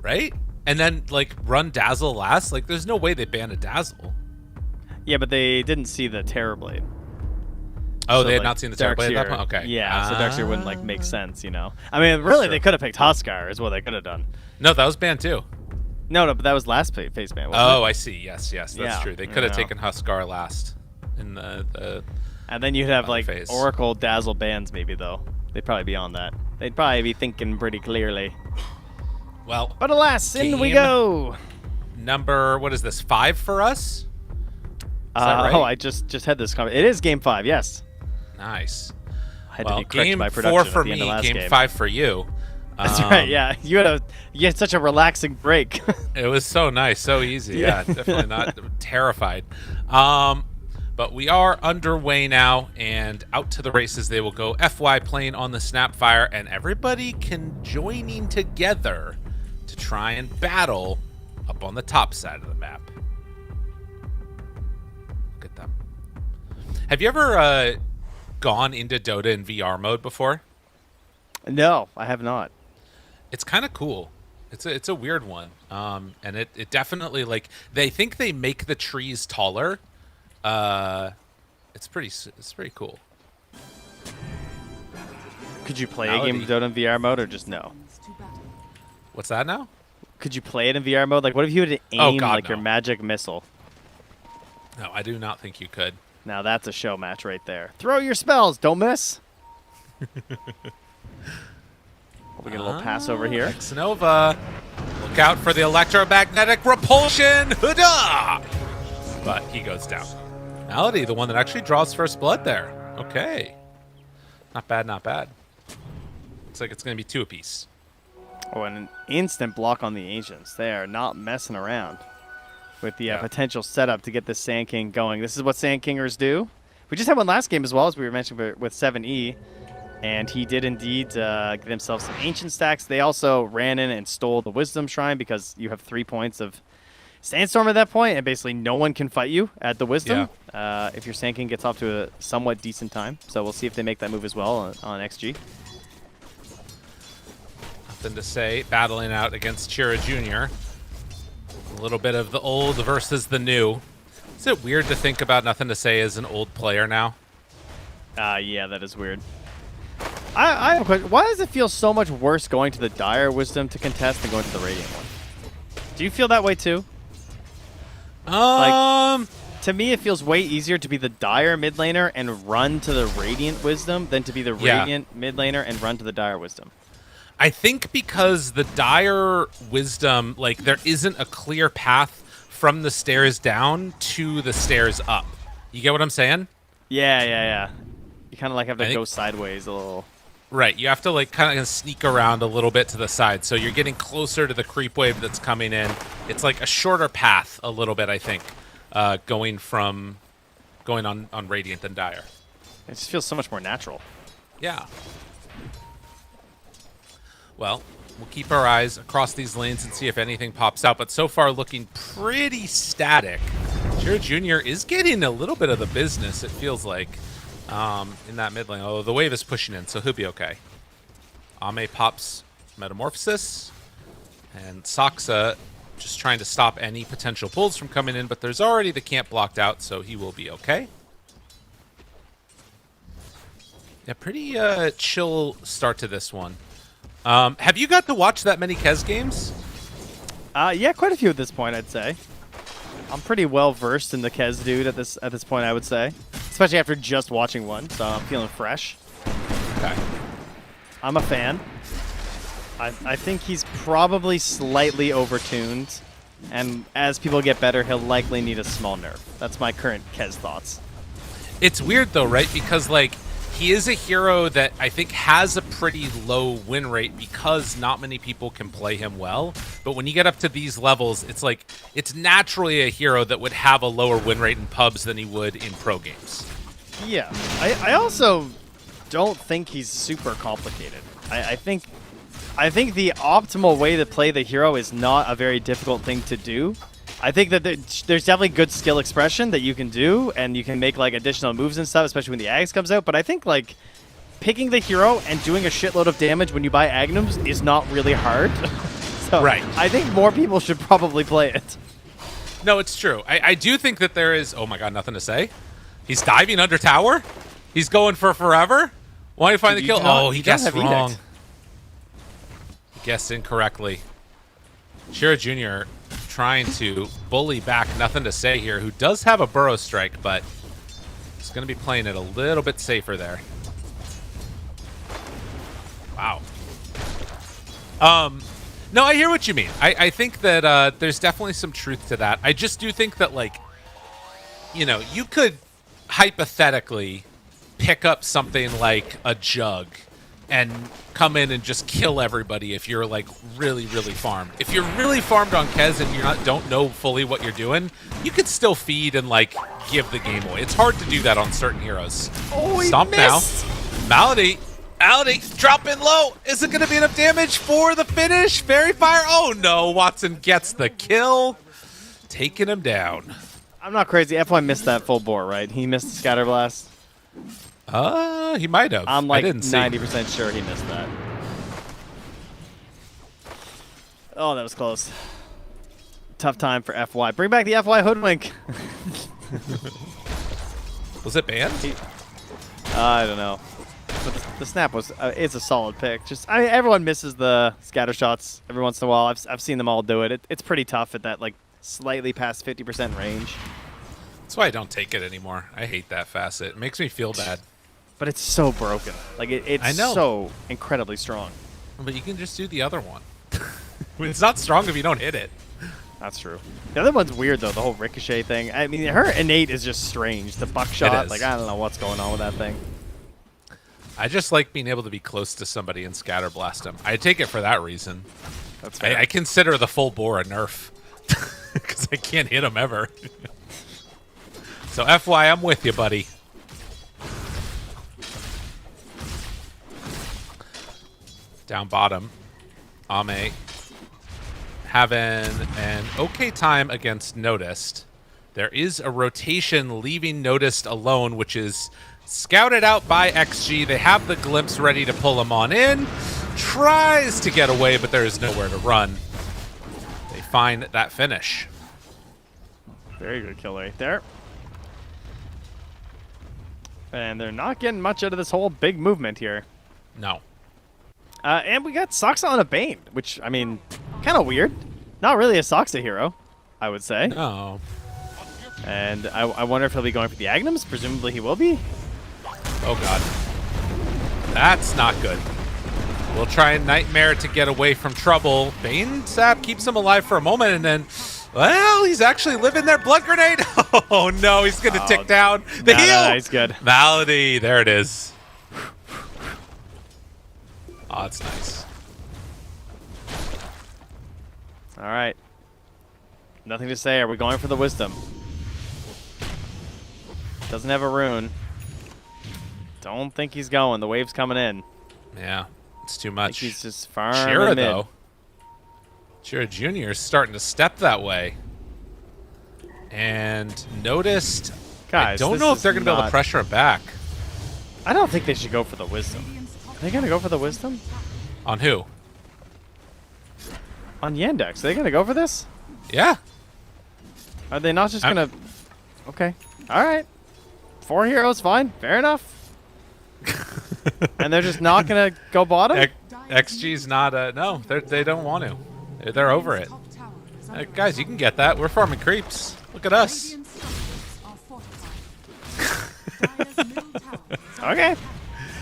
Right? And then like run Dazzle last. Like there's no way they ban a Dazzle. Yeah, but they didn't see the Terrorblade. Oh, so they had not seen the Terrorblade at that point? Okay. Yeah, so Darkseer wouldn't like make sense, you know? I mean, really, they could have picked Huskar is what they could have done. No, that was banned too. No, but that was last face ban, wasn't it? I see. Yes, that's true. They could have taken Huskar last in the and then you'd have like phase. Oracle Dazzle bans maybe, though. They'd probably be on that. They'd probably be thinking pretty clearly. Well, but alas, in we go. Number, what is this, 5 for us? Is that right? Oh, I just had this comment. It is game 5, yes. Nice. had Well, to be corrected game by 4 production for at the end of me, last game 5 for you. That's right. Yeah, you had such a relaxing break. It was so nice, so easy. Yeah, definitely not terrified. But we are underway now, and out to the races they will go. FY playing on the Snapfire, and everybody joining together to try and battle up on the top side of the map. Look at them. Have you ever gone into Dota in VR mode before? No, I have not. It's kind of cool. It's a weird one. And it definitely, like, they think they make the trees taller. It's pretty cool. Could you play a game of Dota in VR mode or just no? What's that now? Could you play it in VR mode? Like, what if you had to aim your magic missile? No, I do not think you could. Now that's a show match right there. Throw your spells, don't miss. We get a little pass over here. Xnova, look out for the electromagnetic repulsion. Huda! But he goes down. Malady, the one that actually draws first blood there. Okay. Not bad, not bad. Looks like it's going to be 2 apiece. Oh, and an instant block on the Ancients. They are not messing around with the potential setup to get the Sand King going. This is what Sand Kingers do. We just had one last game as well, as we were mentioning with 7E. And he did indeed get himself some Ancient stacks. They also ran in and stole the Wisdom Shrine because you have 3 points of Sandstorm at that point, and basically no one can fight you at the Wisdom if your Sand King gets off to a somewhat decent time. So we'll see if they make that move as well on XG. Nothing to say. Battling out against Chira Jr. A little bit of the old versus the new. Is it weird to think about Nothing to Say as an old player now? Yeah, that is weird. I have a question. Why does it feel so much worse going to the Dire Wisdom to contest than going to the Radiant one? Do you feel that way too? Like, to me, it feels way easier to be the Dire mid laner and run to the Radiant Wisdom than to be the Radiant mid laner and run to the Dire Wisdom. I think because the Dire Wisdom, like, there isn't a clear path from the stairs down to the stairs up. You get what I'm saying? Yeah. You kind of like have to go sideways a little. Right, you have to like kind of sneak around a little bit to the side, so you're getting closer to the creep wave that's coming in. It's like a shorter path a little bit, I think, going on Radiant than Dire. It just feels so much more natural. Yeah. Well, we'll keep our eyes across these lanes and see if anything pops out, but so far looking pretty static. Chira Jr. is getting a little bit of the business, it feels like. In that mid lane, although the wave is pushing in, so he'll be okay. Ame pops Metamorphosis, and Saksa just trying to stop any potential pulls from coming in, but there's already the camp blocked out, so he will be okay. Yeah, pretty chill start to this one. Have you got to watch that many Kez games? Yeah, quite a few at this point, I'd say. I'm pretty well versed in the Kez dude at this point, I would say. Especially after just watching one, so I'm feeling fresh. Okay. I'm a fan. I think he's probably slightly overtuned, and as people get better, he'll likely need a small nerf. That's my current Kez thoughts. It's weird though, right? Because like he is a hero that I think has a pretty low win rate because not many people can play him well. But when you get up to these levels, it's like it's naturally a hero that would have a lower win rate in pubs than he would in pro games. Yeah. I also don't think he's super complicated. I think the optimal way to play the hero is not a very difficult thing to do. I think that there's definitely good skill expression that you can do, and you can make like additional moves and stuff, especially when the Ags comes out. But I think like picking the hero and doing a shitload of damage when you buy Agnums is not really hard. So right. I think more people should probably play it. No, it's true. I do think that there is... Oh my god, Nothing to Say. He's diving under tower. He's going for forever. Why do you find the kill? Oh, he guessed wrong. He guessed incorrectly. Chira Jr. trying to bully back Nothing to Say here, who does have a Burrow Strike, but he's going to be playing it a little bit safer there. Wow. No, I hear what you mean. I think that there's definitely some truth to that. I just do think that, like, you know, you could hypothetically pick up something like a jug and come in and just kill everybody if you're like really farmed. If you're really farmed on Kez and don't know fully what you're doing, you could still feed and like give the game away. It's hard to do that on certain heroes. Oh, he Stomp missed. now. Malady dropping low. Is it going to be enough damage for the finish? Fairy Fire. Oh no, Watson gets the kill, taking him down. I'm not crazy. F1 missed that full bore, right? He missed the scatter blast. He might have. I'm like I didn't see. 90% sure he missed that. Oh, that was close. Tough time for FY. Bring back the FY hoodwink. Was it banned? I don't know. But the snap was. It's a solid pick. Everyone misses the scatter shots every once in a while. I've seen them all do it. It's pretty tough at that like slightly past 50% range. That's why I don't take it anymore. I hate that facet. It makes me feel bad. But it's so broken. Like it's I know. so incredibly strong. But you can just do the other one. It's not strong if you don't hit it. That's true. The other one's weird though. The whole ricochet thing. I mean, her innate is just strange. The buckshot. is. Like I don't know what's going on with that thing. I just like being able to be close to somebody and scatter blast them. I take it for that reason. That's fair. I consider the full bore a nerf because I can't hit them ever. So FY, I'm with you, buddy. Down bottom, Ame having an okay time against Noticed. There is a rotation leaving Noticed alone, which is scouted out by XG. They have the glimpse ready to pull him on in. Tries to get away, but there is nowhere to run. They find that finish. Very good kill right there. And they're not getting much out of this whole big movement here. No. And we got Soxa on a Bane, which, I mean, kind of weird. Not really a Soxa hero, I would say. No. And I wonder if he'll be going for the Agnums. Presumably he will be. Oh, God. That's not good. We'll try and Nightmare to get away from trouble. Bane Sap keeps him alive for a moment, and then, well, he's actually living there. Blood Grenade. Oh, no, he's going to tick down. The heal. No, he's good. Malady. There it is. Oh, that's nice. All right. Nothing to say. Are we going for the Wisdom? Doesn't have a rune. Don't think he's going. The wave's coming in. Yeah, it's too I think much. he's just farming Shira, mid. though. Shira Jr. is starting to step that way. And Noticed. Guys, I don't this know if is they're going to be able to not- pressure him back. I don't think they should go for the Wisdom. Are they going to go for the Wisdom? On who? On Yandex. Are they going to go for this? Yeah. Are they not just going to... Okay. All right. 4 heroes, fine. Fair enough. And they're just not going to go bottom? XG's not no, they don't want to. They're over it. Guys, you can get that. We're farming creeps. Look at us. Okay.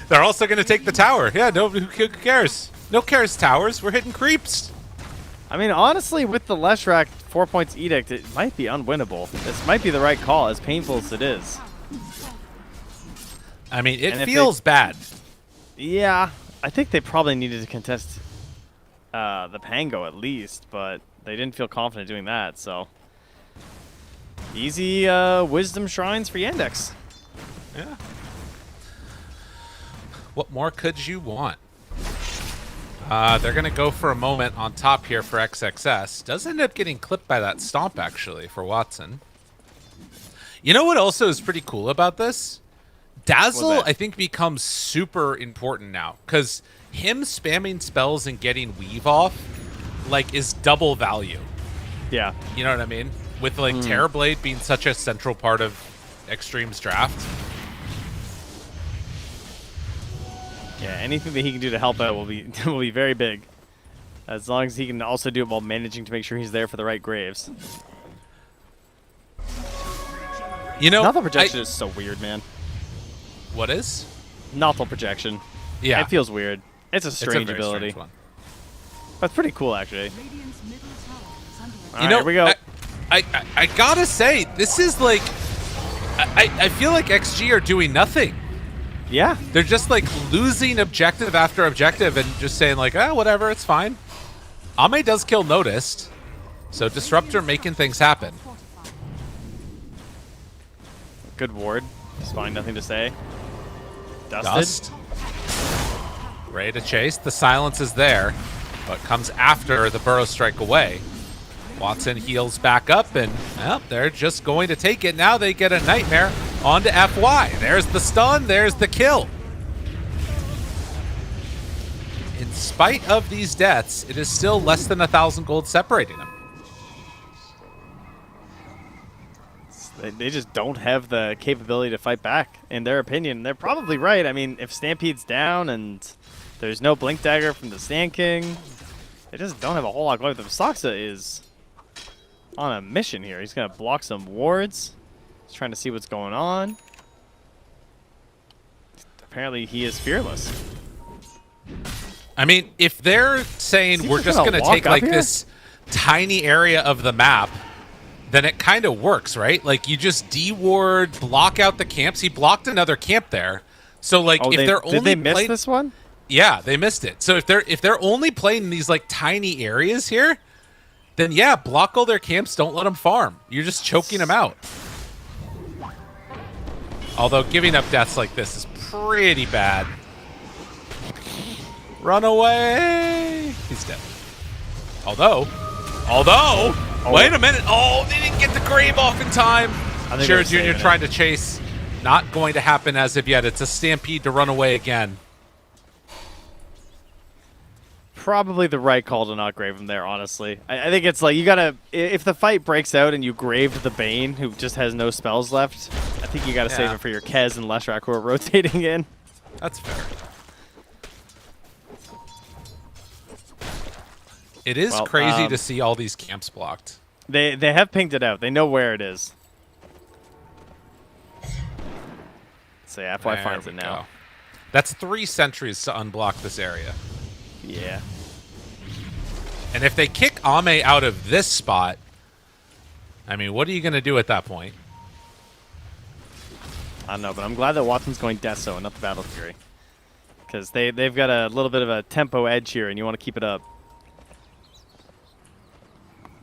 They're also going to take the tower. Yeah, no, who cares? No cares towers. We're hitting creeps. I mean, honestly, with the Leshrac 4 points edict, it might be unwinnable. This might be the right call, as painful as it is. I mean, it And if feels bad. Yeah, I think they probably needed to contest the Pango at least, but they didn't feel confident doing that, so... Easy Wisdom Shrines for Yandex. Yeah. What more could you want? They're going to go for a moment on top here for XXS. Does end up getting clipped by that stomp, actually, for Watson. You know what also is pretty cool about this? Dazzle, I think, becomes super important now. Because him spamming spells and getting weave off, like, is double value. Yeah. You know what I mean? With, like, Terrorblade being such a central part of Xtreme's draft. Yeah, anything that he can do to help out will be will be very big. As long as he can also do it while managing to make sure he's there for the right graves. You know, Nothal projection is so weird, man. What is? Nothal projection. Yeah. It feels weird. It's a It's a strange very ability. strange one. But it's pretty cool, actually. Radiant's middle tower is under attack. All You right, know, here we go. I gotta say, this is like, I feel like XG are doing nothing. Yeah. They're just like losing objective after objective and just saying like, ah, whatever, it's fine. Ame does kill Noticed, so Disruptor making things happen. Good ward. Just fine, nothing to say. Dusted. Dust. Ready to chase. The silence is there, but comes after the Burrow Strike away. Watson heals back up, and well, they're just going to take it. Now they get a Nightmare onto FY. There's the stun. There's the kill. In spite of these deaths, it is still less than 1,000 gold separating them. They just don't have the capability to fight back, in their opinion. They're probably right. I mean, if Stampede's down and there's no Blink Dagger from the Sand King, they just don't have a whole lot going. The Saxa is on a mission here. He's going to block some wards. He's trying to see what's going on. Apparently, he is fearless. I mean, if they're saying we're just going to take like this tiny area of the map, then it kind of works, right? Like you just de-ward, block out the camps. He blocked another camp there. So like if they're only did they miss this one? Yeah, they missed it. So if they're only playing in these like tiny areas here, then yeah, block all their camps, don't let them farm. You're just choking them out. Although giving up deaths like this is pretty bad. Run away! He's dead. Although, wait a minute. Oh, they didn't get the grave off in time. Shira Jr. trying to chase. Not going to happen as of yet. It's a stampede to run away again. Probably the right call to not grave him there, honestly. I think it's like you gotta, if the fight breaks out and you graved the Bane, who just has no spells left, I think you gotta save it for your Kez and Leshrac who are rotating in. That's fair. It is crazy to see all these camps blocked. They have pinged it out. They know where it is. So yeah, FY finds it now. Go. That's 3 sentries to unblock this area. Yeah. And if they kick Ame out of this spot, I mean, what are you going to do at that point? I don't know, but I'm glad that Watson's going Deso and not the Battle Fury. Because they've got a little bit of a tempo edge here, and you want to keep it up.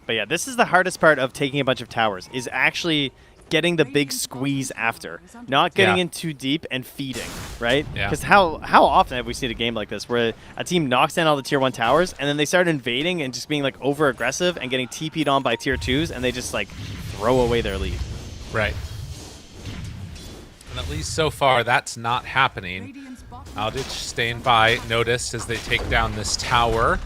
But yeah, this is the hardest part of taking a bunch of towers, is actually getting the big squeeze after. Not getting in too deep and feeding, right? Because how often have we seen a game like this where a team knocks down all the tier 1 towers and then they start invading and just being like over aggressive and getting TP'd on by tier 2s and they just like throw away their lead. Right. And at least so far that's not happening. Aldich staying by Notice as they take down this tower.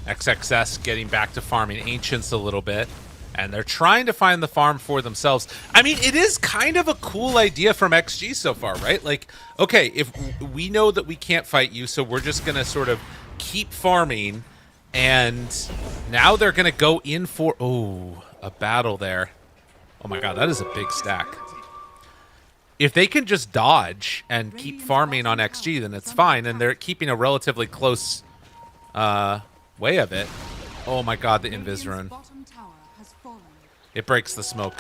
XXS getting back to farming Ancients a little bit. And they're trying to find the farm for themselves. I mean, it is kind of a cool idea from XG so far, right? Like, okay, if we know that we can't fight you, so we're just going to sort of keep farming. And now they're going to go in for, a battle there. Oh my god, that is a big stack. If they can just dodge and keep farming on XG, then it's fine. And they're keeping a relatively close way of it. Oh my god, the Invis rune. It breaks the smoke.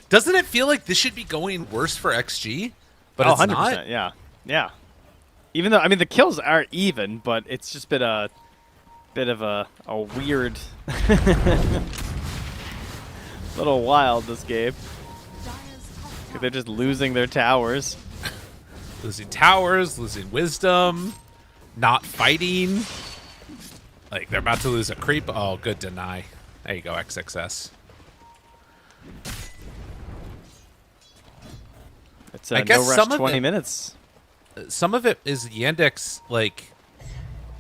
Doesn't it feel like this should be going worse for XG? But it's 100%, not. Yeah. Yeah. Even though, I mean, the kills are even, but it's just been a bit of a weird little wild, this game. They're just losing their towers. Losing towers, losing wisdom, not fighting. Like, they're about to lose a creep. Oh, good deny. There you go, XXS. It's I guess no rush 20 minutes. Some of it is Yandex, like,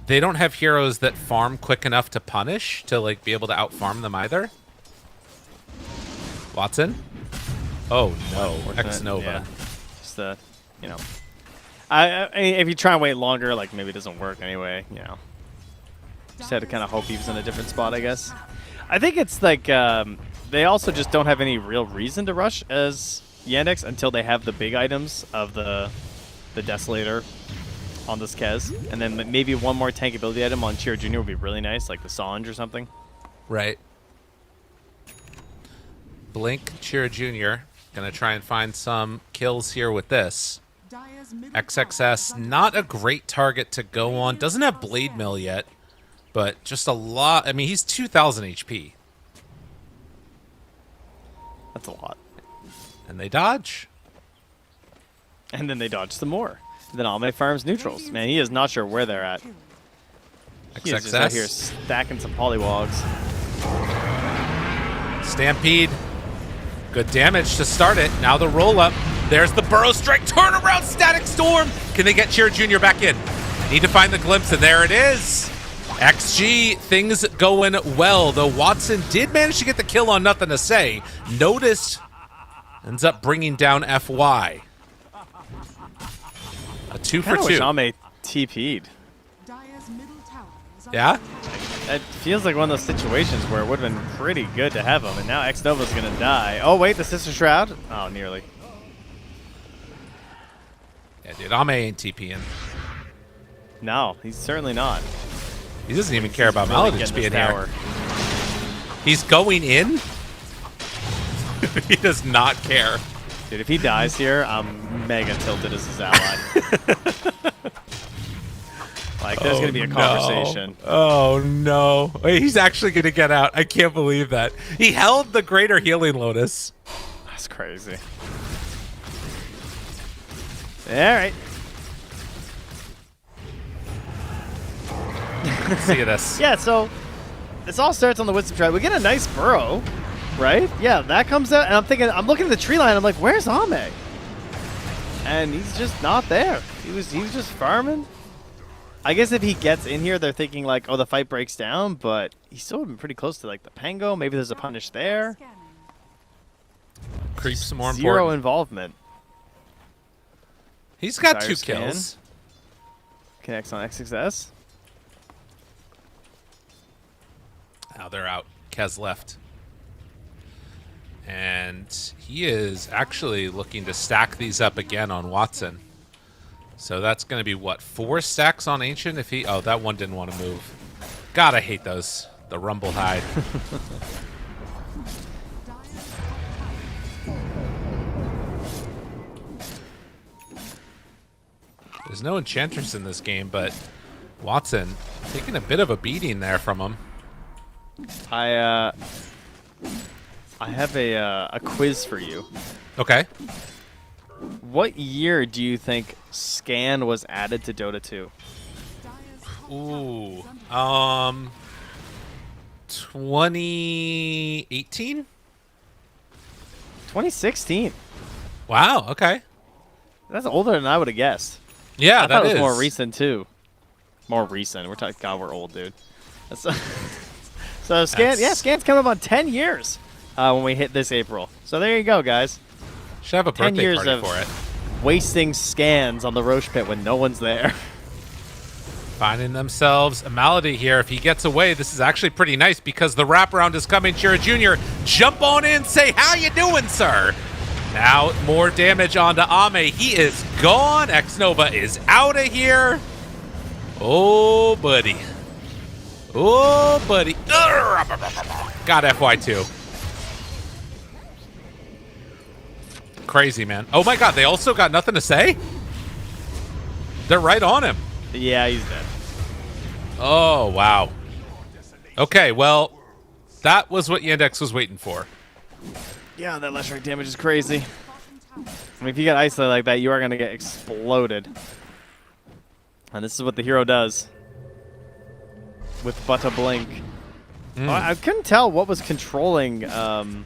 they don't have heroes that farm quick enough to punish to, like, be able to out-farm them either. Watson? Oh, no. X-Nova. Yeah. Just, you know. I mean, if you try and wait longer, like, maybe it doesn't work anyway, you know. Just had to kind of hope he was in a different spot, I guess. I think it's like they also just don't have any real reason to rush as Yandex until they have the big items of the Desolator on this Kez. And then maybe one more tank ability item on Shira Jr. would be really nice, like the Sange or something. Right. Blink, Shira Jr. Gonna try and find some kills here with this. Dire's middle XXS, not a great target to go on. Doesn't have Blade Mill yet, but just a lot. I mean, he's 2,000 HP. That's a lot. And they dodge. And then they dodge some more. Then Alme farms neutrals. Man, he is not sure where they're at. He is just out here stacking some polywogs. Stampede. Good damage to start it. Now the roll up. There's the Burrow Strike. Turnaround Static Storm. Can they get Cheer Jr. back in? Need to find the glimpse, and there it is. XG, things going well, though Watson did manage to get the kill on Nothing to Say. Natus ends up bringing down FY. A 2 for 2. I wish Alme TP'd. Dire's middle tower is Yeah? It feels like one of those situations where it would have been pretty good to have him, and now X-Nova's going to die. Oh, wait, the Sister Shroud? Oh, nearly. Yeah, dude, Ame ain't TPing. No, he's certainly not. He doesn't even care about Really Maladich getting being this tower. here. He's going in? He does not care. Dude, if he dies here, I'm mega tilted as his ally. Like, there's going to be a conversation. Oh, no. Wait, he's actually going to get out. I can't believe that. He held the Greater Healing Lotus. That's crazy. All right. See this. Yeah, so this all starts on the Wisdom Tribe. We get a nice burrow, right? Yeah, that comes out, and I'm looking at the tree line. I'm like, where's Ame? And he's just not there. He was just farming. I guess if he gets in here, they're thinking like, oh, the fight breaks down, but he's still been pretty close to like the Pango. Maybe there's a punish there. scanning. Creeps more Zero important. involvement. He's got Dire 2 scan. kills. Connects on XXS. Now they're out. Kez left. And he is actually looking to stack these up again on Watson. So that's going to be, what, 4 stacks on Ancient if he... Oh, that one didn't want to move. God, I hate those. The Rumble Hide. There's no Enchantress in this game, but Watson taking a bit of a beating there from him. I have a quiz for you. Okay. What year do you think Scan was added to Dota 2? Dire's top Ooh. 2018? 2016. Wow, okay. That's older than I would have guessed. Yeah, I that thought it was is. more recent too. More recent. We're talking. God, we're old, dude. That's so Scan. That's- Yeah, Scan's coming up on 10 years when we hit this April. So there you go, guys. Should have a 10 birthday years party of for it. wasting scans on the Roche pit when no one's there. Finding themselves a Malady here. If he gets away, this is actually pretty nice because the wraparound is coming. Chira Jr., jump on in, say, how you doing, sir? Now, more damage onto Ame. He is gone. X-Nova is out of here. Oh, buddy. Oh, buddy. Got FY2. Crazy, man. Oh, my God. They also got nothing to say? They're right on him. Yeah, he's dead. Oh, wow. Okay, well, that was what Yandex was waiting for. Yeah, that left strike damage is crazy. I mean, if you get isolated like that, you are going to get exploded. And this is what the hero does. With but a blink. Mm. I couldn't tell what was controlling Ame.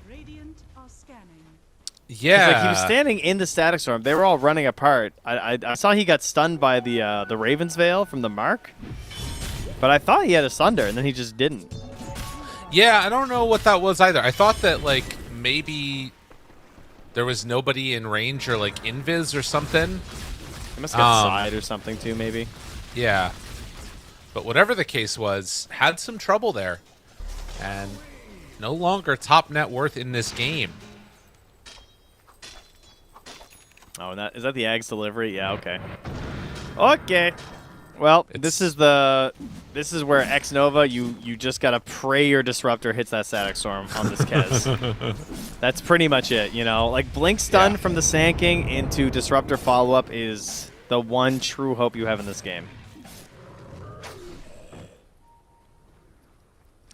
Radiant are scanning. Yeah. Like he was standing in the static storm. They were all running apart. I saw he got stunned by the Raven's Veil from the Mark. But I thought he had a Sunder, and then he just didn't. Yeah, I don't know what that was either. I thought that, like, maybe there was nobody in range or, like, invis or something. He must have got side or something, too, maybe. Yeah. But whatever the case was, had some trouble there. And no longer top net worth in this game. Oh, and is that the Ag's delivery? Yeah, okay. Okay. Well, this is where X Nova, you just gotta pray your disruptor hits that static storm on this Kez. That's pretty much it, you know? Like, Blink Stun from the Sanking into Disruptor follow-up is the one true hope you have in this game.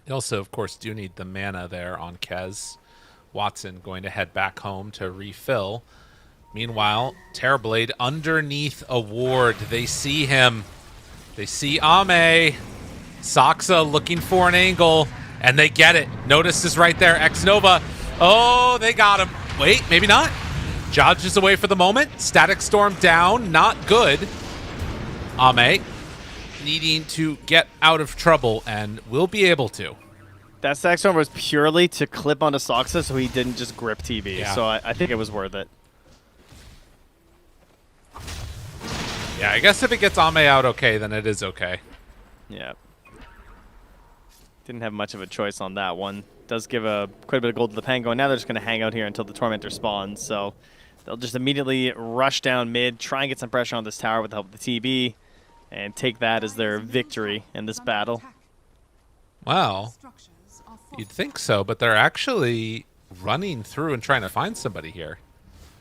You also, of course, do need the mana there on Kez. Watson going to head back home to refill. Meanwhile, Terrorblade underneath a ward. They see him. They see Ame. Saksa looking for an angle, and they get it. Natus is right there. X-Nova. Oh, they got him. Wait, maybe not. Judge is away for the moment. Static Storm down. Not good. Ame needing to get out of trouble, and will be able to. That Static Storm was purely to clip onto Saksa so he didn't just grip TV. Yeah. So I think it was worth it. Yeah, I guess if it gets Ame out okay, then it is okay. Yeah. Didn't have much of a choice on that one. Does give quite a bit of gold to the Pango, and now they're just going to hang out here until the Tormentor spawns. So they'll just immediately rush down mid, try and get some pressure on this tower with the help of the TB, and take that as their victory in this battle. Well, Structures are you'd think so, but they're actually running through and trying to find somebody here.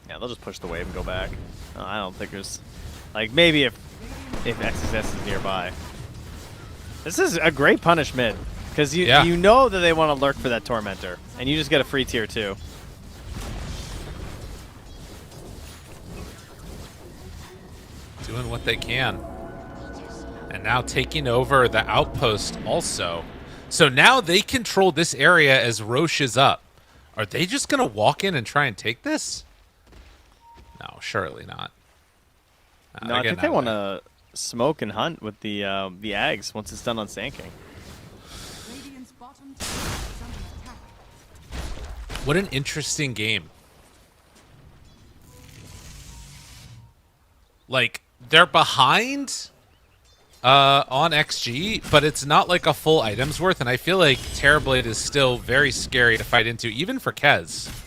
Yeah, they'll just push the wave and go back. I don't think there's... Like, maybe if XSS is nearby. This is a great punish mid. Because you know that they want to lurk for that Tormentor. And you just get a free tier 2. Doing what they can. And now taking over the outpost also. So now they control this area as Roche is up. Are they just going to walk in and try and take this? No, surely not. No, I think they want to smoke and hunt with the Ags once it's done on Sanking. Radiant's bottom tower is under attack. What an interesting game. Like, they're behind on XG, but it's not like a full item's worth, and I feel like Terrorblade is still very scary to fight into, even for Kez.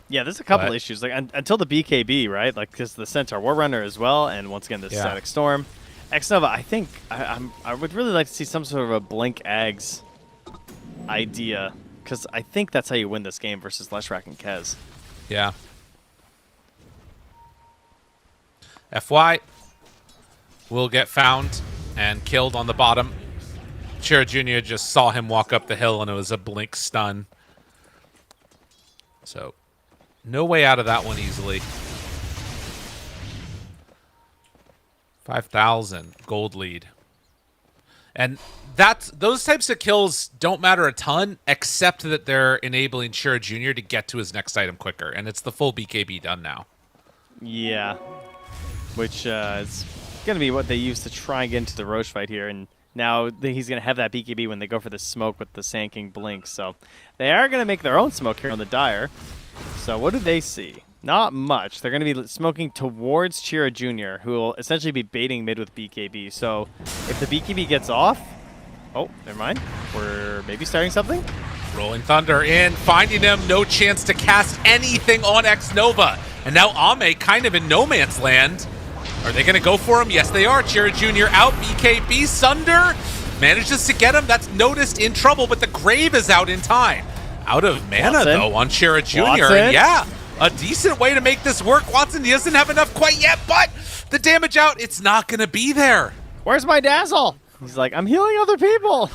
Yeah, there's a couple issues. Like until the BKB, right? Like, because the Centaur War Runner as well, and once again, the Static Storm. X-Nova, I think I would really like to see some sort of a Blink Ags idea, because I think that's how you win this game versus Leshrac and Kez. Yeah. FY will get found and killed on the bottom. Chira Jr. just saw him walk up the hill, and it was a Blink stun. So, no way out of that one easily. 5,000 gold lead. And those types of kills don't matter a ton, except that they're enabling Chira Jr. to get to his next item quicker, and it's the full BKB done now. Yeah, which is going to be what they use to try and get into the Roche fight here, and now he's going to have that BKB when they go for the smoke with the Sanking Blink, so they are going to make their own smoke here on the Dire. So what do they see? Not much. They're going to be smoking towards Chira Jr., who will essentially be baiting mid with BKB. So if the BKB gets off... Oh, never mind. We're maybe starting something? Rolling Thunder in, finding him. No chance to cast anything on X-Nova. And now Ame kind of in no man's land. Are they going to go for him? Yes, they are. Chira Jr. out. BKB. Sunder manages to get him. That's Noticed in trouble, but the Grave is out in time. Out of mana, Watson. though, on Chira Jr. Watson. And yeah, a decent way to make this work. Watson, he doesn't have enough quite yet, but the damage out, it's not going to be there. Where's my Dazzle? He's like, I'm healing other people.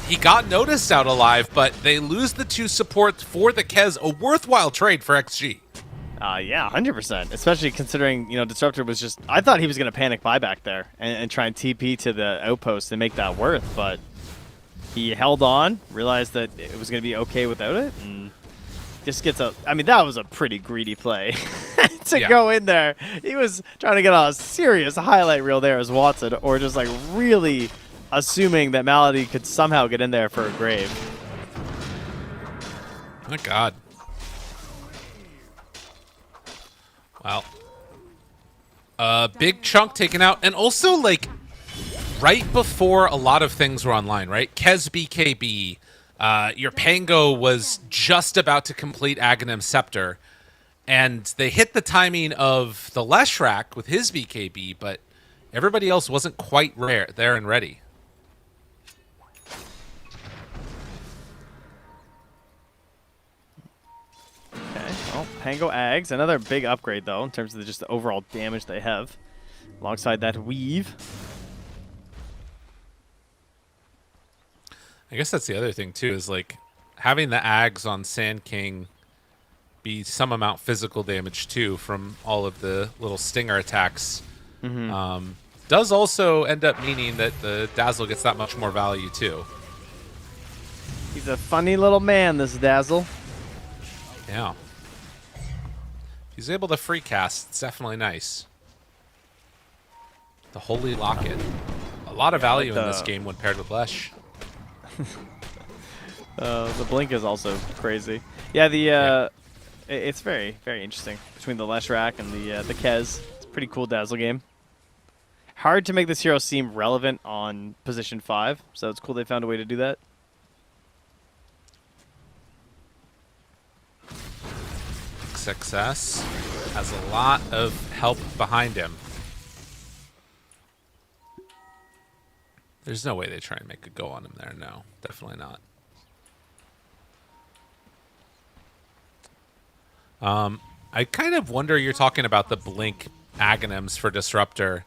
He got Noticed out alive, but they lose the 2 supports for the Kez, a worthwhile trade for XG. Yeah, 100%. Especially considering, Disruptor was just... I thought he was going to panic buyback there and try and TP to the outpost and make that worth, but he held on, realized that it was going to be okay without it, and just gets a... I mean, that was a pretty greedy play to go in there. He was trying to get a serious highlight reel there as Watson, or just like really assuming that Malady could somehow get in there for a Grave. My God. Wow. Big chunk taken out, and also like right before a lot of things were online, right? Kez BKB, your Pango was just about to complete Aghanim Scepter, and they hit the timing of the Leshrac with his BKB, but everybody else wasn't quite there and ready. Well, Pango Ags, another big upgrade though in terms of just the overall damage they have. Alongside that weave. I guess that's the other thing too, is like having the Ags on Sand King be some amount physical damage too from all of the little stinger attacks. Does also end up meaning that the Dazzle gets that much more value too. He's a funny little man, this Dazzle. Yeah. He's able to free cast. It's definitely nice. The Holy Locket. A lot of value in this game when paired with Lesh. The blink is also crazy. Yeah, it's very, very interesting between the Lesh Rack and the Kez. It's a pretty cool Dazzle game. Hard to make this hero seem relevant on position 5, so it's cool they found a way to do that. Success has a lot of help behind him. There's no way they try and make a go on him there. No, definitely not. I kind of wonder, you're talking about the blink Aghanims for Disruptor.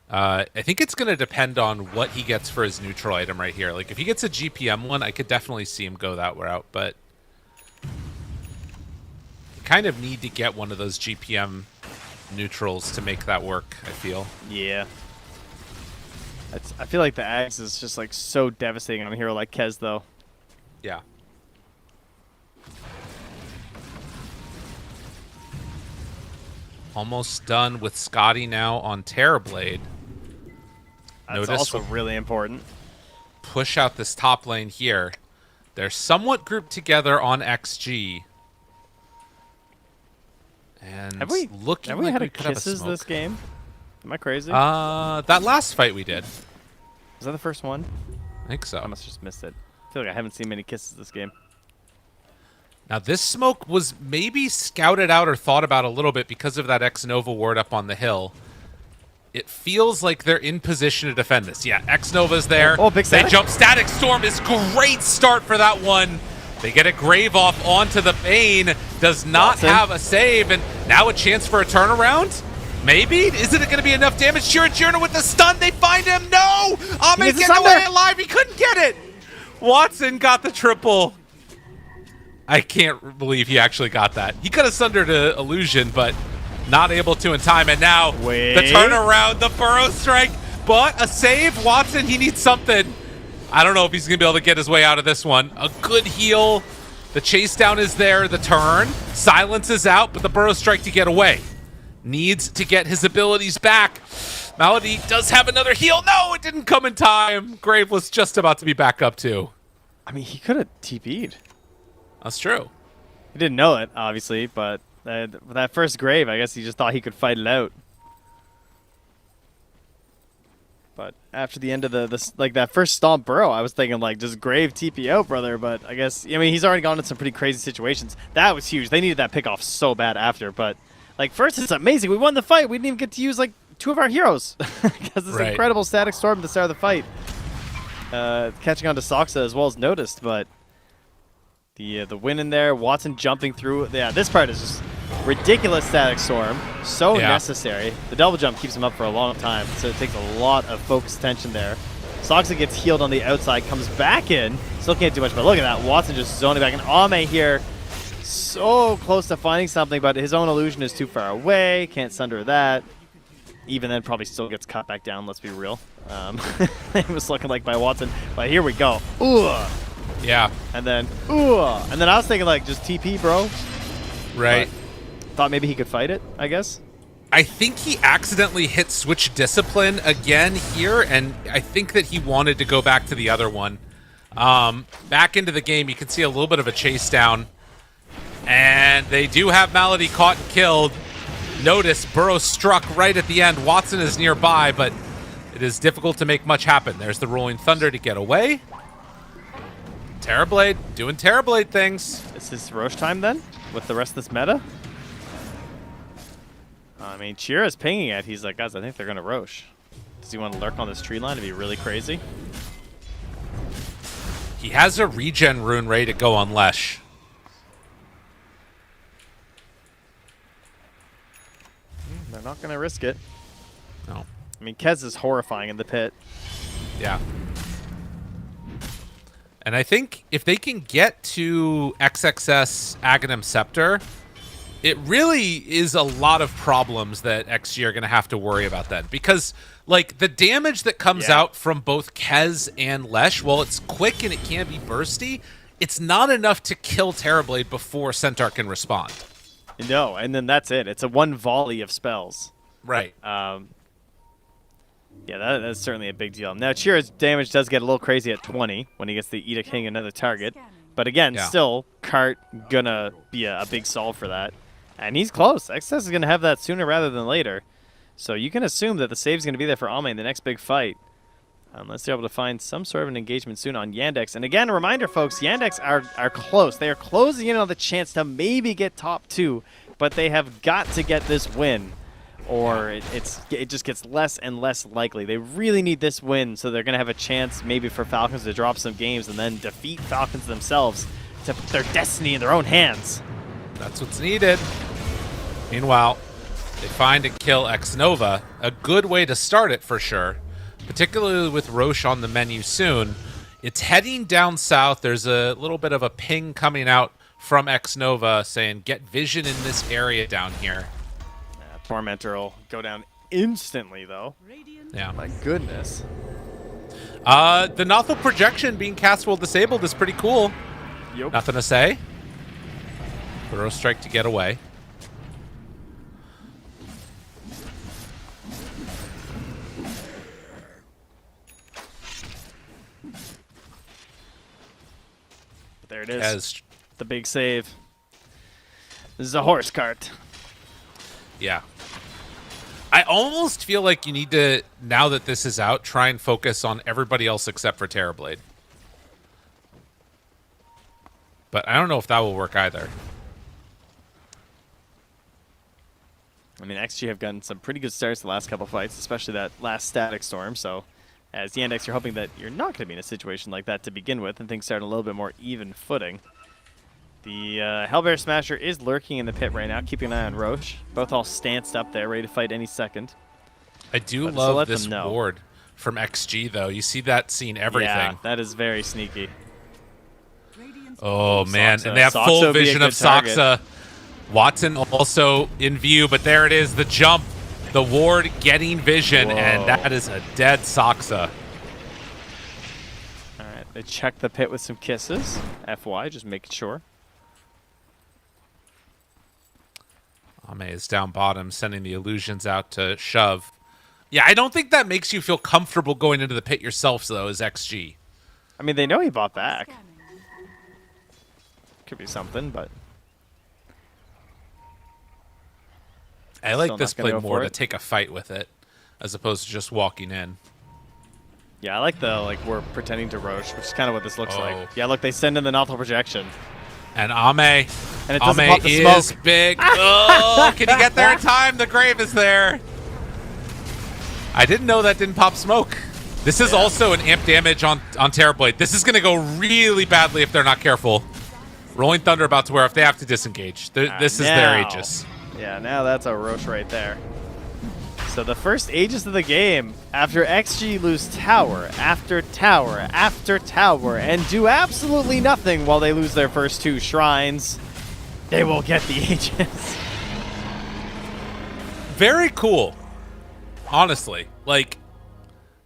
I think it's going to depend on what he gets for his neutral item right here. Like, if he gets a GPM one, I could definitely see him go that route, but you kind of need to get one of those GPM neutrals to make that work, I feel. Yeah. I feel like the Axe is just like so devastating on a hero like Kez, though. Yeah. Almost done with Scotty now on Terrorblade. That's also really important. Push out this top lane here. They're somewhat grouped together on XG. And have we like had we a could have kisses smoke. this game? Am I crazy? That last fight we did. Was that the first one? I think so. I must have just missed it. I feel like I haven't seen many kisses this game. Now, this smoke was maybe scouted out or thought about a little bit because of that X-Nova ward up on the hill. It feels like they're in position to defend this. Yeah, X-Nova's there. Oh, big static. They jump. Static Storm is great start for that one. They get a Grave off onto the Bane. Does not have a save, and now a chance for a turnaround? Maybe? Isn't it going to be enough damage? Jirna with the stun. They find him. No! Ahmed getting away alive. He couldn't get it. Watson got the triple. I can't believe he actually got that. He could have sundered an illusion, but not able to in time. And now the turnaround, the Burrow Strike, but a save. Watson, he needs something. I don't know if he's going to be able to get his way out of this one. A good heal. The chase down is there. The turn. Silence is out, but the Burrow Strike to get away. Needs to get his abilities back. Malady does have another heal. No, it didn't come in time. Grave was just about to be back up too. I mean, he could have TP'd. That's true. He didn't know it, obviously, but that first Grave, I guess he just thought he could fight it out. But after the end of that first stomp Burrow, I was thinking, like, just Grave TP out, brother. But I guess, I mean, he's already gone into some pretty crazy situations. That was huge. They needed that pick off so bad after. But, like, first, it's amazing. We won the fight. We didn't even get to use, like, 2 of our heroes. Because this incredible Static Storm at the start of the fight. Catching on to Soxa as well as noticed, but the win in there, Watson jumping through. Yeah, this part is just ridiculous Static Storm. So necessary. The double jump keeps him up for a long time, so it takes a lot of focused attention there. Soxa gets healed on the outside, comes back in. Still can't do much, but look at that. Watson just zoning back. And Ame here, so close to finding something, but his own illusion is too far away. Can't sunder that. Even then, probably still gets cut back down, let's be real. It was looking like by Watson, but here we go. Ooh. Yeah. And then, ooh. And then I was thinking, like, just TP, bro. Right. But thought maybe he could fight it, I guess. I think he accidentally hit Switch Discipline again here, and I think that he wanted to go back to the other one. Back into the game, you can see a little bit of a chase down. And they do have Malady caught and killed. Notice Burrow struck right at the end. Watson is nearby, but it is difficult to make much happen. There's the Rolling Thunder to get away. Terrorblade doing Terrorblade things. Is this Roche time then, with the rest of this meta? I mean, Chira's pinging it. He's like, guys, I think they're going to Roche. Does he want to lurk on this tree line to be really crazy? He has a regen rune ready to go on Lesh. They're not going to risk it. No. I mean, Kez is horrifying in the pit. Yeah. And I think if they can get to XXS Aghanim Scepter, it really is a lot of problems that XG are going to have to worry about then. Because, like, the damage that comes out from both Kez and Lesh, while it's quick and it can be bursty, it's not enough to kill Terrorblade before Centaur can respond. No, and then that's it. It's a one volley of spells. Right. Yeah, that's certainly a big deal. Now, Chira's damage does get a little crazy at 20 when he gets the Edict King another target. But again, still, Cart gonna be a big solve for that. And he's close. XS is gonna have that sooner rather than later. So you can assume that the save's gonna be there for Ame in the next big fight. Unless they're able to find some sort of an engagement soon on Yandex. And again, a reminder, folks, Yandex are close. They are closing in on the chance to maybe get top 2, but they have got to get this win, or it just gets less and less likely. They really need this win, so they're going to have a chance maybe for Falcons to drop some games and then defeat Falcons themselves to put their destiny in their own hands. That's what's needed. Meanwhile, they find and kill X-Nova. A good way to start it for sure, particularly with Roche on the menu soon. It's heading down south. There's a little bit of a ping coming out from X-Nova saying, get vision in this area down here. Tormentor will go down instantly, though. Yeah. My goodness. The Nothel projection being cast while disabled is pretty cool. Yep. Nothing to say. Throw strike to get away. There it is. As, The big save. This is a horse cart. yeah. I almost feel like you need to, now that this is out, try and focus on everybody else except for Terrorblade. But I don't know if that will work either. I mean, XG have gotten some pretty good starts the last couple fights, especially that last Static Storm. So, as the Yandex, you're hoping that you're not going to be in a situation like that to begin with, and things start on a little bit more even footing. The Hellbear Smasher is lurking in the pit right now, keeping an eye on Roche. Both all stanced up there, ready to fight any second. I do But love this ward from XG, though. You see that scene everything. Yeah, that is very sneaky. Oh, man. Soxa. And they have Soxa full would be a vision good of Soxa. target. Watson also in view, but there it is, the jump. The ward getting vision, and that is a dead Soxa. All right, they check the pit with some kisses. FY, just making sure. Ame is down bottom, sending the illusions out to shove. Yeah, I don't think that makes you feel comfortable going into the pit yourself, though, as XG. I mean, they know he bought back. Could be something, but... I like Still this not gonna play go more for to it. take a fight with it, as opposed to just walking in. Yeah, I like the, we're pretending to Roche, which is kind of what this looks Oh. like. Yeah, look, they send in the Nothel projection. And Ame, And it doesn't Ame pop the is smoke. big. Oh, can he get there in time? The grave is there. I didn't know that didn't pop smoke. This is also an amp damage on Terrorblade. This is going to go really badly if they're not careful. Rolling Thunder about to wear if they have to disengage. This is their Now. Aegis. Yeah, now that's a Roche right there. So the first Aegis of the game, after XG lose tower after tower after tower and do absolutely nothing while they lose their first 2 shrines, they will get the Aegis. Very cool. Honestly. Like,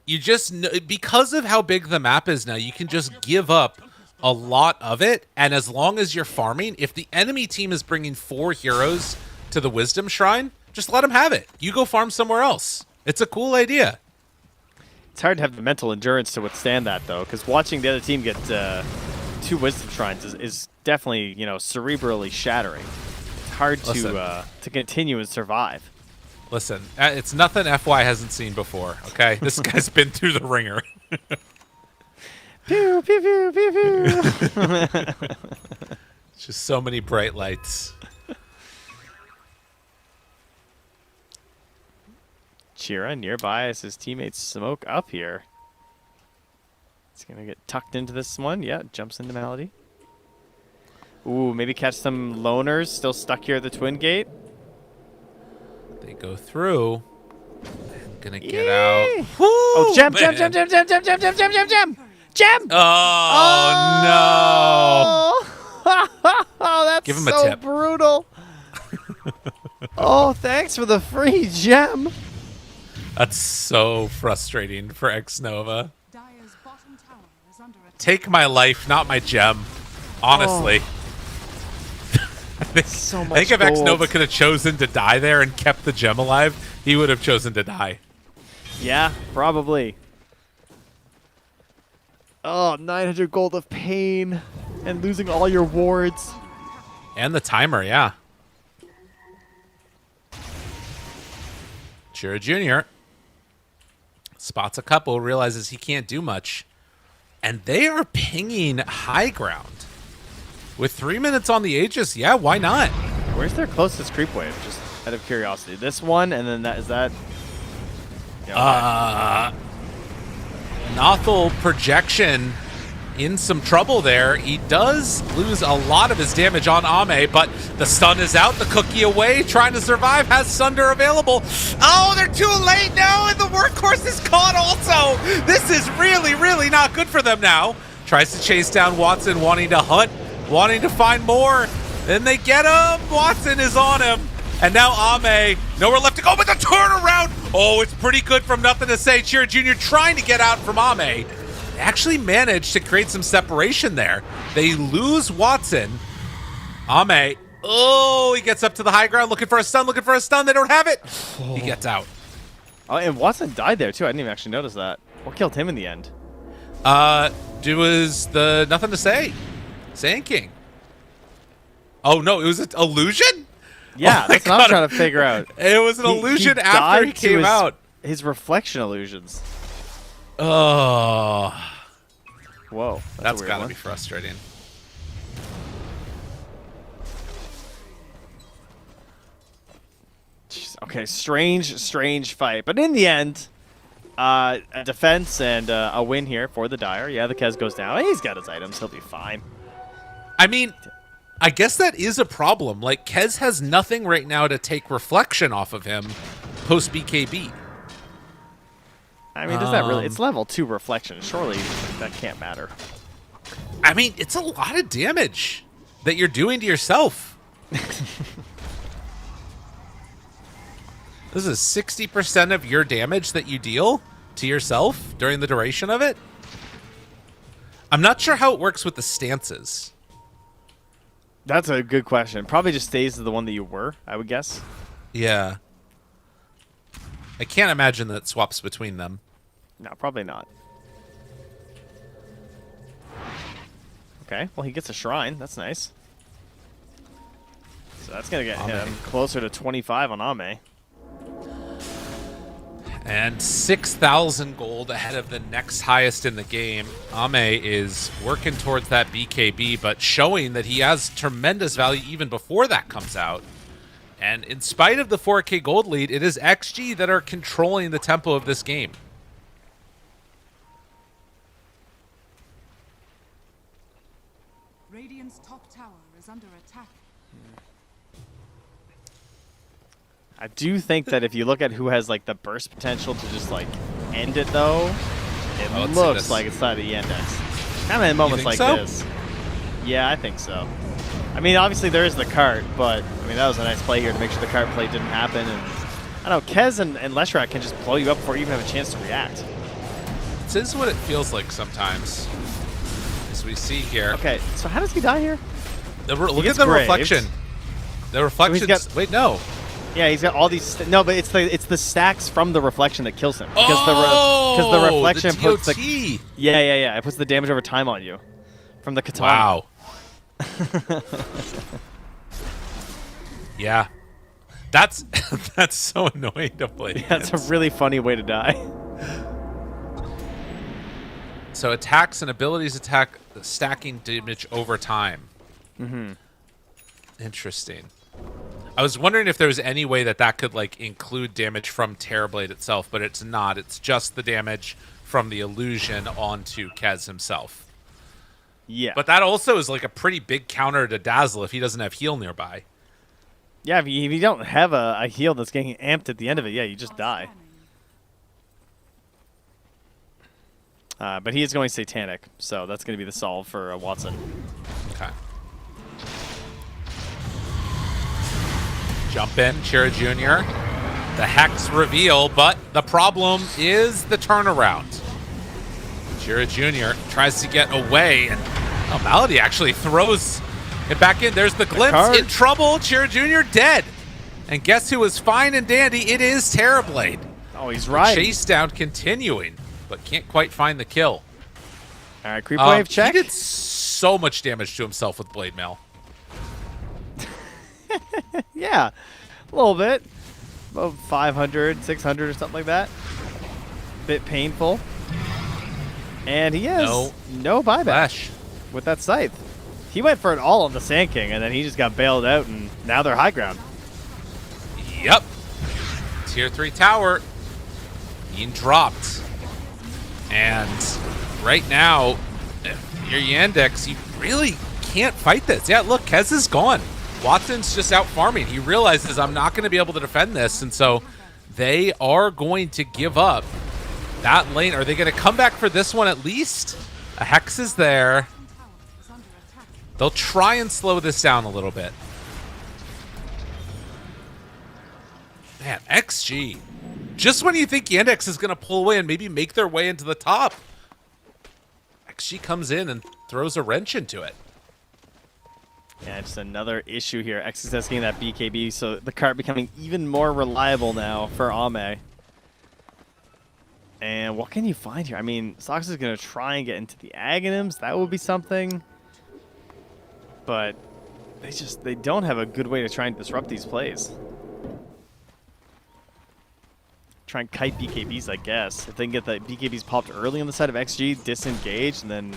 you just know, because of how big the map is now, you can just give up a lot of it, and as long as you're farming, if the enemy team is bringing 4 heroes to the Wisdom Shrine, just let them have it. You go farm somewhere else. It's a cool idea. It's hard to have the mental endurance to withstand that, though, because watching the other team get 2 Wisdom Shrines is definitely, cerebrally shattering. It's hard to continue and survive. Listen, it's nothing FY hasn't seen before, okay? This guy's been through the ringer. Pew, pew, pew, pew, pew. Just so many bright lights. Chira nearby as his teammates smoke up here. He's going to get tucked into this one. Yeah, jumps into Malady. Ooh, maybe catch some loners still stuck here at the Twin Gate. They go through. I'm gonna get out. Oh, gem, man. gem. Gem! Oh, Oh, that's Give him a so tip. brutal. Oh, thanks for the free gem. no. That's so frustrating for Xnova. Dire's bottom tower is under attack. Take my life, not my gem. Honestly. I think, So I much think if gold. Xnova could have chosen to die there and kept the gem alive, he would have chosen to die. Yeah, probably. Oh, 900 gold of pain and losing all your wards. And the timer, yeah. Shira Jr. spots a couple, realizes he can't do much. And they are pinging high ground. With 3 minutes on the Aegis, yeah, why not? Where's their closest creep wave? Just out of curiosity. This one, and then that is that. Yeah, Nothel projection in some trouble there. He does lose a lot of his damage on Ame, but the stun is out. The cookie away, trying to survive, has Sunder available. Oh, they're too late now, and the workhorse is caught also. This is really, really not good for them now. Tries to chase down Watson, wanting to hunt, wanting to find more. Then they get him. Watson is on him. And now Ame, nowhere left to go, but the turnaround. Oh, it's pretty good from Nothing to Say. Chira Jr. trying to get out from Ame. They actually managed to create some separation there. They lose Watson. Ame, oh, he gets up to the high ground looking for a stun, They don't have it. He gets out. Oh, and Watson died there, too. I didn't even actually notice that. What killed him in the end? It was the Nothing to Say. Sand King. Oh, no, it was an illusion? Yeah, Oh my that's what I'm God. trying to figure out. It was an illusion after he died to came out. His reflection illusions. Oh, Whoa. that's got gotta be frustrating. Okay, strange fight. But in the end, a defense and a win here for the Dire. Yeah, the Kez goes down. He's got his items. He'll be fine. I mean, I guess that is a problem. Like, Kez has nothing right now to take reflection off of him post BKB. I mean, does that really? It's level 2 reflection. Surely that can't matter. I mean, it's a lot of damage that you're doing to yourself. This is 60% of your damage that you deal to yourself during the duration of it. I'm not sure how it works with the stances. That's a good question. Probably just stays to the one that you were, I would guess. Yeah. I can't imagine that it swaps between them. No, probably not. Okay, well, he gets a shrine. That's nice. So that's going to get him closer to 25 on Ame. And 6,000 gold ahead of the next highest in the game. Ame is working towards that BKB, but showing that he has tremendous value even before that comes out. And in spite of the 4K gold lead, it is XG that are controlling the tempo of this game. Radiant's top tower is under attack. I do think that if you look at who has like the burst potential to just like end it though, it let's see looks this. like it's side of Yandex. Kind of in moments think like so? this. Yeah, I think so. I mean, obviously there is the cart, but I mean that was a nice play here to make sure the cart play didn't happen. And I don't know, Kez and Leshrak can just blow you up before you even have a chance to react. This is what it feels like sometimes, as we see here. Okay, so how does he die here? Look at gets the graved. reflection. The reflection. got- Wait, no. Yeah, he's got all these. No, but it's the stacks from the reflection that kills him. Oh, the reflection the puts the DOT. yeah. It puts the damage over time on you from the katana. Wow. Yeah. That's that's so annoying to play. That's against. a really funny way to die. So attacks and abilities attack stacking damage over time. Mm-hmm. Interesting. I was wondering if there was any way that that could like include damage from Terrorblade itself, but it's not. It's just the damage from the illusion onto Kez himself. Yeah. But that also is like a pretty big counter to Dazzle if he doesn't have heal nearby. Yeah, if you don't have a heal that's getting amped at the end of it, yeah, you just die. But he is going Satanic, so that's going to be the solve for Watson. Okay. Jump in, Chira Jr. The Hex reveal, but the problem is the turnaround. Chira Jr. tries to get away, and Malady actually throws it back in. There's the glimpse. In trouble. Chira Jr. dead. And guess who is fine and dandy? It is Terrorblade. Oh, he's right. Chase down continuing, but can't quite find the kill. All right, creep wave check. He did so much damage to himself with Blade Mail. Yeah, a little bit. About 500, 600 or something like that. Bit painful. And he has no buyback Flash. with that scythe. He went for it all on the Sand King, and then he just got bailed out, and now they're high ground. Yep. Tier 3 tower being dropped. And right now, if you're Yandex, you really can't fight this. Yeah, look, Kez is gone. Watson's just out farming. He realizes I'm not going to be able to defend this, and so they are going to give up that lane. Are they going to come back for this one at least? A Hex is there. They'll try and slow this down a little bit. Man, XG. Just when you think Yandex is going to pull away and maybe make their way into the top, XG comes in and throws a wrench into it. Yeah, just another issue here. XSS getting that BKB, so the cart becoming even more reliable now for Ame. And what can you find here? I mean, Sox is going to try and get into the Aghanims. That would be something. But they don't have a good way to try and disrupt these plays. Try and kite BKBs, I guess. If they can get the BKBs popped early on the side of XG, disengage, and then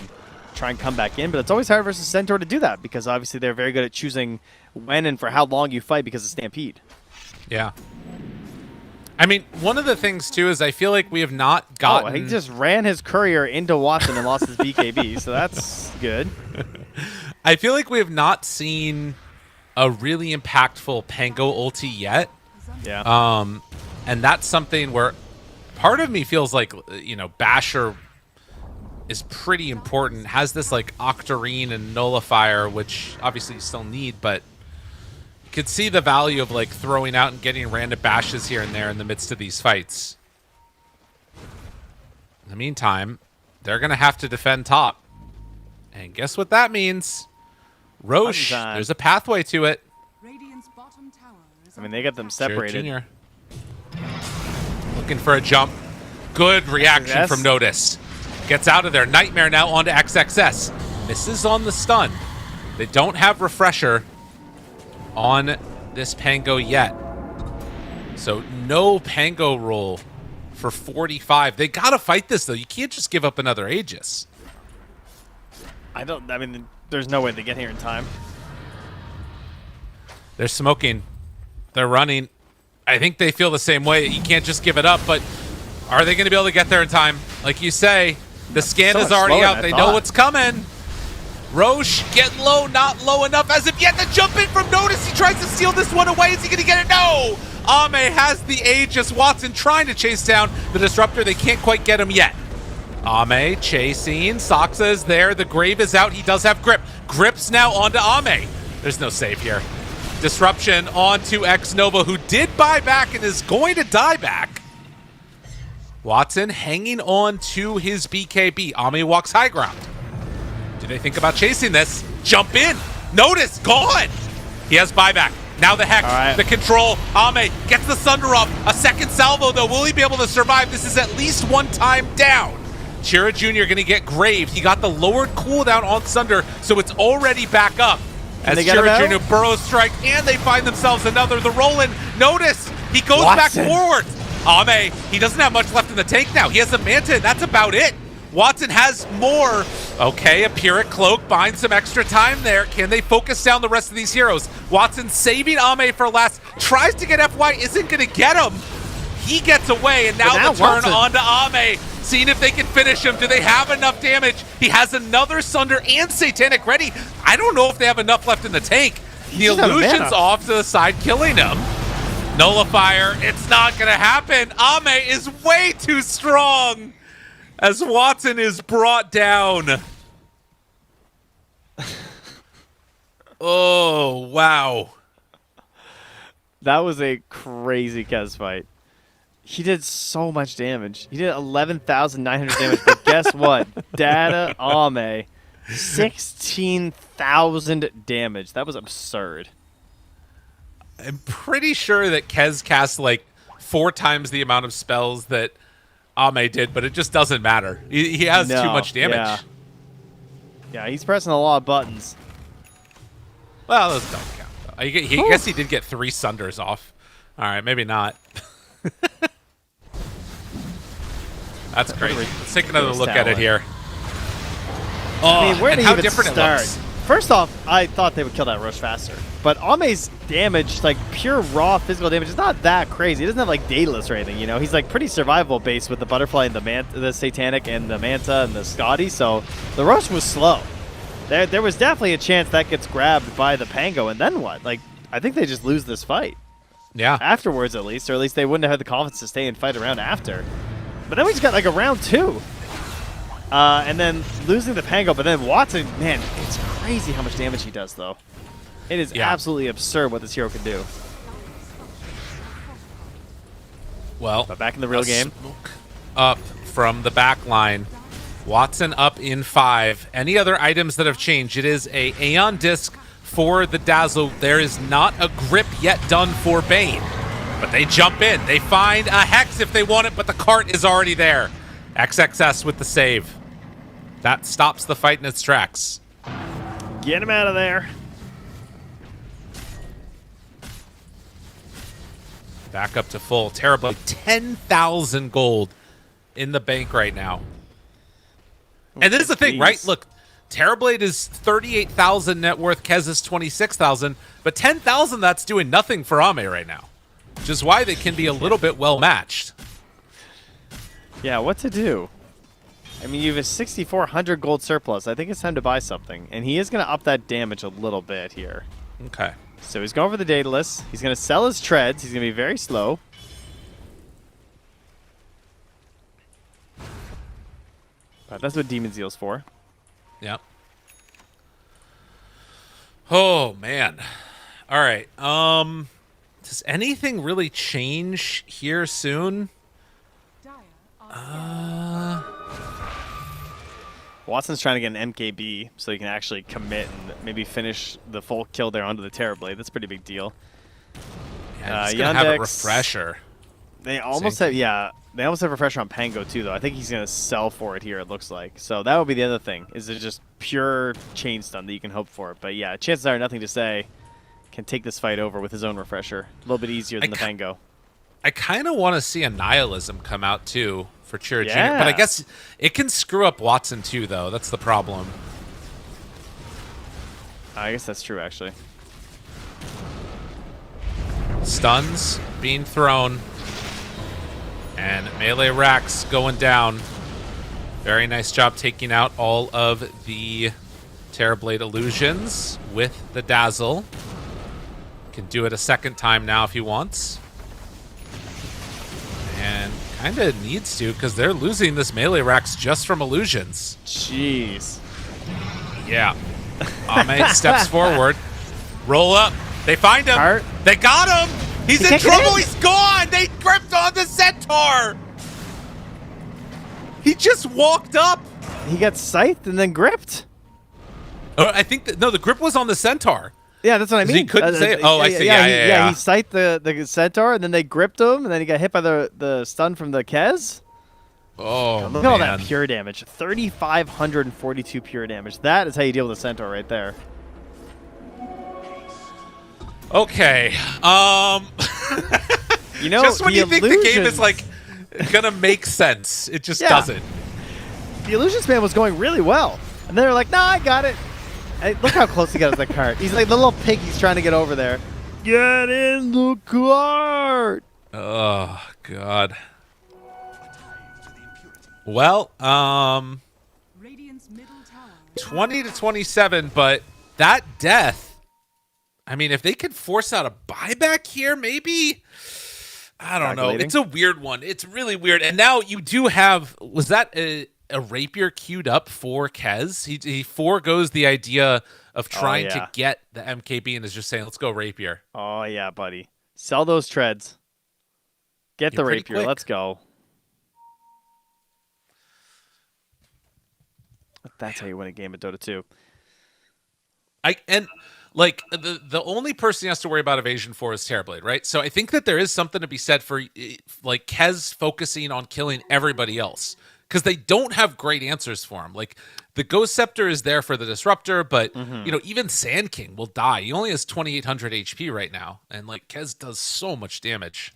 try and come back in. But it's always hard versus Centaur to do that because obviously they're very good at choosing when and for how long you fight because of Stampede. Yeah. I mean, one of the things, too, is I feel like we have not gotten... Oh, he just ran his courier into Watson and lost his BKB, so that's good. I feel like we have not seen a really impactful Pango ulti yet. Yeah. And that's something where part of me feels like, you know, Basher is pretty important. Has this, like, Octarine and Nullifier, which obviously you still need, but you could see the value of, like, throwing out and getting random bashes here and there in the midst of these fights. In the meantime, they're going to have to defend top. And guess what that means? Roche, there's a pathway to it. Radiant's bottom tower is I mean, they got them separated. Junior. Looking for a jump. Good reaction XXS. from Natus. Gets out of there. Nightmare now onto XXS. Misses on the stun. They don't have Refresher on this Pango yet. So no Pango roll for 45. They got to fight this, though. You can't just give up another Aegis. I mean, there's no way they get here in time. They're smoking. They're running. I think they feel the same way. You can't just give it up, but are they going to be able to get there in time? Like you say, the scan is already out. They know what's coming. Roche getting low, not low enough as if yet to jump in from Natus. He tries to steal this one away. Is he going to get it? No! Ame has the Aegis. Watson trying to chase down the Disruptor. They can't quite get him yet. Ame chasing. Soxa is there. The Grave is out. He does have grip. Grip's now onto Ame. There's no save here. Disruption onto X-Nova, who did buy back and is going to die back. Watson hanging on to his BKB. Ame walks high ground. Do they think about chasing this? Jump in. Notice, gone. He has buyback. Now the Hex, the control. Ame gets the Sunder off. A second salvo, though. Will he be able to survive? This is at least one time down. Chira Jr. going to get graved. He got the lowered cooldown on Sunder, so it's already back up. As Chira Jr. burrows strike, and they find themselves another. The Roland, notice, he goes back forward. Ame, he doesn't have much left in the tank now. He has a Manta, and that's about it. Watson has more. Okay, a Pyrrhic Cloak binds some extra time there. Can they focus down the rest of these heroes? Watson saving Ame for last. Tries to get FY, isn't going to get him. He gets away, and now the turn onto Ame. Seeing if they can finish him. Do they have enough damage? He has another Sunder and Satanic ready. I don't know if they have enough left in the tank. The illusion's off to the side, killing him. Nullifier, it's not gonna happen. Ame is way too strong as Watson is brought down. Oh, wow. That was a crazy Kez fight. He did so much damage. He did 11,900 damage, but guess what? Data Ame, 16,000 damage. That was absurd. I'm pretty sure that Kez cast like 4 times the amount of spells that Ame did, but it just doesn't matter. He has too much damage. Yeah, he's pressing a lot of buttons. Well, those don't count. Though. I guess he did get 3 Sunders off. All right, maybe not. That's crazy. Let's take another look at it here. Oh, I mean, where and did how he even different start? it looks. First off, I thought they would kill that rush faster. But Ame's damage, like pure raw physical damage, is not that crazy. He doesn't have like Daedalus or anything, you know? He's like pretty survivable based with the Butterfly and the Satanic and the Manta and the Scotty, so the rush was slow. There was definitely a chance that gets grabbed by the Pango, and then what? Like, I think they just lose this fight. Yeah. Afterwards, at least, or at least they wouldn't have had the confidence to stay and fight around after. But then we just got like a round 2. And then losing the Pango, but then Watson, man, it's crazy how much damage he does, though. It is absolutely absurd what this hero can do. Well, But back in the real game. Up from the back line. Watson up in 5. Any other items that have changed? It is a Aeon Disc for the Dazzle. There is not a grip yet done for Bane. But they jump in. They find a Hex if they want it, but the cart is already there. XXS with the save. That stops the fight in its tracks. Get him out of there. Back up to full. Terribly. 10,000 gold in the bank right now. And this is the thing, right? Look, Terrorblade is 38,000 net worth. Kez is 26,000. But 10,000, that's doing nothing for Ame right now. Which is why they can be a little bit well matched. Yeah, what to do? I mean, you have a 6,400 gold surplus. I think it's time to buy something. And he is going to up that damage a little bit here. Okay. So he's going for the Daedalus. He's going to sell his treads. He's going to be very slow. But that's what Demon Zeal's for. Yep. Oh, man. All right. Does anything really change here soon? Watson's trying to get an MKB so he can actually commit and maybe finish the full kill there onto the Terrorblade. That's a pretty big deal. Yeah, he's gonna have a refresher. They almost have, they almost have a refresher on Pango too, though. I think he's gonna sell for it here. It looks like. So that would be the other thing. Is it just pure chain stun that you can hope for? But yeah, chances are nothing to say can take this fight over with his own refresher. A little bit easier than the Pango. I kind of want to see a Nihilism come out too for Chira Jr. Yeah. But I guess it can screw up Watson too, though. That's the problem. I guess that's true, actually. Stuns being thrown. And melee racks going down. Very nice job taking out all of the Terrorblade illusions with the Dazzle. Can do it a second time now if he wants. And kind of needs to because they're losing this melee racks just from illusions. Jeez. Yeah. Ame steps forward. Roll up. They find him. Cart. They got him. He's in trouble. He's gone. They gripped on the Centaur. He just walked up. He got scythed and then gripped. I think that, no, the grip was on the Centaur. Yeah, that's what I mean. He couldn't say it. Oh, I see. Yeah. He scythed the Centaur, and then they gripped him, and then he got hit by the stun from the Kez. Oh, Look at all that pure damage. 3,542 pure damage. That is how you deal with a Centaur right there. Okay. You know, just when you think the game is like gonna make sense, it just doesn't. The illusion span was going really well, and then they're like, "Nah, I got it." Hey, look how close he got to the cart. He's like the little pig. He's trying to get over there. Get in the cart. Oh God. Well, Radiant's middle tower. 20 to 27, but that death I mean, if they could force out a buyback here, maybe. I don't know. Calculating. It's a weird one. It's really weird. And now you do have. Was that a rapier queued up for Kez? He foregoes the idea of trying to get the MKB and is just saying, "Let's go rapier." Oh yeah, buddy. Sell those treads. Get You're the pretty rapier. quick. Let's go. That's how you win a game at Dota 2. The only person he has to worry about evasion for is Terrorblade, right? So I think that there is something to be said for like Kez focusing on killing everybody else because they don't have great answers for him. Like the Ghost Scepter is there for the Disruptor, but even Sand King will die. He only has 2,800 HP right now, and like Kez does so much damage.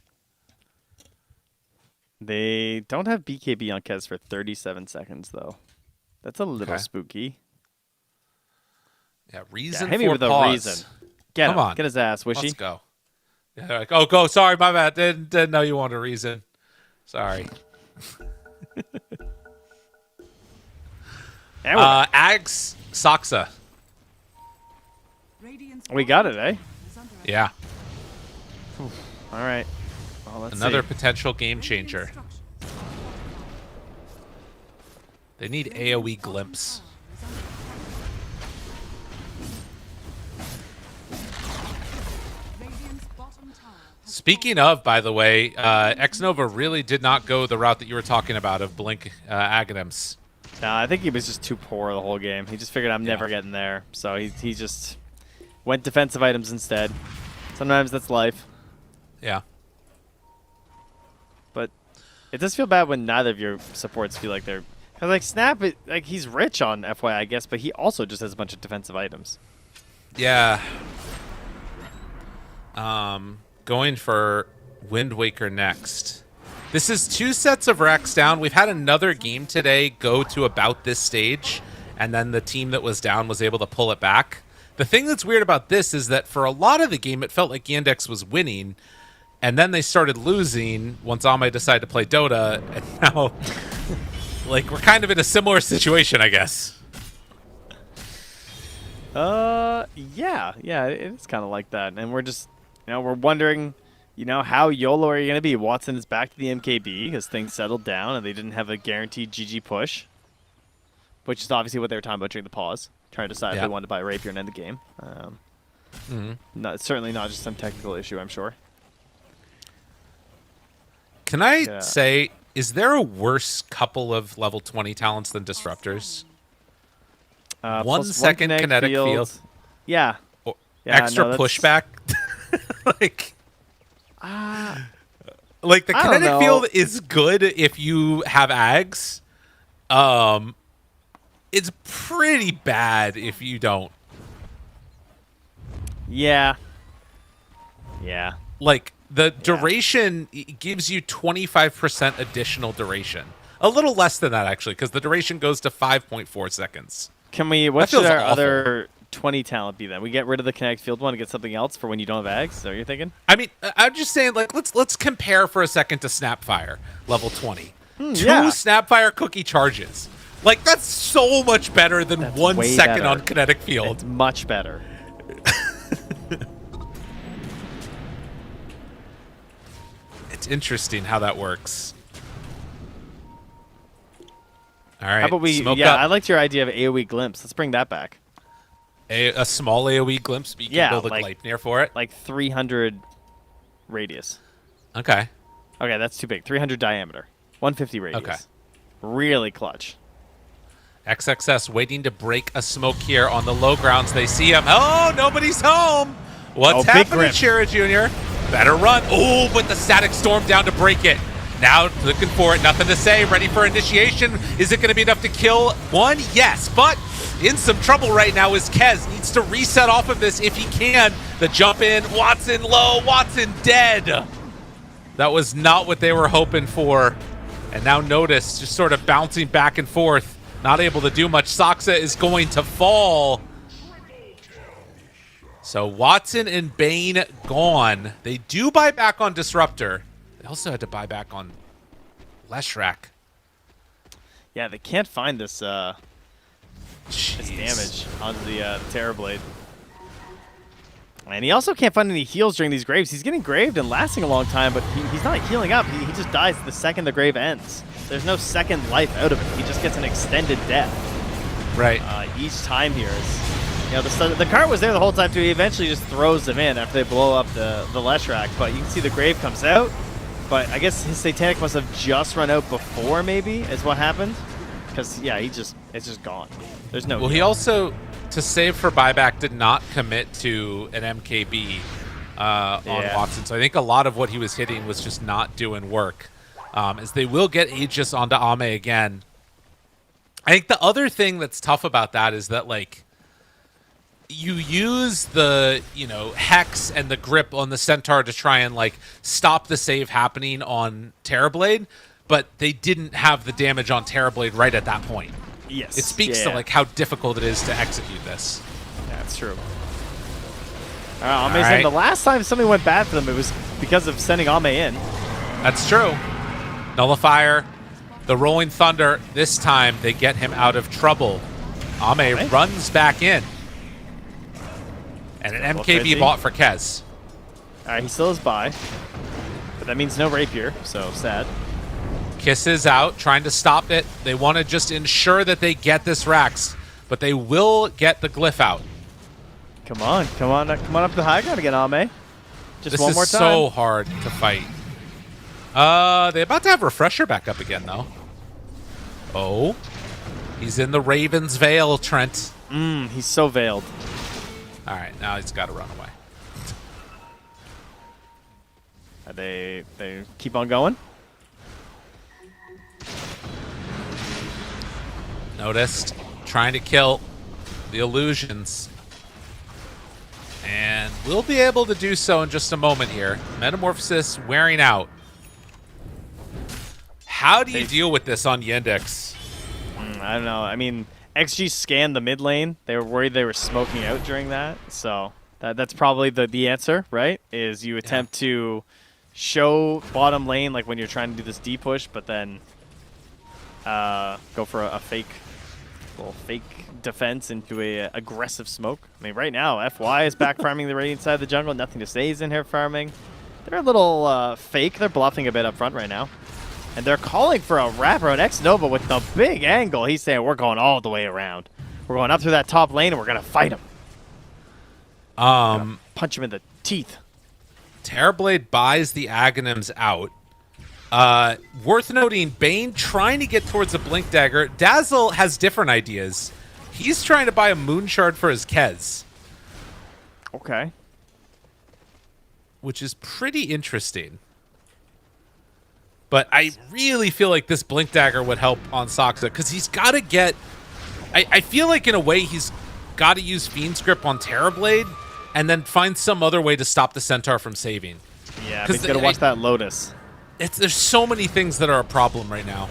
They don't have BKB on Kez for 37 seconds though. That's a little spooky. Yeah, reason hit me for with a pause. reason. Get Come him. on. Get his ass, Wishy. Let's go. Yeah, they're like, oh, go. Sorry, my bad. Didn't know you wanted a reason. Sorry. Ags Soxa. Radiant's We got it, eh? is under Yeah, All right. Well, let's another see. potential game changer. instructions. They need AoE glimpse. Radiant's bottom tower has Speaking of, by the way, Xnova really did not go the route that you were talking about of Blink Aghanims. Nah, I think he was just too poor the whole game. He just figured I'm never getting there, so he just went defensive items instead. Sometimes that's life, Yeah. but it does feel bad when neither of your supports feel like they're. Cause like Snap, like he's rich on FYI, I guess, but he also just has a bunch of defensive items. Yeah. Going for Wind Waker next. This is 2 sets of racks down. We've had another game today go to about this stage, and then the team that was down was able to pull it back. The thing that's weird about this is that for a lot of the game, it felt like Yandex was winning, and then they started losing once Ame decided to play Dota, and now, like, we're kind of in a similar situation, I guess. Yeah, it's kind of like that, and we're just, we're wondering, how YOLO are you gonna be? Watson is back to the MKB because things settled down and they didn't have a guaranteed GG push, which is obviously what they were talking about during the pause, trying to decide if they wanted to buy Rapier and end the game. Certainly not just some technical issue, I'm sure. Can I say, is there a worse couple of level 20 talents than Disruptors? 1 second kinetic field. Yeah. Extra pushback. like the kinetic field is good if you have Ags. It's pretty bad if you don't. Yeah. Like the duration gives you 25% additional duration. A little less than that actually, because the duration goes to 5.4 seconds. Can we? What should feels our awful. other 20 talent be then? We get rid of the kinetic field one and get something else for when you don't have Ags? Is that what you're thinking? I mean, I'm just saying, like, let's compare for a second to Snapfire, level 20. Two Snapfire cookie charges. Like, that's so much better than That's 1 way second better. on kinetic field. It's much better. It's interesting how that works. All right. How about we? smoke Yeah, up I liked your idea of AoE glimpse. Let's bring that back. a small AoE glimpse, but you can build a Gleipnir for it. Like 300 radius. Okay. Okay, that's too big. 300 diameter. 150 radius. Okay. Really clutch. XXS waiting to break a smoke here on the low grounds. They see him. Oh, nobody's home. What's big happening, grip. Shira Jr.? Better run. Oh, but the static storm down to break it. Now looking for it. Nothing to say. Ready for initiation. Is it going to be enough to kill one? Yes, but in some trouble right now is Kez. Needs to reset off of this if he can. The jump in. Watson low. Watson dead. That was not what they were hoping for. And now Natus just sort of bouncing back and forth. Not able to do much. Soxa is going to fall. So Watson and Bane gone. They do buy back on Disruptor. They also had to buy back on Leshrac. Yeah, they can't find this this Jeez. damage onto the Terrorblade. And he also can't find any heals during these graves. He's getting graved and lasting a long time, but he's not healing up. He just dies the second the grave ends. There's no second life out of it. He just gets an extended death. Right. Each time here is, you know, the cart was there the whole time too. He eventually just throws them in after they blow up the Leshrac. But you can see the grave comes out. But I guess his Satanic must have just run out before, maybe, is what happened. Because, yeah, it's just gone. There's no Well, heal. he also, to save for buyback, did not commit to an MKB on Watson. So I think a lot of what he was hitting was just not doing work. As they will get Aegis onto Ame again. I think the other thing that's tough about that is that, like, you use the, you know, Hex and the grip on the Centaur to try and, like, stop the save happening on Terrorblade, but they didn't have the damage on Terrorblade right at that point. Yes. It speaks to, like, how difficult it is to execute this. Yeah, that's true. Ame's in. The last time something went bad for them, it was because of sending Ame in. That's true. Nullifier, the Rolling Thunder. This time they get him out of trouble. Ame runs back in. And an MKB bought for Kez. All right, he still is by. But that means no Rapier, so sad. Kisses out, trying to stop it. They want to just ensure that they get this Rax, but they will get the Glyph out. Come on up the high ground again, Ame. Just this one more is time. so hard to fight. They about to have Refresher back up again, though. Oh. He's in the Raven's Veil, Trent. He's so veiled. All right, now he's got to run away. They keep on going? Noticed. Trying to kill the illusions. And we'll be able to do so in just a moment here. Metamorphosis wearing out. How do you deal with this on Yandex? I don't know. I mean, XG scanned the mid lane. They were worried they were smoking out during that. So that's probably the answer, right? Is you attempt to show bottom lane like when you're trying to do this D push, but then go for a little fake defense into a aggressive smoke. I mean, right now, FY is back farming the Radiant side of the jungle. Nothing to say is in here farming. They're a little fake. They're bluffing a bit up front right now. And they're calling for a wrapper on X-Nova with the big angle. He's saying, we're going all the way around. We're going up through that top lane, and we're going to fight him. Punch him in the teeth. Terrorblade buys the Aghanims out. Worth noting, Bane trying to get towards a Blink Dagger. Dazzle has different ideas. He's trying to buy a Moon Shard for his Kez. Okay. Which is pretty interesting. But I really feel like this Blink Dagger would help on Saksa, because he's got to get... I feel like, in a way, he's got to use Fiend's Grip on Terrorblade and then find some other way to stop the Centaur from saving. Yeah, but he's got to watch that Lotus. There's so many things that are a problem right now.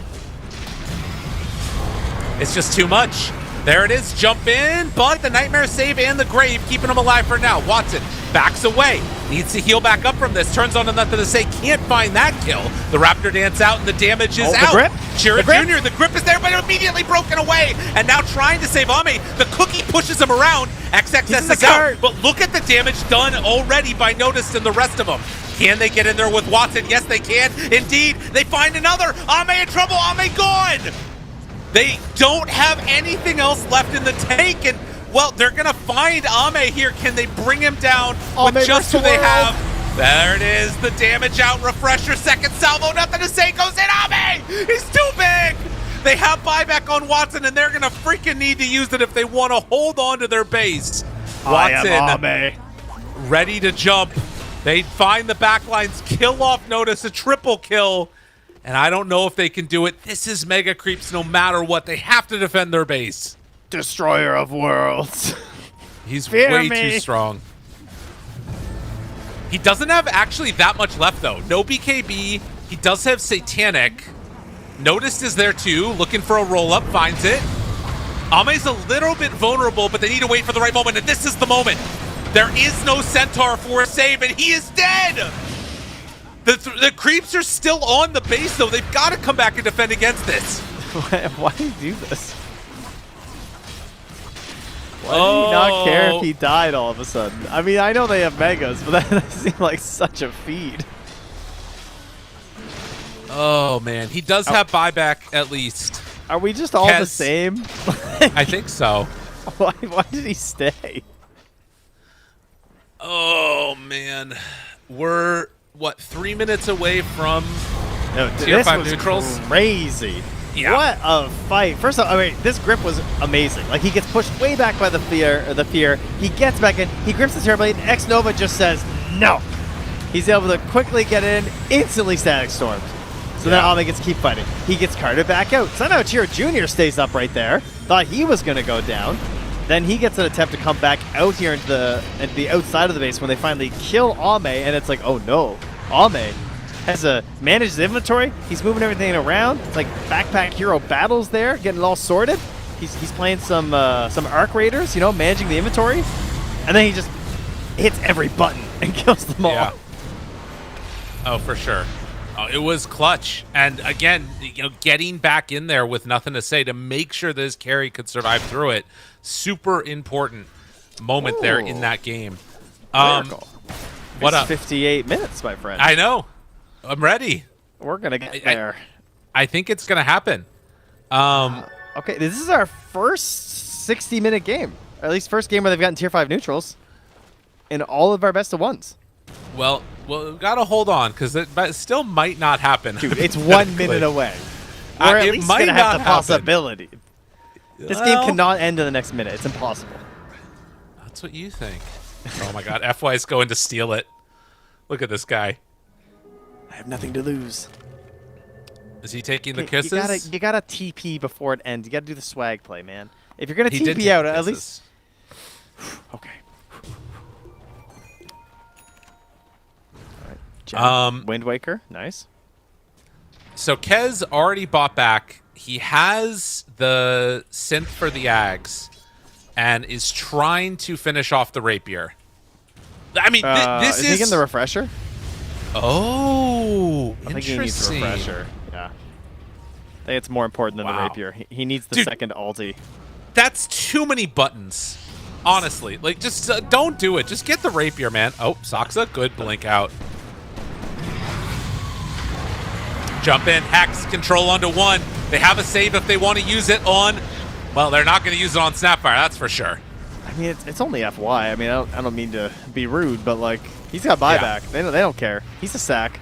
It's just too much. There it is, jump in, but the Nightmare save and the Grave keeping him alive for now. Watson backs away, needs to heal back up from this, turns on to nothing to say, can't find that kill. The Raptor dance out and the damage is out. Grip. Chira Jr., the grip is there, but immediately broken away, and now trying to save Ame. The cookie pushes him around, XXS is out, but look at the damage done already by Natus and the rest of them. Can they get in there with Watson? Yes, they can. Indeed, they find another. Ame in trouble, Ame gone! They don't have anything else left in the tank, and, well, they're going to find Ame here. Can they bring him down with just who they have? There it is, the damage out, Refresher, second salvo, nothing to say, goes in, Ame! He's too big! They have buyback on Watson, and they're going to freaking need to use it if they want to hold on to their base. Watson, ready to jump. They find the backlines, kill off Natus, a triple kill. And I don't know if they can do it. This is Mega Creeps no matter what. They have to defend their base. Destroyer of worlds. He's way too strong. He doesn't have actually that much left, though. No BKB. He does have Satanic. Natus is there, too, looking for a roll-up. Finds it. Ame's a little bit vulnerable, but they need to wait for the right moment, and this is the moment. There is no Centaur for a save, and he is dead! The creeps are still on the base, though. They've got to come back and defend against this. Why do you do this? Why did he not care if he died all of a sudden? I mean, I know they have megas, but that seemed like such a feed. Oh, man. He does have buyback, at least. Are we just all the Kez. same? I think so. Why did he stay? Oh, man. We're, what, 3 minutes away from No, Tier this 5 was neutrals? crazy. Yeah. What a fight. First off, I mean, this grip was amazing. Like, he gets pushed way back by the fear. He gets back in. He grips the Terrorblade. X-Nova just says, no. He's able to quickly get in, instantly static stormed. So then Ame gets to keep fighting. He gets carted back out. Somehow Chiro Jr. stays up right there. Thought he was going to go down. Then he gets an attempt to come back out here into the outside of the base when they finally kill Ame, and it's like, oh no. Ame has managed his inventory. He's moving everything around. It's like backpack hero battles there, getting it all sorted. He's playing some Arc Raiders, you know, managing the inventory. And then he just hits every button and kills them all. Yeah. Oh, for sure. Oh, it was clutch. And again, you know, getting back in there with nothing to say to make sure that his carry could survive through it. Super important moment there in that game. Miracle. What It's up? 58 minutes, my friend. I know. I'm ready. We're going to get there. I think it's going to happen. Okay, this is our first 60-minute game. Or at least first game where they've gotten Tier 5 neutrals in all of our best of ones. Well, we've got to hold on because it still might not happen. Dude, it's 1 minute away. We're at it least might going to have not the happen. possibility. This game cannot end in the next minute. It's impossible. That's what you think. Oh my God, FY's going to steal it. Look at this guy. I have nothing to lose. Is he taking the Okay, kisses? You gotta TP before it ends. You gotta do the swag play, man. If you're gonna He did TP take out, the at kisses. least. Okay. All right. Jen, Wind Waker, nice. So Kez already bought back. He has the synth for the Ags and is trying to finish off the rapier. I mean, this is he getting the refresher? Oh, I think he needs the interesting. refresher. Yeah. I think it's more important than the Wow. rapier. He needs the Dude. second ulti. That's too many buttons. Honestly, like just don't do it. Just get the rapier, man. Oh, Saksa, good blink out. Jump in, Hex, control onto one. They have a save if they want to use it on. Well, they're not going to use it on Snapfire, that's for sure. I mean, it's only FY. I mean, I don't mean to be rude, but like he's got buyback. They don't care. He's a sack.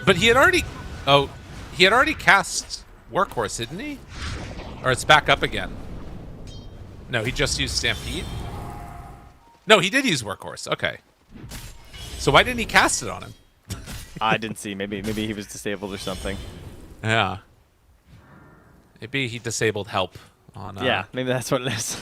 But he had already, he had already cast Workhorse, didn't he? Or it's back up again. No, he just used Stampede. No, he did use Workhorse. Okay. So why didn't he cast it on him? I didn't see. Maybe he was disabled or something. Yeah. Maybe he disabled help on. Yeah, maybe that's what it is.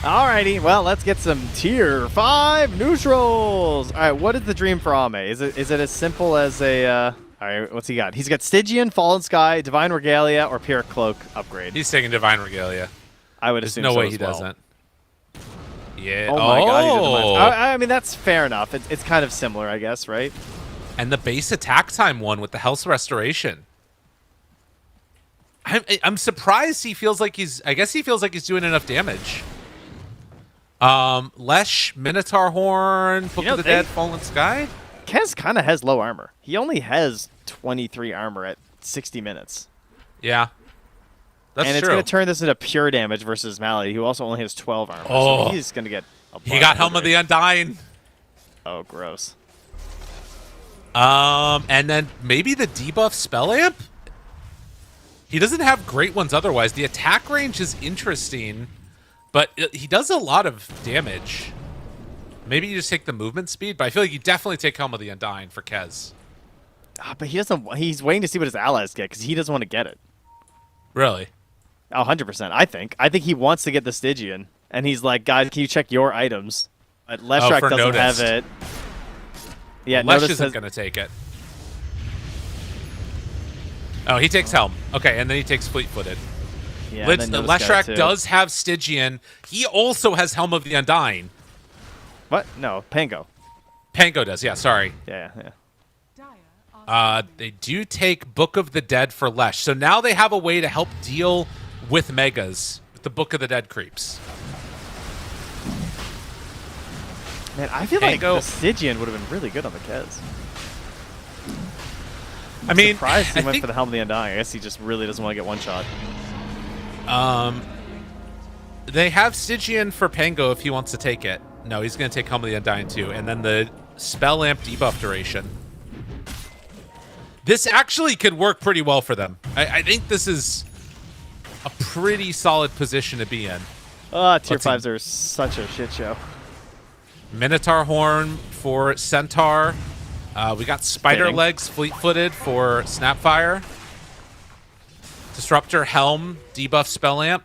Alrighty, well, let's get some Tier 5 neutrals. All right, what is the dream for Ame? Is it as simple as a... all right, what's he got? He's got Stygian, Fallen Sky, Divine Regalia, or Pure Cloak upgrade. He's taking Divine Regalia. I would There's assume no so way as he well. doesn't. Yeah. Oh my god, he doesn't mind. I mean, that's fair enough. It's kind of similar, I guess, right? And the base attack time one with the health restoration. I'm surprised he feels like he's... I guess he feels like he's doing enough damage. Lesh, Minotaur Horn, Book of the Dead, Fallen Sky. Kez kind of has low armor. He only has 23 armor at 60 minutes. Yeah. That's and true. it's going to turn this into pure damage versus Malady, who also only has 12 armor. Oh. So he's going to get a He got Helm of the Undying. Oh, gross. And then maybe the debuff Spell Amp? He doesn't have great ones otherwise. The attack range is interesting, but he does a lot of damage. Maybe you just take the movement speed, but I feel like you definitely take Helm of the Undying for Kez. But he doesn't. He's waiting to see what his allies get because he doesn't want to get it. Really? 100%. I think he wants to get the Stygian, and he's like, guys, can you check your items? But Leshrac for doesn't Noticed. have it. Yeah, Lesh Notice isn't has, going to take it. Oh, he takes Helm. Okay, and then he takes Fleet-Footed. yeah, and then Notice got it Leshrac too. does have Stygian. He also has Helm of the Undying. What? No, Pango. Pango does, yeah, sorry. Yeah. Dire are They do take Book of the Dead for Lesh. So now they have a way to help deal with Megas, with the Book of the Dead creeps. Man, I feel like Pango. the Stygian would have been really good on the Kez. I mean, Surprised he I went think, for the Helm of the Undying. I guess he just really doesn't want to get one shot. they have Stygian for Pango if he wants to take it. No, he's going to take Helm of the Undying too. And then the Spell Lamp debuff duration. This actually could work pretty well for them. I think this is a pretty solid position to be in. Tier 5s are such a shit show. Minotaur Horn for Centaur. We got Spider Fitting. Legs fleet-footed for Snapfire. Disruptor Helm, debuff Spell Lamp.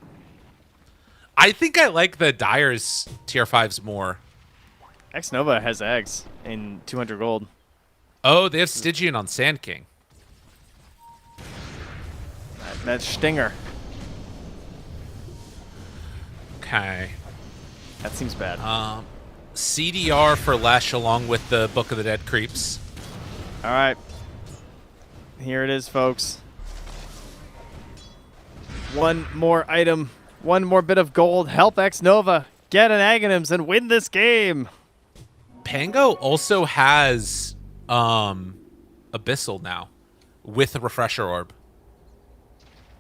I think I like the Dyer's tier 5s more. X Nova has eggs in 200 gold. Oh, they have Stygian on Sand King. That Stinger. Okay. That seems bad. CDR for Lesh along with the Book of the Dead creeps. All right. Here it is, folks. One more item. One more bit of gold. Help X Nova get an Aghanims and win this game. Pango also has Abyssal now with a Refresher Orb.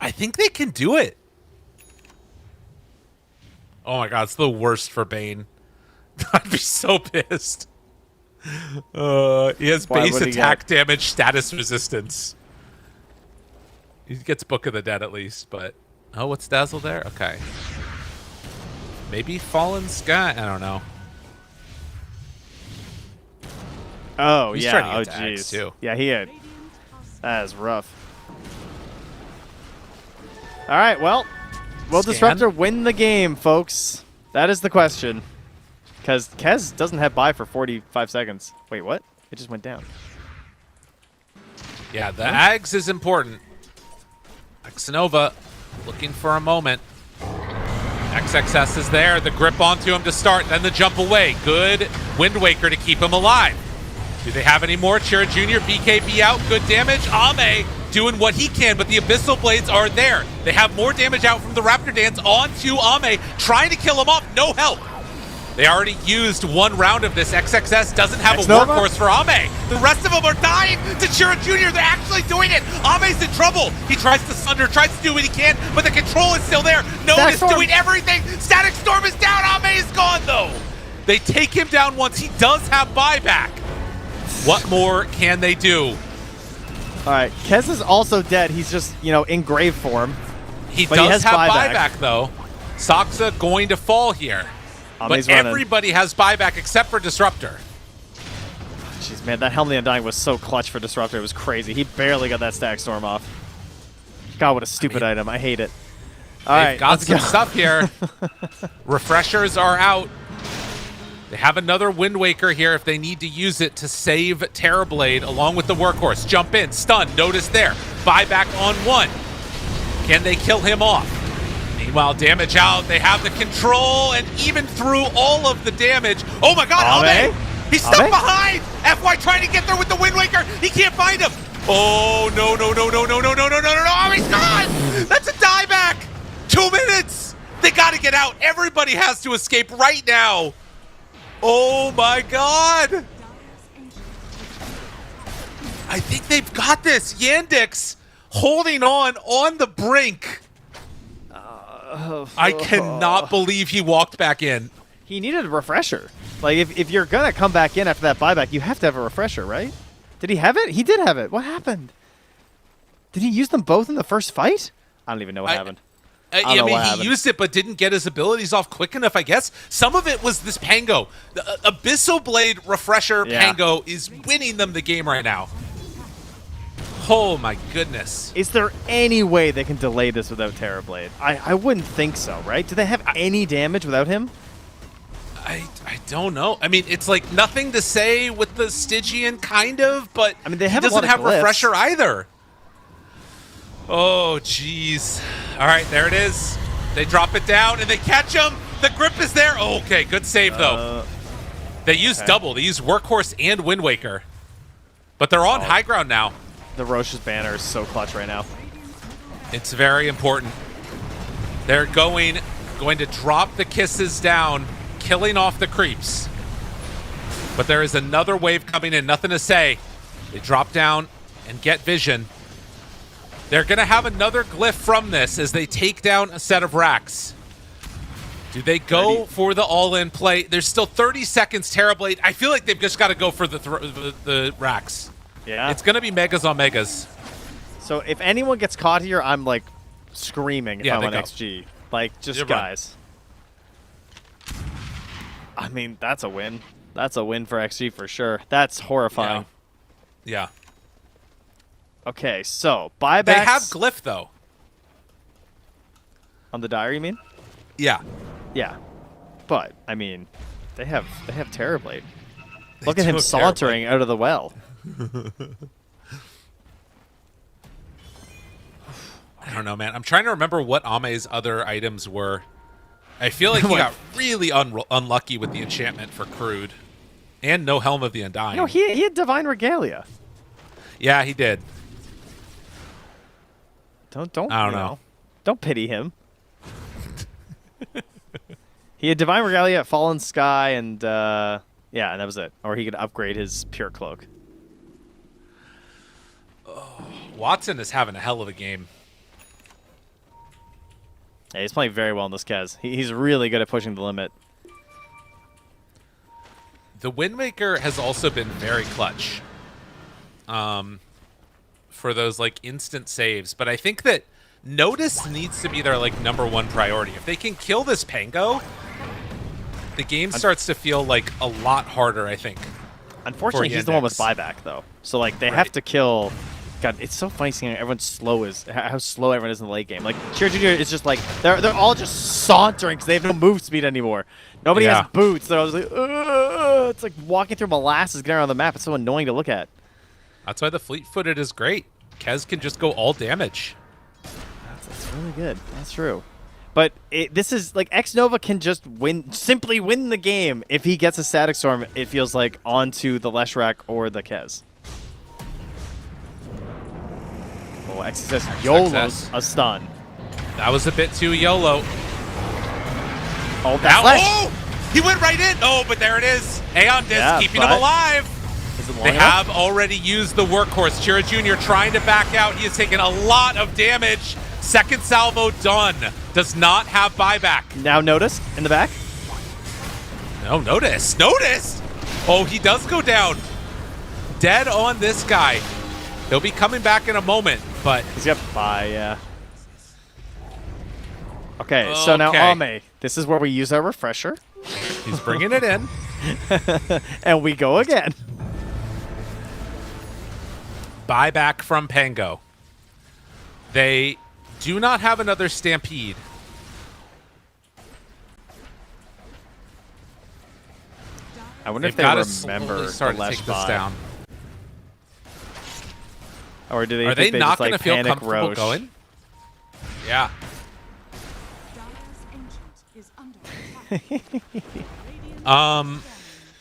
I think they can do it. Oh my god, it's the worst for Bane. I'd be so pissed. He has Why, base what do you attack damage, status resistance. He gets Book of the Dead at least, but... Oh, what's Dazzle there? Okay. Maybe Fallen Sky? I don't know. Oh, He's yeah. trying to Oh, get to Axe, jeez. too. Yeah, he had. That is rough. All right, well, will Scan? Disruptor win the game, folks? That is the question. Because Kez doesn't have buy for 45 seconds. Wait, what? It just went down. Yeah, the Ags is important. Xnova looking for a moment. XXS is there. The grip onto him to start, then the jump away. Good Wind Waker to keep him alive. Do they have any more? Chira Jr., BKB out. Good damage. Ame doing what he can, but the Abyssal Blades are there. They have more damage out from the Raptor Dance onto Ame, trying to kill him off. No help. They already used one round of this. XXS doesn't have a X-Nova? workhorse for Ame. The rest of them are dying to Chira Jr. They're actually doing it. Ame's in trouble. He tries to sunder, tries to do what he can, but the control is still there. Notice Storm. doing everything. Static Storm is down. Ame is gone, though. They take him down once. He does have buyback. What more can they do? All right, Kez is also dead. He's just, in grave form. He But does he has have buyback. buyback, though. Saksa going to fall here. Ame's But running. everybody has buyback except for Disruptor. Jeez, man, that Helm of the Undying was so clutch for Disruptor. It was crazy. He barely got that Static Storm off. God, what a stupid item. I hate it. All They've right, got let's some go. stuff here. Refreshers are out. They have another Wind Waker here if they need to use it to save Terrorblade along with the Workhorse. Jump in, stun, notice there. Buyback on one. Can they kill him off? Meanwhile, damage out. They have the control, and even through all of the damage. Oh my god, Ame? Ame! He's stuck Ame? behind! FY trying to get there with the Wind Waker. He can't find him. Oh, no. Ame's gone! That's a dieback! 2 minutes! They gotta get out. Everybody has to escape right now. Oh my god! I think they've got this. Yandex holding on the brink. I cannot believe he walked back in. He needed a refresher. Like, if you're going to come back in after that buyback, you have to have a refresher, right? Did he have it? He did have it. What happened? Did he use them both in the first fight? I don't even know what happened. I don't know mean, what he happened. used it but didn't get his abilities off quick enough, I guess. Some of it was this Pango. The Abyssal Blade Refresher Yeah. Pango is winning them the game right now. Oh my goodness. Is there any way they can delay this without Terrorblade? I wouldn't think so, right? Do they have any damage without him? I don't know. I mean, it's like nothing to say with the Stygian, kind of, but I mean, they he have a doesn't lot of have glyphs. Refresher either. Oh, jeez. All right, there it is. They drop it down, and they catch him. The grip is there. Oh, okay, good save, though. They use double. They use Workhorse and Wind Waker. But they're on high ground now. The Roche's banner is so clutch right now. It's very important. They're going to drop the kisses down, killing off the creeps. But there is another wave coming in. Nothing to say. They drop down and get vision. They're going to have another glyph from this as they take down a set of racks. Do they go for the all-in play? There's still 30 seconds, Terrorblade. I feel like they've just got to go for the racks. Yeah. It's going to be megas on megas. So if anyone gets caught here, I'm like screaming if I'm on go. XG. Like, just You're guys. I mean, that's a win. That's a win for XG for sure. That's horrifying. Yeah. Okay, so buybacks. They have glyph, though. On the diary, you mean? Yeah. Yeah. But, I mean, they have Terrorblade. Look do at him have sauntering out of the well. I don't know, man. I'm trying to remember what Ame's other items were. I feel like he got really unlucky with the enchantment for Crude. And no Helm of the Undying. No, he had Divine Regalia. Yeah, he did. Don't I don't know. Don't pity him. He had Divine Regalia, Fallen Sky, and yeah, and that was it. Or he could upgrade his Pure Cloak. Watson is having a hell of a game. Yeah, he's playing very well in this Kez. He's really good at pushing the limit. The Windmaker has also been very clutch for those like instant saves, but I think that Natus needs to be their like #1 priority. If they can kill this Pango, the game starts to feel like a lot harder, I think. Unfortunately, he's the one with buyback though. So like they have to kill. God, it's so funny seeing everyone's slow how slow everyone is in the late game. Like Cheer Junior is just like they're all just sauntering because they have no move speed anymore. Nobody has boots. They're always like, ugh. It's like walking through molasses, getting around the map. It's so annoying to look at. That's why the fleet-footed is great. Kez can just go all damage. That's really good. That's true. But this is like X-Nova can just simply win the game if he gets a Static Storm. It feels like onto the Leshrac or the Kez. Oh, XXS YOLO's a stun. That was a bit too YOLO. Oh, that flash. Oh! He went right in. Oh, but there it is. Aeon Disc keeping him alive. They have already used the workhorse. Chira Jr. trying to back out. He has taken a lot of damage. Second salvo done. Does not have buyback. Now Natus in the back. No, Natus. Oh, he does go down. Dead on this guy. He'll be coming back in a moment, but he's got buy, yeah. Okay, so now Ame. This is where we use our refresher. He's bringing it in. And we go again. Buyback from Pango. They do not have another Stampede. I wonder if they remember start the to take this down. Or do they? Are they not going to feel panic comfortable Roche? going? Yeah.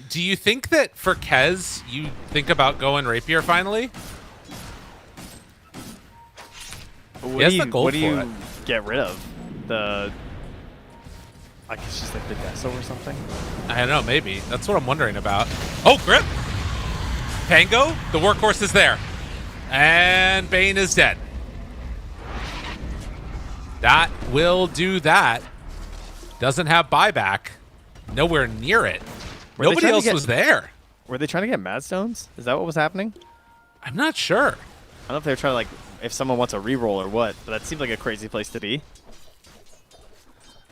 Do you think that for Kez, you think about going Rapier finally? What do you get rid of? The I guess just like the Deso or something? I don't know, maybe. That's what I'm wondering about. Oh, Grip! Pango, the workhorse is there. And Bane is dead. That will do that. Doesn't have buyback. Nowhere near it. Nobody else was there. Were they trying to get Mad Stones? Is that what was happening? I'm not sure. I don't know if they were trying to, like, if someone wants a reroll or what, but that seemed like a crazy place to be.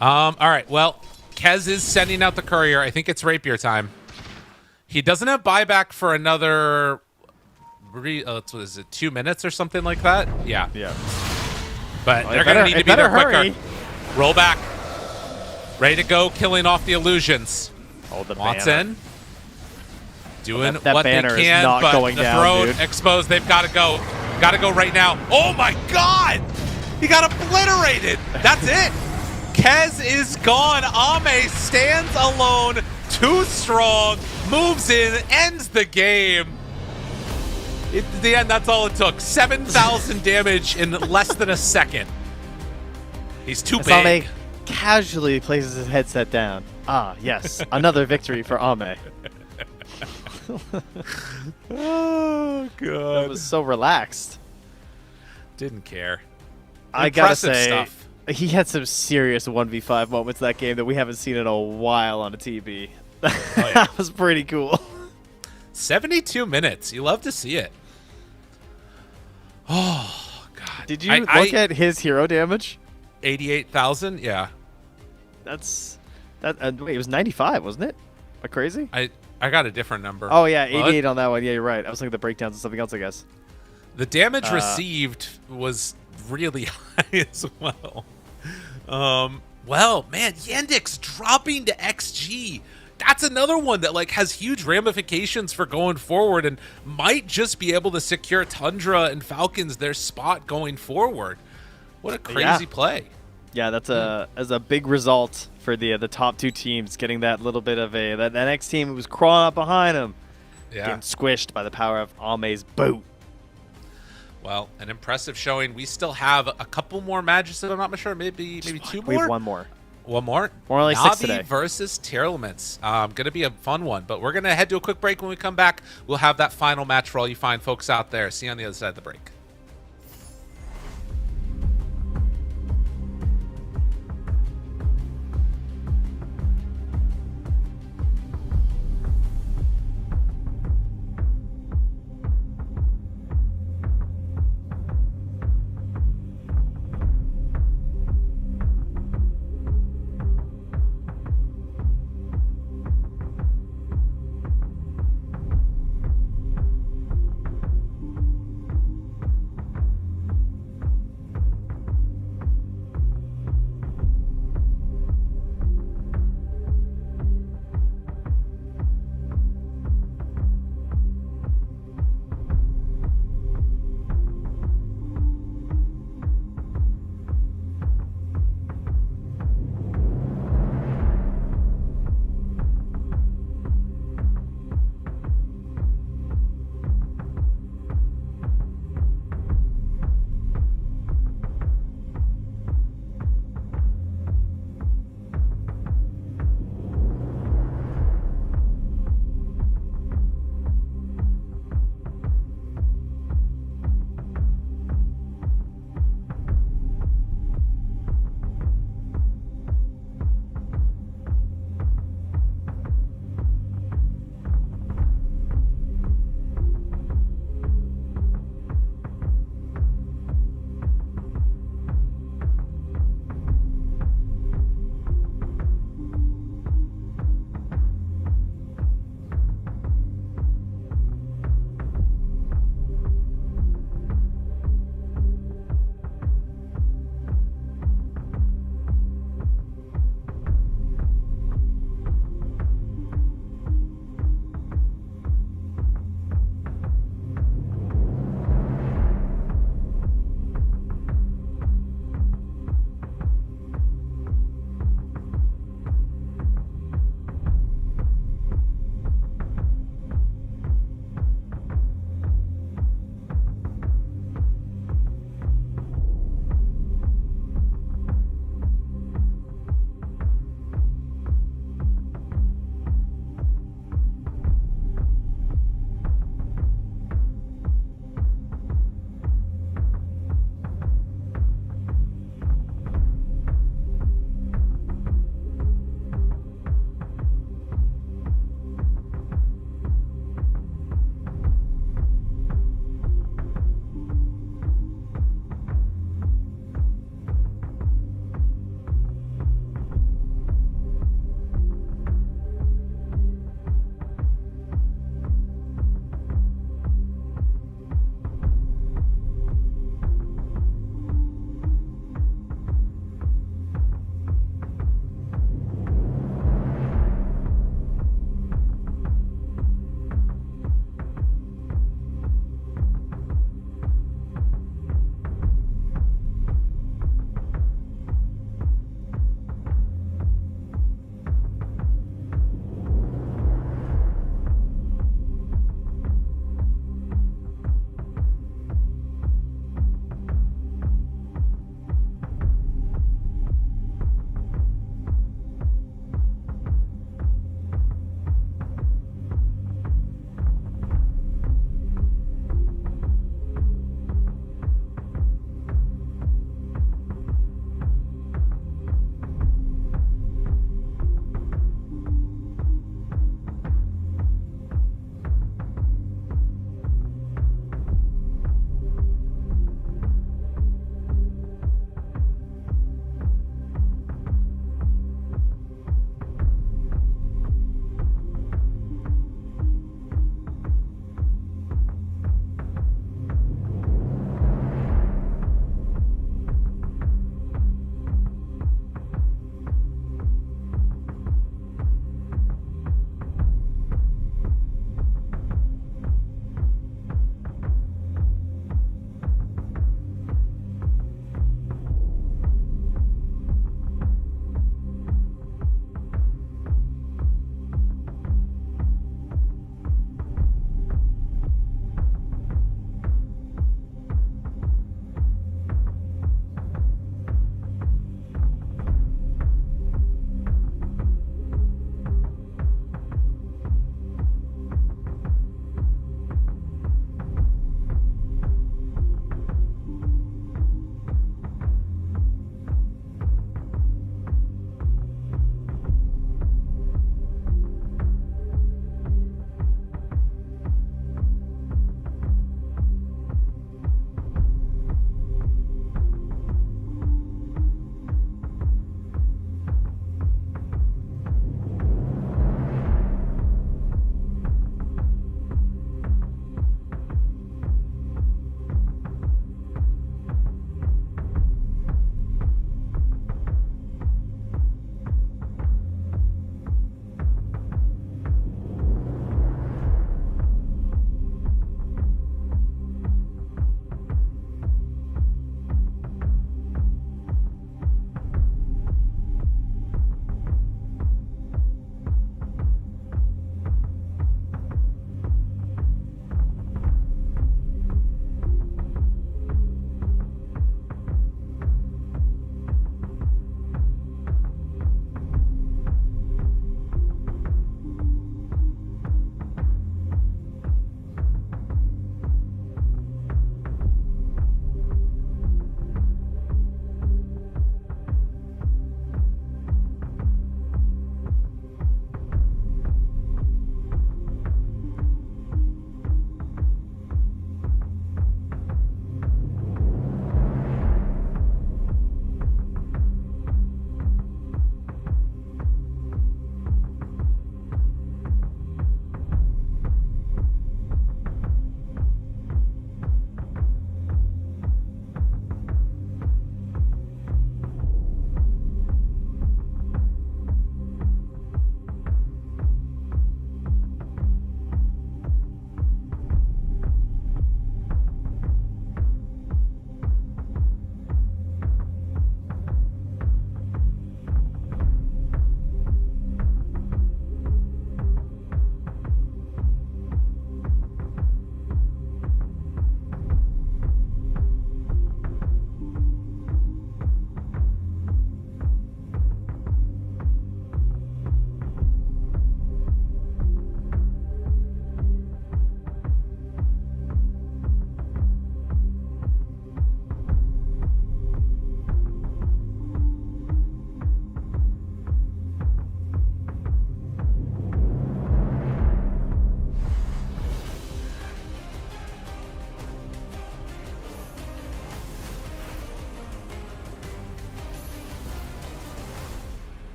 All right, well, Kez is sending out the courier. I think it's Rapier time. He doesn't have buyback for another, what is it, 2 minutes or something like that? Yeah. Yeah. But they're going to need to be there quicker. Roll back. Ready to go, killing off the illusions. Oh, the Watson. Doing that what they banner can, is not but going the down, throne dude. exposed. They've got to go. Got to go right now. Oh, my God. He got obliterated. That's it. Kez is gone. Ame stands alone. Too strong. Moves in. Ends the game. At the end, that's all it took. 7,000 damage in less than a second. He's too As Ame big. casually places his headset down. Ah, yes, another victory for Ame. Oh That god. was so relaxed. Didn't care. I gotta Impressive say, stuff. he had some serious 1v5 moments that game that we haven't seen in a while on a TV. That was pretty cool. 72 minutes. You love to see it. Oh god. Did you look at his hero damage? 88,000? Yeah. That's that. Wait, it was 95, wasn't it? Am I crazy? I got a different number. Oh yeah, Well, 88 on that one. Yeah, you're right. I was looking at the breakdowns and something else, I guess. the damage received was really high as well. Well, man, Yandex dropping to XG. That's another one that like has huge ramifications for going forward and might just be able to secure Tundra and Falcons their spot going forward. What a crazy play. Yeah, that's a big result for the top two teams getting that little bit of a that next team who was crawling up behind them, Yeah. getting squished by the power of Ame's boot. Well, an impressive showing. We still have a couple more matches. I'm not sure. Maybe two more. We have one more. One more. More like 6 today. Navi versus Tearlaments. Going to be a fun one. But we're going to head to a quick break. When we come back, we'll have that final match for all you fine folks out there. See you on the other side of the break.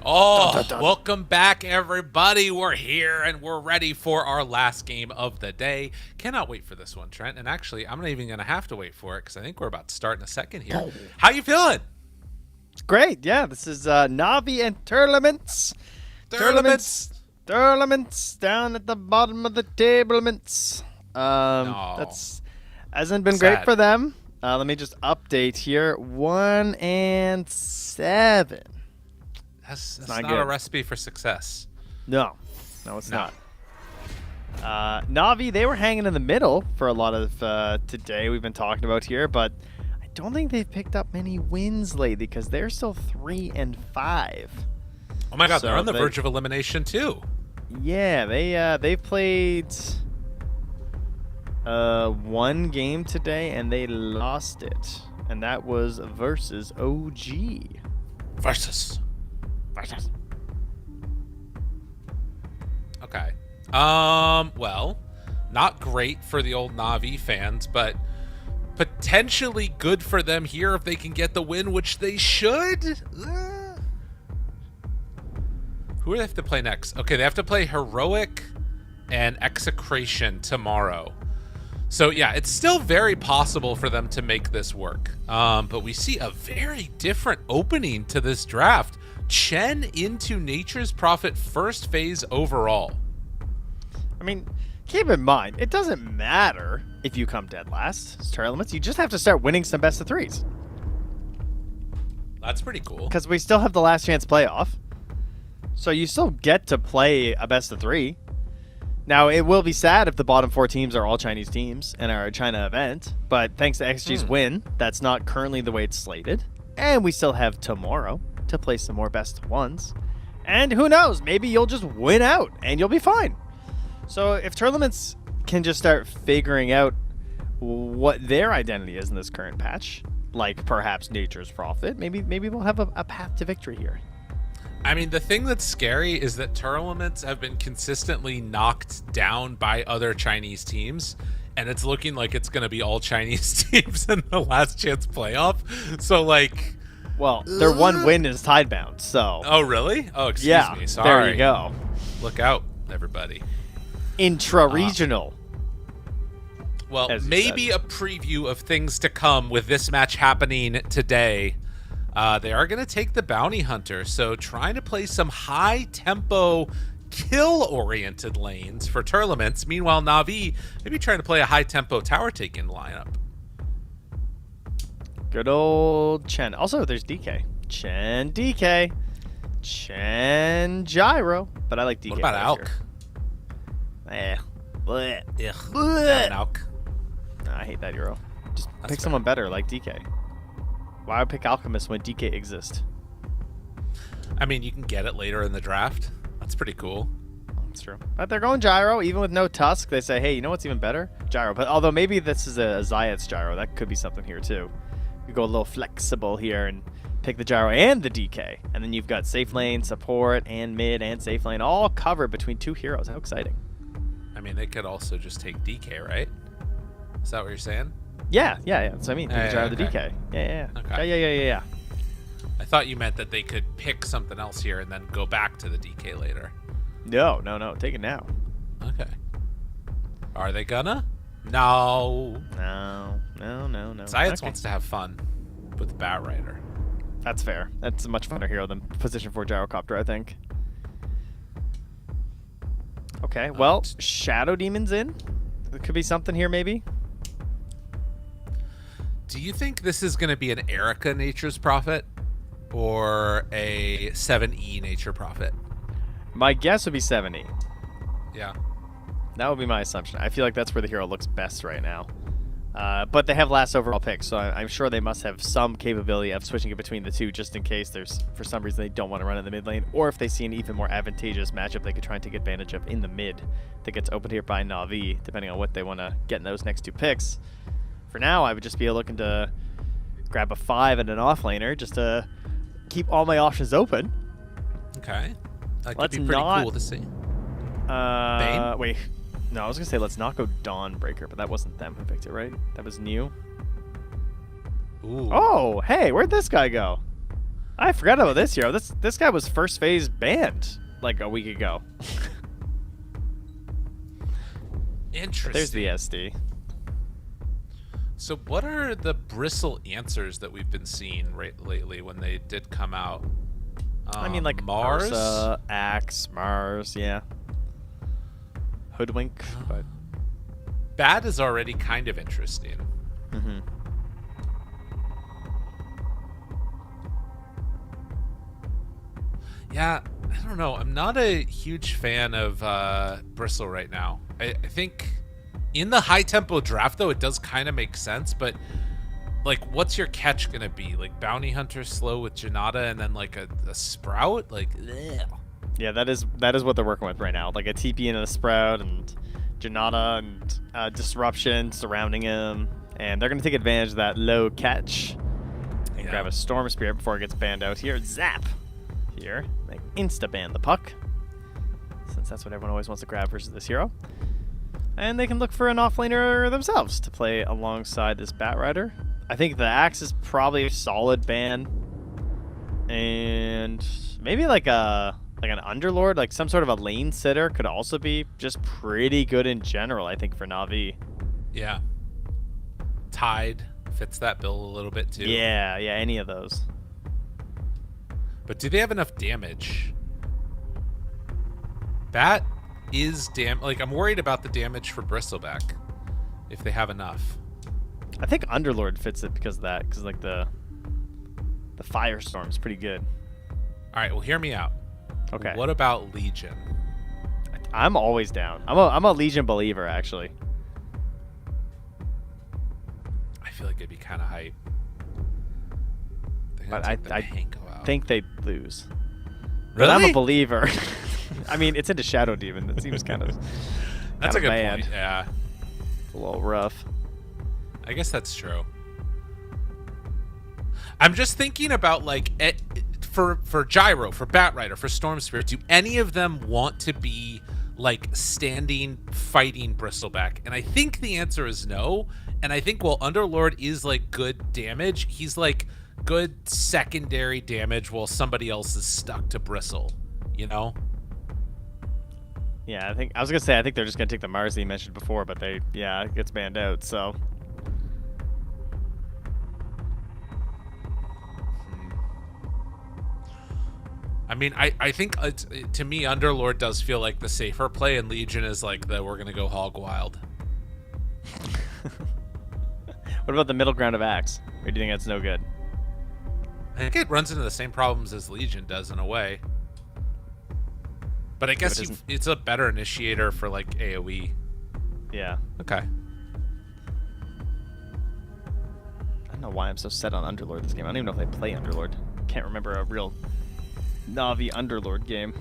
Oh, welcome back, everybody. We're here, and we're ready for our last game of the day. Cannot wait for this one, Trent. And actually, I'm not even going to have to wait for it because I think we're about to start in a second here. How you feeling? Great. Yeah, this is Navi and Tearlaments. Tearlaments down at the bottom of the tablements. That's hasn't been great for them. Let me just update here. 1-7. That's not a recipe for success. No, it's not. Navi, they were hanging in the middle for a lot of today we've been talking about here, but I don't think they've picked up many wins lately because they're still 3-5. Oh my God, they're on the verge of elimination too. Yeah, they've played one game today and they lost it, and that was versus OG. Versus. Okay. Well, not great for the old Navi fans, but potentially good for them here if they can get the win, which they should. Who do they have to play next? Okay, they have to play Heroic and Execration tomorrow. So yeah, it's still very possible for them to make this work. But we see a very different opening to this draft. Chen into Nature's Prophet first phase overall. I mean, keep in mind, it doesn't matter if you come dead last. It's Tearlaments. You just have to start winning some best of threes. That's pretty cool. Because we still have the last chance playoff. So you still get to play a best of three. Now, it will be sad if the bottom 4 teams are all Chinese teams and are a China event. But thanks to XG's win, that's not currently the way it's slated. And we still have tomorrow to play some more best of ones. And who knows, maybe you'll just win out and you'll be fine. So if Tearlaments can just start figuring out what their identity is in this current patch, like perhaps Nature's Prophet, maybe we'll have a path to victory here. I mean, the thing that's scary is that Tearlaments have been consistently knocked down by other Chinese teams, and it's looking like it's going to be all Chinese teams in the last chance playoff. So, like... Well, their one win is Tidebound, so... Oh, really? Oh, excuse me. Sorry. There you go. Look out, everybody. Intra-regional. Well, maybe a preview of things to come with this match happening today. They are going to take the Bounty Hunter, so trying to play some high-tempo, kill-oriented lanes for Tearlaments. Meanwhile, Navi maybe trying to play a high-tempo tower-taking lineup. Good old Chen. Also, there's DK. Chen, DK. Chen, Gyro. But I like DK. What about Alk? Bleh. Alk. Nah, I hate that hero. Just pick someone better, like DK. Why would I pick Alchemist when DK exists? I mean, you can get it later in the draft. That's pretty cool. That's true. But they're going Gyro, even with no Tusk. They say, hey, you know what's even better? Gyro. But although maybe this is a Zayat's Gyro, that could be something here too. You go a little flexible here and pick the Gyro and the DK. And then you've got safe lane, support, and mid, and safe lane all covered between 2 heroes. How exciting. I mean, they could also just take DK, right? Is that what you're saying? Yeah. That's what I mean. Pick the Gyro, the DK. Yeah. Okay. Yeah. I thought you meant that they could pick something else here and then go back to the DK later. No. Take it now. Okay. Are they gonna? No. No. Zayats wants to have fun with Bat Rider. That's fair. That's a much funner hero than Position 4 Gyrocopter, I think. Okay, well, Shadow Demon's in. There could be something here, maybe. Do you think this is going to be an Erica Nature's Prophet or a 7E Nature Prophet? My guess would be 7E. Yeah. That would be my assumption. I feel like that's where the hero looks best right now. But they have last overall pick, so I'm sure they must have some capability of switching it between the two just in case there's, for some reason, they don't want to run in the mid lane, or if they see an even more advantageous matchup they could try and take advantage of in the mid that gets opened here by Na'Vi, depending on what they want to get in those next 2 picks. For now, I would just be looking to grab a 5 and an offlaner just to keep all my options open. Okay. That could be pretty cool to see. Bane? Wait. No, I was going to say let's not go Dawnbreaker, but that wasn't them who picked it, right? That was new. Ooh. Oh, hey, where'd this guy go? I forgot about this hero. This guy was first phase banned like a week ago. Interesting. There's the SD. So what are the Bristle answers that we've been seeing lately when they did come out? I mean, like Mars, Ursa, Axe, Mars, yeah. Hoodwink, but Bat is already kind of interesting. mm-hmm. Yeah, I don't know. I'm not a huge fan of Bristle right now. I think in the high tempo draft though, it does kind of make sense, but like, what's your catch gonna be? Like Bounty Hunter slow with Janata and then like a Sprout? Like, ugh. Yeah, that is what they're working with right now. Like a TP and a Sprout and Janata and Disruption surrounding him, and they're gonna take advantage of that low catch and grab a Storm Spirit before it gets banned out here. Zap here, like insta ban the puck, since that's what everyone always wants to grab versus this hero. And they can look for an offlaner themselves to play alongside this Bat Rider. I think the Axe is probably a solid ban, and maybe like an Underlord, like some sort of a lane sitter, could also be just pretty good in general. I think for Na'Vi. Yeah. Tide fits that bill a little bit too. Yeah, any of those. But do they have enough damage? Bat is like, I'm worried about the damage for Bristleback if they have enough. I think Underlord fits it because of that, because like the Firestorm is pretty good. All right, well, hear me out. Okay. What about Legion? I'm always down. I'm a Legion believer, actually. I feel like it'd be kind of hype. But I think they'd lose. Really? But I'm a believer. I mean, it's into Shadow Demon. That seems kind of that's a good bad. point. Yeah. It's a little rough. I guess that's true. I'm just thinking about like for Gyro, for Bat Rider, for Storm Spirit. Do any of them want to be like standing fighting Bristleback? And I think the answer is no. And I think while Underlord is like good damage, he's like good secondary damage while somebody else is stuck to Bristle. You know? Yeah, I was gonna say I think they're just gonna take the Mars that you mentioned before, but it gets banned out. So. I mean, I think to me, Underlord does feel like the safer play, and Legion is like we're gonna go hog wild. What about the middle ground of Axe? Or do you think that's no good? I think it runs into the same problems as Legion does in a way. But I guess it's a better initiator for like AoE. Yeah. Okay. I don't know why I'm so set on Underlord this game. I don't even know if I play Underlord. Can't remember a real Na'Vi Underlord game.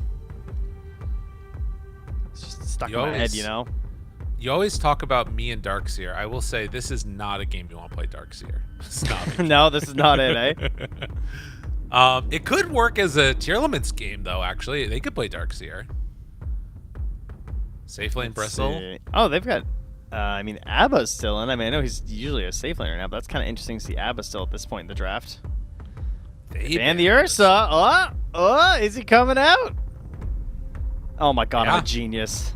It's just stuck in my head, you know? You always talk about me and Darkseer. I will say this is not a game you want to play Darkseer. It's not. No, this is not it, eh? It could work as a Tearlaments game, though, actually. They could play Darkseer. Safe lane Bristle. Oh, they've got... I mean, Abba's still in. I mean, I know he's usually a safe laner now, but that's kind of interesting to see Abba still at this point in the draft. And the Ursa. Oh, is he coming out? Oh my god, I'm a genius.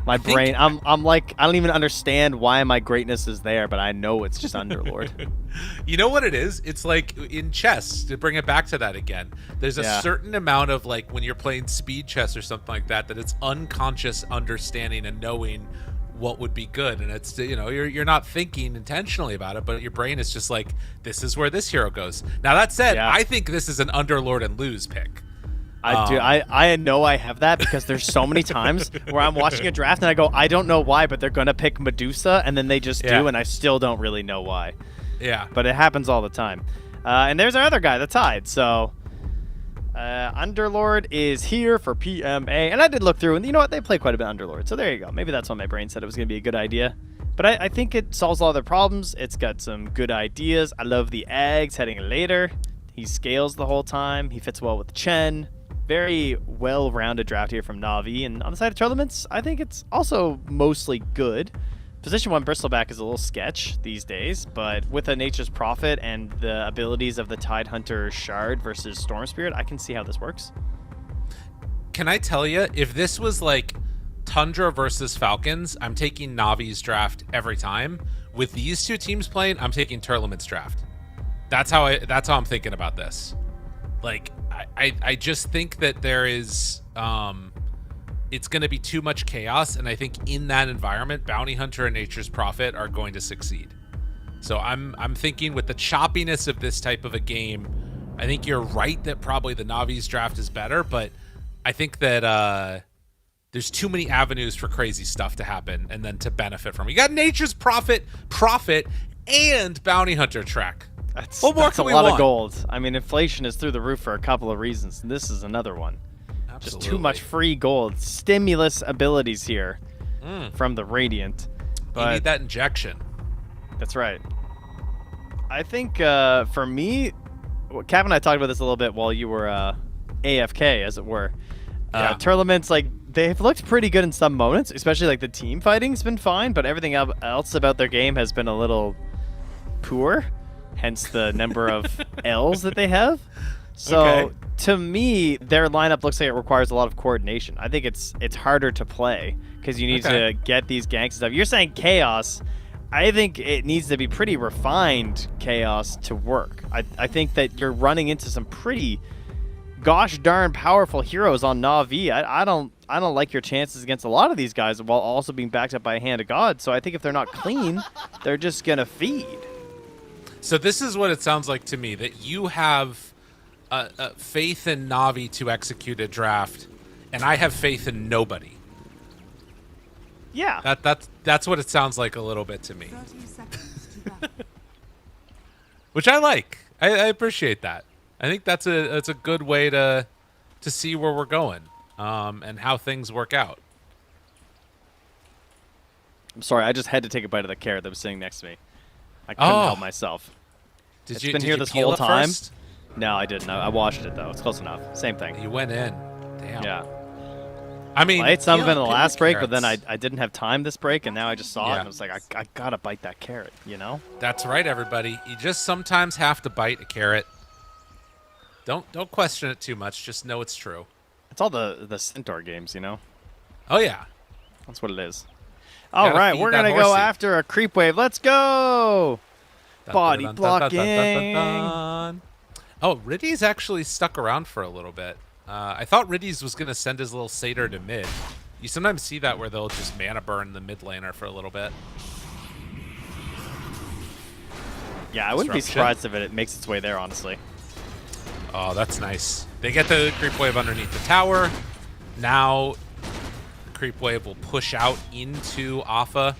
My brain, I'm like, I don't even understand why my greatness is there, but I know it's just Underlord. You know what it is? It's like in chess, to bring it back to that again. There's a certain amount of like when you're playing speed chess or something like that, that it's unconscious understanding and knowing what would be good, and it's, you know, you're not thinking intentionally about it, but your brain is just like, this is where this hero goes. Now that said, I think this is an Underlord and lose pick. I know I have that because there's so many times where I'm watching a draft and I go, I don't know why, but they're gonna pick Medusa, and then they just do, and I still don't really know why. Yeah, but it happens all the time. And there's our other guy, the Tide. So Underlord is here for PMA, and I did look through, and you know what? They play quite a bit Underlord, so there you go. Maybe that's why my brain said it was gonna be a good idea. But I think it solves all their problems. It's got some good ideas. I love the eggs heading later. He scales the whole time. He fits well with Chen. Very well-rounded draft here from Na'Vi. And on the side of Tearlaments, I think it's also mostly good. Position 1 Bristleback is a little sketch these days, but with a Nature's Prophet and the abilities of the Tidehunter Shard versus Storm Spirit, I can see how this works. Can I tell you, if this was like Tundra versus Falcons, I'm taking Navi's draft every time. With these two teams playing, I'm taking Tearlaments' draft. That's how I'm thinking about this. Like, I just think that there is it's going to be too much chaos, and I think in that environment, Bounty Hunter and Nature's Prophet are going to succeed. So I'm thinking with the choppiness of this type of a game, I think you're right that probably the Navi's draft is better, but I think that there's too many avenues for crazy stuff to happen and then to benefit from it. You got Nature's Prophet, and Bounty Hunter track. That's what more a can we lot want? of gold. I mean, inflation is through the roof for a couple of reasons, and this is another one. Absolutely. Just too much free gold. Stimulus abilities here from the Radiant. But you need that injection. That's right. I think for me, Cav and I talked about this a little bit while you were AFK, as it were. Yeah. Tournaments, like, they've looked pretty good in some moments, especially like the team fighting's been fine, but everything else about their game has been a little poor, hence the number of L's that they have. So Okay. to me, their lineup looks like it requires a lot of coordination. I think it's harder to play because you need Okay. to get these ganks and stuff. You're saying chaos. I think it needs to be pretty refined chaos to work. I think that you're running into some pretty gosh darn powerful heroes on Na'Vi. I don't like your chances against a lot of these guys while also being backed up by a hand of God. So I think if they're not clean, they're just gonna feed. So this is what it sounds like to me, that you have faith in Na'Vi to execute a draft, and I have faith in nobody. Yeah. That's what it sounds like a little bit to me, 30 seconds to battle. which I like. I appreciate that. I think that's a good way to see where we're going and how things work out. I'm sorry, I just had to take a bite of the carrot that was sitting next to me. I couldn't Oh. help myself. Did It's you been did here you this peel whole it time. first? No, I didn't. I washed it though. It's close enough. Same thing. You went in. Damn. Yeah. I mean, I ate some of it in the peel last break, but then carrots. I didn't have time this break, and now I just saw it, Yeah. and I was like, I gotta bite that carrot, you know? That's right, everybody. You just sometimes have to bite a carrot. Don't question it too much. Just know it's true. It's all the Centaur games, you know? Oh yeah. That's what it is. All Gotta right, feed we're that gonna go horsey. after a creep wave. Let's go! Body Dun, dun, dun, dun, dun, dun, blocking. dun. Oh, Riddy's actually stuck around for a little bit. I thought Riddy's was going to send his little satyr to mid. You sometimes see that where they'll just mana burn the mid laner for a little bit. Yeah, I wouldn't be Disruption. surprised if it makes its way there, honestly. Oh, that's nice. They get the creep wave underneath the tower. Now, the creep wave will push out into Alpha.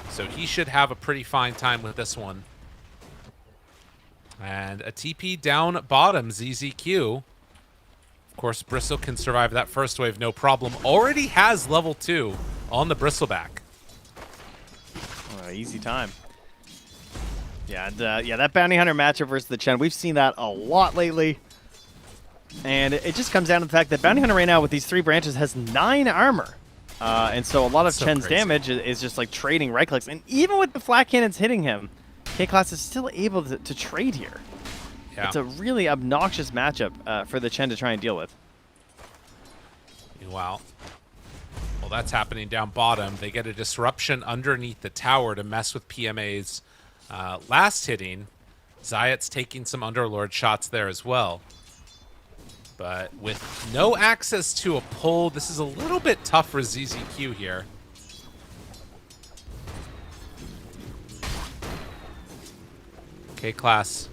So he should have a pretty fine time with this one. And a TP down bottom, ZZQ. Of course, Bristle can survive that first wave, no problem. Already has level 2 on the Bristleback. Easy time. Yeah, and, yeah, that Bounty Hunter matchup versus the Chen, we've seen that a lot lately. And it just comes down to the fact that Bounty Hunter right now with these 3 branches has 9 armor. And so a lot of So Chen's crazy. damage is just like trading right clicks. And even with the flat cannons hitting him, K-Class is still able to trade here. Yeah. It's a really obnoxious matchup for the Chen to try and deal with. Meanwhile, well, that's happening down bottom. They get a disruption underneath the tower to mess with PMA's last hitting. Zayat's taking some Underlord shots there as well. But with no access to a pull, this is a little bit tough for ZZQ here. K-Class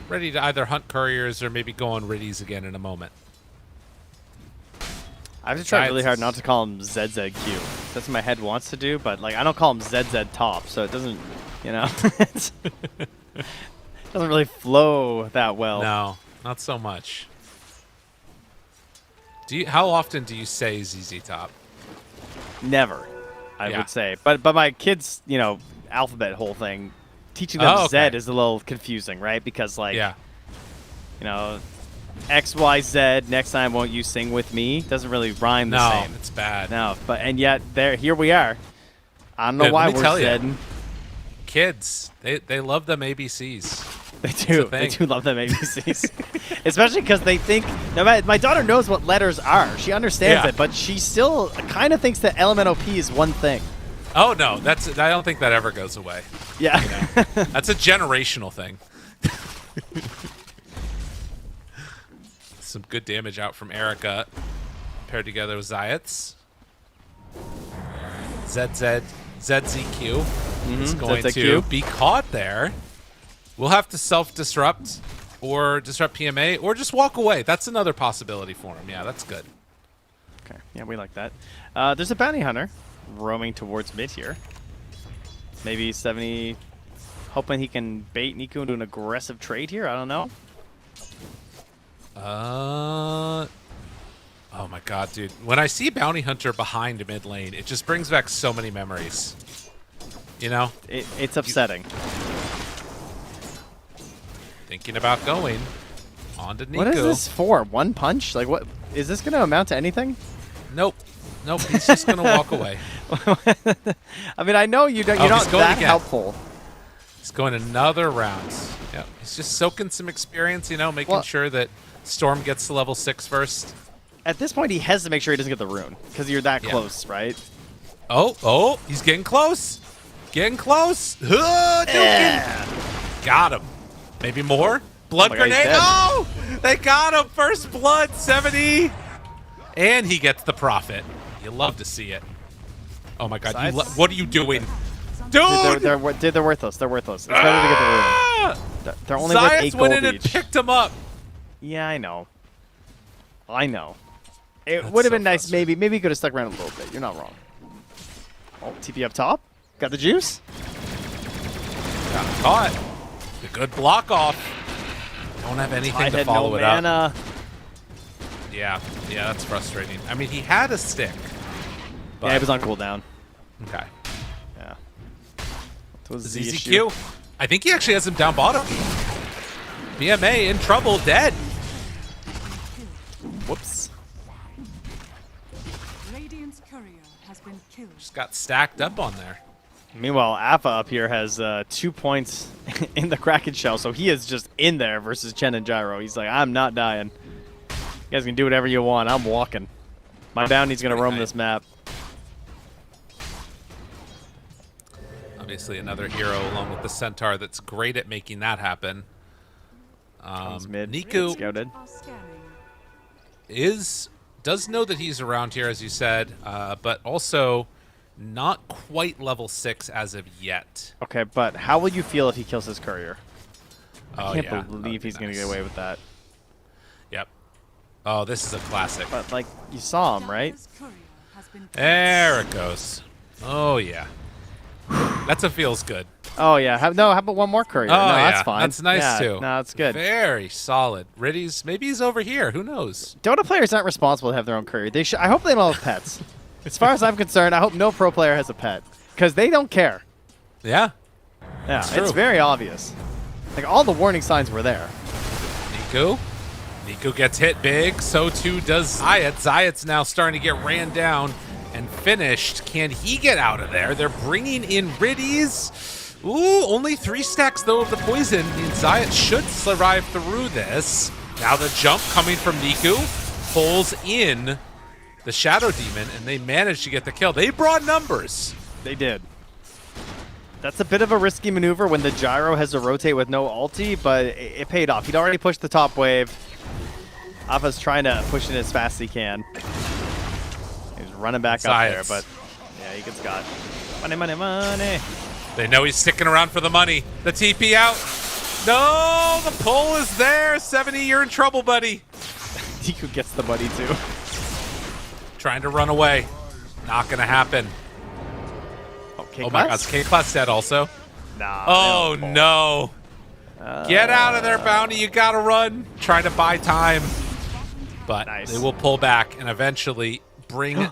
ready to either hunt couriers or maybe go on Riddies again in a moment. I have to try really hard Zayat's- not to call him ZZQ. That's what my head wants to do, but like I don't call him ZZ top, so it doesn't, you know, it doesn't really flow that well. No, not so much. How often do you say ZZ Top? Never, I Yeah. would say. But my kids, you know, alphabet whole thing, teaching them Oh, okay. Z is a little confusing, right? Because like, Yeah. you know, X, Y, Z. Next time, won't you sing with me? Doesn't really rhyme the No, same. it's bad. No, but and yet here we are. I don't know Dude, why let me we're tell ya. Zed. Kids, they love them ABCs. They do. They thing. do love them ABCs. Especially because they think, no, my daughter knows what letters are. She understands Yeah. it, but she still kind of thinks that LMNOP is one thing. Oh no, I don't think that ever goes away. Yeah. That's a generational thing. Some good damage out from Erica, paired together with Zayats. ZZQ is going to ZZQ. be caught there. We'll have to self-disrupt or disrupt PMA or just walk away. That's another possibility for him. Yeah, that's good. Okay. Yeah, we like that. There's a bounty hunter roaming towards mid here. Maybe 70, hoping he can bait Niku into an aggressive trade here. I don't know. Oh my god, dude. When I see Bounty Hunter behind mid lane, it just brings back so many memories. You know? It's upsetting. Thinking about going on to Niku. What is this for? One punch? Like, what? Is this going to amount to anything? Nope. Nope, he's just going to walk away. I mean, I know you're he's not going that again. helpful. He's going another round. Yeah, he's just soaking some experience, you know, making Well- sure that Storm gets to level 6 first. At this point, he has to make sure he doesn't get the rune because you're that Yeah. close, right? Oh, he's getting close. Getting close. Got him. Maybe more? Blood Oh my God, he's grenade. dead. Oh, they got him. First blood, 70. And he gets the profit. You love to see it. Oh my God. Besides- What are you doing? Dude, Dude! they're worthless. They're worthless. It's better to get the rune. Ah! They're only worth 8 Zayas went gold in and each. picked him up. Yeah, I know. I know. It That's would have so been nice. frustrating. Maybe he could have stuck around a little bit. You're not wrong. Oh, TP up top. Got the juice. Got him caught. A good block off. Don't have anything Tide to had follow no it up. mana. Yeah, that's frustrating. I mean, he had a stick. But, Yeah, it was on cooldown. okay. Yeah. That was the issue. ZZQ. I think he actually has him down bottom. BMA in trouble, dead. Whoops. Radiant's courier has been killed. Just got stacked up on there. Meanwhile, Alpha up here has 2 points in the Kraken shell, so he is just in there versus Chen and Gyro. He's like, I'm not dying. You guys can do whatever you want. I'm walking. My bounty's going to roam this map. Obviously, another hero along with the Centaur that's great at making that happen. Comes mid. Niku Scouted. Are scanning. does know that he's around here, as you said, but also not quite level 6 as of yet. Okay, but how will you feel if he kills his courier? Oh, I can't yeah. believe That'd be he's going to nice. get away with that. Yep. Oh, this is a classic. But, like, you saw him, right? Dire's courier has been killed. There it goes. Oh, yeah. That's a feels good. Oh, yeah. How about one more courier? Oh, no, yeah. that's fine. That's nice, Yeah, too. No, that's good. Very solid. Riddy's, maybe he's over here. Who knows? Dota players aren't responsible to have their own courier. They should. I hope they don't have pets. As far as I'm concerned, I hope no pro player has a pet. Because they don't care. Yeah. Yeah, It's it's true. very obvious. Like, all the warning signs were there. Niku. Niku gets hit big. So too does Zayat. Zayat's now starting to get ran down and finished. Can he get out of there? They're bringing in Riddies. Ooh, only 3 stacks, though, of the poison. Means Zayat should survive through this. Now the jump coming from Niku pulls in the Shadow Demon, and they managed to get the kill. They brought numbers. They did. That's a bit of a risky maneuver when the gyro has to rotate with no ulti, but it paid off. He'd already pushed the top wave. Alpha's trying to push it as fast as he can. He's running back up there, Zayats. but yeah, he gets got. Money, money, money. They know he's sticking around for the money. The TP out. No, the pull is there. 70, you're in trouble, buddy. Niku gets the buddy too. Trying to run away. Not going to happen. Okay, Oh my God, K-Class dead also. Nah. Oh they don't no. Get out of there, Bounty. You got to run. Try to buy time. But Nice. they will pull back and eventually bring...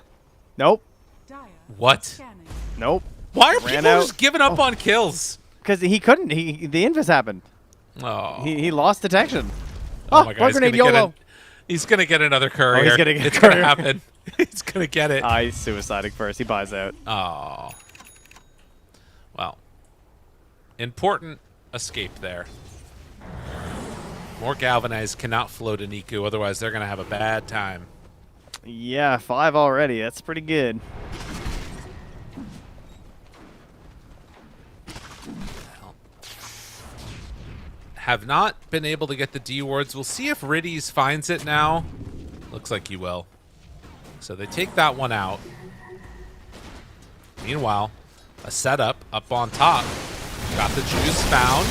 Nope. Dire What? scanning. Nope. Why are Ran people out. just giving up on kills? Because he couldn't. The invis happened. Oh, He lost detection. oh my God. blood grenade YOLO. He's going to get another courier. he's gonna get a It's going to courier. happen. He's going to get it. He's suiciding first. He buys out. Oh. Important escape there. More Galvanize cannot flow to Niku, otherwise they're going to have a bad time. Yeah, 5 already. That's pretty good. Have not been able to get the D wards. We'll see if Riddies finds it now. Looks like he will. So they take that one out. Meanwhile, a setup up on top. Got the juice found.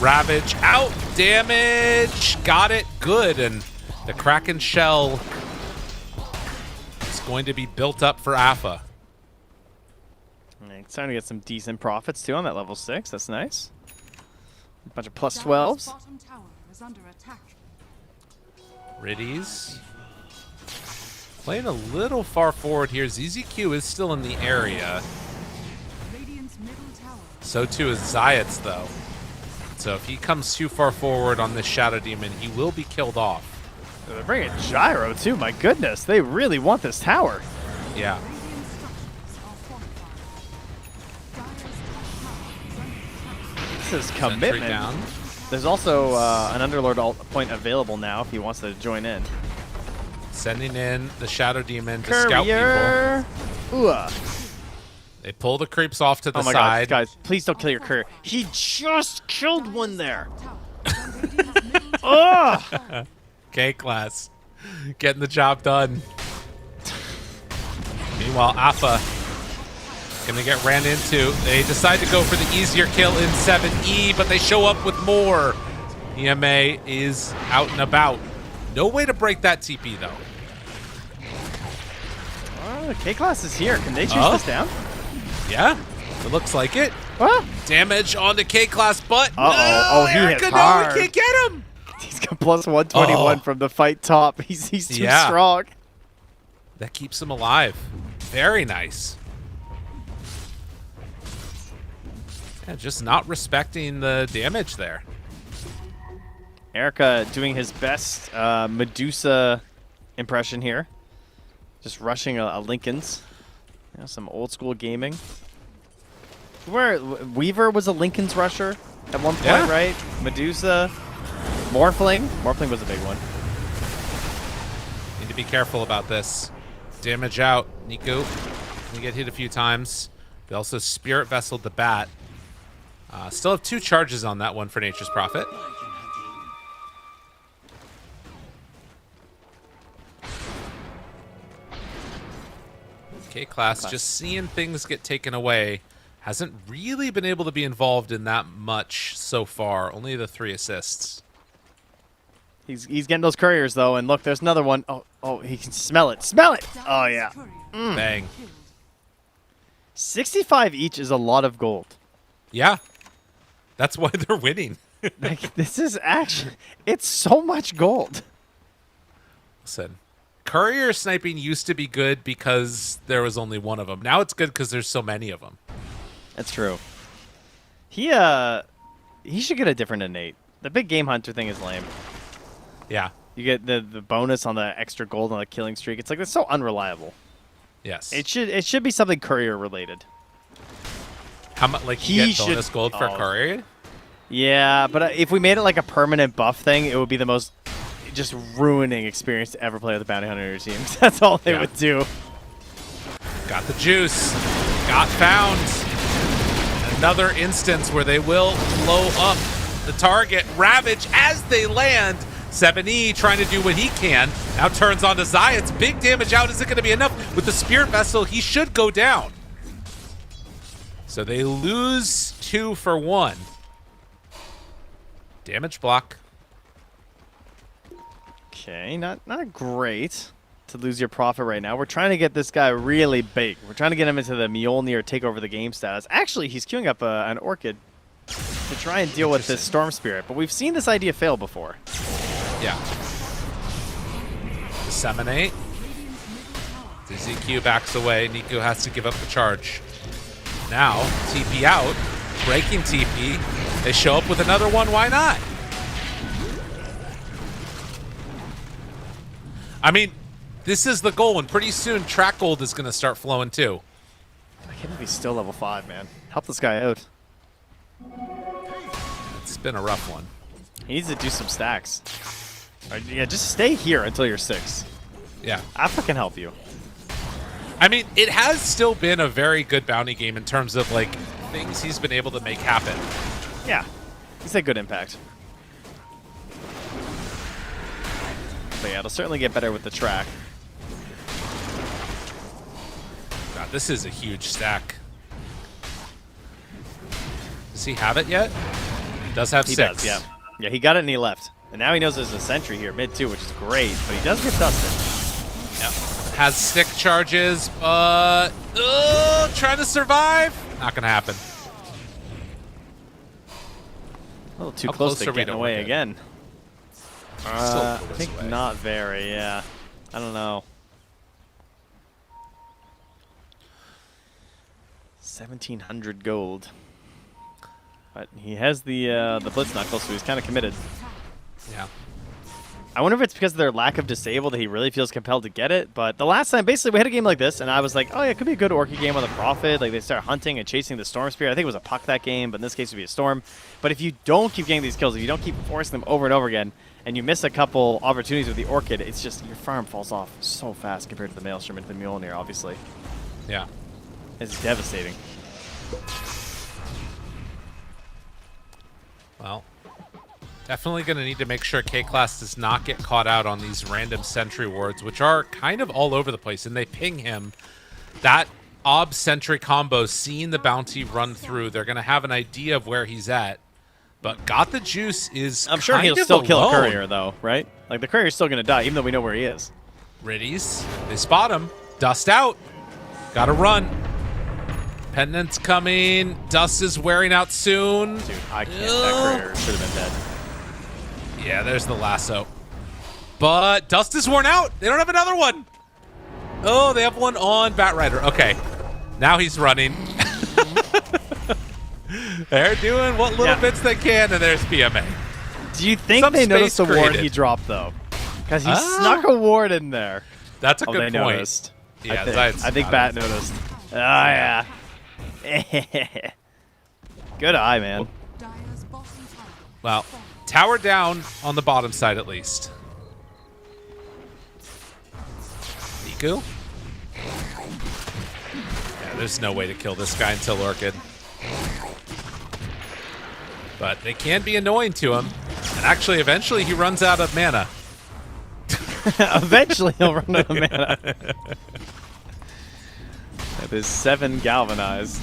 Ravage out. Damage. Got it. Good. And the Kraken shell is going to be built up for Alpha. It's starting to get some decent profits too on that level 6. That's nice. A bunch of plus Dire's 12s. bottom tower is under attack. Riddies. Playing a little far forward here. ZZQ is still in the area. Radiant's middle tower. So too is Zayat's, though. So if he comes too far forward on this Shadow Demon, he will be killed off. They're bringing Gyro too. My goodness, they really want this tower. Yeah. Radiant structures are fortified. Dire's top tower is under attack. This is Sentry commitment. down. There's also an Underlord alt point available now if he wants to join in. Sending in the Shadow Demon to scout people. Courier. Ooh. They pull the creeps off to the Oh my side. god, guys, please don't kill your courier. He just killed one there. Tower is on Radiant's middle tower. Ugh. K-Class getting the job done. Meanwhile, Alpha gonna get ran into. They decide to go for the easier kill in 7E, but they show up with more. EMA is out and about. No way to break that TP, though. Oh, K-Class is here. Can they chase Oh. this down? Yeah, it looks like it. What? Damage on the K-Class, but Uh-oh. no, Oh, he hit Erica, no, hard. we can't get him. He's got plus 121 Oh. from the fight top. He's too Yeah. strong. That keeps him alive. Very nice. Yeah, just not respecting the damage there. Erica doing his best Medusa impression here. Just rushing a Lincoln's. You know, some old school gaming. Where Weaver was a Lincoln's rusher at one point, Yeah. right? Medusa. Morphling. Morphling was a big one. Need to be careful about this. Damage out. Niku. We get hit a few times. They also Spirit Vesseled the Bat. Still have 2 charges on that one for Nature's Prophet. K-Class just seeing things get taken away. Hasn't really been able to be involved in that much so far. Only the 3 assists. He's getting those couriers though, and look, there's another one. Oh, he can smell it. Smell it! Oh Dire's yeah. courier Bang. killed. 65 each is a lot of gold. Yeah. That's why they're winning. Like this is actually, it's so much gold. Listen, courier sniping used to be good because there was only one of them. Now it's good because there's so many of them. That's true. He should get a different innate. The big game hunter thing is lame. Yeah. You get the bonus on the extra gold on the killing streak. It's like it's so unreliable. Yes. It should be something courier related. How much? Like He you get should- bonus gold for oh. courier? Yeah, but if we made it like a permanent buff thing, it would be the most just ruining experience to ever play with the bounty hunter team. That's all they Yeah. would do. Got the juice. Got found. Another instance where they will blow up the target. Ravage as they land. 7E trying to do what he can. Now turns on to Zayat's. Big damage out. Is it going to be enough? With the Spirit Vessel, he should go down. So they lose 2 for 1. Damage block. Okay, not great to lose your profit right now. We're trying to get this guy really big. We're trying to get him into the Mjolnir take over the game status. Actually, he's queuing up an Orchid to try and deal with this Storm Spirit, but we've seen this idea fail before. Yeah. Disseminate. ZQ backs away. Niku has to give up the charge. Now, TP out. Breaking TP. They show up with another one. Why not? I mean, this is the goal, and pretty soon track gold is going to start flowing too. I can't believe he's still level 5, man. Help this guy out. been a rough one. He needs to do some stacks. Yeah, just stay here until you're 6. Yeah. Alpha can help you. I mean, it has still been a very good bounty game in terms of, like, things he's been able to make happen. Yeah, he's had good impact. But yeah, it'll certainly get better with the track. God, this is a huge stack. Does he have it yet? He does have 6. He does, yeah. Yeah, he got it and he left. And now he knows there's a sentry here, mid too, which is great. But he does get dusted. Yep. Has stick charges, but trying to survive. Not gonna happen. A little too How close close to are we getting to away Orchid? again. Still I pull this think away. not very, yeah. I don't know. 1,700 gold. But he has the blitz knuckle, so he's kind of committed. Yeah. I wonder if it's because of their lack of disable that he really feels compelled to get it. But the last time, basically, we had a game like this, and I was like, oh, yeah, it could be a good Orchid game on the Prophet. Like, they start hunting and chasing the Storm Spear. I think it was a Puck that game, but in this case, it would be a Storm. But if you don't keep getting these kills, if you don't keep forcing them over and over again, and you miss a couple opportunities with the Orchid, it's just your farm falls off so fast compared to the Maelstrom and the Mjolnir, obviously. Yeah. It's devastating. Well, definitely going to need to make sure K-Class does not get caught out on these random sentry wards, which are kind of all over the place, and they ping him. That Ob sentry combo, seeing the bounty run through, they're going to have an idea of where he's at. But Got the Juice is I'm sure kind he'll of still kill a alone. courier, though, right? Like, the courier's still going to die, even though we know where he is. Riddies, they spot him. Dust out. Gotta run. Pendant's coming. Dust is wearing out soon. Dude, I can't. That courier should have been dead. Yeah, there's the lasso. But Dust is worn out. They don't have another one. Oh, they have one on Batrider. Okay. Now he's running. They're doing what little bits they can, and there's PMA. Do you think Some they noticed the space ward created. he dropped, though? Because he snuck a ward in there. That's a Oh, good they point. noticed. Yeah, I think Bat noticed. Oh, yeah. Good eye, man. Dire's bottom tower. Well, tower down on the bottom side at least. Niku? Yeah, there's no way to kill this guy until Orchid. But they can be annoying to him. And actually, eventually, he runs out of mana. Eventually, he'll run out of mana. That is 7 galvanized.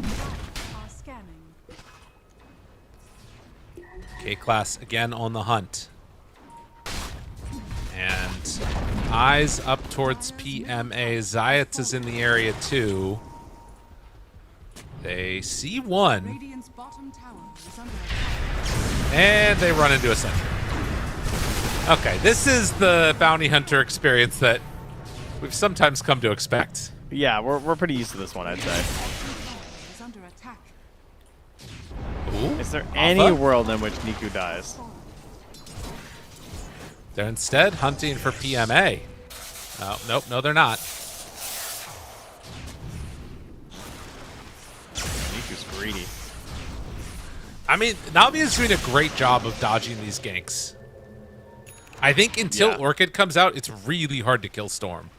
Are scanning. K-Class again on the hunt. And eyes up towards PMA. Zayat is in the area too. They see one, Radiant's bottom tower is under attack. and they run into a sentry. Okay, this is the bounty hunter experience that we've sometimes come to expect. Yeah, we're pretty used to this one, I'd say. Is under attack. Ooh, Is there Alpha? any world in which Niku dies? They're instead hunting for PMA. Oh, nope, no, they're not. Niku's greedy. I mean, Navi is doing a great job of dodging these ganks. I think until Yeah. Orchid comes out, it's really hard to kill Storm.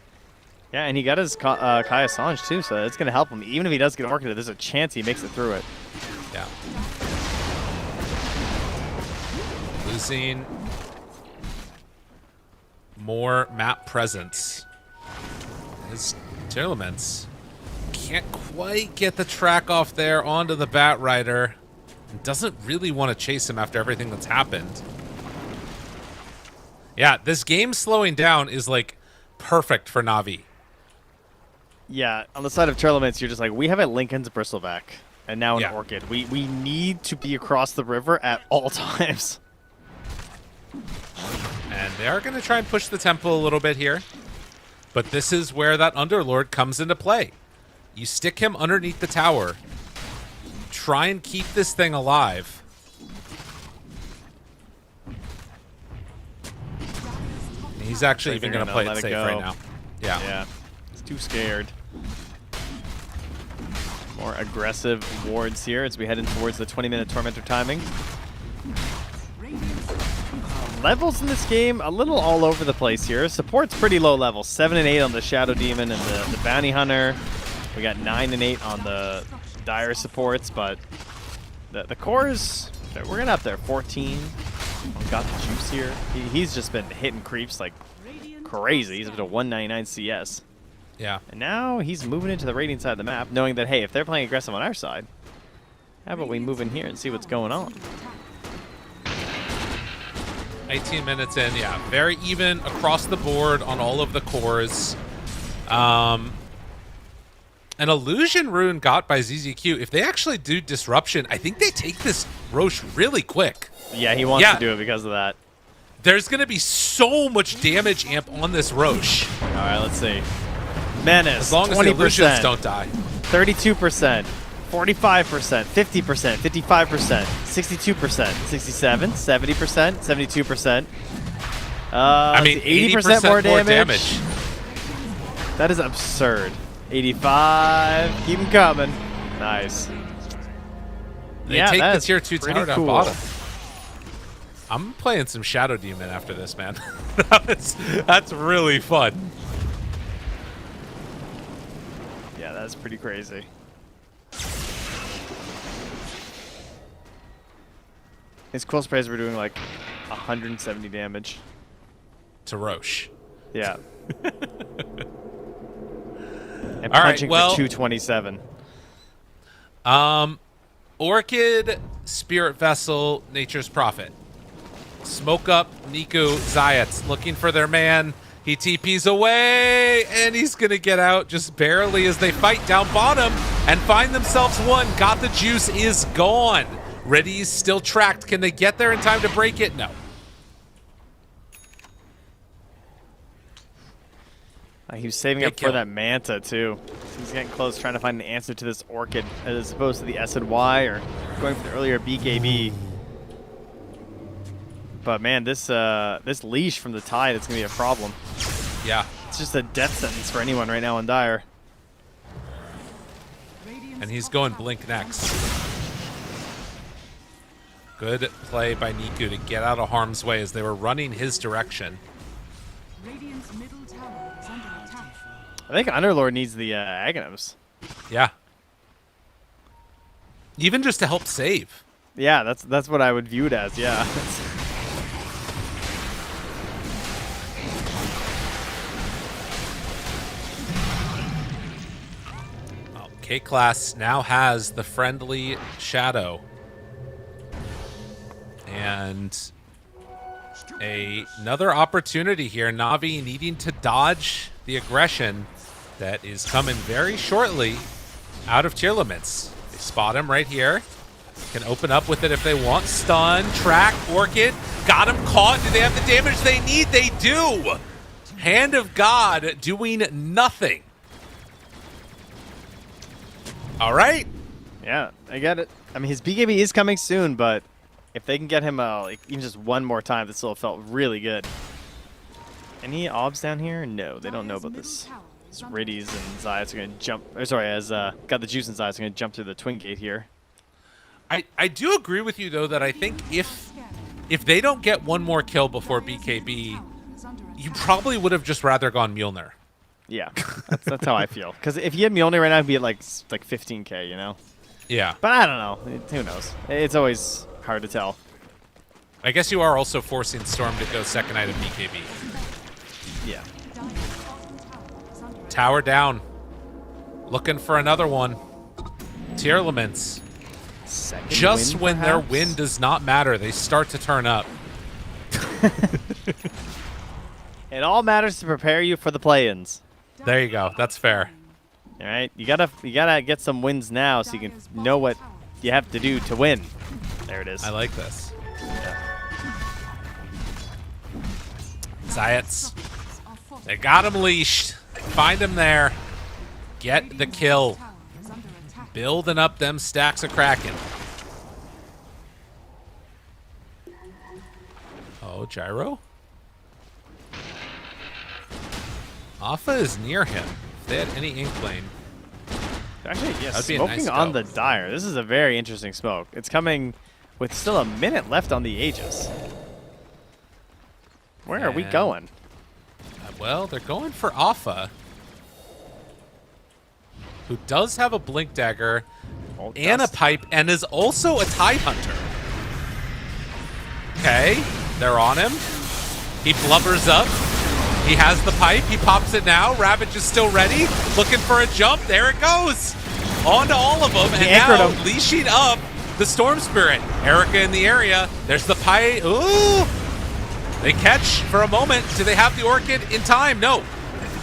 Yeah, and he got his Kai Assange too, so it's going to help him. Even if he does get Orchid, there's a chance he makes it through it. Yeah. Losing more map presence. His Tearlaments can't quite get the track off there onto the Batrider. And doesn't really want to chase him after everything that's happened. Yeah, this game slowing down is like perfect for Navi. Yeah, on the side of Tearlaments, you're just like, we have a Lincoln's Bristleback, and now an Yeah. Orchid. We need to be across the river at all times. And they are going to try and push the temple a little bit here. But this is where that Underlord comes into play. You stick him underneath the tower. Try and keep this thing alive. And he's actually even going to play it safe right now. Yeah. Yeah, he's too scared. More aggressive wards here as we head in towards the 20-minute Tormentor timing. Levels in this game, a little all over the place here. Support's pretty low level, 7 and 8 on the Shadow Demon and the Bounty Hunter. We got 9 and 8 on the Dire supports, but the cores, we're getting up there. 14. Got the juice here. He's just been hitting creeps like crazy. He's up to 199 CS. Yeah. And now he's moving into the Radiant side of the map, knowing that, hey, if they're playing aggressive on our side, how about we move in here and see what's going on? 18 minutes in, yeah. Very even across the board on all of the cores. An illusion rune got by ZZQ. If they actually do disruption, I think they take this Roche really quick. Yeah, he wants to do it because of that. There's going to be so much damage amp on this Roche. All right, let's see. Menace, as long as 20%, the illusions don't die. 32%, 45%, 50%, 55%, 62%, 67, 70%, 72%. I mean, 80% more damage. That is absurd. 85. Keep them coming. Nice. They yeah, take the that's tier 2 pretty tower down cool. bottom. I'm playing some Shadow Demon after this, man. That's really fun. Yeah, that's pretty crazy. His cool sprays were doing like 170 damage. To Roche. Yeah. And All right, punching well, for 227. Orchid, Spirit Vessel, Nature's Prophet. Smoke up, Niku, Zayats looking for their man. He TPs away, and he's going to get out just barely as they fight down bottom and find themselves one. Got the juice, is gone. Reddy's still tracked. Can they get there in time to break it? No. He was saving Big up kill. for that Manta, too. He's getting close, trying to find an answer to this Orchid as opposed to the SNY or going for the earlier BKB. But, man, this leash from the Tide is going to be a problem. Yeah. It's just a death sentence for anyone right now in Dire. And he's going Blink next. Good play by Niku to get out of harm's way as they were running his direction. Radiant's middle tower is under attack. I think Underlord needs the Aghanims. Yeah. Even just to help save. Yeah, that's what I would view it as, yeah. Well, K-Class now has the friendly Shadow. And another opportunity here. Na'Vi needing to dodge the aggression that is coming very shortly out of Tearlaments. They spot him right here. Can open up with it if they want. Stun, track, Orchid. Got him caught. Do they have the damage they need? They do. Hand of God doing nothing. All right. Yeah, I get it. I mean, his BKB is coming soon, but if they can get him like even just one more time, this still felt really good. Any obs down here? No, they don't know about this. As Riddies and Zayats are going to jump. Or sorry, as got the juice and Zayats are going to jump through the twin gate here. I do agree with you, though, that I think if they don't get one more kill before BKB, you probably would have just rather gone Mjolnir. Yeah, that's how I feel. Because if you had Mjolnir right now, it'd be at like 15k, you know? Yeah. But I don't know. Who knows? It's always hard to tell. I guess you are also forcing Storm to go second item BKB. Yeah. Tower down. Looking for another one. Tearlaments. Second Just win, when their perhaps? win does not matter, they start to turn up. It all matters to prepare you for the play-ins. There you go. That's fair. All right, you gotta get some wins now so you can know what you have to do to win. There it is. I like this. Zayats. They got him leashed. Find him there. Get the kill. Building up them stacks of Kraken. Oh, Gyro? Alpha is near him. If they had any inkling. Actually, yeah, That'd be a smoking nice on go. the Dire. This is a very interesting smoke. It's coming with still a minute left on the Aegis. Where are we And- going? Well, they're going for Alpha, who does have a Blink Dagger Oh, and a dust. pipe and is also a Tide Hunter. Okay, they're on him. He blubbers up. He has the pipe. He pops it now. Ravage is still ready, looking for a jump. There it goes. On to all of them. And anchored now him. leashing up the Storm Spirit. Erica in the area. There's the pipe. Ooh. They catch for a moment. Do they have the Orchid in time? No.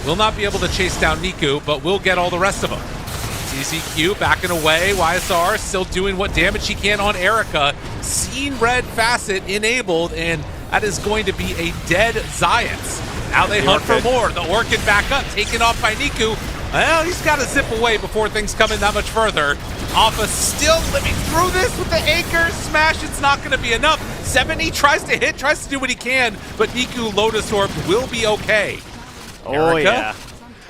Will not be able to chase down Niku, but will get all the rest of them. CCQ backing away. YSR still doing what damage he can on Erica. Seen red facet enabled, and that is going to be a dead Zayas. Now they hunt for more. The Orchid back up, taken off by Niku. Well, he's got to zip away before things come in that much further. Alpha still living through this with the anchor smash. It's not going to be enough. 70 tries to hit, tries to do what he can, but Niku Lotus Orb will be okay. Oh, Erica, yeah.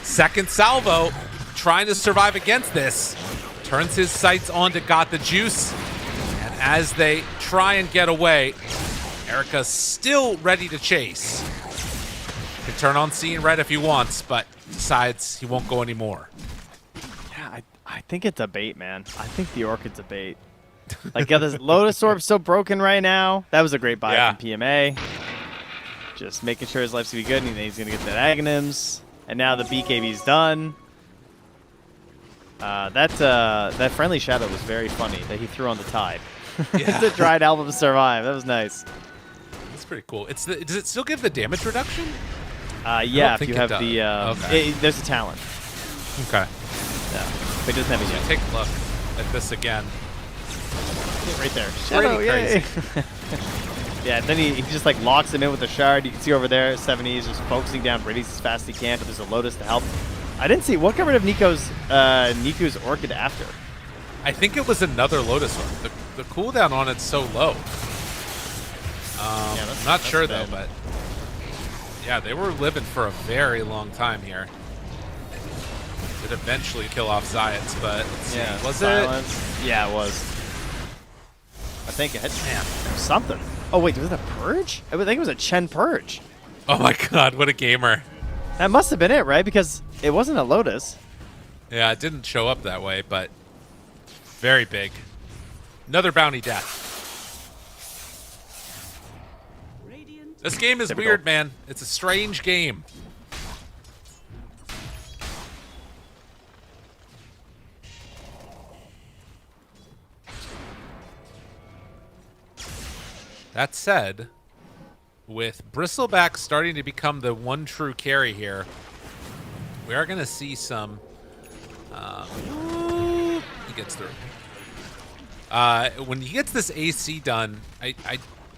second salvo, trying to survive against this. Turns his sights on to Got the Juice. And as they try and get away, Erica's still ready to chase. Can turn on Seeing Red if he wants, but decides he won't go anymore. Yeah, I think it's a bait, man. I think the Orchid's a bait. Like, yeah, this Lotus Orb's so broken right now. That was a great buy Yeah. from PMA. Just making sure his life's gonna be good, and he's gonna get that Aghanims. And now the BKB's done. That friendly shadow was very funny that he threw on the Tide. Yeah. The dried album survive. That was nice. That's pretty cool. Does it still give the damage reduction? Yeah, if think you it have does. the Okay. there's a talent. Okay. Yeah, but it doesn't have it yet. Take a look at this again. Right there. Pretty Yay. Yeah, then he just like locks him in with the shard. You can see over there, 70 is just focusing down British as fast as he can, but there's a Lotus to help. I didn't see what got rid of Niku's Orchid after. I think it was another Lotus Orb. The cooldown on it's so low. that's- Not that's sure though, bad. but yeah, they were living for a very long time here. Did eventually kill off Zayats, but let's see. Was silence. Yeah, it was. I think it hit something. Oh wait, was it a purge? I think it was a Chen purge. it? Oh my god, what a gamer! That must have been it, right? Because it wasn't a Lotus. Yeah, it didn't show up that way, but very big. Another bounty death. This game is Typical. weird, man. It's a strange game. That said, with Bristleback starting to become the one true carry here, we are going to see some... he gets through. When he gets this AC done, I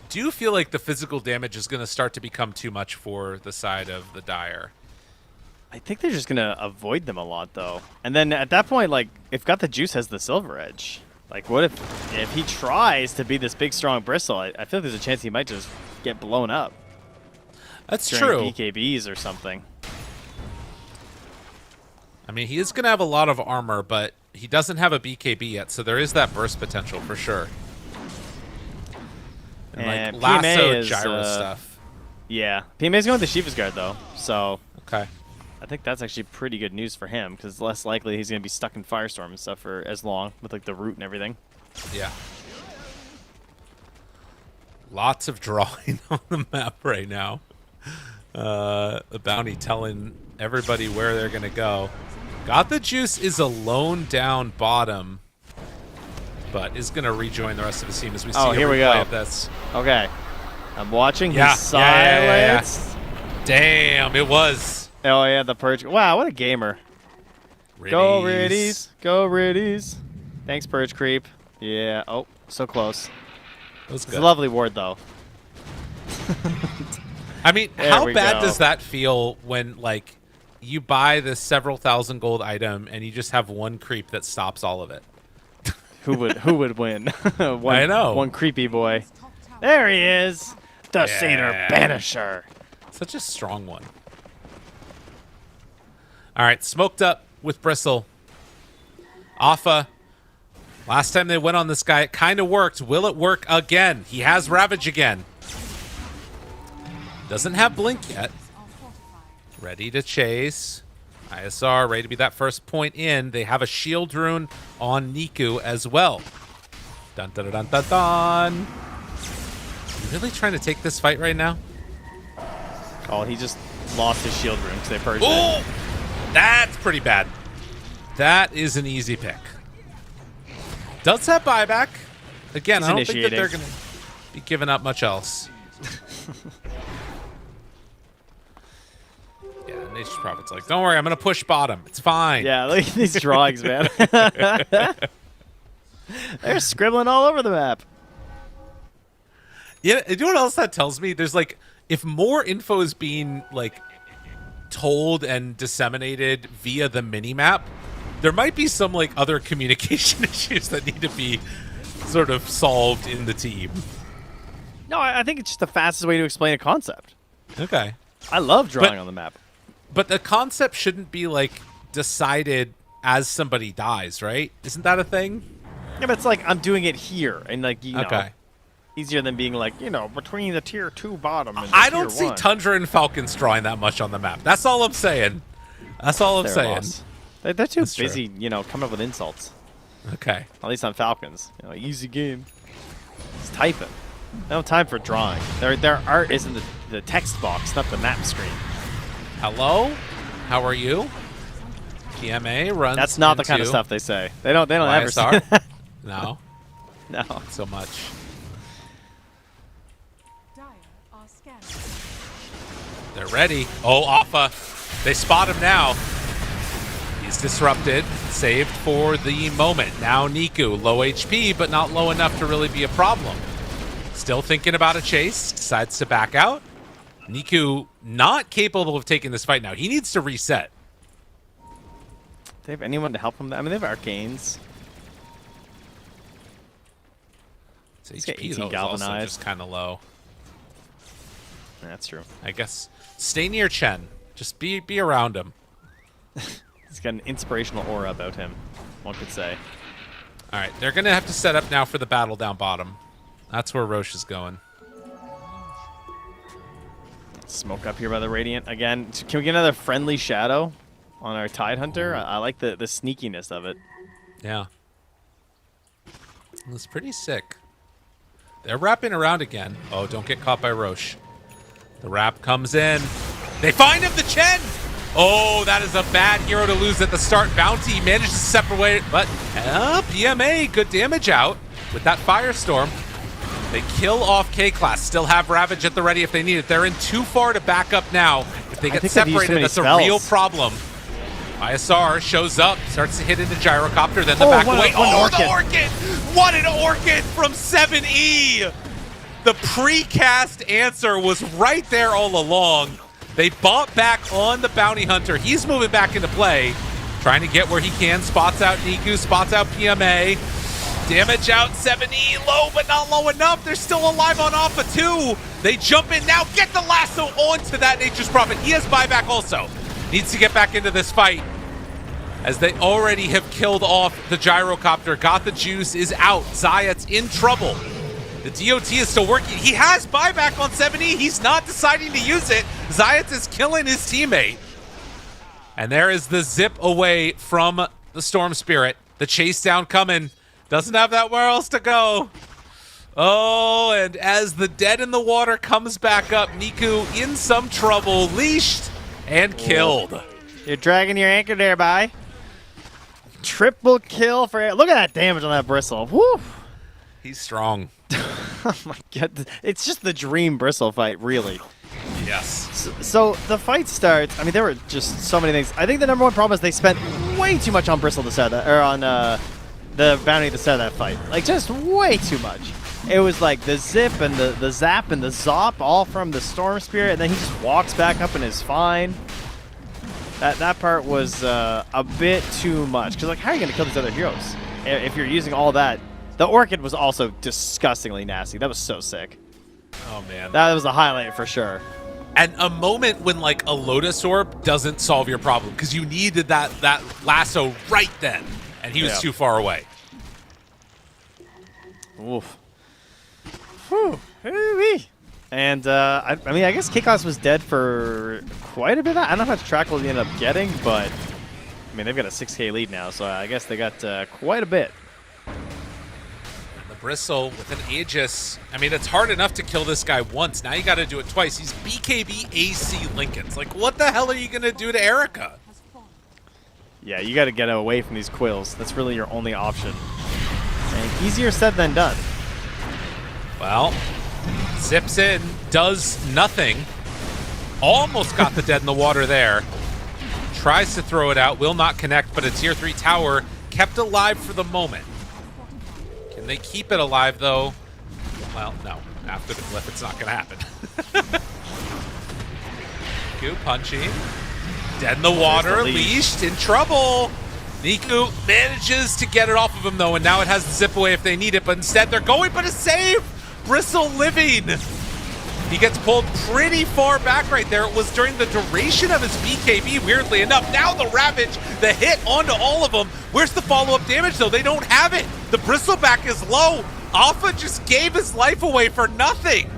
do feel like the physical damage is going to start to become too much for the side of the Dire. I think they're just gonna avoid them a lot though. And then at that point, like, if Got the Juice has the Silver Edge, like, what if he tries to be this big strong Bristle? I feel like there's a chance he might just get blown up. That's during true. BKBs or something. I mean, he is going to have a lot of armor, but he doesn't have a BKB yet, so there is that burst potential for sure. And And like PMA lasso is, gyro stuff. Yeah, PMA's going with the Shiva's Guard though, so Okay. I think that's actually pretty good news for him because it's less likely he's going to be stuck in Firestorm and stuff for as long with like the root and everything. Yeah. Lots of drawing on the map right now. The bounty telling everybody where they're going to go. Got the Juice is alone down bottom, but is going to rejoin the rest of the team as we see Oh, a here we replay go. of this. Okay, I'm watching. Yeah, He's yeah. silenced. Damn, it was. Oh yeah, the Purge. Wow, what a gamer. Go Riddies. Go Riddies. Thanks, Purge Creep. Yeah. Oh, so close. That was It's good. a lovely ward though. I mean, There how we bad go. does that feel when, like, you buy this several thousand gold item and you just have one creep that stops all of it? Who would win? one, I know. One creepy boy. There he is. The Satyr Yeah. Banisher. Such a strong one. All right, smoked up with Bristle. Alpha. Last time they went on this guy, it kind of worked. Will it work again? He has Ravage again. Doesn't have Blink yet. Ready to chase. ISR ready to be that first point in. They have a shield rune on Niku as well. Dun dun dun dun dun. You really trying to take this fight right now? Oh, he just lost his shield room because they purged Oh, it. that's pretty bad. That is an easy pick. Does have buyback. Again, He's I don't think that initiating. they're going to be giving up much else. Yeah, Nature's Prophet's like, don't worry, I'm going to push bottom. It's fine. Yeah, look at these drawings, man. They're scribbling all over the map. Yeah, you know what else that tells me? There's like, if more info is being like told and disseminated via the minimap, there might be some like other communication issues that need to be sort of solved in the team. No, I think it's just the fastest way to explain a concept. Okay. I love drawing on the map. But the concept shouldn't be like decided as somebody dies, right? Isn't that a thing? Yeah, but it's like I'm doing it here, and like you know, Okay. easier than being like between the tier 2 bottom. And the I don't tier see 1. Tundra and Falcons drawing that much on the map. That's all I'm saying. That's all I'm They're a saying. loss. They're too That's true. busy, coming up with insults. Okay. At least on Falcons, easy game. Just typing. No time for drawing. Their art is in the text box, not the map screen. Hello? How are you? PMA runs. That's not the kind of into stuff they say. They don't ever say YSR? that. No, No. not so much. Dire are scanning. They're ready. Oh, Alpha. They spot him now. He's disrupted. Saved for the moment. Now Niku, low HP, but not low enough to really be a problem. Still thinking about a chase. Decides to back out. Niku not capable of taking this fight now. He needs to reset. Do they have anyone to help them? I mean, they have arcanes. His got HP 18 though is also galvanized. just kind of low. That's true. I guess stay near Chen. Just be around him. He's got an inspirational aura about him, one could say. All right, they're going to have to set up now for the battle down bottom. That's where Roche is going. Smoke up here by the Radiant. Again, can we get another friendly shadow on our Tide Hunter? I like the sneakiness of it. Yeah. It was pretty sick. They're wrapping around again. Oh, don't get caught by Roche. The wrap comes in. They find him, the Chen! Oh, that is a bad hero to lose at the start. Bounty manages to separate, but PMA, good damage out with that Firestorm. They kill off K-Class. Still have Ravage at the ready if they need it. They're in too far to back up now. If they get think they've used too separated, many that's a spells. real problem. ISR shows up, starts to hit into Gyrocopter, then the back what away. an orchid. The Orchid! What an Orchid from 7E! The precast answer was right there all along. They bought back on the Bounty Hunter. He's moving back into play, trying to get where he can. Spots out Niku, spots out PMA. Damage out 7E, low but not low enough. They're still alive on Alpha 2. They jump in now, get the lasso onto that Nature's Prophet. He has buyback also. Needs to get back into this fight, as they already have killed off the Gyrocopter. Got the juice, is out. Zayat's in trouble. The DOT is still working. He has buyback on 7E. He's not deciding to use it. Zayat is killing his teammate. And there is the zip away from the Storm Spirit. The chase down coming. Doesn't have that where else to go. Oh, and as the dead in the water comes back up, Niku in some trouble, leashed and killed. You're dragging your anchor there, bye. Triple kill for... Look at that damage on that Bristle. Woo! He's strong. Oh my god. It's just the dream Bristle fight, really. Yes. So the fight starts. I mean, there were just so many things. I think the number one problem is they spent way too much on Bristle to start that, or on the bounty to start that fight. Like, just way too much. It was like the zip and the zap and the zop all from the Storm Spirit, and then he just walks back up and is fine. That part was a bit too much. Because, like, how are you going to kill these other heroes if you're using all that? The Orchid was also disgustingly nasty. That was so sick. Oh, man. That was a highlight for sure. And a moment when, like, a Lotus Orb doesn't solve your problem, because you needed that lasso right then. and he was Yeah. too far away. Oof. Whew. Woo-wee. And I mean, I guess Kickoffs was dead for quite a bit. I don't know how much track they ended up getting, but I mean, they've got a 6K lead now, so I guess they got quite a bit. The Bristle with an Aegis. I mean, it's hard enough to kill this guy once. Now you got to do it twice. He's BKB AC Lincolns. Like, what the hell are you going to do to Erica? Yeah, you got to get away from these quills. That's really your only option. And easier said than done. Well, zips in, does nothing. Almost got the dead in the water there. Tries to throw it out, will not connect, but a tier 3 tower kept alive for the moment. Can they keep it alive, though? Well, no. After the glyph, it's not going to happen. Niku punching. Dead in the water, leashed, in trouble. Niku manages to get it off of him, though, and now it has the zip away if they need it, but instead they're going, but a save! Bristle living! He gets pulled pretty far back right there. It was during the duration of his BKB, weirdly enough. Now the Ravage, the hit onto all of them. Where's the follow-up damage, though? They don't have it. The Bristleback is low. Alpha just gave his life away for nothing.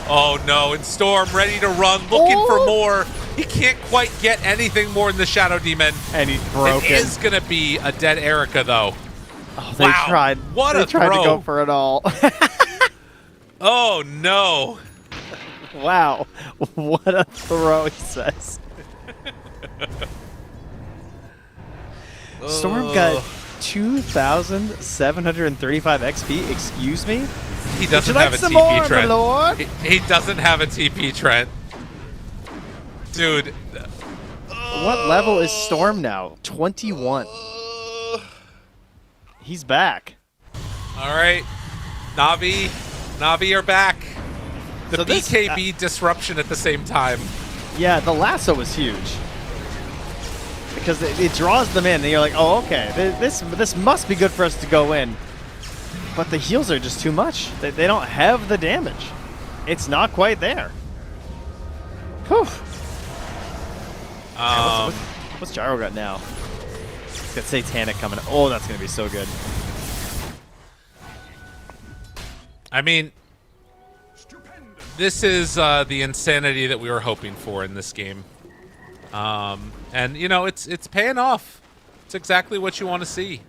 Oh, no. And Storm ready to run, looking for more. He can't quite get anything more than the Shadow Demon. And he's broken. It is going to be a dead Erica, though. Oh, they Wow. tried. What they a tried throw. to go for it all. Oh, no. Wow. What a throw, he says. Storm got 2,735 XP. Excuse me? He doesn't Would you have like a some TP, more, my Trent. lord? He doesn't have a TP, Trent. Dude. What level is Storm now? 21. He's back. All right. Navi are back. The So this- BKB disruption at the same time. Yeah, the lasso was huge. Because it draws them in, and you're like, oh, okay, this must be good for us to go in. But the heals are just too much. They don't have the damage. It's not quite there. Whew. What's Gyro got now? He's got Satanic coming. Oh, that's going to be so good. I mean, this is the insanity that we were hoping for in this game. And, you know, it's paying off. It's exactly what you want to see.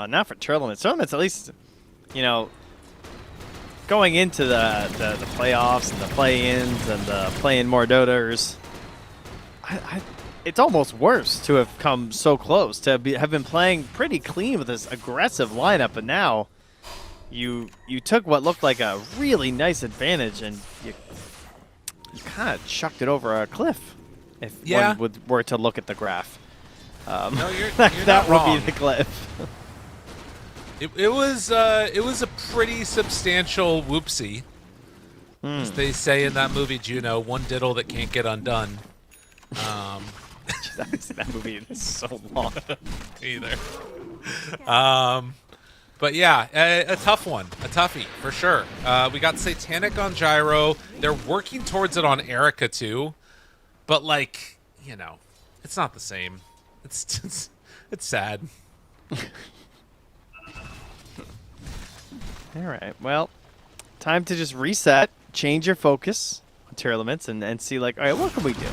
Now for Tearlaments. Tearlaments, at least, you know, going into the playoffs and the play-ins and the play-in more Doters, it's almost worse to have come so close, to have been playing pretty clean with this aggressive lineup, and now you took what looked like a really nice advantage and you kind of chucked it over a cliff, if one were to look at the graph. No, you're that not would wrong. be the cliff. It was a pretty substantial whoopsie. As they say in that movie Juno, one diddle that can't get undone. That movie is so long. Either. But yeah, a tough one. A toughie, for sure. We got Satanic on Gyro. They're working towards it on Erica, too. But, like, you know, it's not the same. It's sad. All right, well, time to just reset, change your focus on Tearlaments, and see, like, all right, what can we do?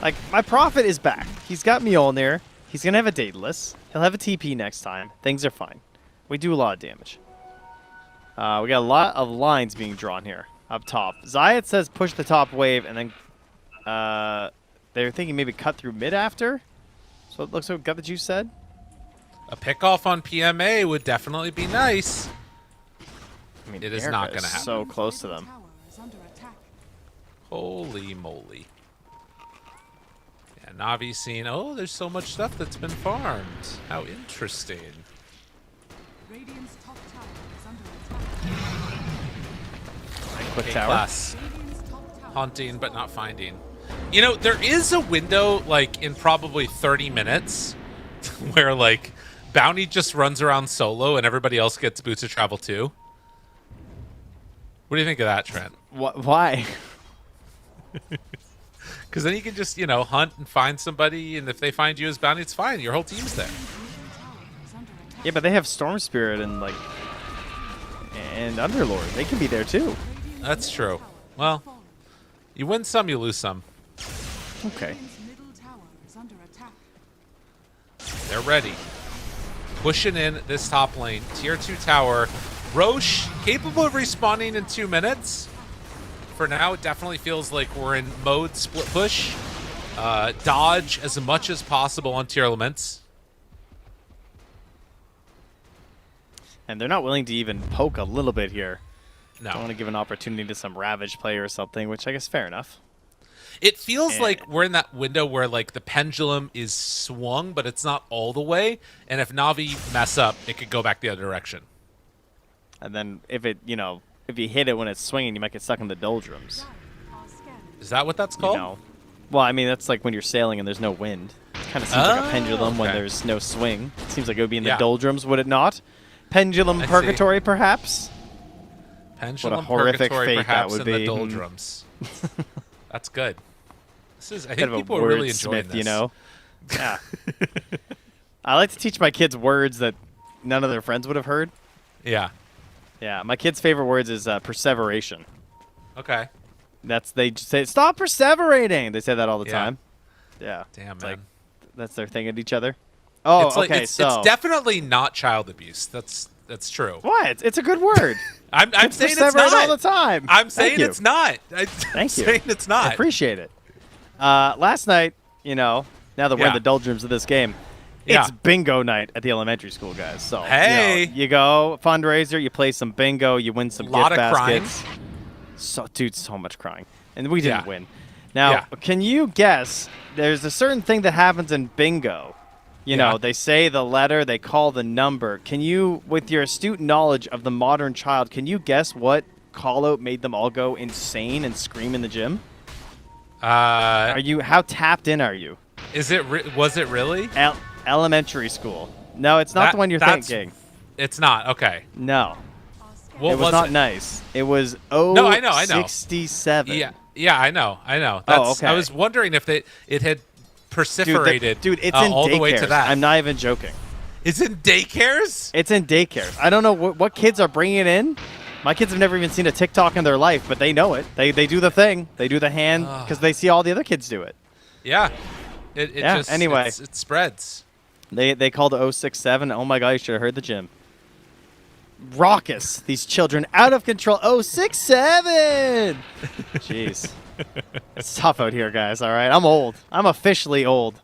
Like, my Prophet is back. He's got Mjolnir. He's going to have a Daedalus. He'll have a TP next time. Things are fine. We do a lot of damage. We got a lot of lines being drawn here up top. Zayat says push the top wave, and then they're thinking maybe cut through mid after. So it looks like Gut the Juice said. A pickoff on PMA would definitely be nice. I mean, It is Erica not gonna happen. So close to them. Tower is under attack. Holy moly. Yeah, Navi's seen, oh, there's so much stuff that's been farmed. How interesting. Radiant's top tower is under attack. Quick A tower. class. Radiant's top tower. Hunting but not finding. You know, there is a window, like, in probably 30 minutes where, like, Bounty just runs around solo and everybody else gets Boots of Travel too. What do you think of that, Trent? Why? Because then you can just, hunt and find somebody, and if they find you as bounty, it's fine. Your whole team's there. Yeah, but they have Storm Spirit and Underlord. They can be there too. That's true. Well, you win some, you lose some. Okay. Middle tower is under attack. They're ready. Pushing in this top lane. Tier 2 tower. Roche, capable of respawning in 2 minutes. For now, it definitely feels like we're in mode split push. Dodge as much as possible on Tearlaments. And they're not willing to even poke a little bit here. No. I want to give an opportunity to some Ravage player or something, which I guess fair enough. It feels like we're in that window where like the pendulum is swung, but it's not all the way. And if Na'Vi mess up, it could go back the other direction. And then if it, if you hit it when it's swinging, you might get stuck in the doldrums. Is that what that's called? Well, I mean, that's like when you're sailing and there's no wind. It kind of seems like a pendulum when okay. there's no swing. It seems like it would be in the Yeah. doldrums, would it not? Pendulum I see. purgatory, perhaps? Pendulum horrific purgatory, fate that perhaps would in the be. doldrums. That's good. This is. I Kind think of people a are really enjoying wordsmith, this. Yeah. I like to teach my kids words that none of their friends would have heard. Yeah. Yeah, my kids' favorite words is perseveration. Okay. They just say, "Stop perseverating." They say that all the Yeah. time. Yeah. Damn, It's man. like that's their thing at each other. Oh, it's like, okay. it's definitely not child abuse. That's true. What? It's a good word. I'm Kids saying it's perseverate not all the time. I'm Thank saying you. it's not. I'm Thank you. saying it's I not. appreciate it. Last night, now that we're in Yeah. the doldrums of this game, Yeah. it's bingo night at the elementary school, guys. So Hey. you go fundraiser, you play some bingo, you win some Lot gift of crying. baskets. So much crying, and we didn't Yeah. win. Now, Yeah. can you guess? There's a certain thing that happens in bingo. Yeah. They say the letter, they call the number. Can you, with your astute knowledge of the modern child, can you guess what call-out made them all go insane and scream in the gym? How tapped in are you? Was it really? Elementary school. No, it's not the one you're thinking. It's not. Okay. No. What It was not it? nice. It was No, I know. 67. Yeah, I know. That's, okay. I was wondering if it had perseverated Dude, it's in all daycares. the way to that. I'm not even joking. It's in daycares? It's in daycares. I don't know what kids are bringing it in. My kids have never even seen a TikTok in their life, but they know it. They do the thing. They do the hand because they see all the other kids do it. Yeah. It Yeah, just anyway. it spreads. They called it 067. Oh my god, you should have heard the gym. Raucous. These children out of control. 067. Jeez. It's tough out here, guys, all right? I'm old. I'm officially old.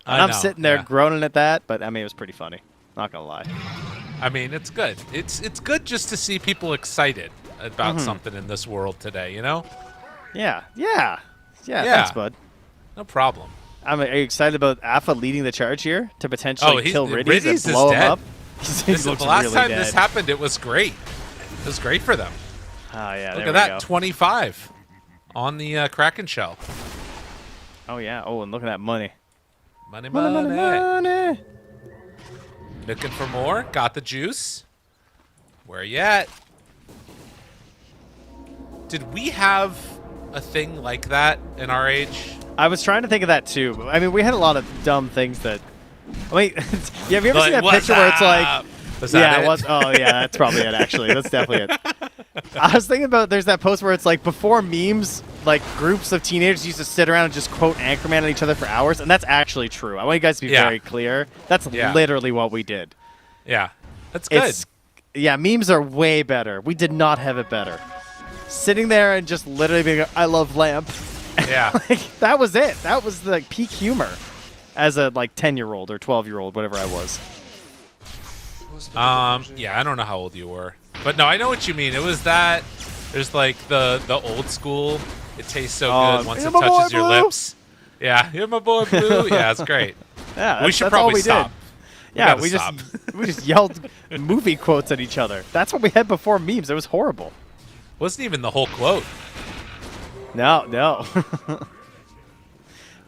And I'm know, sitting there yeah. groaning at that, but I mean, it was pretty funny. Not going to lie. I mean, it's good. It's good just to see people excited about something in this world today, Yeah. Thanks, bud. No problem. Are you excited about Alpha leading the charge here to potentially kill Riddies Riddies and is blow him dead. up? He The looks last really time dead. this happened, it was great. It was great for them. Oh, yeah, Look there at we that, go. 25 on the Kraken shell. Oh, yeah. Oh, and look at that money. Money. Money. Looking for more. Got the juice. Where you at? Did we have a thing like that in our age? I was trying to think of that, too. I mean, we had a lot of dumb things that... Wait, yeah, have you ever seen that Like, picture where it's like... up? Was that Yeah, it? it was. Oh, yeah, that's probably it, actually. That's definitely it. I was thinking about there's that post where it's like before memes, like groups of teenagers used to sit around and just quote Anchorman at each other for hours, and that's actually true. I want you guys to be Yeah. very clear. That's Yeah. literally what we did. Yeah. That's good. Yeah, memes are way better. We did not have it better. Sitting there and just literally being, I love Lamp. Yeah. Like, that was it. That was the peak humor as a 10-year-old or 12-year-old, whatever I was. Yeah, I don't know how old you were. But no, I know what you mean. It was that there's like the old school, it tastes so good once you're it my boy, touches your Blue. lips. Yeah, you're my boy Blue. Yeah, it's great. Yeah, We should that's all probably we stop. Did. Yeah, gotta we stop. just yelled movie quotes at each other. That's what we had before memes. It was horrible. Wasn't even the whole quote. No.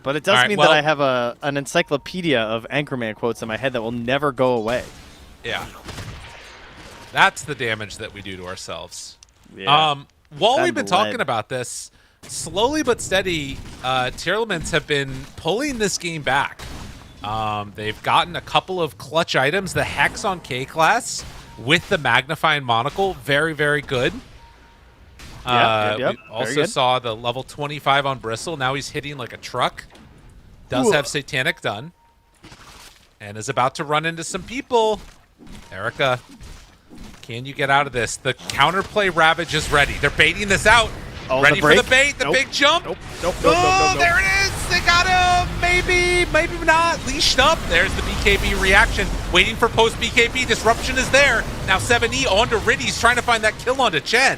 But it does All right, mean well- that I have an encyclopedia of Anchorman quotes in my head that will never go away. Yeah. That's the damage that we do to ourselves. Yeah. While That we've been lead. talking about this, slowly but steady, Tearlaments have been pulling this game back. They've gotten a couple of clutch items. The Hex on K-Class with the magnifying monocle, very, very good. Yep. We Very also good. saw the level 25 on Bristle. Now he's hitting like a truck. Does have Satanic done. And is about to run into some people. Erica, can you get out of this? The counterplay Ravage is ready. They're baiting this out. Oh, Ready the for break? the bait, the Nope. big jump. Nope. Oh, there it is. They got him. Maybe not. Leashed up. There's the BKB reaction. Waiting for post BKB. Disruption is there. Now 7E onto Riddy's trying to find that kill onto Chen.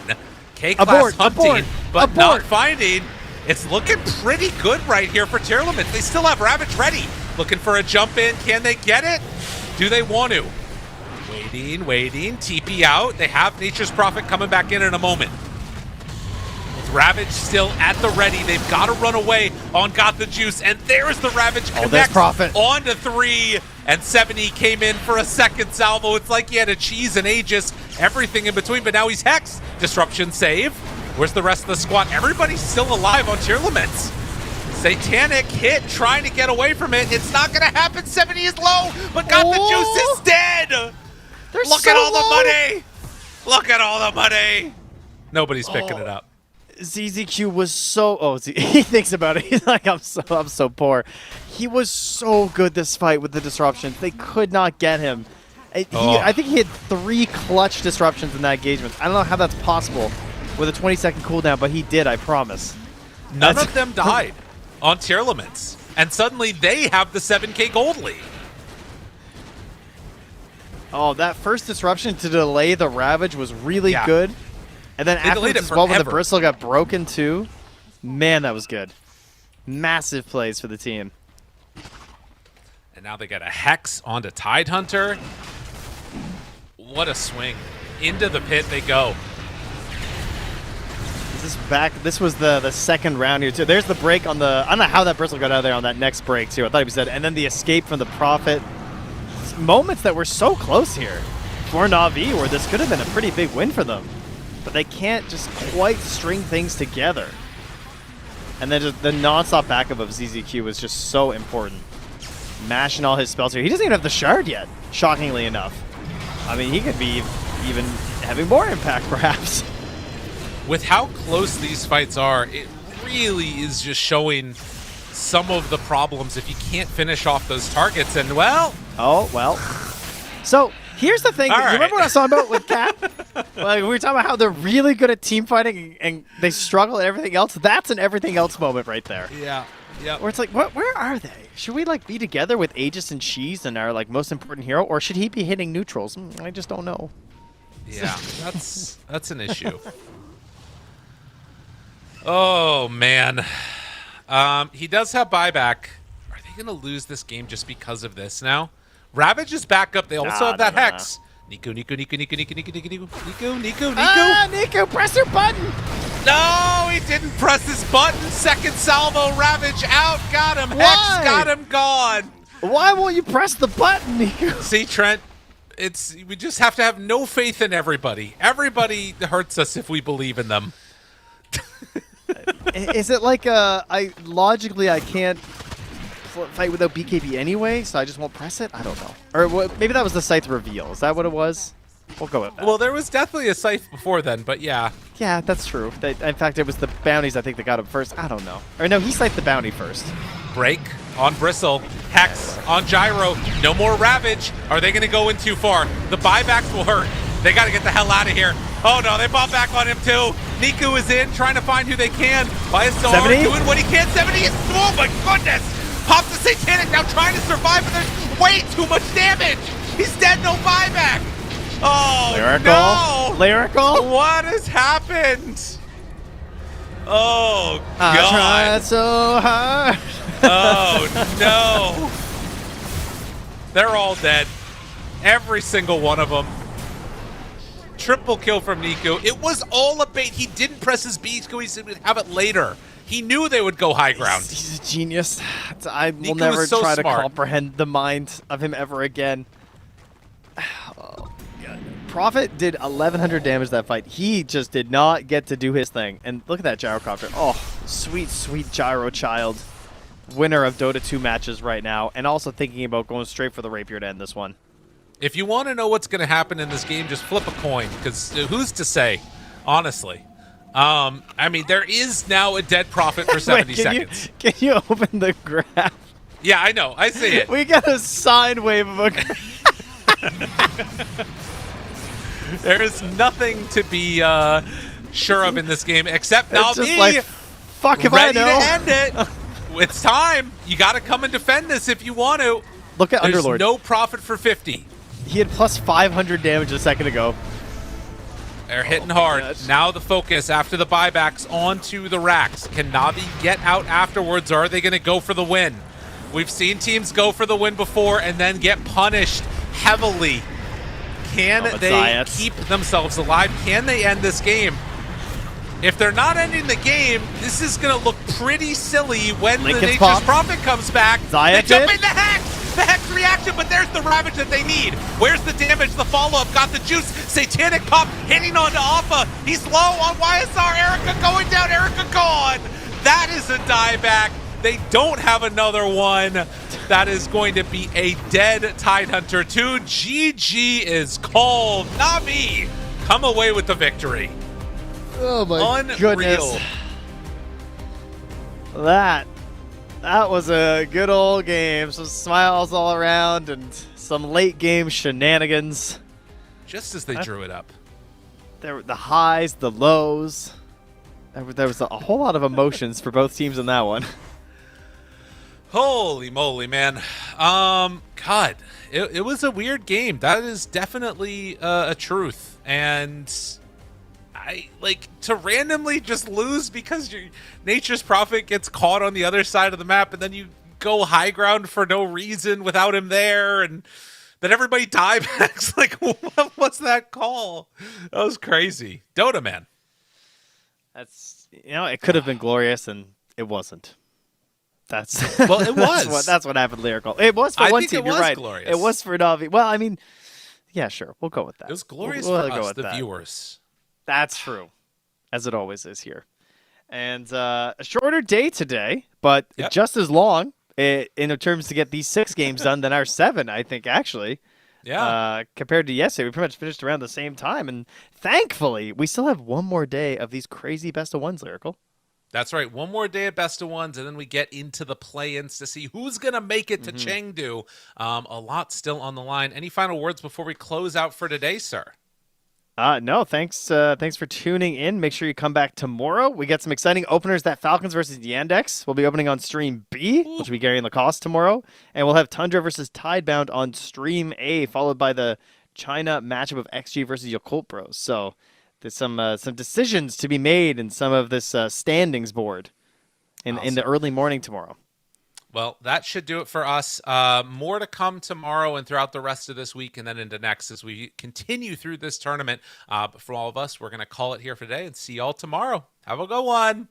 K-Class Abort, hunting, abort, but abort. not finding. It's looking pretty good right here for Tearlaments. They still have Ravage ready. Looking for a jump in. Can they get it? Do they want to? Waiting. TP out. They have Nature's Prophet coming back in a moment. Ravage still at the ready. They've got to run away on Got the Juice. And there's the Ravage there's connect Prophet. on to 3. And 70 came in for a second salvo. It's like he had a cheese and Aegis, everything in between. But now he's Hex. Disruption save. Where's the rest of the squad? Everybody's still alive on Tearlaments. Satanic hit, trying to get away from it. It's not going to happen. 70 is low, but Got the Juice is dead. Look at all the money. Look at all the money. Nobody's picking it up. ZZQ was so he thinks about it. He's like, I'm so poor. He was so good this fight with the disruptions. They could not get him. I think he had 3 clutch disruptions in that engagement. I don't know how that's possible with a 20-second cooldown, but he did, I promise. None of them died on Tearlaments, and suddenly they have the 7K gold lead. Oh, that first disruption to delay the Ravage was really good. And then delayed afterwards it as well when the forever. Bristle got broken too. Man, that was good. Massive plays for the team. And now they got a Hex onto Tidehunter. What a swing. Into the pit they go. This was the second round here too. There's the break on the, I don't know how that Bristle got out of there on that next break too. I thought he was dead. And then the escape from the Prophet. Moments that were so close here for Na'Vi, where this could have been a pretty big win for them. But they can't just quite string things together. And then just the non-stop backup of ZZQ was just so important. Mashing all his spells here. He doesn't even have the shard yet, shockingly enough. I mean, he could be even having more impact, perhaps. With how close these fights are, it really is just showing some of the problems if you can't finish off those targets. And, well... Oh, well. So... Here's the thing. All You right. remember what I was talking about with Cap? Like, we were talking about how they're really good at team fighting and they struggle at everything else. That's an everything else moment right there. Yeah. Where it's like, where are they? Should we like be together with Aegis and Cheese and our like most important hero, or should he be hitting neutrals? I just don't know. Yeah, that's an issue. Oh, man. He does have buyback. Are they going to lose this game just because of this now? Ravage is back up. They also have that Hex. Nico. Ah, Nico, press your button. No, he didn't press his button. Second salvo, Ravage out. Got him. Why? Hex got him gone. Why won't you press the button, Nico? See, Trent, we just have to have no faith in everybody. Everybody hurts us if we believe in them. Is it like logically I can't fight without BKB anyway, so I just won't press it? I don't know. Or maybe that was the site's reveal. Is that what it was? We'll go with that. Well, there was definitely a scythe before then, but yeah. Yeah, that's true. In fact, it was the bounties I think that got him first. I don't know. Or no, he scythed the bounty first. Break on Bristle. Hex on Gyro. No more Ravage. Are they going to go in too far? The buybacks will hurt. They got to get the hell out of here. Oh, no, they bought back on him, too. Niku is in, trying to find who they can. Biasar 70? doing what he can. 70 is... Oh, my goodness. Pops the Satanic, now trying to survive, but there's way too much damage. He's dead, no buyback. Oh, Lyrical. no. Lyrical. What has happened? Oh, I God. tried so hard. Oh, no. They're all dead. Every single one of them. Triple kill from Niku. It was all a bait. He didn't press his B because he said we'd have it later. He knew they would go high ground. He's a genius. I will Niku never is so try smart. to comprehend the mind of him ever again. Oh, God. Prophet did 1,100 damage that fight. He just did not get to do his thing. And look at that gyrocopter. Oh, sweet, sweet Gyro Child, winner of Dota 2 matches right now, and also thinking about going straight for the Rapier to end this one. If you want to know what's going to happen in this game, just flip a coin, because who's to say, honestly? I mean, there is now a dead profit for 70 Wait, seconds. Can you open the graph? Yeah, I know. I see it. We got a sine wave of a There is nothing to be sure of in this game, except It's Navi just like, fuck if I ready know. to end it. It's time. You got to come and defend this if you want to. Look at There's Underlord. no profit for 50. He had plus 500 damage a second ago. They're hitting hard. gosh. Now the focus after the buybacks onto the racks. Can Navi get out afterwards, or are they going to go for the win? We've seen teams go for the win before and then get punished heavily. Can but they Zayats. keep themselves alive? Can they end this game? If they're not ending the game, this is going to look pretty silly when the Lincoln's Nature's pop. Prophet comes back. Zayat They jump did. in the Hex! The Hex reaction, but there's the Ravage that they need. Where's the damage? The follow-up got the juice. Satanic Pop hitting onto Alpha. He's low on YSR. Erica going down. Erica gone. That is a dieback. They don't have another one. That is going to be a dead Tidehunter 2. GG is called. Navi, come away with the victory. Oh my Unreal. Goodness. That was a good old game. Some smiles all around and some late game shenanigans. Just as they drew it up. There were the highs, the lows. There was a whole lot of emotions for both teams in that one. Holy moly, man. God, it was a weird game. That is definitely a truth. And I like to randomly just lose because your Nature's Prophet gets caught on the other side of the map, and then you go high ground for no reason without him there, and then everybody diebacks. Like, what was that call? That was crazy. Dota, man. That's, it could have been glorious, and it wasn't. That's Well, it was. That's what happened. Lyrical. It was for I one think team. it You're was right. glorious. It was for Navi. Well, I mean, yeah, sure. We'll go with that. It was glorious We'll for go us, with the that. viewers. That's true, as it always is here. And a shorter day today, but Yep. just as long in terms to get these 6 games done than our 7, I think, actually. Yeah. Compared to yesterday, we pretty much finished around the same time. And thankfully, we still have one more day of these crazy best of ones, Lyrical. That's right. One more day of best of ones, and then we get into the play-ins to see who's going to make it to Chengdu. A lot still on the line. Any final words before we close out for today, sir? No, thanks for tuning in. Make sure you come back tomorrow. We got some exciting openers. That Falcons versus Yandex will be opening on Stream B, which will be Gary and Lacoste tomorrow. And we'll have Tundra versus Tidebound on Stream A, followed by the China matchup of XG versus Yakult Bros. So there's some decisions to be made in some of this standings board in the early morning tomorrow. Well, that should do it for us. More to come tomorrow and throughout the rest of this week and then into next as we continue through this tournament. But for all of us, we're going to call it here for today and see y'all tomorrow. Have a good one.